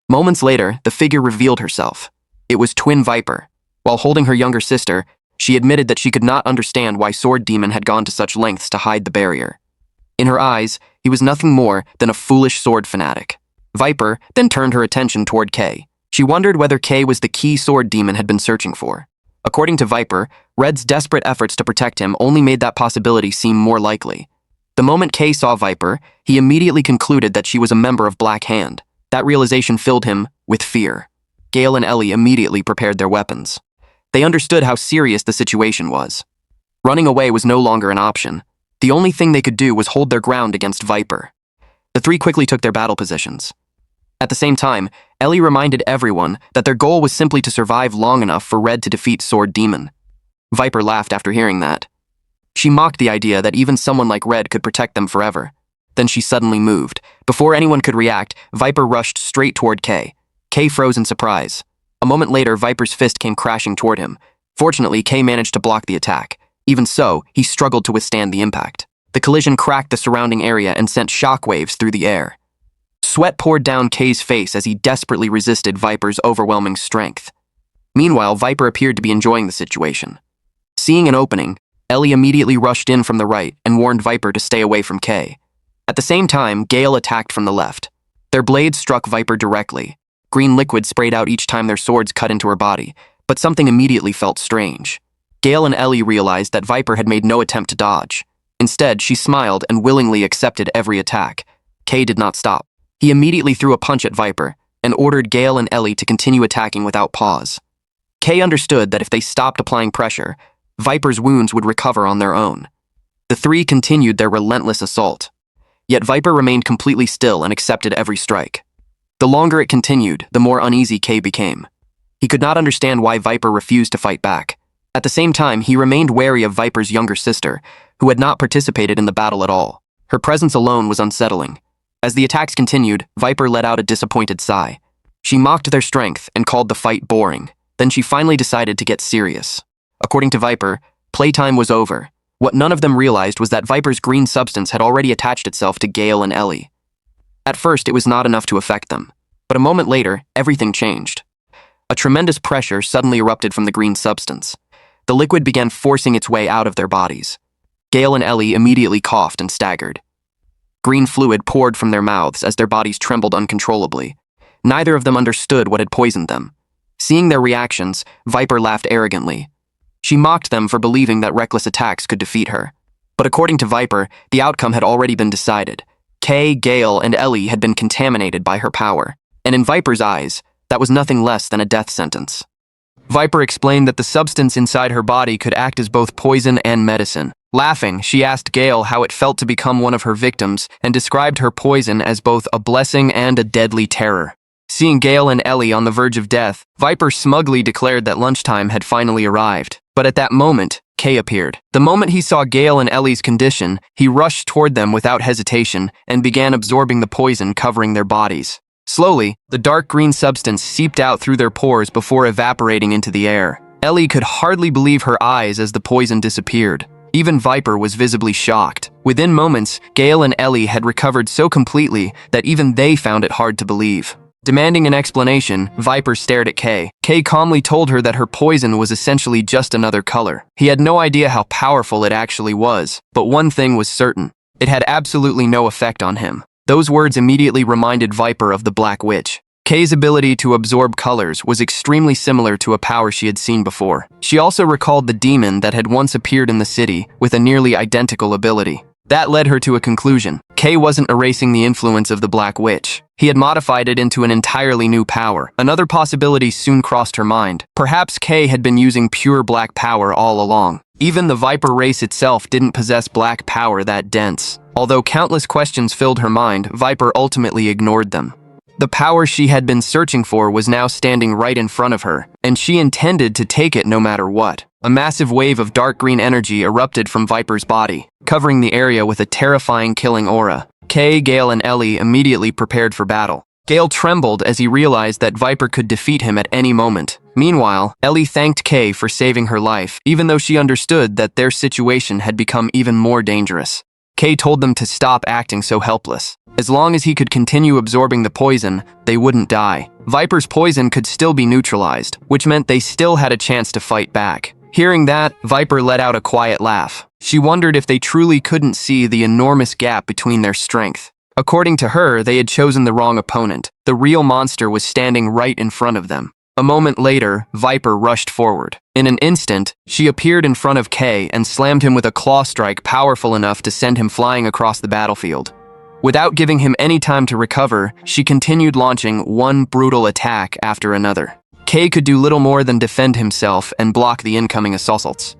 Moments later, the figure revealed herself. It was Twin Viper. While holding her younger sister, she admitted that she could not understand why Sword Demon had gone to such lengths to hide the barrier. In her eyes, he was nothing more than a foolish sword fanatic. Viper then turned her attention toward Kay. She wondered whether Kay was the key Sword Demon had been searching for. According to Viper, Red's desperate efforts to protect him only made that possibility seem more likely. The moment Kay saw Viper, he immediately concluded that she was a member of Black Hand. That realization filled him with fear. Gale and Ellie immediately prepared their weapons. They understood how serious the situation was. Running away was no longer an option. The only thing they could do was hold their ground against Viper. The three quickly took their battle positions. At the same time, Ellie reminded everyone that their goal was simply to survive long enough for Red to defeat Sword Demon. Viper laughed after hearing that. She mocked the idea that even someone like Red could protect them forever. Then she suddenly moved. Before anyone could react, Viper rushed straight toward Kay. Kay froze in surprise. A moment later, Viper's fist came crashing toward him. Fortunately, Kay managed to block the attack. Even so, he struggled to withstand the impact. The collision cracked the surrounding area and sent shockwaves through the air. Sweat poured down Kay's face as he desperately resisted Viper's overwhelming strength. Meanwhile, Viper appeared to be enjoying the situation. Seeing an opening, Ellie immediately rushed in from the right and warned Viper to stay away from Kay. At the same time, Gale attacked from the left. Their blades struck Viper directly. Green liquid sprayed out each time their swords cut into her body, but something immediately felt strange. Gale and Ellie realized that Viper had made no attempt to dodge. Instead, she smiled and willingly accepted every attack. Kay did not stop. He immediately threw a punch at Viper and ordered Gale and Ellie to continue attacking without pause. Kay understood that if they stopped applying pressure, Viper's wounds would recover on their own. The three continued their relentless assault. Yet Viper remained completely still and accepted every strike. The longer it continued, the more uneasy Kay became. He could not understand why Viper refused to fight back. At the same time, he remained wary of Viper's younger sister, who had not participated in the battle at all. Her presence alone was unsettling. As the attacks continued, Viper let out a disappointed sigh. She mocked their strength and called the fight boring. Then she finally decided to get serious. According to Viper, playtime was over. What none of them realized was that Viper's green substance had already attached itself to Gale and Ellie. At first, it was not enough to affect them. But a moment later, everything changed. A tremendous pressure suddenly erupted from the green substance. The liquid began forcing its way out of their bodies. Gale and Ellie immediately coughed and staggered. Green fluid poured from their mouths as their bodies trembled uncontrollably. Neither of them understood what had poisoned them. Seeing their reactions, Viper laughed arrogantly. She mocked them for believing that reckless attacks could defeat her. But according to Viper, the outcome had already been decided. Kay, Gale, and Ellie had been contaminated by her power. And in Viper's eyes, that was nothing less than a death sentence. Viper explained that the substance inside her body could act as both poison and medicine. Laughing, she asked Gale how it felt to become one of her victims and described her poison as both a blessing and a deadly terror. Seeing Gale and Ellie on the verge of death, Viper smugly declared that lunchtime had finally arrived. But at that moment, Kay appeared. The moment he saw Gale and Ellie's condition, he rushed toward them without hesitation and began absorbing the poison covering their bodies. Slowly, the dark green substance seeped out through their pores before evaporating into the air. Ellie could hardly believe her eyes as the poison disappeared. Even Viper was visibly shocked. Within moments, Gale and Ellie had recovered so completely that even they found it hard to believe. Demanding an explanation, Viper stared at Kay. Kay calmly told her that her poison was essentially just another color. He had no idea how powerful it actually was, but one thing was certain. It had absolutely no effect on him. Those words immediately reminded Viper of the Black Witch. Kay's ability to absorb colors was extremely similar to a power she had seen before. She also recalled the demon that had once appeared in the city with a nearly identical ability. That led her to a conclusion. Kay wasn't erasing the influence of the Black Witch. He had modified it into an entirely new power. Another possibility soon crossed her mind. Perhaps Kay had been using pure black power all along. Even the Viper race itself didn't possess black power that dense. Although countless questions filled her mind, Viper ultimately ignored them. The power she had been searching for was now standing right in front of her, and she intended to take it no matter what. A massive wave of dark green energy erupted from Viper's body, covering the area with a terrifying killing aura. Kay, Gale, and Ellie immediately prepared for battle. Gale trembled as he realized that Viper could defeat him at any moment. Meanwhile, Ellie thanked Kay for saving her life, even though she understood that their situation had become even more dangerous. Kay told them to stop acting so helpless. As long as he could continue absorbing the poison, they wouldn't die. Viper's poison could still be neutralized, which meant they still had a chance to fight back. Hearing that, Viper let out a quiet laugh. She wondered if they truly couldn't see the enormous gap between their strength. According to her, they had chosen the wrong opponent. The real monster was standing right in front of them. A moment later, Viper rushed forward. In an instant, she appeared in front of Kay and slammed him with a claw strike powerful enough to send him flying across the battlefield. Without giving him any time to recover, she continued launching one brutal attack after another. Kay could do little more than defend himself and block the incoming assaults.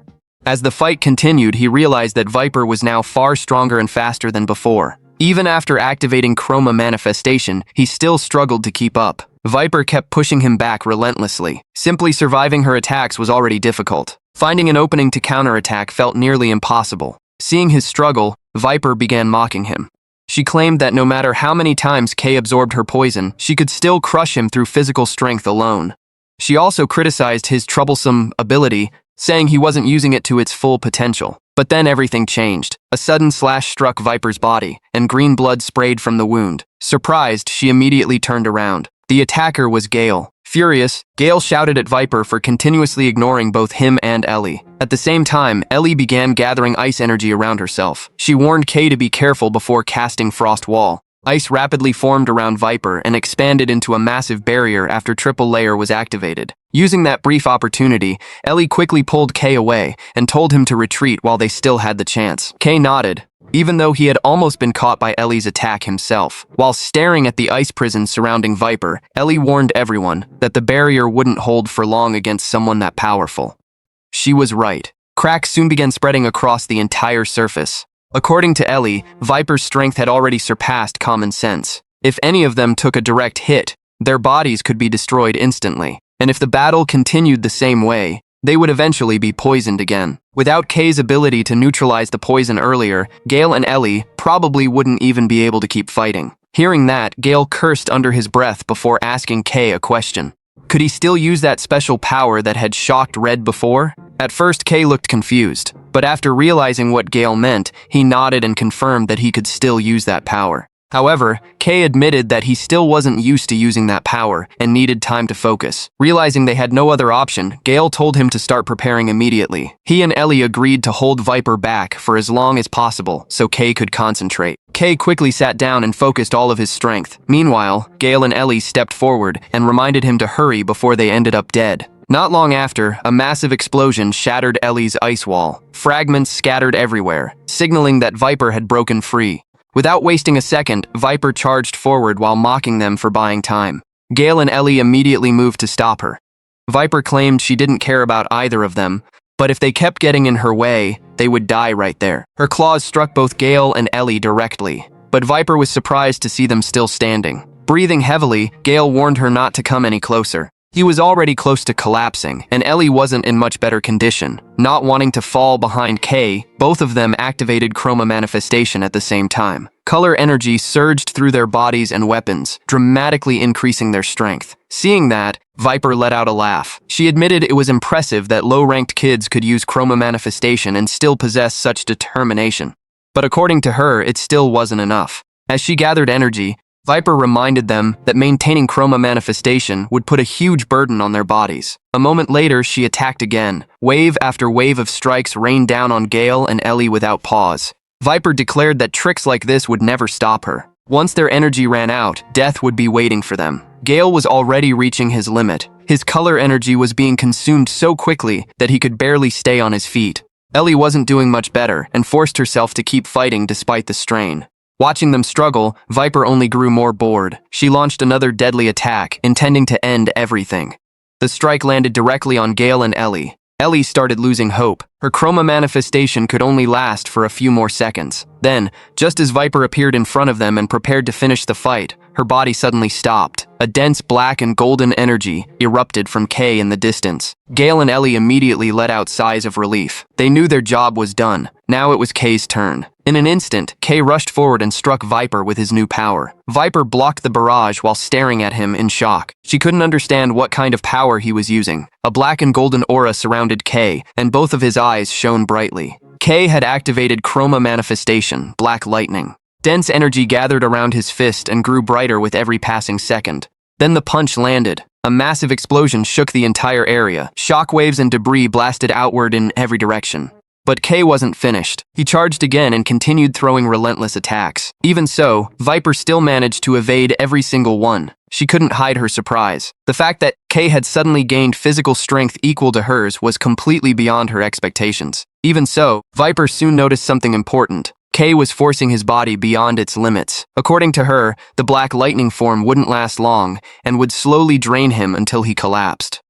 As the fight continued, he realized that Viper was now far stronger and faster than before. Even after activating Chroma Manifestation, he still struggled to keep up. Viper kept pushing him back relentlessly. Simply surviving her attacks was already difficult. Finding an opening to counterattack felt nearly impossible. Seeing his struggle, Viper began mocking him. She claimed that no matter how many times Kay absorbed her poison, she could still crush him through physical strength alone. She also criticized his troublesome ability, saying he wasn't using it to its full potential. But then everything changed. A sudden slash struck Viper's body, and green blood sprayed from the wound. Surprised, she immediately turned around. The attacker was Gale. Furious, Gale shouted at Viper for continuously ignoring both him and Ellie. At the same time, Ellie began gathering ice energy around herself. She warned Kay to be careful before casting Frost Wall. Ice rapidly formed around Viper and expanded into a massive barrier after Triple Layer was activated. Using that brief opportunity, Ellie quickly pulled Kay away and told him to retreat while they still had the chance. Kay nodded, even though he had almost been caught by Ellie's attack himself. While staring at the ice prison surrounding Viper, Ellie warned everyone that the barrier wouldn't hold for long against someone that powerful. She was right. Cracks soon began spreading across the entire surface. According to Ellie, Viper's strength had already surpassed common sense. If any of them took a direct hit, their bodies could be destroyed instantly. And if the battle continued the same way, they would eventually be poisoned again. Without Kay's ability to neutralize the poison earlier, Gale and Ellie probably wouldn't even be able to keep fighting. Hearing that, Gale cursed under his breath before asking Kay a question. Could he still use that special power that had shocked Red before? At first, Kay looked confused, but after realizing what Gale meant, he nodded and confirmed that he could still use that power. However, Kay admitted that he still wasn't used to using that power and needed time to focus. Realizing they had no other option, Gale told him to start preparing immediately. He and Ellie agreed to hold Viper back for as long as possible so Kay could concentrate. Kay quickly sat down and focused all of his strength. Meanwhile, Gale and Ellie stepped forward and reminded him to hurry before they ended up dead. Not long after, a massive explosion shattered Ellie's ice wall. Fragments scattered everywhere, signaling that Viper had broken free. Without wasting a second, Viper charged forward while mocking them for buying time. Gale and Ellie immediately moved to stop her. Viper claimed she didn't care about either of them, but if they kept getting in her way, they would die right there. Her claws struck both Gale and Ellie directly, but Viper was surprised to see them still standing. Breathing heavily, Gale warned her not to come any closer. He was already close to collapsing, and Ellie wasn't in much better condition. Not wanting to fall behind Kay, both of them activated Chroma Manifestation at the same time. Color energy surged through their bodies and weapons, dramatically increasing their strength. Seeing that, Viper let out a laugh. She admitted it was impressive that low-ranked kids could use Chroma Manifestation and still possess such determination. But according to her, it still wasn't enough. As she gathered energy, Viper reminded them that maintaining chroma manifestation would put a huge burden on their bodies. A moment later, she attacked again. Wave after wave of strikes rained down on Gale and Ellie without pause. Viper declared that tricks like this would never stop her. Once their energy ran out, death would be waiting for them. Gale was already reaching his limit. His color energy was being consumed so quickly that he could barely stay on his feet. Ellie wasn't doing much better and forced herself to keep fighting despite the strain. Watching them struggle, Viper only grew more bored. She launched another deadly attack, intending to end everything. The strike landed directly on Gale and Ellie. Ellie started losing hope. Her chroma manifestation could only last for a few more seconds. Then, just as Viper appeared in front of them and prepared to finish the fight, her body suddenly stopped. A dense black and golden energy erupted from Kay in the distance. Gale and Ellie immediately let out sighs of relief. They knew their job was done. Now it was Kay's turn. In an instant, Kay rushed forward and struck Viper with his new power. Viper blocked the barrage while staring at him in shock. She couldn't understand what kind of power he was using. A black and golden aura surrounded Kay, and both of his eyes shone brightly. Kay had activated chroma manifestation, black lightning. Dense energy gathered around his fist and grew brighter with every passing second. Then the punch landed. A massive explosion shook the entire area. Shockwaves and debris blasted outward in every direction. But Kay wasn't finished. He charged again and continued throwing relentless attacks. Even so, Viper still managed to evade every single one. She couldn't hide her surprise. The fact that Kay had suddenly gained physical strength equal to hers was completely beyond her expectations. Even so, Viper soon noticed something important. Kay was forcing his body beyond its limits. According to her, the black lightning form wouldn't last long and would slowly drain him until he collapsed.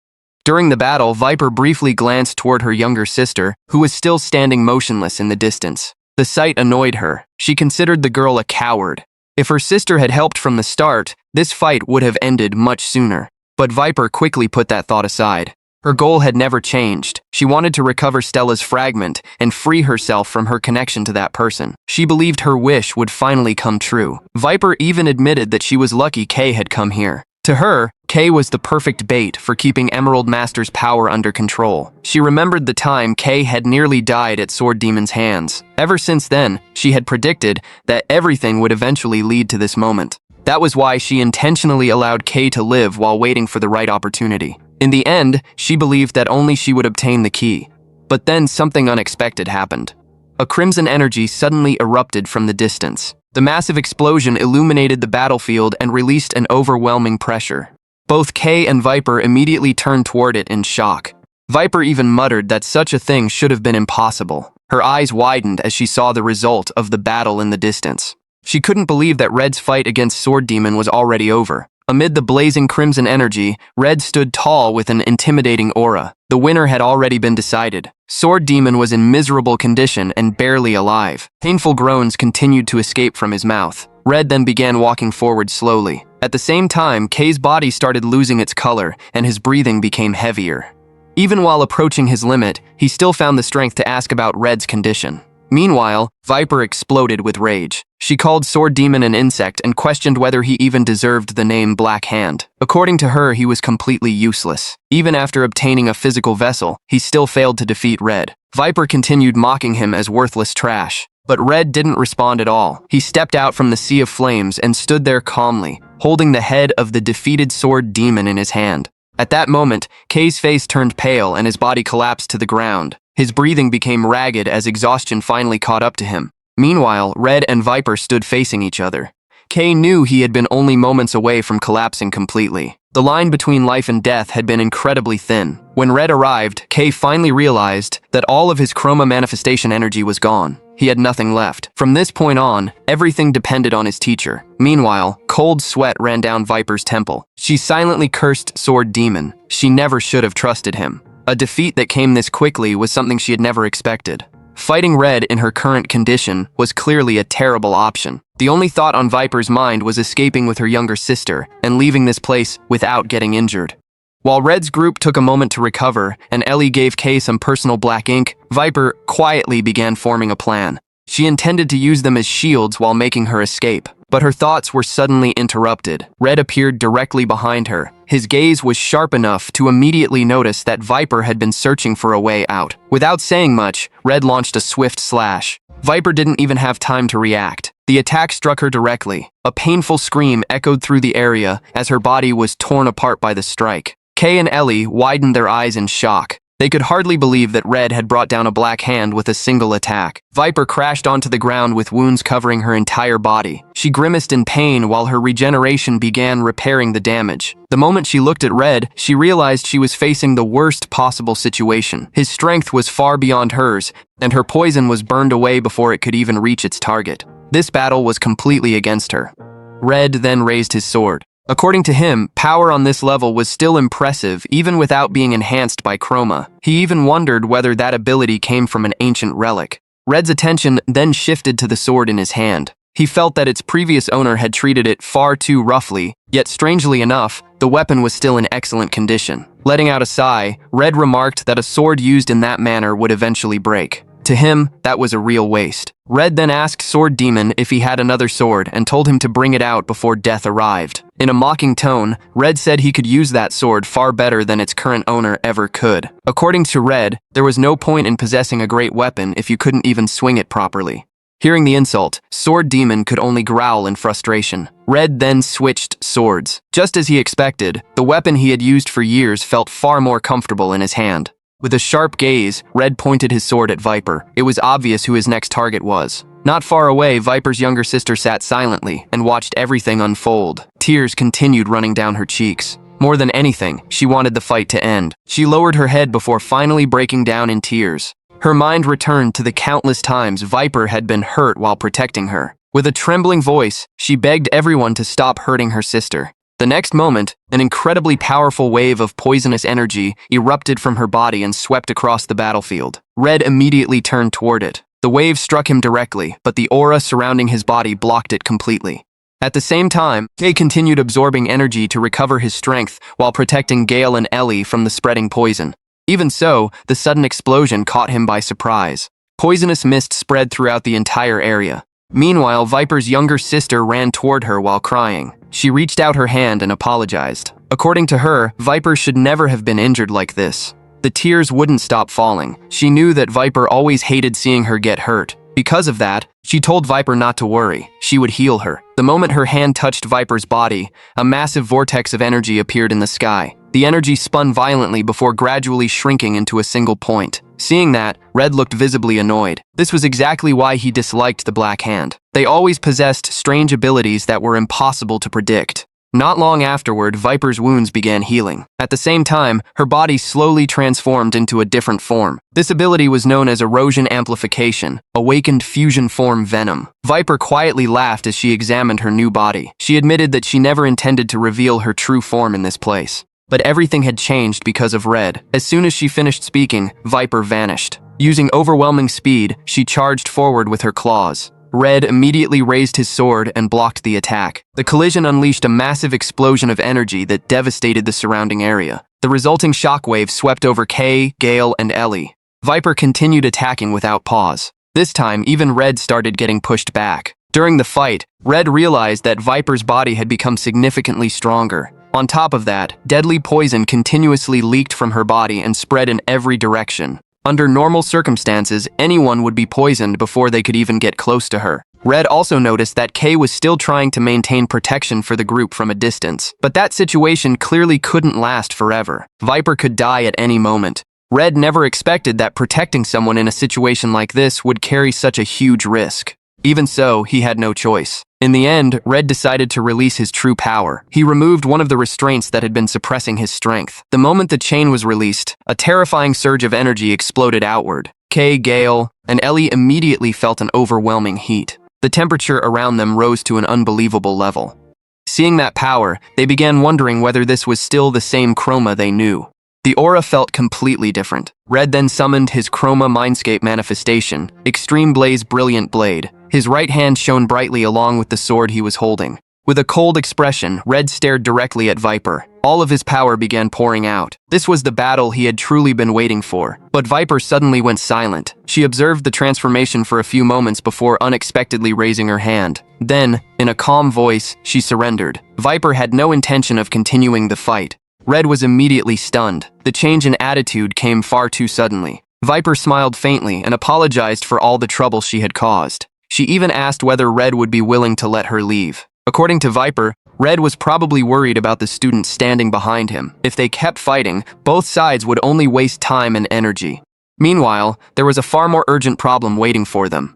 During the battle, Viper briefly glanced toward her younger sister, who was still standing motionless in the distance. The sight annoyed her. She considered the girl a coward. If her sister had helped from the start, this fight would have ended much sooner. But Viper quickly put that thought aside. Her goal had never changed. She wanted to recover Stella's fragment and free herself from her connection to that person. She believed her wish would finally come true. Viper even admitted that she was lucky Kay had come here. To her, Kay was the perfect bait for keeping Emerald Master's power under control. She remembered the time Kay had nearly died at Sword Demon's hands. Ever since then, she had predicted that everything would eventually lead to this moment. That was why she intentionally allowed Kay to live while waiting for the right opportunity. In the end, she believed that only she would obtain the key. But then something unexpected happened. A crimson energy suddenly erupted from the distance. The massive explosion illuminated the battlefield and released an overwhelming pressure. Both Kay and Viper immediately turned toward it in shock. Viper even muttered that such a thing should have been impossible. Her eyes widened as she saw the result of the battle in the distance. She couldn't believe that Red's fight against Sword Demon was already over. Amid the blazing crimson energy, Red stood tall with an intimidating aura. The winner had already been decided. Sword Demon was in miserable condition and barely alive. Painful groans continued to escape from his mouth. Red then began walking forward slowly. At the same time, Kay's body started losing its color and his breathing became heavier. Even while approaching his limit, he still found the strength to ask about Red's condition. Meanwhile, Viper exploded with rage. She called Sword Demon an insect and questioned whether he even deserved the name Black Hand. According to her, he was completely useless. Even after obtaining a physical vessel, he still failed to defeat Red. Viper continued mocking him as worthless trash. But Red didn't respond at all. He stepped out from the sea of flames and stood there calmly, holding the head of the defeated Sword Demon in his hand. At that moment, Kay's face turned pale and his body collapsed to the ground. His breathing became ragged as exhaustion finally caught up to him. Meanwhile, Red and Viper stood facing each other. Kay knew he had been only moments away from collapsing completely. The line between life and death had been incredibly thin. When Red arrived, Kay finally realized that all of his chroma manifestation energy was gone. He had nothing left. From this point on, everything depended on his teacher. Meanwhile, cold sweat ran down Viper's temple. She silently cursed Sword Demon. She never should have trusted him. A defeat that came this quickly was something she had never expected. Fighting Red in her current condition was clearly a terrible option. The only thought on Viper's mind was escaping with her younger sister and leaving this place without getting injured. While Red's group took a moment to recover and Ellie gave Kay some personal black ink, Viper quietly began forming a plan. She intended to use them as shields while making her escape. But her thoughts were suddenly interrupted. Red appeared directly behind her. His gaze was sharp enough to immediately notice that Viper had been searching for a way out. Without saying much, Red launched a swift slash. Viper didn't even have time to react. The attack struck her directly. A painful scream echoed through the area as her body was torn apart by the strike. Kay and Ellie widened their eyes in shock. They could hardly believe that Red had brought down a black hand with a single attack. Viper crashed onto the ground with wounds covering her entire body. She grimaced in pain while her regeneration began repairing the damage. The moment she looked at Red, she realized she was facing the worst possible situation. His strength was far beyond hers, and her poison was burned away before it could even reach its target. This battle was completely against her. Red then raised his sword. According to him, power on this level was still impressive even without being enhanced by chroma. He even wondered whether that ability came from an ancient relic. Red's attention then shifted to the sword in his hand. He felt that its previous owner had treated it far too roughly, yet strangely enough, the weapon was still in excellent condition. Letting out a sigh, Red remarked that a sword used in that manner would eventually break. To him, that was a real waste. Red then asked Sword Demon if he had another sword and told him to bring it out before death arrived. In a mocking tone, Red said he could use that sword far better than its current owner ever could. According to Red, there was no point in possessing a great weapon if you couldn't even swing it properly. Hearing the insult, Sword Demon could only growl in frustration. Red then switched swords. Just as he expected, the weapon he had used for years felt far more comfortable in his hand. With a sharp gaze, Red pointed his sword at Viper. It was obvious who his next target was. Not far away, Viper's younger sister sat silently and watched everything unfold. Tears continued running down her cheeks. More than anything, she wanted the fight to end. She lowered her head before finally breaking down in tears. Her mind returned to the countless times Viper had been hurt while protecting her. With a trembling voice, she begged everyone to stop hurting her sister. The next moment, an incredibly powerful wave of poisonous energy erupted from her body and swept across the battlefield. Red immediately turned toward it. The wave struck him directly, but the aura surrounding his body blocked it completely. At the same time, Kay continued absorbing energy to recover his strength while protecting Gale and Ellie from the spreading poison. Even so, the sudden explosion caught him by surprise. Poisonous mist spread throughout the entire area. Meanwhile, Viper's younger sister ran toward her while crying. She reached out her hand and apologized. According to her, Viper should never have been injured like this. The tears wouldn't stop falling. She knew that Viper always hated seeing her get hurt. Because of that, she told Viper not to worry. She would heal her. The moment her hand touched Viper's body, a massive vortex of energy appeared in the sky. The energy spun violently before gradually shrinking into a single point. Seeing that, Red looked visibly annoyed. This was exactly why he disliked the Black Hand. They always possessed strange abilities that were impossible to predict. Not long afterward, Viper's wounds began healing. At the same time, her body slowly transformed into a different form. This ability was known as erosion amplification, awakened fusion form venom. Viper quietly laughed as she examined her new body. She admitted that she never intended to reveal her true form in this place. But everything had changed because of Red. As soon as she finished speaking, Viper vanished. Using overwhelming speed, she charged forward with her claws. Red immediately raised his sword and blocked the attack. The collision unleashed a massive explosion of energy that devastated the surrounding area. The resulting shockwave swept over Kay, Gale, and Ellie. Viper continued attacking without pause. This time, even Red started getting pushed back. During the fight, Red realized that Viper's body had become significantly stronger. On top of that, deadly poison continuously leaked from her body and spread in every direction. Under normal circumstances, anyone would be poisoned before they could even get close to her. Red also noticed that Kay was still trying to maintain protection for the group from a distance. But that situation clearly couldn't last forever. Viper could die at any moment. Red never expected that protecting someone in a situation like this would carry such a huge risk. Even so, he had no choice. In the end, Red decided to release his true power. He removed one of the restraints that had been suppressing his strength. The moment the chain was released, a terrifying surge of energy exploded outward. Kay, Gale, and Ellie immediately felt an overwhelming heat. The temperature around them rose to an unbelievable level. Seeing that power, they began wondering whether this was still the same chroma they knew. The aura felt completely different. Red then summoned his Chroma Mindscape manifestation, Extreme Blaze Brilliant Blade. His right hand shone brightly along with the sword he was holding. With a cold expression, Red stared directly at Viper. All of his power began pouring out. This was the battle he had truly been waiting for. But Viper suddenly went silent. She observed the transformation for a few moments before unexpectedly raising her hand. Then, in a calm voice, she surrendered. Viper had no intention of continuing the fight. Red was immediately stunned. The change in attitude came far too suddenly. Viper smiled faintly and apologized for all the trouble she had caused. She even asked whether Red would be willing to let her leave. According to Viper, Red was probably worried about the students standing behind him. If they kept fighting, both sides would only waste time and energy. Meanwhile, there was a far more urgent problem waiting for them.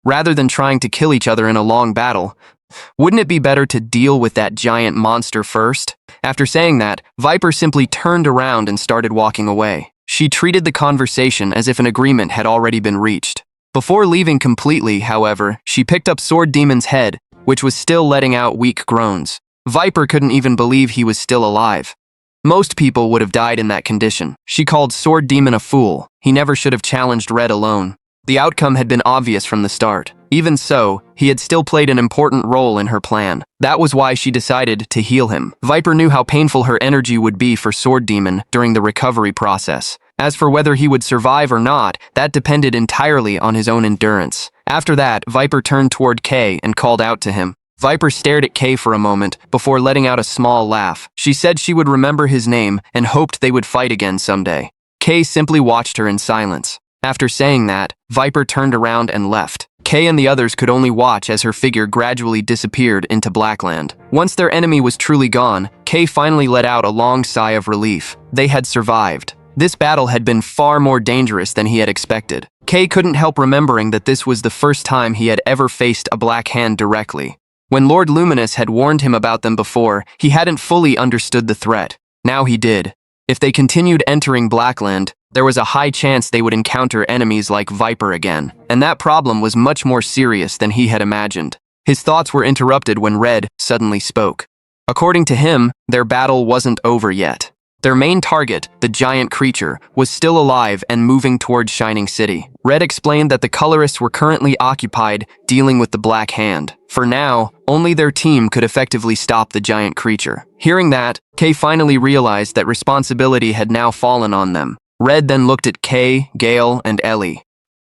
Rather than trying to kill each other in a long battle, wouldn't it be better to deal with that giant monster first? After saying that, Viper simply turned around and started walking away. She treated the conversation as if an agreement had already been reached. Before leaving completely, however, she picked up Sword Demon's head, which was still letting out weak groans. Viper couldn't even believe he was still alive. Most people would have died in that condition. She called Sword Demon a fool. He never should have challenged Red alone. The outcome had been obvious from the start. Even so, he had still played an important role in her plan. That was why she decided to heal him. Viper knew how painful her energy would be for Sword Demon during the recovery process. As for whether he would survive or not, that depended entirely on his own endurance. After that, Viper turned toward Kay and called out to him. Viper stared at Kay for a moment before letting out a small laugh. She said she would remember his name and hoped they would fight again someday. Kay simply watched her in silence. After saying that, Viper turned around and left. Kay and the others could only watch as her figure gradually disappeared into Blackland. Once their enemy was truly gone, Kay finally let out a long sigh of relief. They had survived. This battle had been far more dangerous than he had expected. Kay couldn't help remembering that this was the first time he had ever faced a Black Hand directly. When Lord Luminous had warned him about them before, he hadn't fully understood the threat. Now he did. If they continued entering Blackland, there was a high chance they would encounter enemies like Viper again, and that problem was much more serious than he had imagined. His thoughts were interrupted when Red suddenly spoke. According to him, their battle wasn't over yet. Their main target, the giant creature, was still alive and moving towards Shining City. Red explained that the Colorists were currently occupied dealing with the Black Hand. For now, only their team could effectively stop the giant creature. Hearing that, Kay finally realized that responsibility had now fallen on them. Red then looked at Kay, Gale, and Ellie.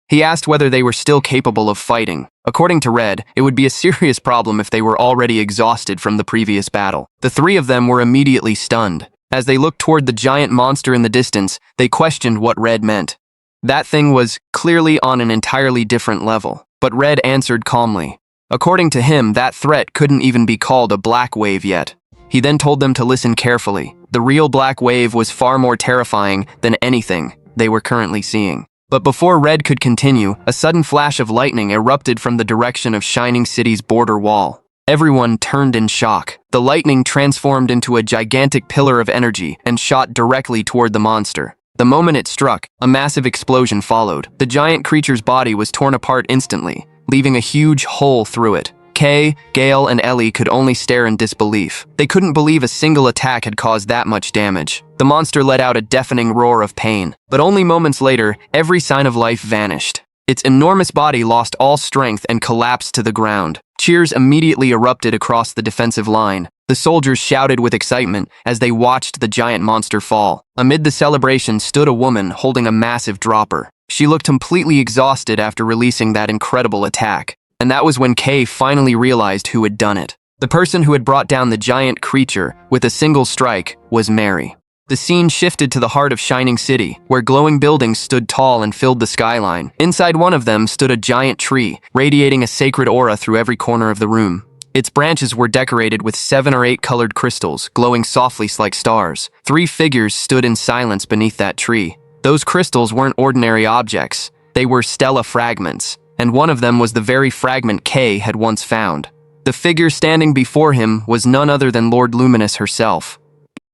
He asked whether they were still capable of fighting. According to Red, it would be a serious problem if they were already exhausted from the previous battle. The three of them were immediately stunned. As they looked toward the giant monster in the distance, they questioned what Red meant. That thing was clearly on an entirely different level, but Red answered calmly. According to him, that threat couldn't even be called a black wave yet. He then told them to listen carefully. The real black wave was far more terrifying than anything they were currently seeing. But before Red could continue, a sudden flash of lightning erupted from the direction of Shining City's border wall. Everyone turned in shock. The lightning transformed into a gigantic pillar of energy and shot directly toward the monster. The moment it struck, a massive explosion followed. The giant creature's body was torn apart instantly, leaving a huge hole through it. Kay, Gale, and Ellie could only stare in disbelief. They couldn't believe a single attack had caused that much damage. The monster let out a deafening roar of pain, but only moments later, every sign of life vanished. Its enormous body lost all strength and collapsed to the ground. Cheers immediately erupted across the defensive line. The soldiers shouted with excitement as they watched the giant monster fall. Amid the celebration stood a woman holding a massive dropper. She looked completely exhausted after releasing that incredible attack. And that was when Kay finally realized who had done it. The person who had brought down the giant creature with a single strike was Mary. The scene shifted to the heart of Shining City, where glowing buildings stood tall and filled the skyline. Inside one of them stood a giant tree, radiating a sacred aura through every corner of the room. Its branches were decorated with 7 or 8 colored crystals, glowing softly like stars. 3 figures stood in silence beneath that tree. Those crystals weren't ordinary objects. They were stella fragments, and one of them was the very fragment Kay had once found. The figure standing before him was none other than Lord Luminous herself.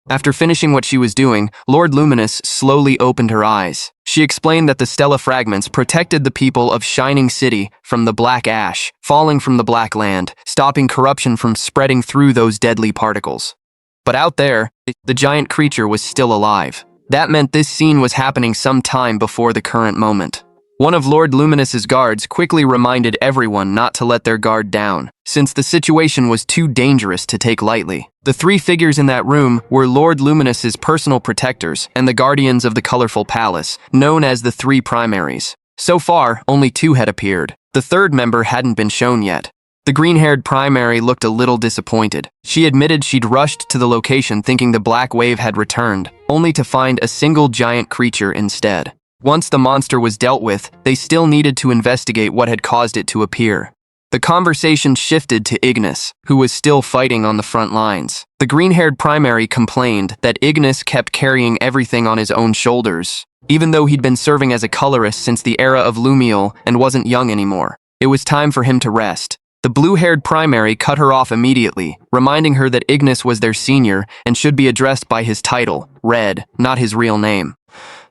After finishing what she was doing, Lord Luminous slowly opened her eyes. She explained that the stella fragments protected the people of Shining City from the black ash, falling from the black land, stopping corruption from spreading through those deadly particles. But out there, the giant creature was still alive. That meant this scene was happening some time before the current moment. One of Lord Luminous's guards quickly reminded everyone not to let their guard down, since the situation was too dangerous to take lightly. The 3 figures in that room were Lord Luminous's personal protectors and the guardians of the colorful palace, known as the 3 primaries. So far, only 2 had appeared. The 3rd member hadn't been shown yet. The green-haired primary looked a little disappointed. She admitted she'd rushed to the location thinking the black wave had returned, only to find a single giant creature instead. Once the monster was dealt with, they still needed to investigate what had caused it to appear. The conversation shifted to Ignis, who was still fighting on the front lines. The green-haired primary complained that Ignis kept carrying everything on his own shoulders, even though he'd been serving as a colorist since the era of Lumiel and wasn't young anymore. It was time for him to rest. The blue-haired primary cut her off immediately, reminding her that Ignis was their senior and should be addressed by his title, Red, not his real name.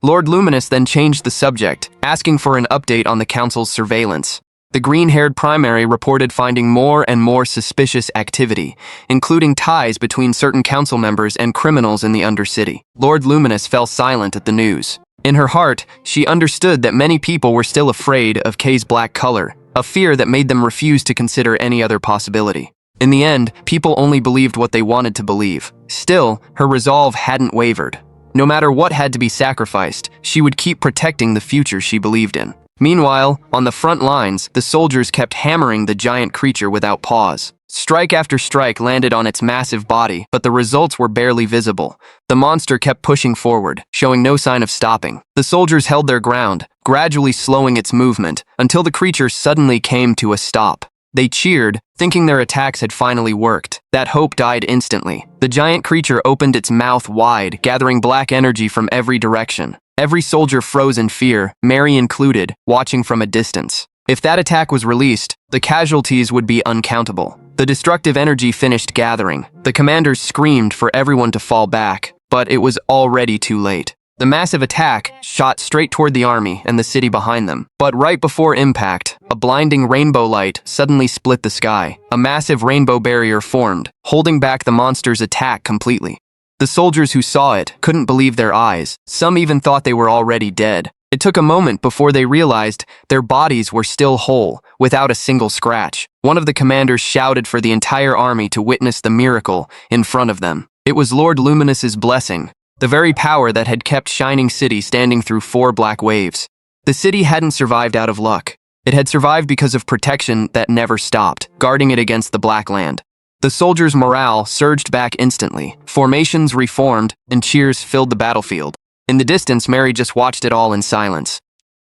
Lord Luminous then changed the subject, asking for an update on the council's surveillance. The green-haired primary reported finding more and more suspicious activity, including ties between certain council members and criminals in the Undercity. Lord Luminous fell silent at the news. In her heart, she understood that many people were still afraid of Kay's black color, a fear that made them refuse to consider any other possibility. In the end, people only believed what they wanted to believe. Still, her resolve hadn't wavered. No matter what had to be sacrificed, she would keep protecting the future she believed in. Meanwhile, on the front lines, the soldiers kept hammering the giant creature without pause. Strike after strike landed on its massive body, but the results were barely visible. The monster kept pushing forward, showing no sign of stopping. The soldiers held their ground, gradually slowing its movement, until the creature suddenly came to a stop. They cheered, thinking their attacks had finally worked. That hope died instantly. The giant creature opened its mouth wide, gathering black energy from every direction. Every soldier froze in fear, Mary included, watching from a distance. If that attack was released, the casualties would be uncountable. The destructive energy finished gathering. The commanders screamed for everyone to fall back, but it was already too late. The massive attack shot straight toward the army and the city behind them. But right before impact, a blinding rainbow light suddenly split the sky. A massive rainbow barrier formed, holding back the monster's attack completely. The soldiers who saw it couldn't believe their eyes. Some even thought they were already dead. It took a moment before they realized their bodies were still whole, without a single scratch. One of the commanders shouted for the entire army to witness the miracle in front of them. It was Lord Luminous's blessing, the very power that had kept Shining City standing through 4 black waves. The city hadn't survived out of luck. It had survived because of protection that never stopped, guarding it against the Black Land. The soldiers' morale surged back instantly. Formations reformed, and cheers filled the battlefield. In the distance, Mary just watched it all in silence.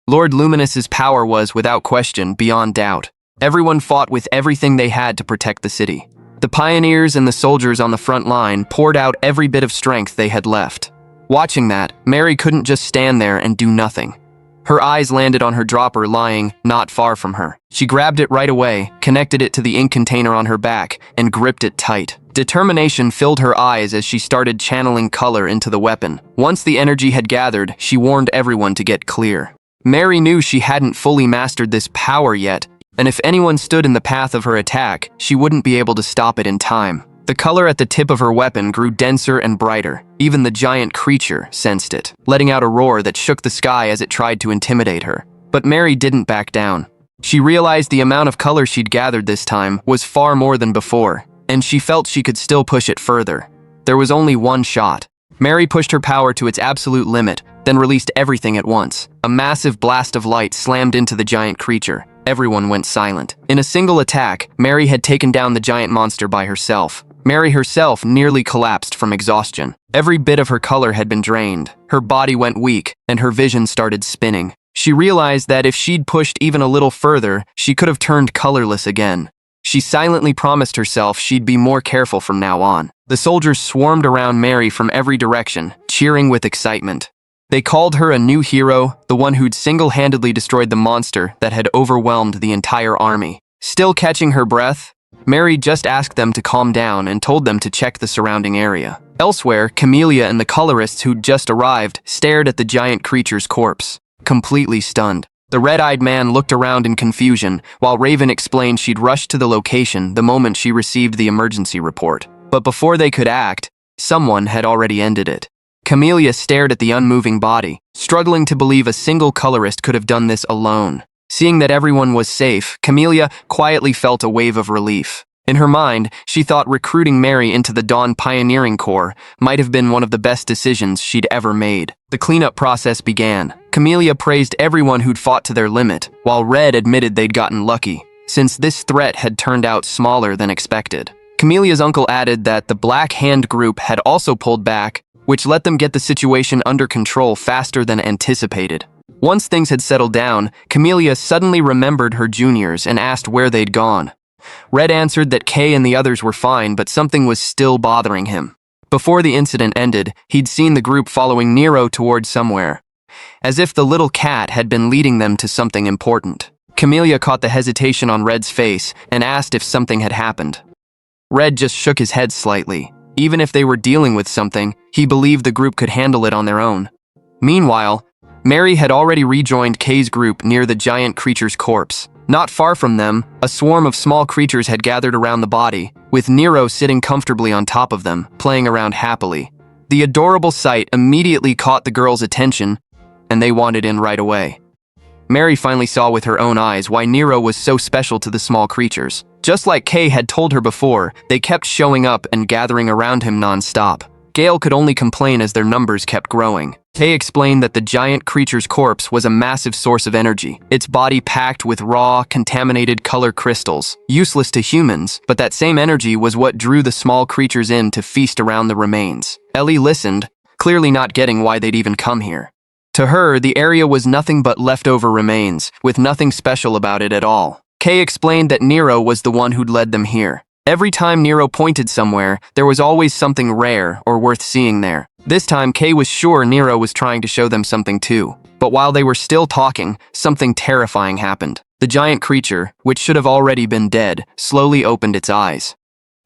Lord Luminous's power was, without question, beyond doubt. Everyone fought with everything they had to protect the city. The pioneers and the soldiers on the front line poured out every bit of strength they had left. Watching that, Mary couldn't just stand there and do nothing. Her eyes landed on her dropper lying not far from her. She grabbed it right away, connected it to the ink container on her back, and gripped it tight. Determination filled her eyes as she started channeling color into the weapon. Once the energy had gathered, she warned everyone to get clear. Mary knew she hadn't fully mastered this power yet, and if anyone stood in the path of her attack, she wouldn't be able to stop it in time. The color at the tip of her weapon grew denser and brighter. Even the giant creature sensed it, letting out a roar that shook the sky as it tried to intimidate her. But Mary didn't back down. She realized the amount of color she'd gathered this time was far more than before, and she felt she could still push it further. There was only one shot. Mary pushed her power to its absolute limit, then released everything at once. A massive blast of light slammed into the giant creature. Everyone went silent. In a single attack, Mary had taken down the giant monster by herself. Mary herself nearly collapsed from exhaustion. Every bit of her color had been drained. Her body went weak, and her vision started spinning. She realized that if she'd pushed even a little further, she could have turned colorless again. She silently promised herself she'd be more careful from now on. The soldiers swarmed around Mary from every direction, cheering with excitement. They called her a new hero, the one who'd single-handedly destroyed the monster that had overwhelmed the entire army. Still catching her breath, Mary just asked them to calm down and told them to check the surrounding area. Elsewhere, Camellia and the colorists who'd just arrived stared at the giant creature's corpse, completely stunned. The red-eyed man looked around in confusion, while Raven explained she'd rushed to the location the moment she received the emergency report. But before they could act, someone had already ended it. Camellia stared at the unmoving body, struggling to believe a single colorist could have done this alone. Seeing that everyone was safe, Camellia quietly felt a wave of relief. In her mind, she thought recruiting Mary into the Dawn Pioneering Corps might have been one of the best decisions she'd ever made. The cleanup process began. Camellia praised everyone who'd fought to their limit, while Red admitted they'd gotten lucky, since this threat had turned out smaller than expected. Camelia's uncle added that the Black Hand group had also pulled back, which let them get the situation under control faster than anticipated. Once things had settled down, Camellia suddenly remembered her juniors and asked where they'd gone. Red answered that Kay and the others were fine, but something was still bothering him. Before the incident ended, he'd seen the group following Nero toward somewhere, as if the little cat had been leading them to something important. Camellia caught the hesitation on Red's face and asked if something had happened. Red just shook his head slightly. Even if they were dealing with something, he believed the group could handle it on their own. Meanwhile, Mary had already rejoined Kay's group near the giant creature's corpse. Not far from them, a swarm of small creatures had gathered around the body, with Nero sitting comfortably on top of them, playing around happily. The adorable sight immediately caught the girls' attention, and they wanted in right away. Mary finally saw with her own eyes why Nero was so special to the small creatures. Just like Kay had told her before, they kept showing up and gathering around him non-stop. Gale could only complain as their numbers kept growing. Kay explained that the giant creature's corpse was a massive source of energy, its body packed with raw, contaminated color crystals, useless to humans, but that same energy was what drew the small creatures in to feast around the remains. Ellie listened, clearly not getting why they'd even come here. To her, the area was nothing but leftover remains, with nothing special about it at all. Kay explained that Nero was the one who'd led them here. Every time Nero pointed somewhere, there was always something rare or worth seeing there. This time, Kay was sure Nero was trying to show them something too. But while they were still talking, something terrifying happened. The giant creature, which should have already been dead, slowly opened its eyes.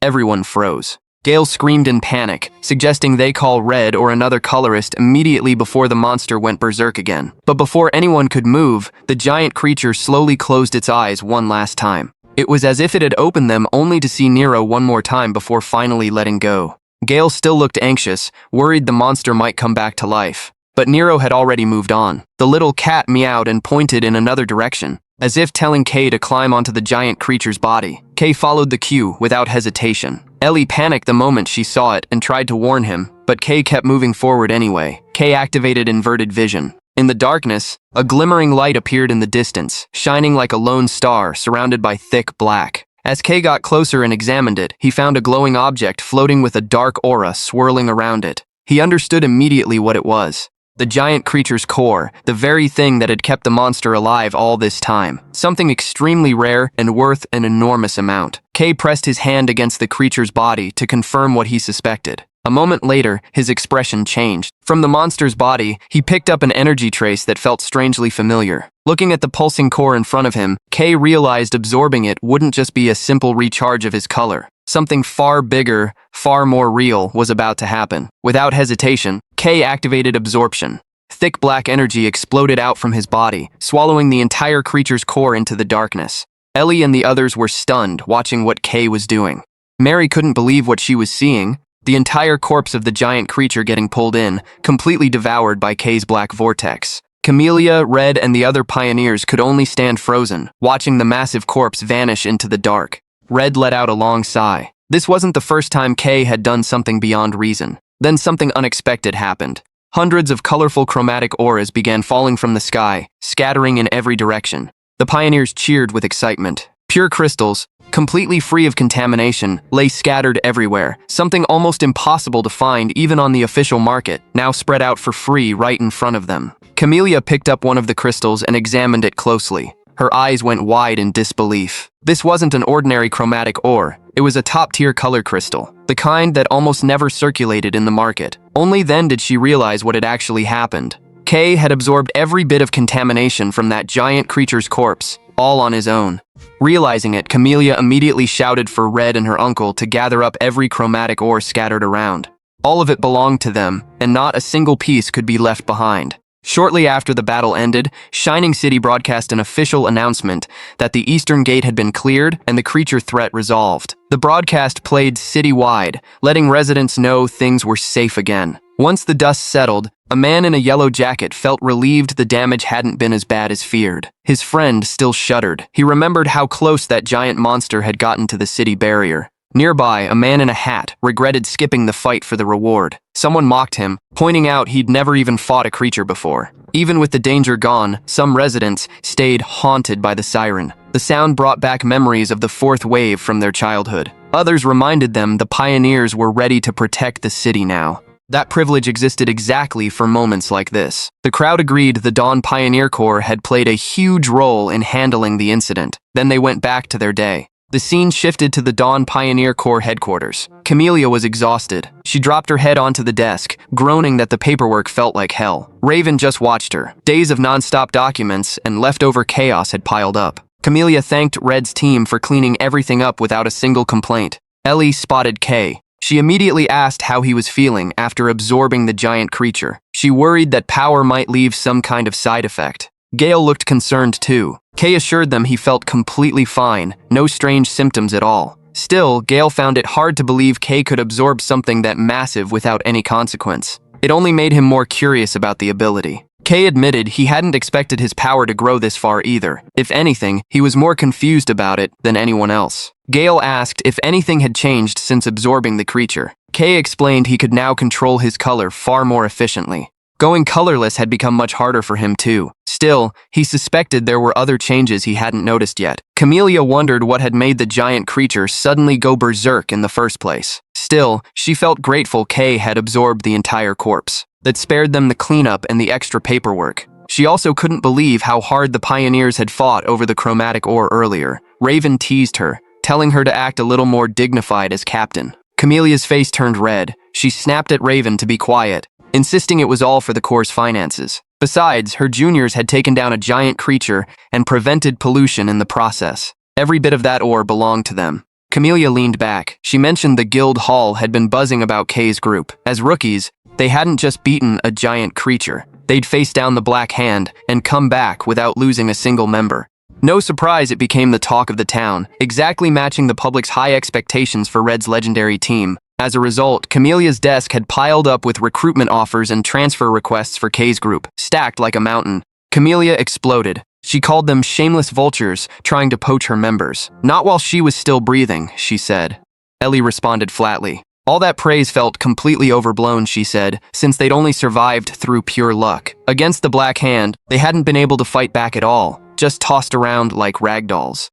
Everyone froze. Gale screamed in panic, suggesting they call Red or another colorist immediately before the monster went berserk again. But before anyone could move, the giant creature slowly closed its eyes one last time. It was as if it had opened them only to see Nero one more time before finally letting go. Gale still looked anxious, worried the monster might come back to life. But Nero had already moved on. The little cat meowed and pointed in another direction, as if telling Kay to climb onto the giant creature's body. Kay followed the cue without hesitation. Ellie panicked the moment she saw it and tried to warn him, but Kay kept moving forward anyway. Kay activated inverted vision. In the darkness, a glimmering light appeared in the distance, shining like a lone star surrounded by thick black. As Kay got closer and examined it, he found a glowing object floating with a dark aura swirling around it. He understood immediately what it was. The giant creature's core, the very thing that had kept the monster alive all this time. Something extremely rare and worth an enormous amount. Kay pressed his hand against the creature's body to confirm what he suspected. A moment later, his expression changed. From the monster's body, he picked up an energy trace that felt strangely familiar. Looking at the pulsing core in front of him, Kay realized absorbing it wouldn't just be a simple recharge of his color. Something far bigger, far more real was about to happen. Without hesitation, Kay activated absorption. Thick black energy exploded out from his body, swallowing the entire creature's core into the darkness. Ellie and the others were stunned, watching what Kay was doing. Mary couldn't believe what she was seeing. The entire corpse of the giant creature getting pulled in, completely devoured by Kay's black vortex. Camellia, Red, and the other pioneers could only stand frozen, watching the massive corpse vanish into the dark. Red let out a long sigh. This wasn't the first time Kay had done something beyond reason. Then something unexpected happened. Hundreds of colorful chromatic auras began falling from the sky, scattering in every direction. The pioneers cheered with excitement. Pure crystals, completely free of contamination, lay scattered everywhere, something almost impossible to find even on the official market, now spread out for free right in front of them. Camellia picked up one of the crystals and examined it closely. Her eyes went wide in disbelief. This wasn't an ordinary chromatic ore. It was a top-tier color crystal, the kind that almost never circulated in the market. Only then did she realize what had actually happened. Kay had absorbed every bit of contamination from that giant creature's corpse, all on his own. Realizing it, Camellia immediately shouted for Red and her uncle to gather up every chromatic ore scattered around. All of it belonged to them, and not a single piece could be left behind. Shortly after the battle ended, Shining City broadcast an official announcement that the Eastern Gate had been cleared and the creature threat resolved. The broadcast played citywide, letting residents know things were safe again. Once the dust settled, a man in a yellow jacket felt relieved the damage hadn't been as bad as feared. His friend still shuddered. He remembered how close that giant monster had gotten to the city barrier. Nearby, a man in a hat regretted skipping the fight for the reward. Someone mocked him, pointing out he'd never even fought a creature before. Even with the danger gone, some residents stayed haunted by the siren. The sound brought back memories of the fourth wave from their childhood. Others reminded them the pioneers were ready to protect the city now. That privilege existed exactly for moments like this. The crowd agreed the Dawn Pioneer Corps had played a huge role in handling the incident. Then they went back to their day. The scene shifted to the Dawn Pioneer Corps headquarters. Camellia was exhausted. She dropped her head onto the desk, groaning that the paperwork felt like hell. Raven just watched her. Days of non-stop documents and leftover chaos had piled up. Camellia thanked Red's team for cleaning everything up without a single complaint. Ellie spotted Kay. She immediately asked how he was feeling after absorbing the giant creature. She worried that power might leave some kind of side effect. Gale looked concerned too. Kay assured them he felt completely fine, no strange symptoms at all. Still, Gale found it hard to believe Kay could absorb something that massive without any consequence. It only made him more curious about the ability. Kay admitted he hadn't expected his power to grow this far either. If anything, he was more confused about it than anyone else. Gale asked if anything had changed since absorbing the creature. Kay explained he could now control his color far more efficiently. Going colorless had become much harder for him too. Still, he suspected there were other changes he hadn't noticed yet. Camellia wondered what had made the giant creature suddenly go berserk in the first place. Still, she felt grateful Kay had absorbed the entire corpse. That spared them the cleanup and the extra paperwork. She also couldn't believe how hard the pioneers had fought over the chromatic ore earlier. Raven teased her, telling her to act a little more dignified as captain. Camelia's face turned red. She snapped at Raven to be quiet, insisting it was all for the Corps' finances. Besides, her juniors had taken down a giant creature and prevented pollution in the process. Every bit of that ore belonged to them. Camellia leaned back. She mentioned the guild hall had been buzzing about Kay's group. As rookies, they hadn't just beaten a giant creature. They'd face down the Black Hand and come back without losing a single member. No surprise it became the talk of the town, exactly matching the public's high expectations for Red's legendary team. As a result, Camelia's desk had piled up with recruitment offers and transfer requests for Kay's group, stacked like a mountain. Camellia exploded. She called them shameless vultures trying to poach her members. Not while she was still breathing, she said. Ellie responded flatly. All that praise felt completely overblown, she said, since they'd only survived through pure luck. Against the Black Hand, they hadn't been able to fight back at all, just tossed around like ragdolls.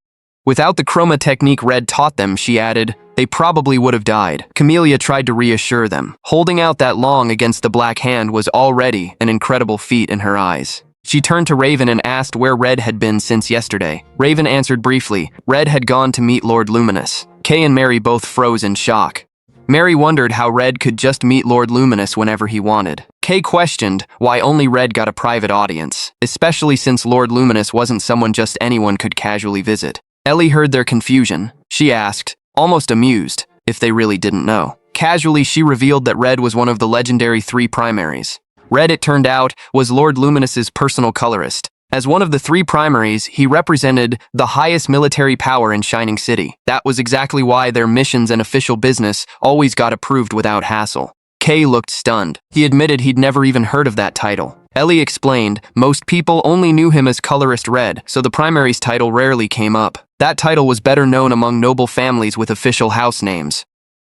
Without the chroma technique Red taught them, she added, they probably would have died. Camellia tried to reassure them. Holding out that long against the Black Hand was already an incredible feat in her eyes. She turned to Raven and asked where Red had been since yesterday. Raven answered briefly. Red had gone to meet Lord Luminous. Kay and Mary both froze in shock. Mary wondered how Red could just meet Lord Luminous whenever he wanted. Kay questioned why only Red got a private audience, especially since Lord Luminous wasn't someone just anyone could casually visit. Ellie heard their confusion. She asked, almost amused, if they really didn't know. Casually, she revealed that Red was one of the legendary 3 primaries. Red, it turned out, was Lord Luminous's personal colorist. As one of the 3 primaries, he represented the highest military power in Shining City. That was exactly why their missions and official business always got approved without hassle. Kay looked stunned. He admitted he'd never even heard of that title. Ellie explained, most people only knew him as Colorist Red, so the primary's title rarely came up. That title was better known among noble families with official house names.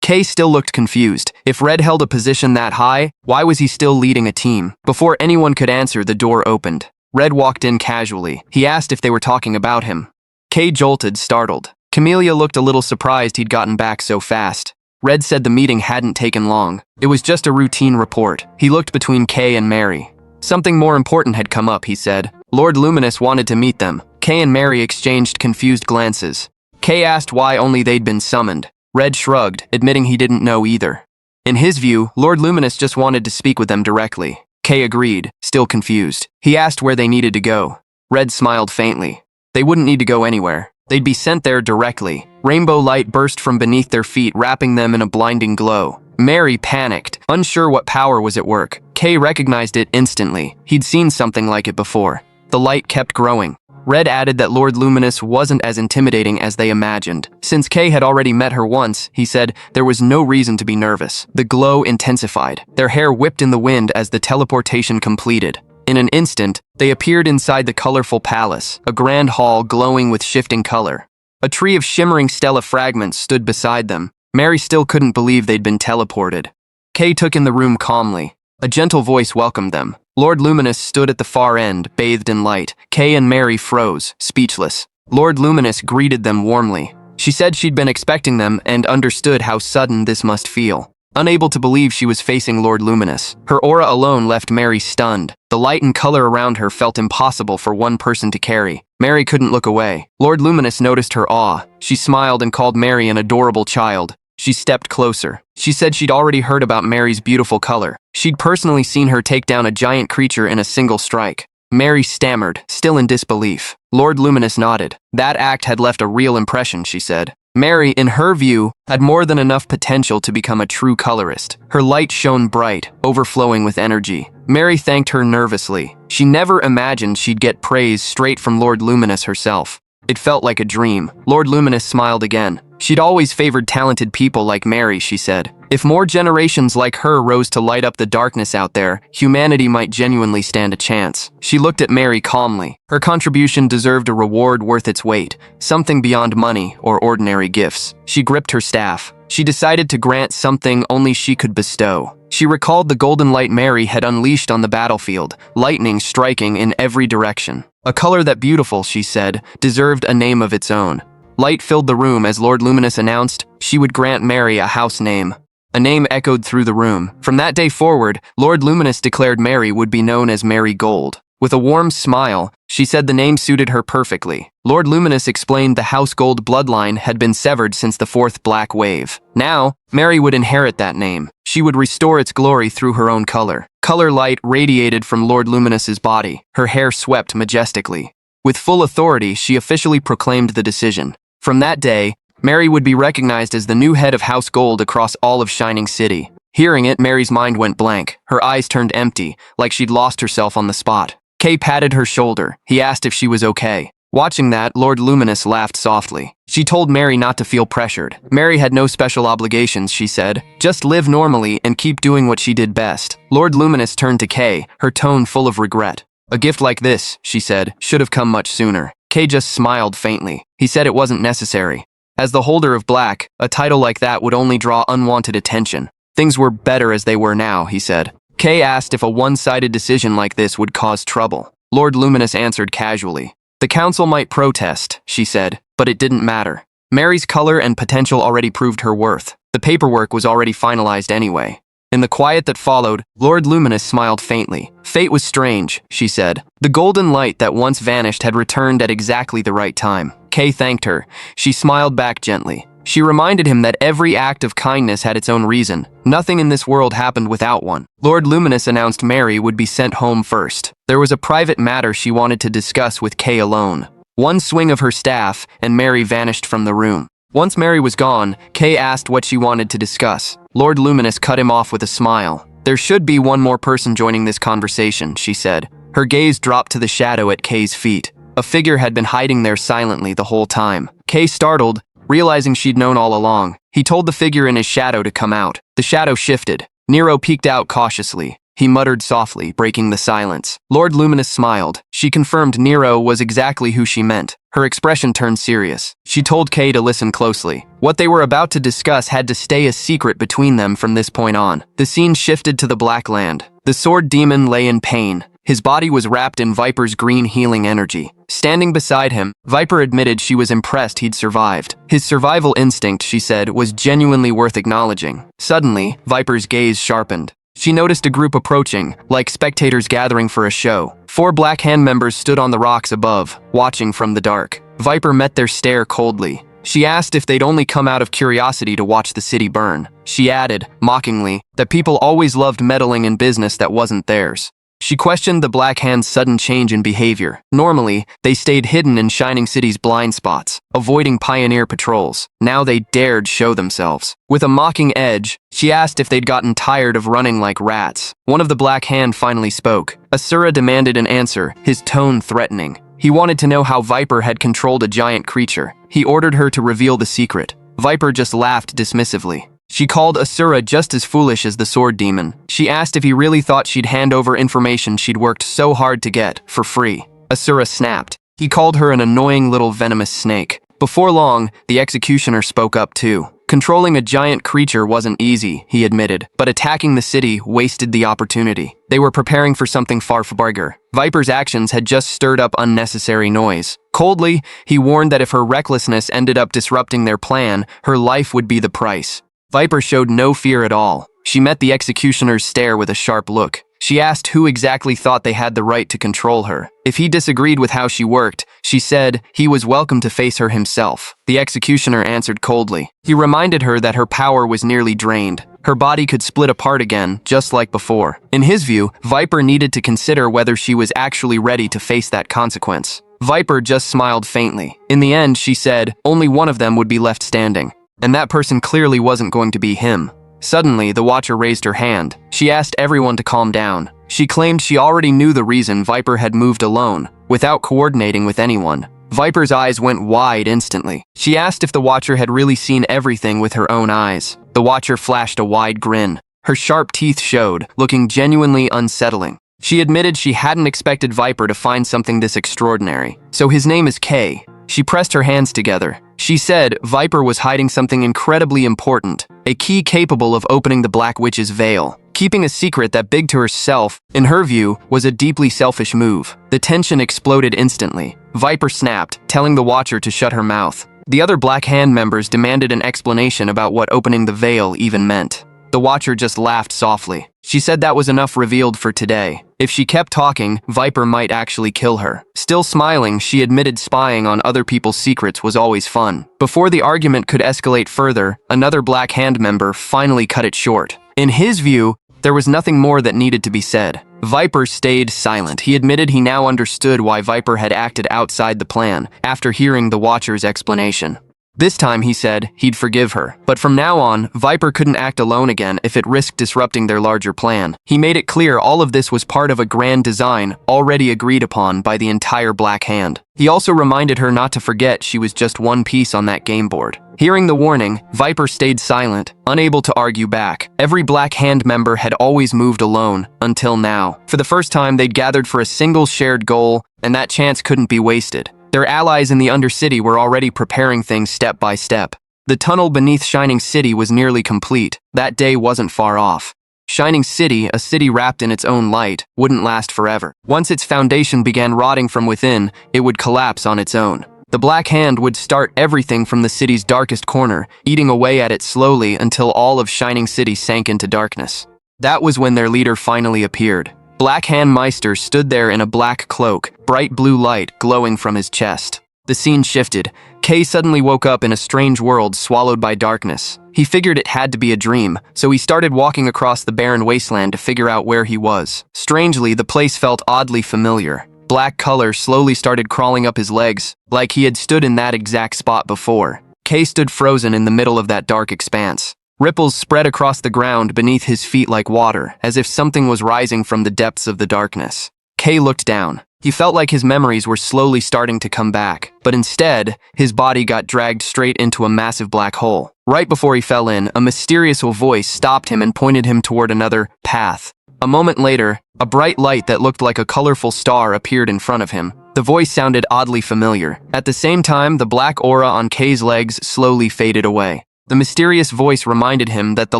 Kay still looked confused. If Red held a position that high, why was he still leading a team? Before anyone could answer, the door opened. Red walked in casually. He asked if they were talking about him. Kay jolted, startled. Camellia looked a little surprised he'd gotten back so fast. Red said the meeting hadn't taken long. It was just a routine report. He looked between Kay and Mary. Something more important had come up, he said. Lord Luminous wanted to meet them. Kay and Mary exchanged confused glances. Kay asked why only they'd been summoned. Red shrugged, admitting he didn't know either. In his view, Lord Luminous just wanted to speak with them directly. Kay agreed, still confused. He asked where they needed to go. Red smiled faintly. They wouldn't need to go anywhere. They'd be sent there directly. Rainbow light burst from beneath their feet, wrapping them in a blinding glow. Mary panicked, unsure what power was at work. Kay recognized it instantly. He'd seen something like it before. The light kept growing. Red added that Lord Luminous wasn't as intimidating as they imagined. Since Kay had already met her once, he said, there was no reason to be nervous. The glow intensified. Their hair whipped in the wind as the teleportation completed. In an instant, they appeared inside the colorful palace, a grand hall glowing with shifting color. A tree of shimmering stella fragments stood beside them. Mary still couldn't believe they'd been teleported. Kay took in the room calmly. A gentle voice welcomed them. Lord Luminous stood at the far end, bathed in light. Kay and Mary froze, speechless. Lord Luminous greeted them warmly. She said she'd been expecting them and understood how sudden this must feel. unable to believe she was facing Lord Luminous. Her aura alone left Mary stunned. The light and color around her felt impossible for one person to carry. Mary couldn't look away. Lord Luminous noticed her awe. She smiled and called Mary an adorable child. She stepped closer. She said she'd already heard about Mary's beautiful color. She'd personally seen her take down a giant creature in a single strike. Mary stammered, still in disbelief. Lord Luminous nodded. That act had left a real impression, she said. Mary, in her view, had more than enough potential to become a true colorist. Her light shone bright, overflowing with energy. Mary thanked her nervously. She never imagined she'd get praise straight from Lord Luminous herself. It felt like a dream. Lord Luminous smiled again. She'd always favored talented people like Mary, she said. If more generations like her rose to light up the darkness out there, humanity might genuinely stand a chance. She looked at Mary calmly. Her contribution deserved a reward worth its weight, something beyond money or ordinary gifts. She gripped her staff. She decided to grant something only she could bestow. She recalled the golden light Mary had unleashed on the battlefield, lightning striking in every direction. A color that beautiful, she said, deserved a name of its own. Light filled the room as Lord Luminous announced she would grant Mary a house name. A name echoed through the room. From that day forward, Lord Luminous declared Mary would be known as Mary Gold. With a warm smile, she said the name suited her perfectly. Lord Luminous explained the House Gold bloodline had been severed since the fourth Black Wave. Now, Mary would inherit that name. She would restore its glory through her own color. Color light radiated from Lord Luminous's body. Her hair swept majestically. With full authority, she officially proclaimed the decision. From that day, Mary would be recognized as the new head of House Gold across all of Shining City. Hearing it, Mary's mind went blank. Her eyes turned empty, like she'd lost herself on the spot. Kay patted her shoulder. He asked if she was okay. Watching that, Lord Luminous laughed softly. She told Mary not to feel pressured. Mary had no special obligations, she said. Just live normally and keep doing what she did best. Lord Luminous turned to Kay, her tone full of regret. A gift like this, she said, should have come much sooner. Kay just smiled faintly. He said it wasn't necessary. As the holder of Black, a title like that would only draw unwanted attention. Things were better as they were now, he said. Kay asked if a one-sided decision like this would cause trouble. Lord Luminous answered casually. The council might protest, she said, but it didn't matter. Mary's color and potential already proved her worth. The paperwork was already finalized anyway. In the quiet that followed, Lord Luminous smiled faintly. Fate was strange, she said. The golden light that once vanished had returned at exactly the right time. Kay thanked her. She smiled back gently. She reminded him that every act of kindness had its own reason. Nothing in this world happened without one. Lord Luminous announced Mary would be sent home first. There was a private matter she wanted to discuss with Kay alone. One swing of her staff, and Mary vanished from the room. Once Mary was gone, Kay asked what she wanted to discuss. Lord Luminous cut him off with a smile. There should be one more person joining this conversation, she said. Her gaze dropped to the shadow at Kay's feet. A figure had been hiding there silently the whole time. Kay startled, realizing she'd known all along. He told the figure in his shadow to come out. The shadow shifted. Nero peeked out cautiously. He muttered softly, breaking the silence. Lord Luminous smiled. She confirmed Nero was exactly who she meant. Her expression turned serious. She told Kay to listen closely. What they were about to discuss had to stay a secret between them from this point on. The scene shifted to the Black Land. The sword demon lay in pain. His body was wrapped in Viper's green healing energy. Standing beside him, Viper admitted she was impressed he'd survived. His survival instinct, she said, was genuinely worth acknowledging. Suddenly, Viper's gaze sharpened. She noticed a group approaching, like spectators gathering for a show. 4 Black Hand members stood on the rocks above, watching from the dark. Viper met their stare coldly. She asked if they'd only come out of curiosity to watch the city burn. She added, mockingly, that people always loved meddling in business that wasn't theirs. She questioned the Black Hand's sudden change in behavior. Normally, they stayed hidden in Shining City's blind spots, avoiding pioneer patrols. Now they dared show themselves. With a mocking edge, she asked if they'd gotten tired of running like rats. One of the Black Hand finally spoke. Asura demanded an answer, his tone threatening. He wanted to know how Viper had controlled a giant creature. He ordered her to reveal the secret. Viper just laughed dismissively. She called Asura just as foolish as the sword demon. She asked if he really thought she'd hand over information she'd worked so hard to get, for free. Asura snapped. He called her an annoying little venomous snake. Before long, the executioner spoke up too. Controlling a giant creature wasn't easy, he admitted, but attacking the city wasted the opportunity. They were preparing for something far bigger. Viper's actions had just stirred up unnecessary noise. Coldly, he warned that if her recklessness ended up disrupting their plan, her life would be the price. Viper showed no fear at all. She met the executioner's stare with a sharp look. She asked who exactly thought they had the right to control her. If he disagreed with how she worked, she said he was welcome to face her himself. The executioner answered coldly. He reminded her that her power was nearly drained. Her body could split apart again, just like before. In his view, Viper needed to consider whether she was actually ready to face that consequence. Viper just smiled faintly. In the end, she said only one of them would be left standing, and that person clearly wasn't going to be him. Suddenly, the Watcher raised her hand. She asked everyone to calm down. She claimed she already knew the reason Viper had moved alone, without coordinating with anyone. Viper's eyes went wide instantly. She asked if the Watcher had really seen everything with her own eyes. The Watcher flashed a wide grin. Her sharp teeth showed, looking genuinely unsettling. She admitted she hadn't expected Viper to find something this extraordinary. So his name is K. She pressed her hands together. She said Viper was hiding something incredibly important, a key capable of opening the Black Witch's veil. Keeping a secret that big to herself, in her view, was a deeply selfish move. The tension exploded instantly. Viper snapped, telling the Watcher to shut her mouth. The other Black Hand members demanded an explanation about what opening the veil even meant. The Watcher just laughed softly. She said that was enough revealed for today. If she kept talking, Viper might actually kill her. Still smiling, she admitted spying on other people's secrets was always fun. Before the argument could escalate further, another Black Hand member finally cut it short. In his view, there was nothing more that needed to be said. Viper stayed silent. He admitted he now understood why Viper had acted outside the plan after hearing the Watcher's explanation. This time, he said, he'd forgive her. But from now on, Viper couldn't act alone again if it risked disrupting their larger plan. He made it clear all of this was part of a grand design already agreed upon by the entire Black Hand. He also reminded her not to forget she was just one piece on that game board. Hearing the warning, Viper stayed silent, unable to argue back. Every Black Hand member had always moved alone, until now. For the first time, they'd gathered for a single shared goal, and that chance couldn't be wasted. Their allies in the Undercity were already preparing things step by step. The tunnel beneath Shining City was nearly complete. That day wasn't far off. Shining City, a city wrapped in its own light, wouldn't last forever. Once its foundation began rotting from within, it would collapse on its own. The Black Hand would start everything from the city's darkest corner, eating away at it slowly until all of Shining City sank into darkness. That was when their leader finally appeared. Black Hand Meister stood there in a black cloak, bright blue light glowing from his chest. The scene shifted. Kay suddenly woke up in a strange world swallowed by darkness. He figured it had to be a dream, so he started walking across the barren wasteland to figure out where he was. Strangely, the place felt oddly familiar. Black color slowly started crawling up his legs, like he had stood in that exact spot before. Kay stood frozen in the middle of that dark expanse. Ripples spread across the ground beneath his feet like water, as if something was rising from the depths of the darkness. Kay looked down. He felt like his memories were slowly starting to come back, but instead, his body got dragged straight into a massive black hole. Right before he fell in, a mysterious voice stopped him and pointed him toward another path. A moment later, a bright light that looked like a colorful star appeared in front of him. The voice sounded oddly familiar. At the same time, the black aura on Kay's legs slowly faded away. The mysterious voice reminded him that the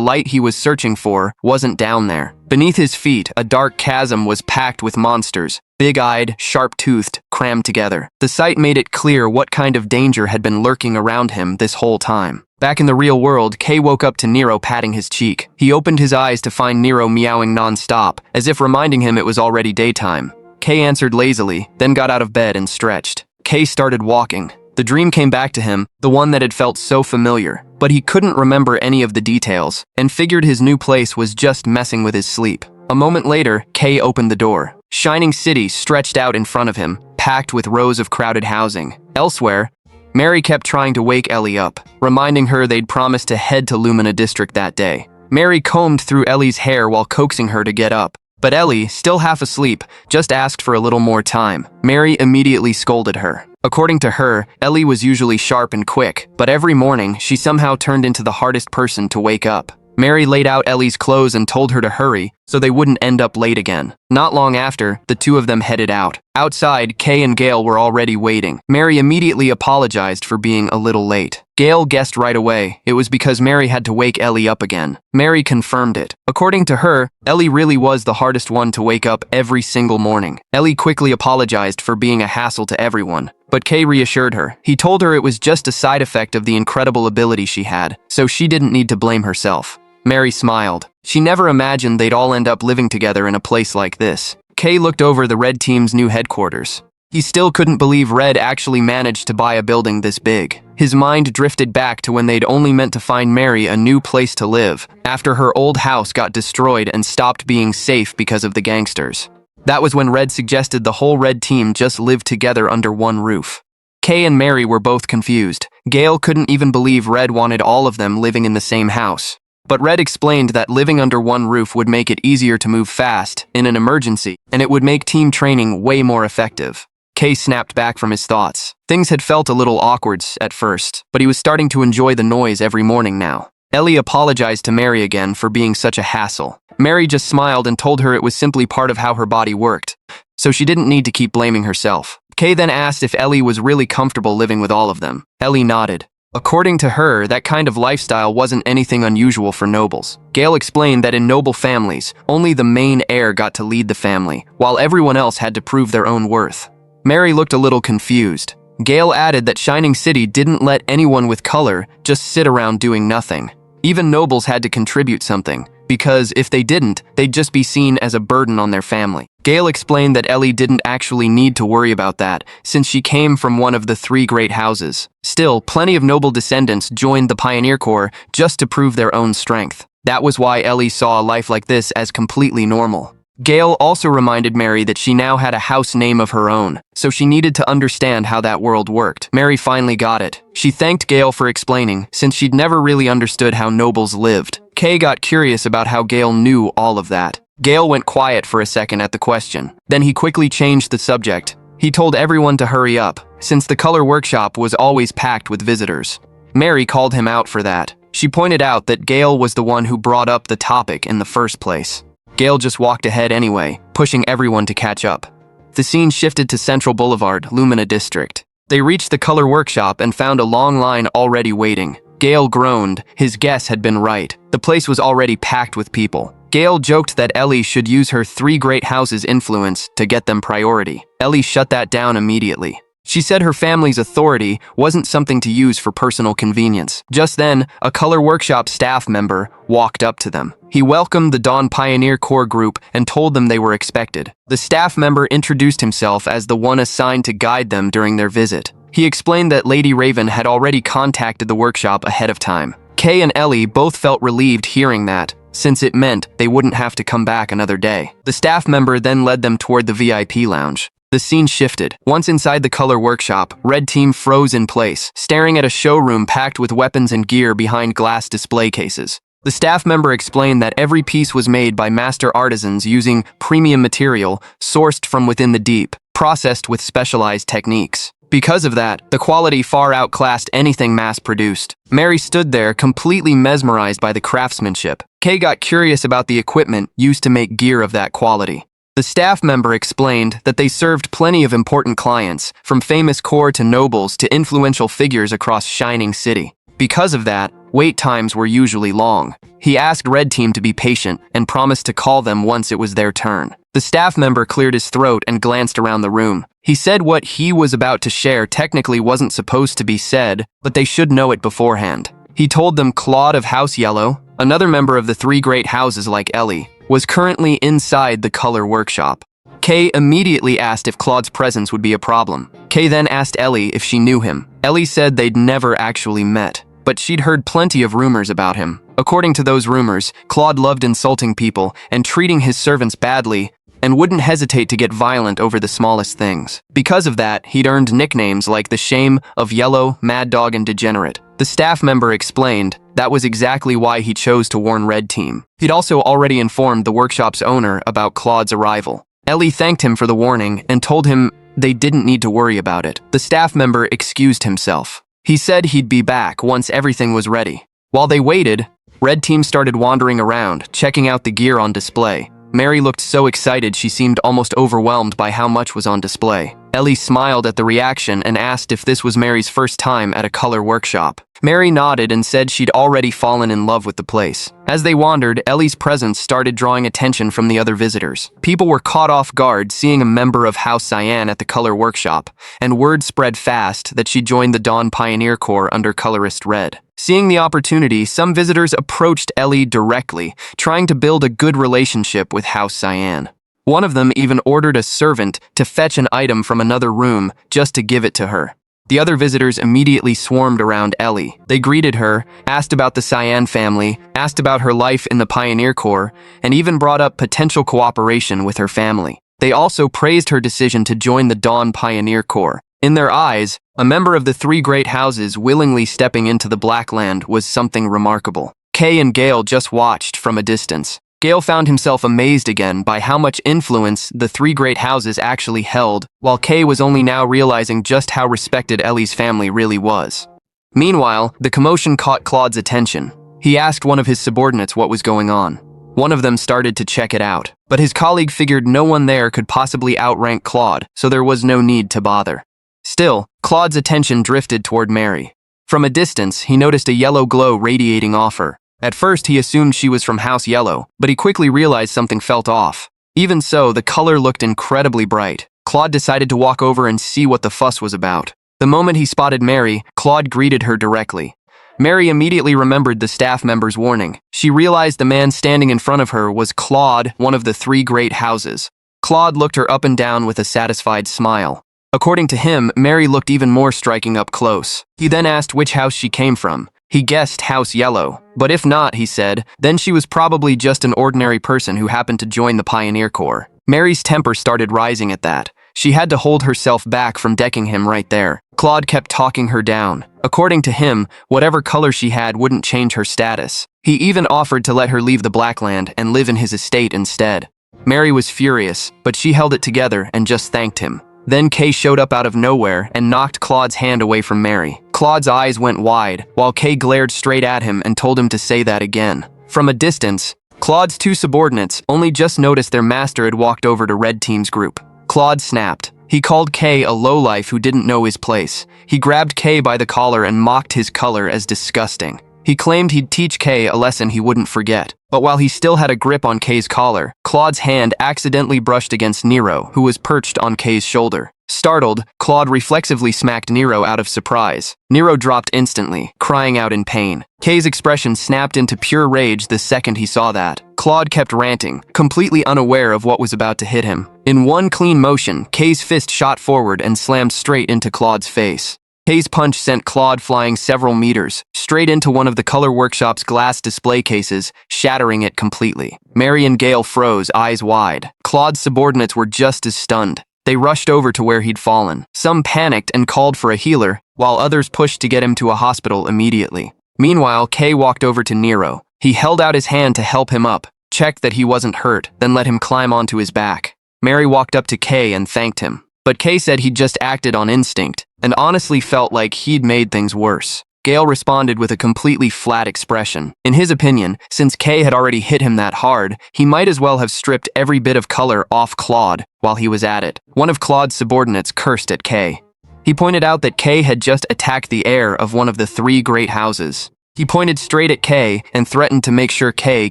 light he was searching for wasn't down there. Beneath his feet, a dark chasm was packed with monsters, big-eyed, sharp-toothed, crammed together. The sight made it clear what kind of danger had been lurking around him this whole time. Back in the real world, Kay woke up to Nero patting his cheek. He opened his eyes to find Nero meowing non-stop, as if reminding him it was already daytime. Kay answered lazily, then got out of bed and stretched. Kay started walking. The dream came back to him, the one that had felt so familiar, but he couldn't remember any of the details, and figured his new place was just messing with his sleep. A moment later, Kay opened the door. Shining City stretched out in front of him, packed with rows of crowded housing. Elsewhere, Mary kept trying to wake Ellie up, reminding her they'd promised to head to Lumina District that day. Mary combed through Ellie's hair while coaxing her to get up, but Ellie, still half asleep, just asked for a little more time. Mary immediately scolded her. According to her, Ellie was usually sharp and quick, but every morning, she somehow turned into the hardest person to wake up. Mary laid out Ellie's clothes and told her to hurry, so they wouldn't end up late again. Not long after, the two of them headed out. Outside, Kay and Gale were already waiting. Mary immediately apologized for being a little late. Gail guessed right away. It was because Mary had to wake Ellie up again. Mary confirmed it. According to her, Ellie really was the hardest one to wake up every single morning. Ellie quickly apologized for being a hassle to everyone, but Kay reassured her. He told her it was just a side effect of the incredible ability she had, so she didn't need to blame herself. Mary smiled. She never imagined they'd all end up living together in a place like this. Kay looked over the Red Team's new headquarters. He still couldn't believe Red actually managed to buy a building this big. His mind drifted back to when they'd only meant to find Mary a new place to live, after her old house got destroyed and stopped being safe because of the gangsters. That was when Red suggested the whole Red Team just live together under one roof. Kay and Mary were both confused. Gail couldn't even believe Red wanted all of them living in the same house. But Red explained that living under one roof would make it easier to move fast in an emergency, and it would make team training way more effective. Kay snapped back from his thoughts. Things had felt a little awkward at first, but he was starting to enjoy the noise every morning now. Ellie apologized to Mary again for being such a hassle. Mary just smiled and told her it was simply part of how her body worked, so she didn't need to keep blaming herself. Kay then asked if Ellie was really comfortable living with all of them. Ellie nodded. According to her, that kind of lifestyle wasn't anything unusual for nobles. Gail explained that in noble families, only the main heir got to lead the family, while everyone else had to prove their own worth. Mary looked a little confused. Gail added that Shining City didn't let anyone with color just sit around doing nothing. Even nobles had to contribute something, because if they didn't, they'd just be seen as a burden on their family. Gail explained that Ellie didn't actually need to worry about that, since she came from one of the 3 great houses. Still, plenty of noble descendants joined the Pioneer Corps just to prove their own strength. That was why Ellie saw a life like this as completely normal. Gail also reminded Mary that she now had a house name of her own, so she needed to understand how that world worked. Mary finally got it. She thanked Gail for explaining, since she'd never really understood how nobles lived. Kay got curious about how Gail knew all of that. Gail went quiet for a second at the question. Then he quickly changed the subject. He told everyone to hurry up, since the color workshop was always packed with visitors. Mary called him out for that. She pointed out that Gail was the one who brought up the topic in the first place. Gail just walked ahead anyway, pushing everyone to catch up. The scene shifted to Central Boulevard, Lumina District. They reached the color workshop and found a long line already waiting. Gail groaned. His guess had been right. The place was already packed with people. Gail joked that Ellie should use her 3 great houses' influence to get them priority. Ellie shut that down immediately. She said her family's authority wasn't something to use for personal convenience. Just then, a color workshop staff member walked up to them. He welcomed the Dawn Pioneer Corps group and told them they were expected. The staff member introduced himself as the one assigned to guide them during their visit. He explained that Lady Raven had already contacted the workshop ahead of time. Kay and Ellie both felt relieved hearing that, since it meant they wouldn't have to come back another day. The staff member then led them toward the VIP lounge. The scene shifted. Once inside the color workshop, Red Team froze in place, staring at a showroom packed with weapons and gear behind glass display cases. The staff member explained that every piece was made by master artisans using premium material sourced from within the deep, processed with specialized techniques. Because of that, the quality far outclassed anything mass-produced. Mary stood there, completely mesmerized by the craftsmanship. Kay got curious about the equipment used to make gear of that quality. The staff member explained that they served plenty of important clients, from famous corps to nobles to influential figures across Shining City. Because of that, wait times were usually long. He asked Red Team to be patient and promised to call them once it was their turn. The staff member cleared his throat and glanced around the room. He said what he was about to share technically wasn't supposed to be said, but they should know it beforehand. He told them Claude of House Yellow, another member of the 3 great houses like Ellie, was currently inside the color workshop. Kay immediately asked if Claude's presence would be a problem. Kay then asked Ellie if she knew him. Ellie said they'd never actually met, but she'd heard plenty of rumors about him. According to those rumors, Claude loved insulting people and treating his servants badly, and wouldn't hesitate to get violent over the smallest things. Because of that, he'd earned nicknames like the Shame of Yellow, Mad Dog, and Degenerate. The staff member explained that was exactly why he chose to warn Red Team. He'd also already informed the workshop's owner about Claude's arrival. Ellie thanked him for the warning and told him they didn't need to worry about it. The staff member excused himself. He said he'd be back once everything was ready. While they waited, Red Team started wandering around, checking out the gear on display. Mary looked so excited she seemed almost overwhelmed by how much was on display. Ellie smiled at the reaction and asked if this was Mary's first time at a color workshop. Mary nodded and said she'd already fallen in love with the place. As they wandered, Ellie's presence started drawing attention from the other visitors. People were caught off guard seeing a member of House Cyan at the color workshop, and word spread fast that she joined the Dawn Pioneer Corps under Colorist Red. Seeing the opportunity, some visitors approached Ellie directly, trying to build a good relationship with House Cyan. One of them even ordered a servant to fetch an item from another room just to give it to her. The other visitors immediately swarmed around Ellie. They greeted her, asked about the Cyan family, asked about her life in the Pioneer Corps, and even brought up potential cooperation with her family. They also praised her decision to join the Dawn Pioneer Corps. In their eyes, a member of the three great houses willingly stepping into the Black Land was something remarkable. Kay and Gale just watched from a distance. Gale found himself amazed again by how much influence the three great houses actually held, while Kay was only now realizing just how respected Ellie's family really was. Meanwhile, the commotion caught Claude's attention. He asked one of his subordinates what was going on. One of them started to check it out, but his colleague figured no one there could possibly outrank Claude, so there was no need to bother. Still, Claude's attention drifted toward Mary. From a distance, he noticed a yellow glow radiating off her. At first, he assumed she was from House Yellow, but he quickly realized something felt off. Even so, the color looked incredibly bright. Claude decided to walk over and see what the fuss was about. The moment he spotted Mary, Claude greeted her directly. Mary immediately remembered the staff member's warning. She realized the man standing in front of her was Claude, one of the three great houses. Claude looked her up and down with a satisfied smile. According to him, Mary looked even more striking up close. He then asked which house she came from. He guessed House Yellow, but if not, he said, then she was probably just an ordinary person who happened to join the Pioneer Corps. Mary's temper started rising at that. She had to hold herself back from decking him right there. Claude kept talking her down. According to him, whatever color she had wouldn't change her status. He even offered to let her leave the Black Land and live in his estate instead. Mary was furious, but she held it together and just thanked him. Then Kay showed up out of nowhere and knocked Claude's hand away from Mary. Claude's eyes went wide, while Kay glared straight at him and told him to say that again. From a distance, Claude's two subordinates only just noticed their master had walked over to Red Team's group. Claude snapped. He called Kay a lowlife who didn't know his place. He grabbed Kay by the collar and mocked his color as disgusting. He claimed he'd teach Kay a lesson he wouldn't forget. But while he still had a grip on Kay's collar, Claude's hand accidentally brushed against Nero, who was perched on Kay's shoulder. Startled, Claude reflexively smacked Nero out of surprise. Nero dropped instantly, crying out in pain. Kay's expression snapped into pure rage the second he saw that. Claude kept ranting, completely unaware of what was about to hit him. In one clean motion, Kay's fist shot forward and slammed straight into Claude's face. Kay's punch sent Claude flying several meters, straight into one of the color workshop's glass display cases, shattering it completely. Mary and Gale froze, eyes wide. Claude's subordinates were just as stunned. They rushed over to where he'd fallen. Some panicked and called for a healer, while others pushed to get him to a hospital immediately. Meanwhile, Kay walked over to Nero. He held out his hand to help him up, checked that he wasn't hurt, then let him climb onto his back. Mary walked up to Kay and thanked him. But Kay said he'd just acted on instinct, and honestly felt like he'd made things worse. Gale responded with a completely flat expression. In his opinion, since Kay had already hit him that hard, he might as well have stripped every bit of color off Claude while he was at it. One of Claude's subordinates cursed at Kay. He pointed out that Kay had just attacked the heir of one of the three great houses. He pointed straight at Kay and threatened to make sure Kay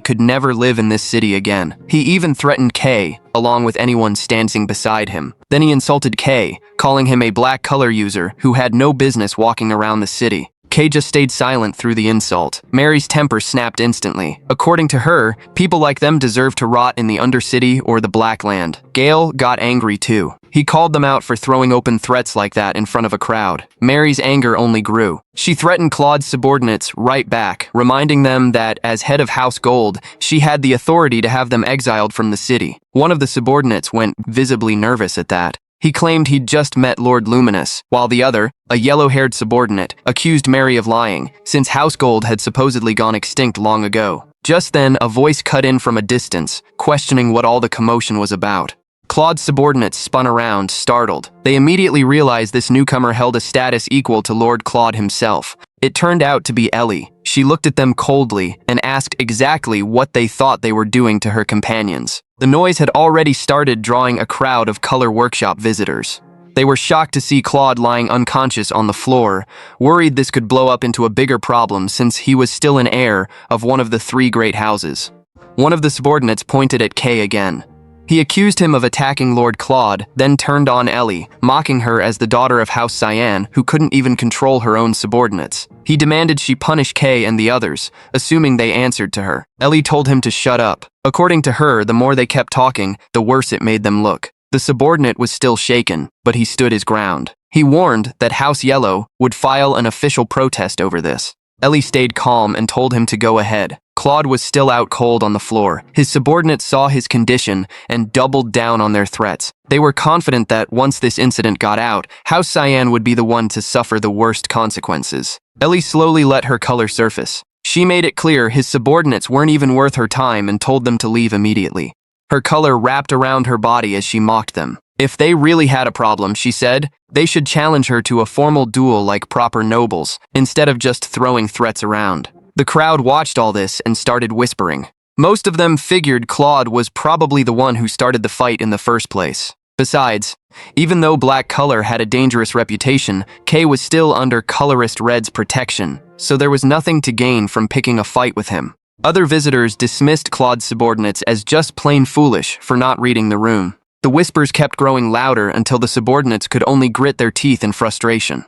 could never live in this city again. He even threatened Kay, along with anyone standing beside him. Then he insulted Kay, calling him a black color user who had no business walking around the city. Kay just stayed silent through the insult. Mary's temper snapped instantly. According to her, people like them deserve to rot in the Undercity or the Black Land. Gale got angry too. He called them out for throwing open threats like that in front of a crowd. Mary's anger only grew. She threatened Claude's subordinates right back, reminding them that, as head of House Gold, she had the authority to have them exiled from the city. One of the subordinates went visibly nervous at that. He claimed he'd just met Lord Luminous, while the other, a yellow-haired subordinate, accused Mary of lying, since House Gold had supposedly gone extinct long ago. Just then, a voice cut in from a distance, questioning what all the commotion was about. Claude's subordinates spun around, startled. They immediately realized this newcomer held a status equal to Lord Claude himself. It turned out to be Ellie. She looked at them coldly and asked exactly what they thought they were doing to her companions. The noise had already started drawing a crowd of color workshop visitors. They were shocked to see Claude lying unconscious on the floor, worried this could blow up into a bigger problem since he was still an heir of one of the three great houses. One of the subordinates pointed at Kay again. He accused him of attacking Lord Claude, then turned on Ellie, mocking her as the daughter of House Cyan who couldn't even control her own subordinates. He demanded she punish Kay and the others, assuming they answered to her. Ellie told him to shut up. According to her, the more they kept talking, the worse it made them look. The subordinate was still shaken, but he stood his ground. He warned that House Yellow would file an official protest over this. Ellie stayed calm and told him to go ahead. Claude was still out cold on the floor. His subordinates saw his condition and doubled down on their threats. They were confident that once this incident got out, House Cyan would be the one to suffer the worst consequences. Ellie slowly let her color surface. She made it clear his subordinates weren't even worth her time and told them to leave immediately. Her color wrapped around her body as she mocked them. If they really had a problem, she said, they should challenge her to a formal duel like proper nobles, instead of just throwing threats around. The crowd watched all this and started whispering. Most of them figured Claude was probably the one who started the fight in the first place. Besides, even though black color had a dangerous reputation, Kay was still under Colorist Red's protection, so there was nothing to gain from picking a fight with him. Other visitors dismissed Claude's subordinates as just plain foolish for not reading the room. The whispers kept growing louder until the subordinates could only grit their teeth in frustration.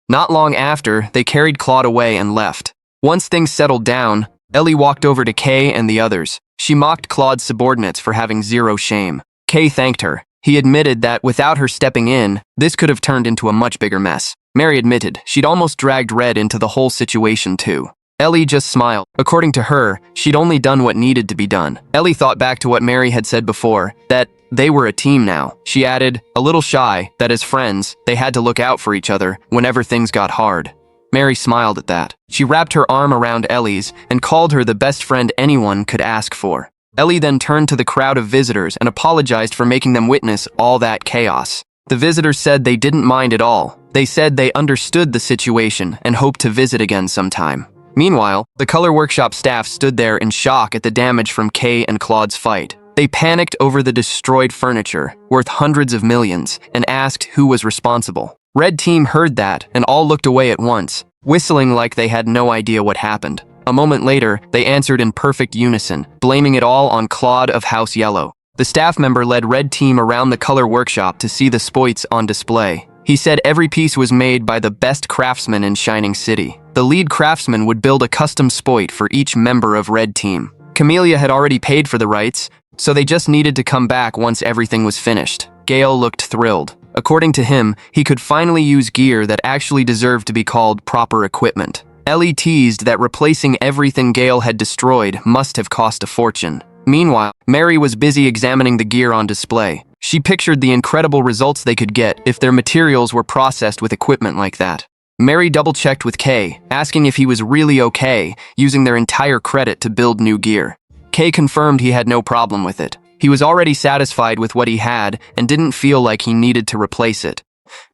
Not long after, they carried Claude away and left. Once things settled down, Ellie walked over to Kay and the others. She mocked Claude's subordinates for having zero shame. Kay thanked her. He admitted that without her stepping in, this could have turned into a much bigger mess. Mary admitted she'd almost dragged Red into the whole situation too. Ellie just smiled. According to her, she'd only done what needed to be done. Ellie thought back to what Mary had said before, that they were a team now. She added, a little shy, that as friends, they had to look out for each other whenever things got hard. Mary smiled at that. She wrapped her arm around Ellie's and called her the best friend anyone could ask for. Ellie then turned to the crowd of visitors and apologized for making them witness all that chaos. The visitors said they didn't mind at all. They said they understood the situation and hoped to visit again sometime. Meanwhile, the color workshop staff stood there in shock at the damage from Kay and Claude's fight. They panicked over the destroyed furniture, worth hundreds of millions, and asked who was responsible. Red Team heard that and all looked away at once, whistling like they had no idea what happened. A moment later, they answered in perfect unison, blaming it all on Claude of House Yellow. The staff member led Red Team around the color workshop to see the spoits on display. He said every piece was made by the best craftsman in Shining City. The lead craftsman would build a custom spoit for each member of Red Team. Camellia had already paid for the rights, so they just needed to come back once everything was finished. Gale looked thrilled. According to him, he could finally use gear that actually deserved to be called proper equipment. Ellie teased that replacing everything Gale had destroyed must have cost a fortune. Meanwhile, Mary was busy examining the gear on display. She pictured the incredible results they could get if their materials were processed with equipment like that. Mary double-checked with Kay, asking if he was really okay using their entire credit to build new gear. Kay confirmed he had no problem with it. He was already satisfied with what he had and didn't feel like he needed to replace it.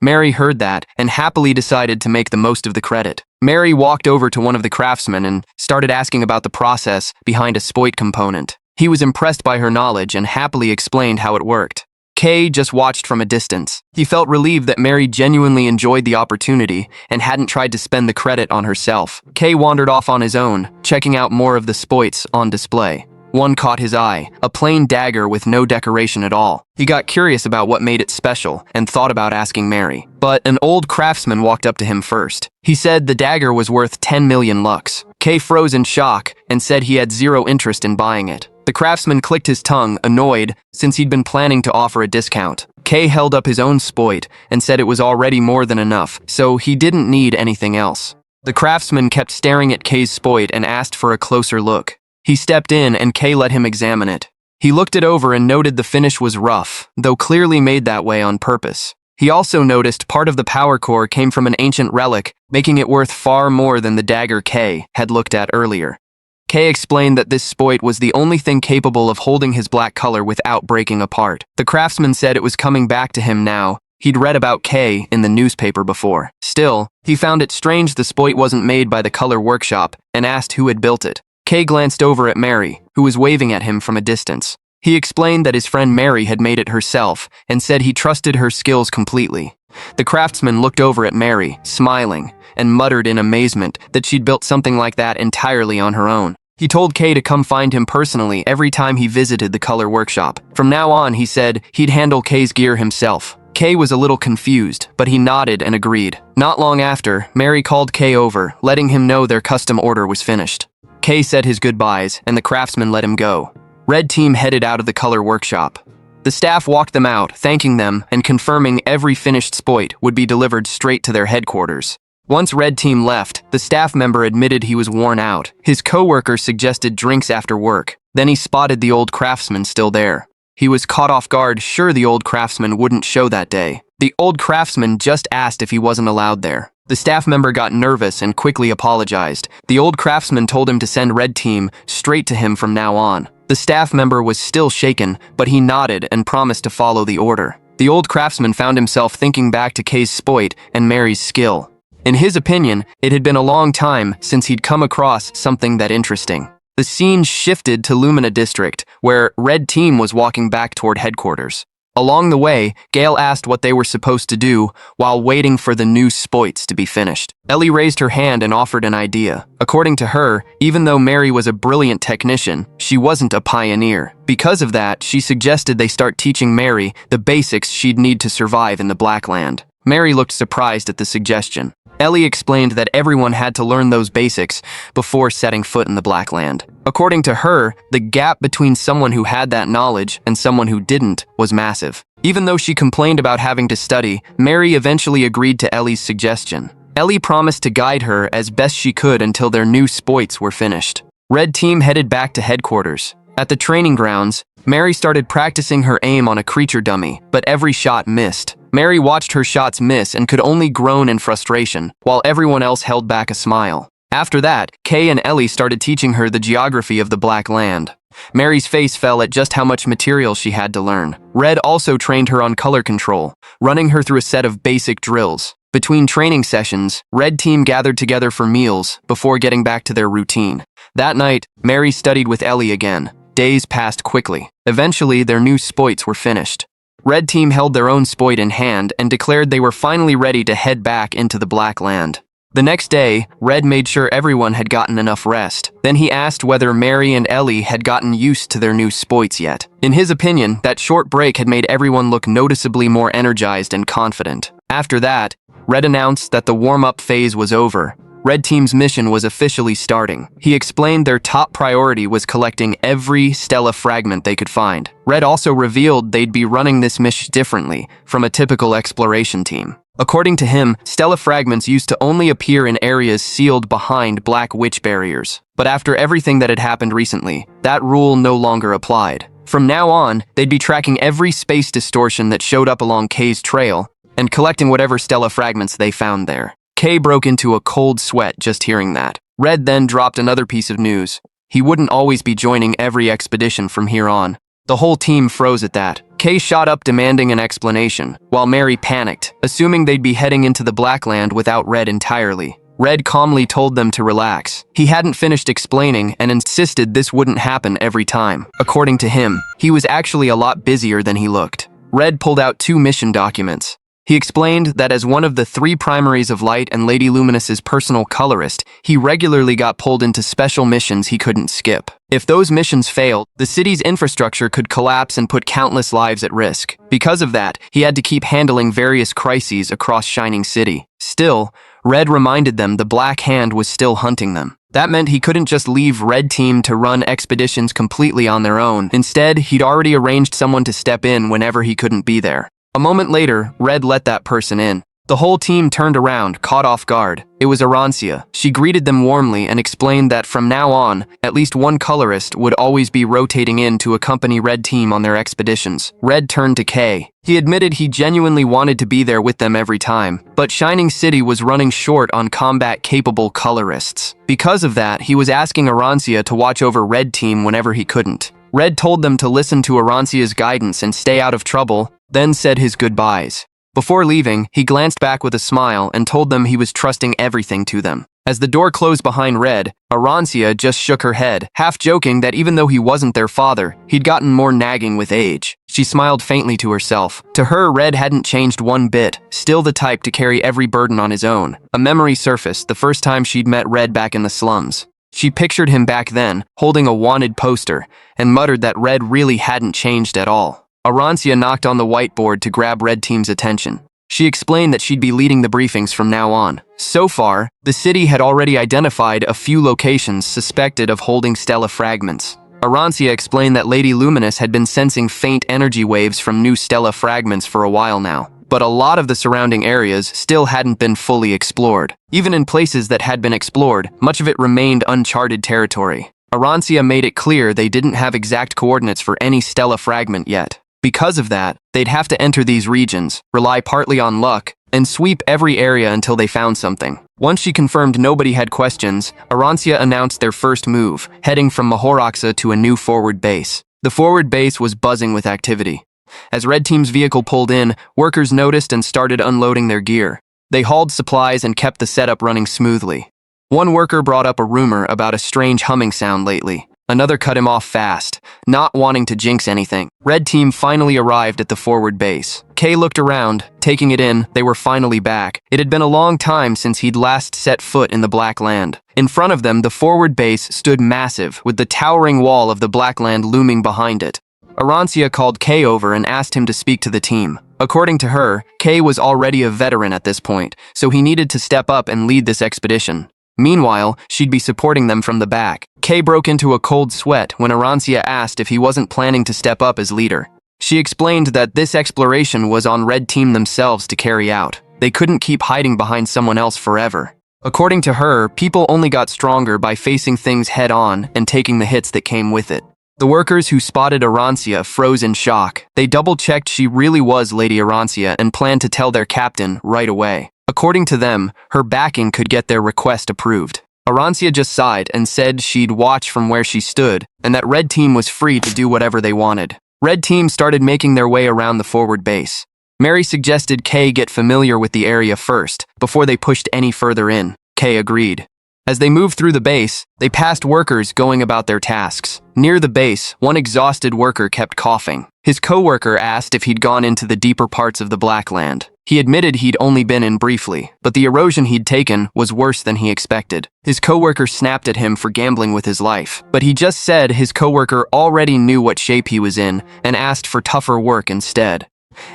Mary heard that and happily decided to make the most of the credit. Mary walked over to one of the craftsmen and started asking about the process behind a spoit component. He was impressed by her knowledge and happily explained how it worked. Kay just watched from a distance. He felt relieved that Mary genuinely enjoyed the opportunity and hadn't tried to spend the credit on herself. Kay wandered off on his own, checking out more of the spoits on display. One caught his eye, a plain dagger with no decoration at all. He got curious about what made it special and thought about asking Mary. But an old craftsman walked up to him first. He said the dagger was worth 10 million lux. Kay froze in shock and said he had zero interest in buying it. The craftsman clicked his tongue, annoyed, since he'd been planning to offer a discount. Kay held up his own spoit and said it was already more than enough, so he didn't need anything else. The craftsman kept staring at Kay's spoit and asked for a closer look. He stepped in and Kay let him examine it. He looked it over and noted the finish was rough, though clearly made that way on purpose. He also noticed part of the power core came from an ancient relic, making it worth far more than the dagger Kay had looked at earlier. Kay explained that this spoit was the only thing capable of holding his black color without breaking apart. The craftsman said it was coming back to him now. He'd read about Kay in the newspaper before. Still, he found it strange the spoit wasn't made by the color workshop and asked who had built it. Kay glanced over at Mary, who was waving at him from a distance. He explained that his friend Mary had made it herself and said he trusted her skills completely. The craftsman looked over at Mary, smiling, and muttered in amazement that she'd built something like that entirely on her own. He told Kay to come find him personally every time he visited the color workshop. From now on, he said he'd handle Kay's gear himself. Kay was a little confused, but he nodded and agreed. Not long after, Mary called Kay over, letting him know their custom order was finished. Kay said his goodbyes, and the craftsman let him go. Red Team headed out of the color workshop. The staff walked them out, thanking them and confirming every finished spoit would be delivered straight to their headquarters. Once Red Team left, the staff member admitted he was worn out. His co-worker suggested drinks after work. Then he spotted the old craftsman still there. He was caught off guard, sure the old craftsman wouldn't show that day. The old craftsman just asked if he wasn't allowed there. The staff member got nervous and quickly apologized. The old craftsman told him to send Red Team straight to him from now on. The staff member was still shaken, but he nodded and promised to follow the order. The old craftsman found himself thinking back to Kay's spoit and Mary's skill. In his opinion, it had been a long time since he'd come across something that interesting. The scene shifted to Lumina District, where Red Team was walking back toward headquarters. Along the way, Gale asked what they were supposed to do while waiting for the new spoits to be finished. Ellie raised her hand and offered an idea. According to her, even though Mary was a brilliant technician, she wasn't a pioneer. Because of that, she suggested they start teaching Mary the basics she'd need to survive in the Blackland. Mary looked surprised at the suggestion. Ellie explained that everyone had to learn those basics before setting foot in the Blackland. According to her, the gap between someone who had that knowledge and someone who didn't was massive. Even though she complained about having to study, Mary eventually agreed to Ellie's suggestion. Ellie promised to guide her as best she could until their new spoits were finished. Red Team headed back to headquarters. At the training grounds, Mary started practicing her aim on a creature dummy, but every shot missed. Mary watched her shots miss and could only groan in frustration, while everyone else held back a smile. After that, Kay and Ellie started teaching her the geography of the Black Land. Mary's face fell at just how much material she had to learn. Red also trained her on color control, running her through a set of basic drills. Between training sessions, Red Team gathered together for meals before getting back to their routine. That night, Mary studied with Ellie again. Days passed quickly. Eventually, their new spoits were finished. Red Team held their own spoit in hand and declared they were finally ready to head back into the Black Land. The next day, Red made sure everyone had gotten enough rest. Then he asked whether Mary and Ellie had gotten used to their new spoits yet. In his opinion, that short break had made everyone look noticeably more energized and confident. After that, Red announced that the warm-up phase was over. Red Team's mission was officially starting. He explained their top priority was collecting every Stella fragment they could find. Red also revealed they'd be running this mission differently from a typical exploration team. According to him, Stella fragments used to only appear in areas sealed behind Black Witch barriers. But after everything that had happened recently, that rule no longer applied. From now on, they'd be tracking every space distortion that showed up along Kay's trail and collecting whatever Stella fragments they found there. Kay broke into a cold sweat just hearing that. Red then dropped another piece of news. He wouldn't always be joining every expedition from here on. The whole team froze at that. Kay shot up demanding an explanation, while Mary panicked, assuming they'd be heading into the Blackland without Red entirely. Red calmly told them to relax. He hadn't finished explaining and insisted this wouldn't happen every time. According to him, he was actually a lot busier than he looked. Red pulled out 2 mission documents. He explained that as one of the 3 primaries of Light and Lady Luminous's personal colorist, he regularly got pulled into special missions he couldn't skip. If those missions failed, the city's infrastructure could collapse and put countless lives at risk. Because of that, he had to keep handling various crises across Shining City. Still, Red reminded them the Black Hand was still hunting them. That meant he couldn't just leave Red Team to run expeditions completely on their own. Instead, he'd already arranged someone to step in whenever he couldn't be there. A moment later, Red let that person in. The whole team turned around, caught off guard. It was Arancia. She greeted them warmly and explained that from now on, at least one colorist would always be rotating in to accompany Red Team on their expeditions. Red turned to Kay. He admitted he genuinely wanted to be there with them every time, but Shining City was running short on combat-capable colorists. Because of that, he was asking Arancia to watch over Red Team whenever he couldn't. Red told them to listen to Arancia's guidance and stay out of trouble, then said his goodbyes. Before leaving, he glanced back with a smile and told them he was trusting everything to them. As the door closed behind Red, Arancia just shook her head, half joking that even though he wasn't their father, he'd gotten more nagging with age. She smiled faintly to herself. To her, Red hadn't changed one bit, still the type to carry every burden on his own. A memory surfaced the first time she'd met Red back in the slums. She pictured him back then, holding a wanted poster, and muttered that Red really hadn't changed at all. Arancia knocked on the whiteboard to grab Red Team's attention. She explained that she'd be leading the briefings from now on. So far, the city had already identified a few locations suspected of holding stellar fragments. Arancia explained that Lady Luminous had been sensing faint energy waves from new stellar fragments for a while now, but a lot of the surrounding areas still hadn't been fully explored. Even in places that had been explored, much of it remained uncharted territory. Arancia made it clear they didn't have exact coordinates for any stellar fragment yet. Because of that, they'd have to enter these regions, rely partly on luck, and sweep every area until they found something. Once she confirmed nobody had questions, Arancia announced their first move, heading from Mahoroxa to a new forward base. The forward base was buzzing with activity. As Red Team's vehicle pulled in, workers noticed and started unloading their gear. They hauled supplies and kept the setup running smoothly. One worker brought up a rumor about a strange humming sound lately. Another cut him off fast, not wanting to jinx anything. Red Team finally arrived at the forward base. Kay looked around, taking it in. They were finally back. It had been a long time since he'd last set foot in the Black Land. In front of them, the forward base stood massive, with the towering wall of the Black Land looming behind it. Arancia called Kay over and asked him to speak to the team. According to her, Kay was already a veteran at this point, so he needed to step up and lead this expedition. Meanwhile, she'd be supporting them from the back. Kay broke into a cold sweat when Arancia asked if he wasn't planning to step up as leader. She explained that this exploration was on Red Team themselves to carry out. They couldn't keep hiding behind someone else forever. According to her, people only got stronger by facing things head-on and taking the hits that came with it. The workers who spotted Arancia froze in shock. They double-checked she really was Lady Arancia and planned to tell their captain right away. According to them, her backing could get their request approved. Arancia just sighed and said she'd watch from where she stood, and that Red Team was free to do whatever they wanted. Red Team started making their way around the forward base. Mary suggested Kay get familiar with the area first, before they pushed any further in. Kay agreed. As they moved through the base, they passed workers going about their tasks. Near the base, one exhausted worker kept coughing. His co-worker asked if he'd gone into the deeper parts of the Black Land. He admitted he'd only been in briefly, but the erosion he'd taken was worse than he expected. His co-worker snapped at him for gambling with his life, but he just said his co-worker already knew what shape he was in and asked for tougher work instead.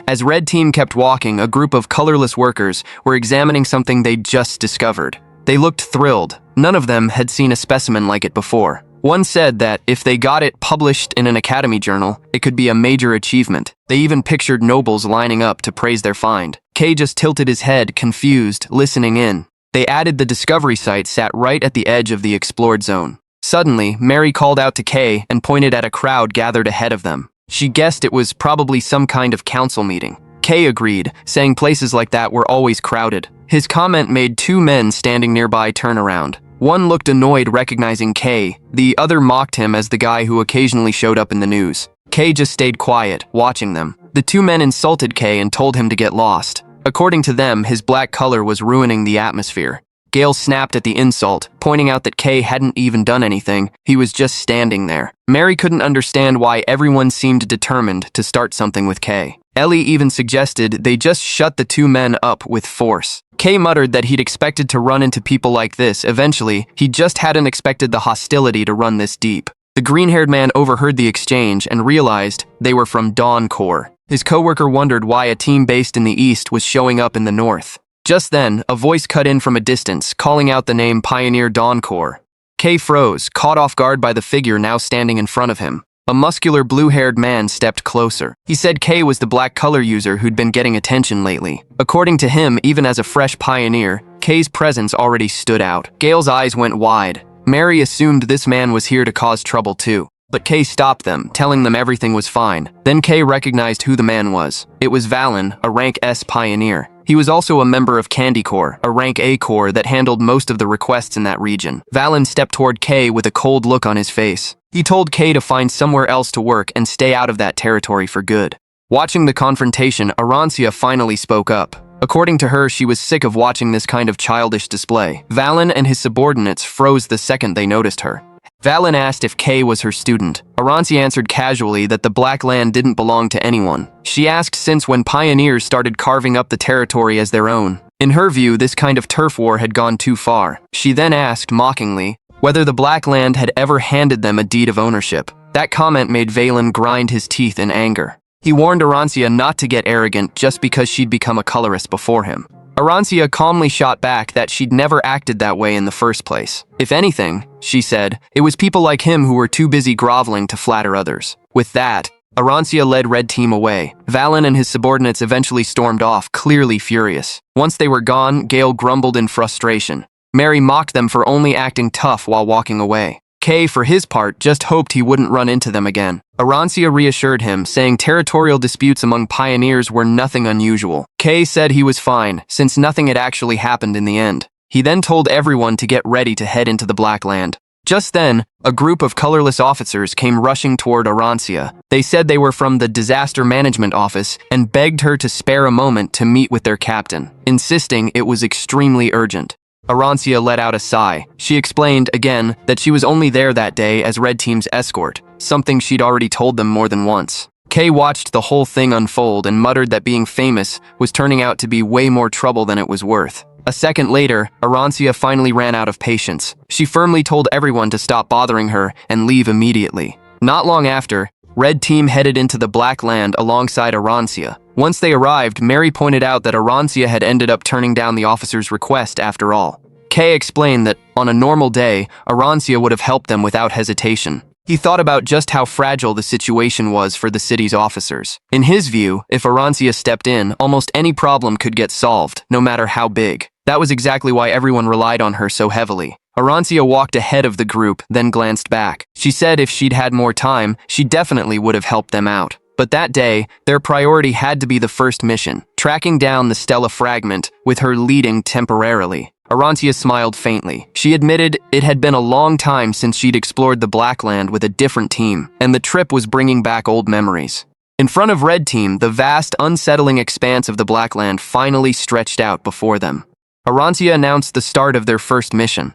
As Red Team kept walking, a group of colorless workers were examining something they'd just discovered. They looked thrilled. None of them had seen a specimen like it before. One said that if they got it published in an academy journal, it could be a major achievement. They even pictured nobles lining up to praise their find. Kay just tilted his head, confused, listening in. They added the discovery site sat right at the edge of the explored zone. Suddenly, Mary called out to Kay and pointed at a crowd gathered ahead of them. She guessed it was probably some kind of council meeting. Kay agreed, saying places like that were always crowded. His comment made two men standing nearby turn around. One looked annoyed recognizing Kay, the other mocked him as the guy who occasionally showed up in the news. Kay just stayed quiet, watching them. The two men insulted Kay and told him to get lost. According to them, his black color was ruining the atmosphere. Gale snapped at the insult, pointing out that Kay hadn't even done anything, he was just standing there. Mary couldn't understand why everyone seemed determined to start something with Kay. Ellie even suggested they just shut the two men up with force. Kay muttered that he'd expected to run into people like this eventually, he just hadn't expected the hostility to run this deep. The green-haired man overheard the exchange and realized they were from Dawn Corps. His coworker wondered why a team based in the east was showing up in the north. Just then, a voice cut in from a distance, calling out the name Pioneer Dawn Corps. Kay froze, caught off guard by the figure now standing in front of him. A muscular blue-haired man stepped closer. He said Kay was the black color user who'd been getting attention lately. According to him, even as a fresh pioneer, Kay's presence already stood out. Gale's eyes went wide. Mary assumed this man was here to cause trouble too. But Kay stopped them, telling them everything was fine. Then Kay recognized who the man was. It was Valen, a rank S pioneer. He was also a member of Candy Corps, a rank A corps that handled most of the requests in that region. Valen stepped toward Kay with a cold look on his face. He told Kay to find somewhere else to work and stay out of that territory for good. Watching the confrontation, Arancia finally spoke up. According to her, she was sick of watching this kind of childish display. Valen and his subordinates froze the second they noticed her. Valen asked if Kay was her student. Arancia answered casually that the Black Land didn't belong to anyone. She asked since when pioneers started carving up the territory as their own. In her view, this kind of turf war had gone too far. She then asked, mockingly, whether the Black Land had ever handed them a deed of ownership. That comment made Valen grind his teeth in anger. He warned Arancia not to get arrogant just because she'd become a colorist before him. Arancia calmly shot back that she'd never acted that way in the first place. If anything, she said, it was people like him who were too busy groveling to flatter others. With that, Arancia led Red Team away. Valen and his subordinates eventually stormed off, clearly furious. Once they were gone, Gale grumbled in frustration. Mary mocked them for only acting tough while walking away. Kay, for his part, just hoped he wouldn't run into them again. Arancia reassured him, saying territorial disputes among pioneers were nothing unusual. Kay said he was fine, since nothing had actually happened in the end. He then told everyone to get ready to head into the Black Land. Just then, a group of colorless officers came rushing toward Arancia. They said they were from the Disaster Management Office and begged her to spare a moment to meet with their captain, insisting it was extremely urgent. Arancia let out a sigh. She explained, again, that she was only there that day as Red Team's escort, something she'd already told them more than once. Kay watched the whole thing unfold and muttered that being famous was turning out to be way more trouble than it was worth. A second later, Arancia finally ran out of patience. She firmly told everyone to stop bothering her and leave immediately. Not long after, Red Team headed into the Black Land alongside Arancia. Once they arrived, Mary pointed out that Arancia had ended up turning down the officer's request after all. Kay explained that, on a normal day, Arancia would have helped them without hesitation. He thought about just how fragile the situation was for the city's officers. In his view, if Arancia stepped in, almost any problem could get solved, no matter how big. That was exactly why everyone relied on her so heavily. Arancia walked ahead of the group, then glanced back. She said if she'd had more time, she definitely would have helped them out. But that day, their priority had to be the first mission, tracking down the Stella fragment, with her leading temporarily. Arancia smiled faintly. She admitted it had been a long time since she'd explored the Black Land with a different team, and the trip was bringing back old memories. In front of Red Team, the vast, unsettling expanse of the Black Land finally stretched out before them. Arancia announced the start of their first mission.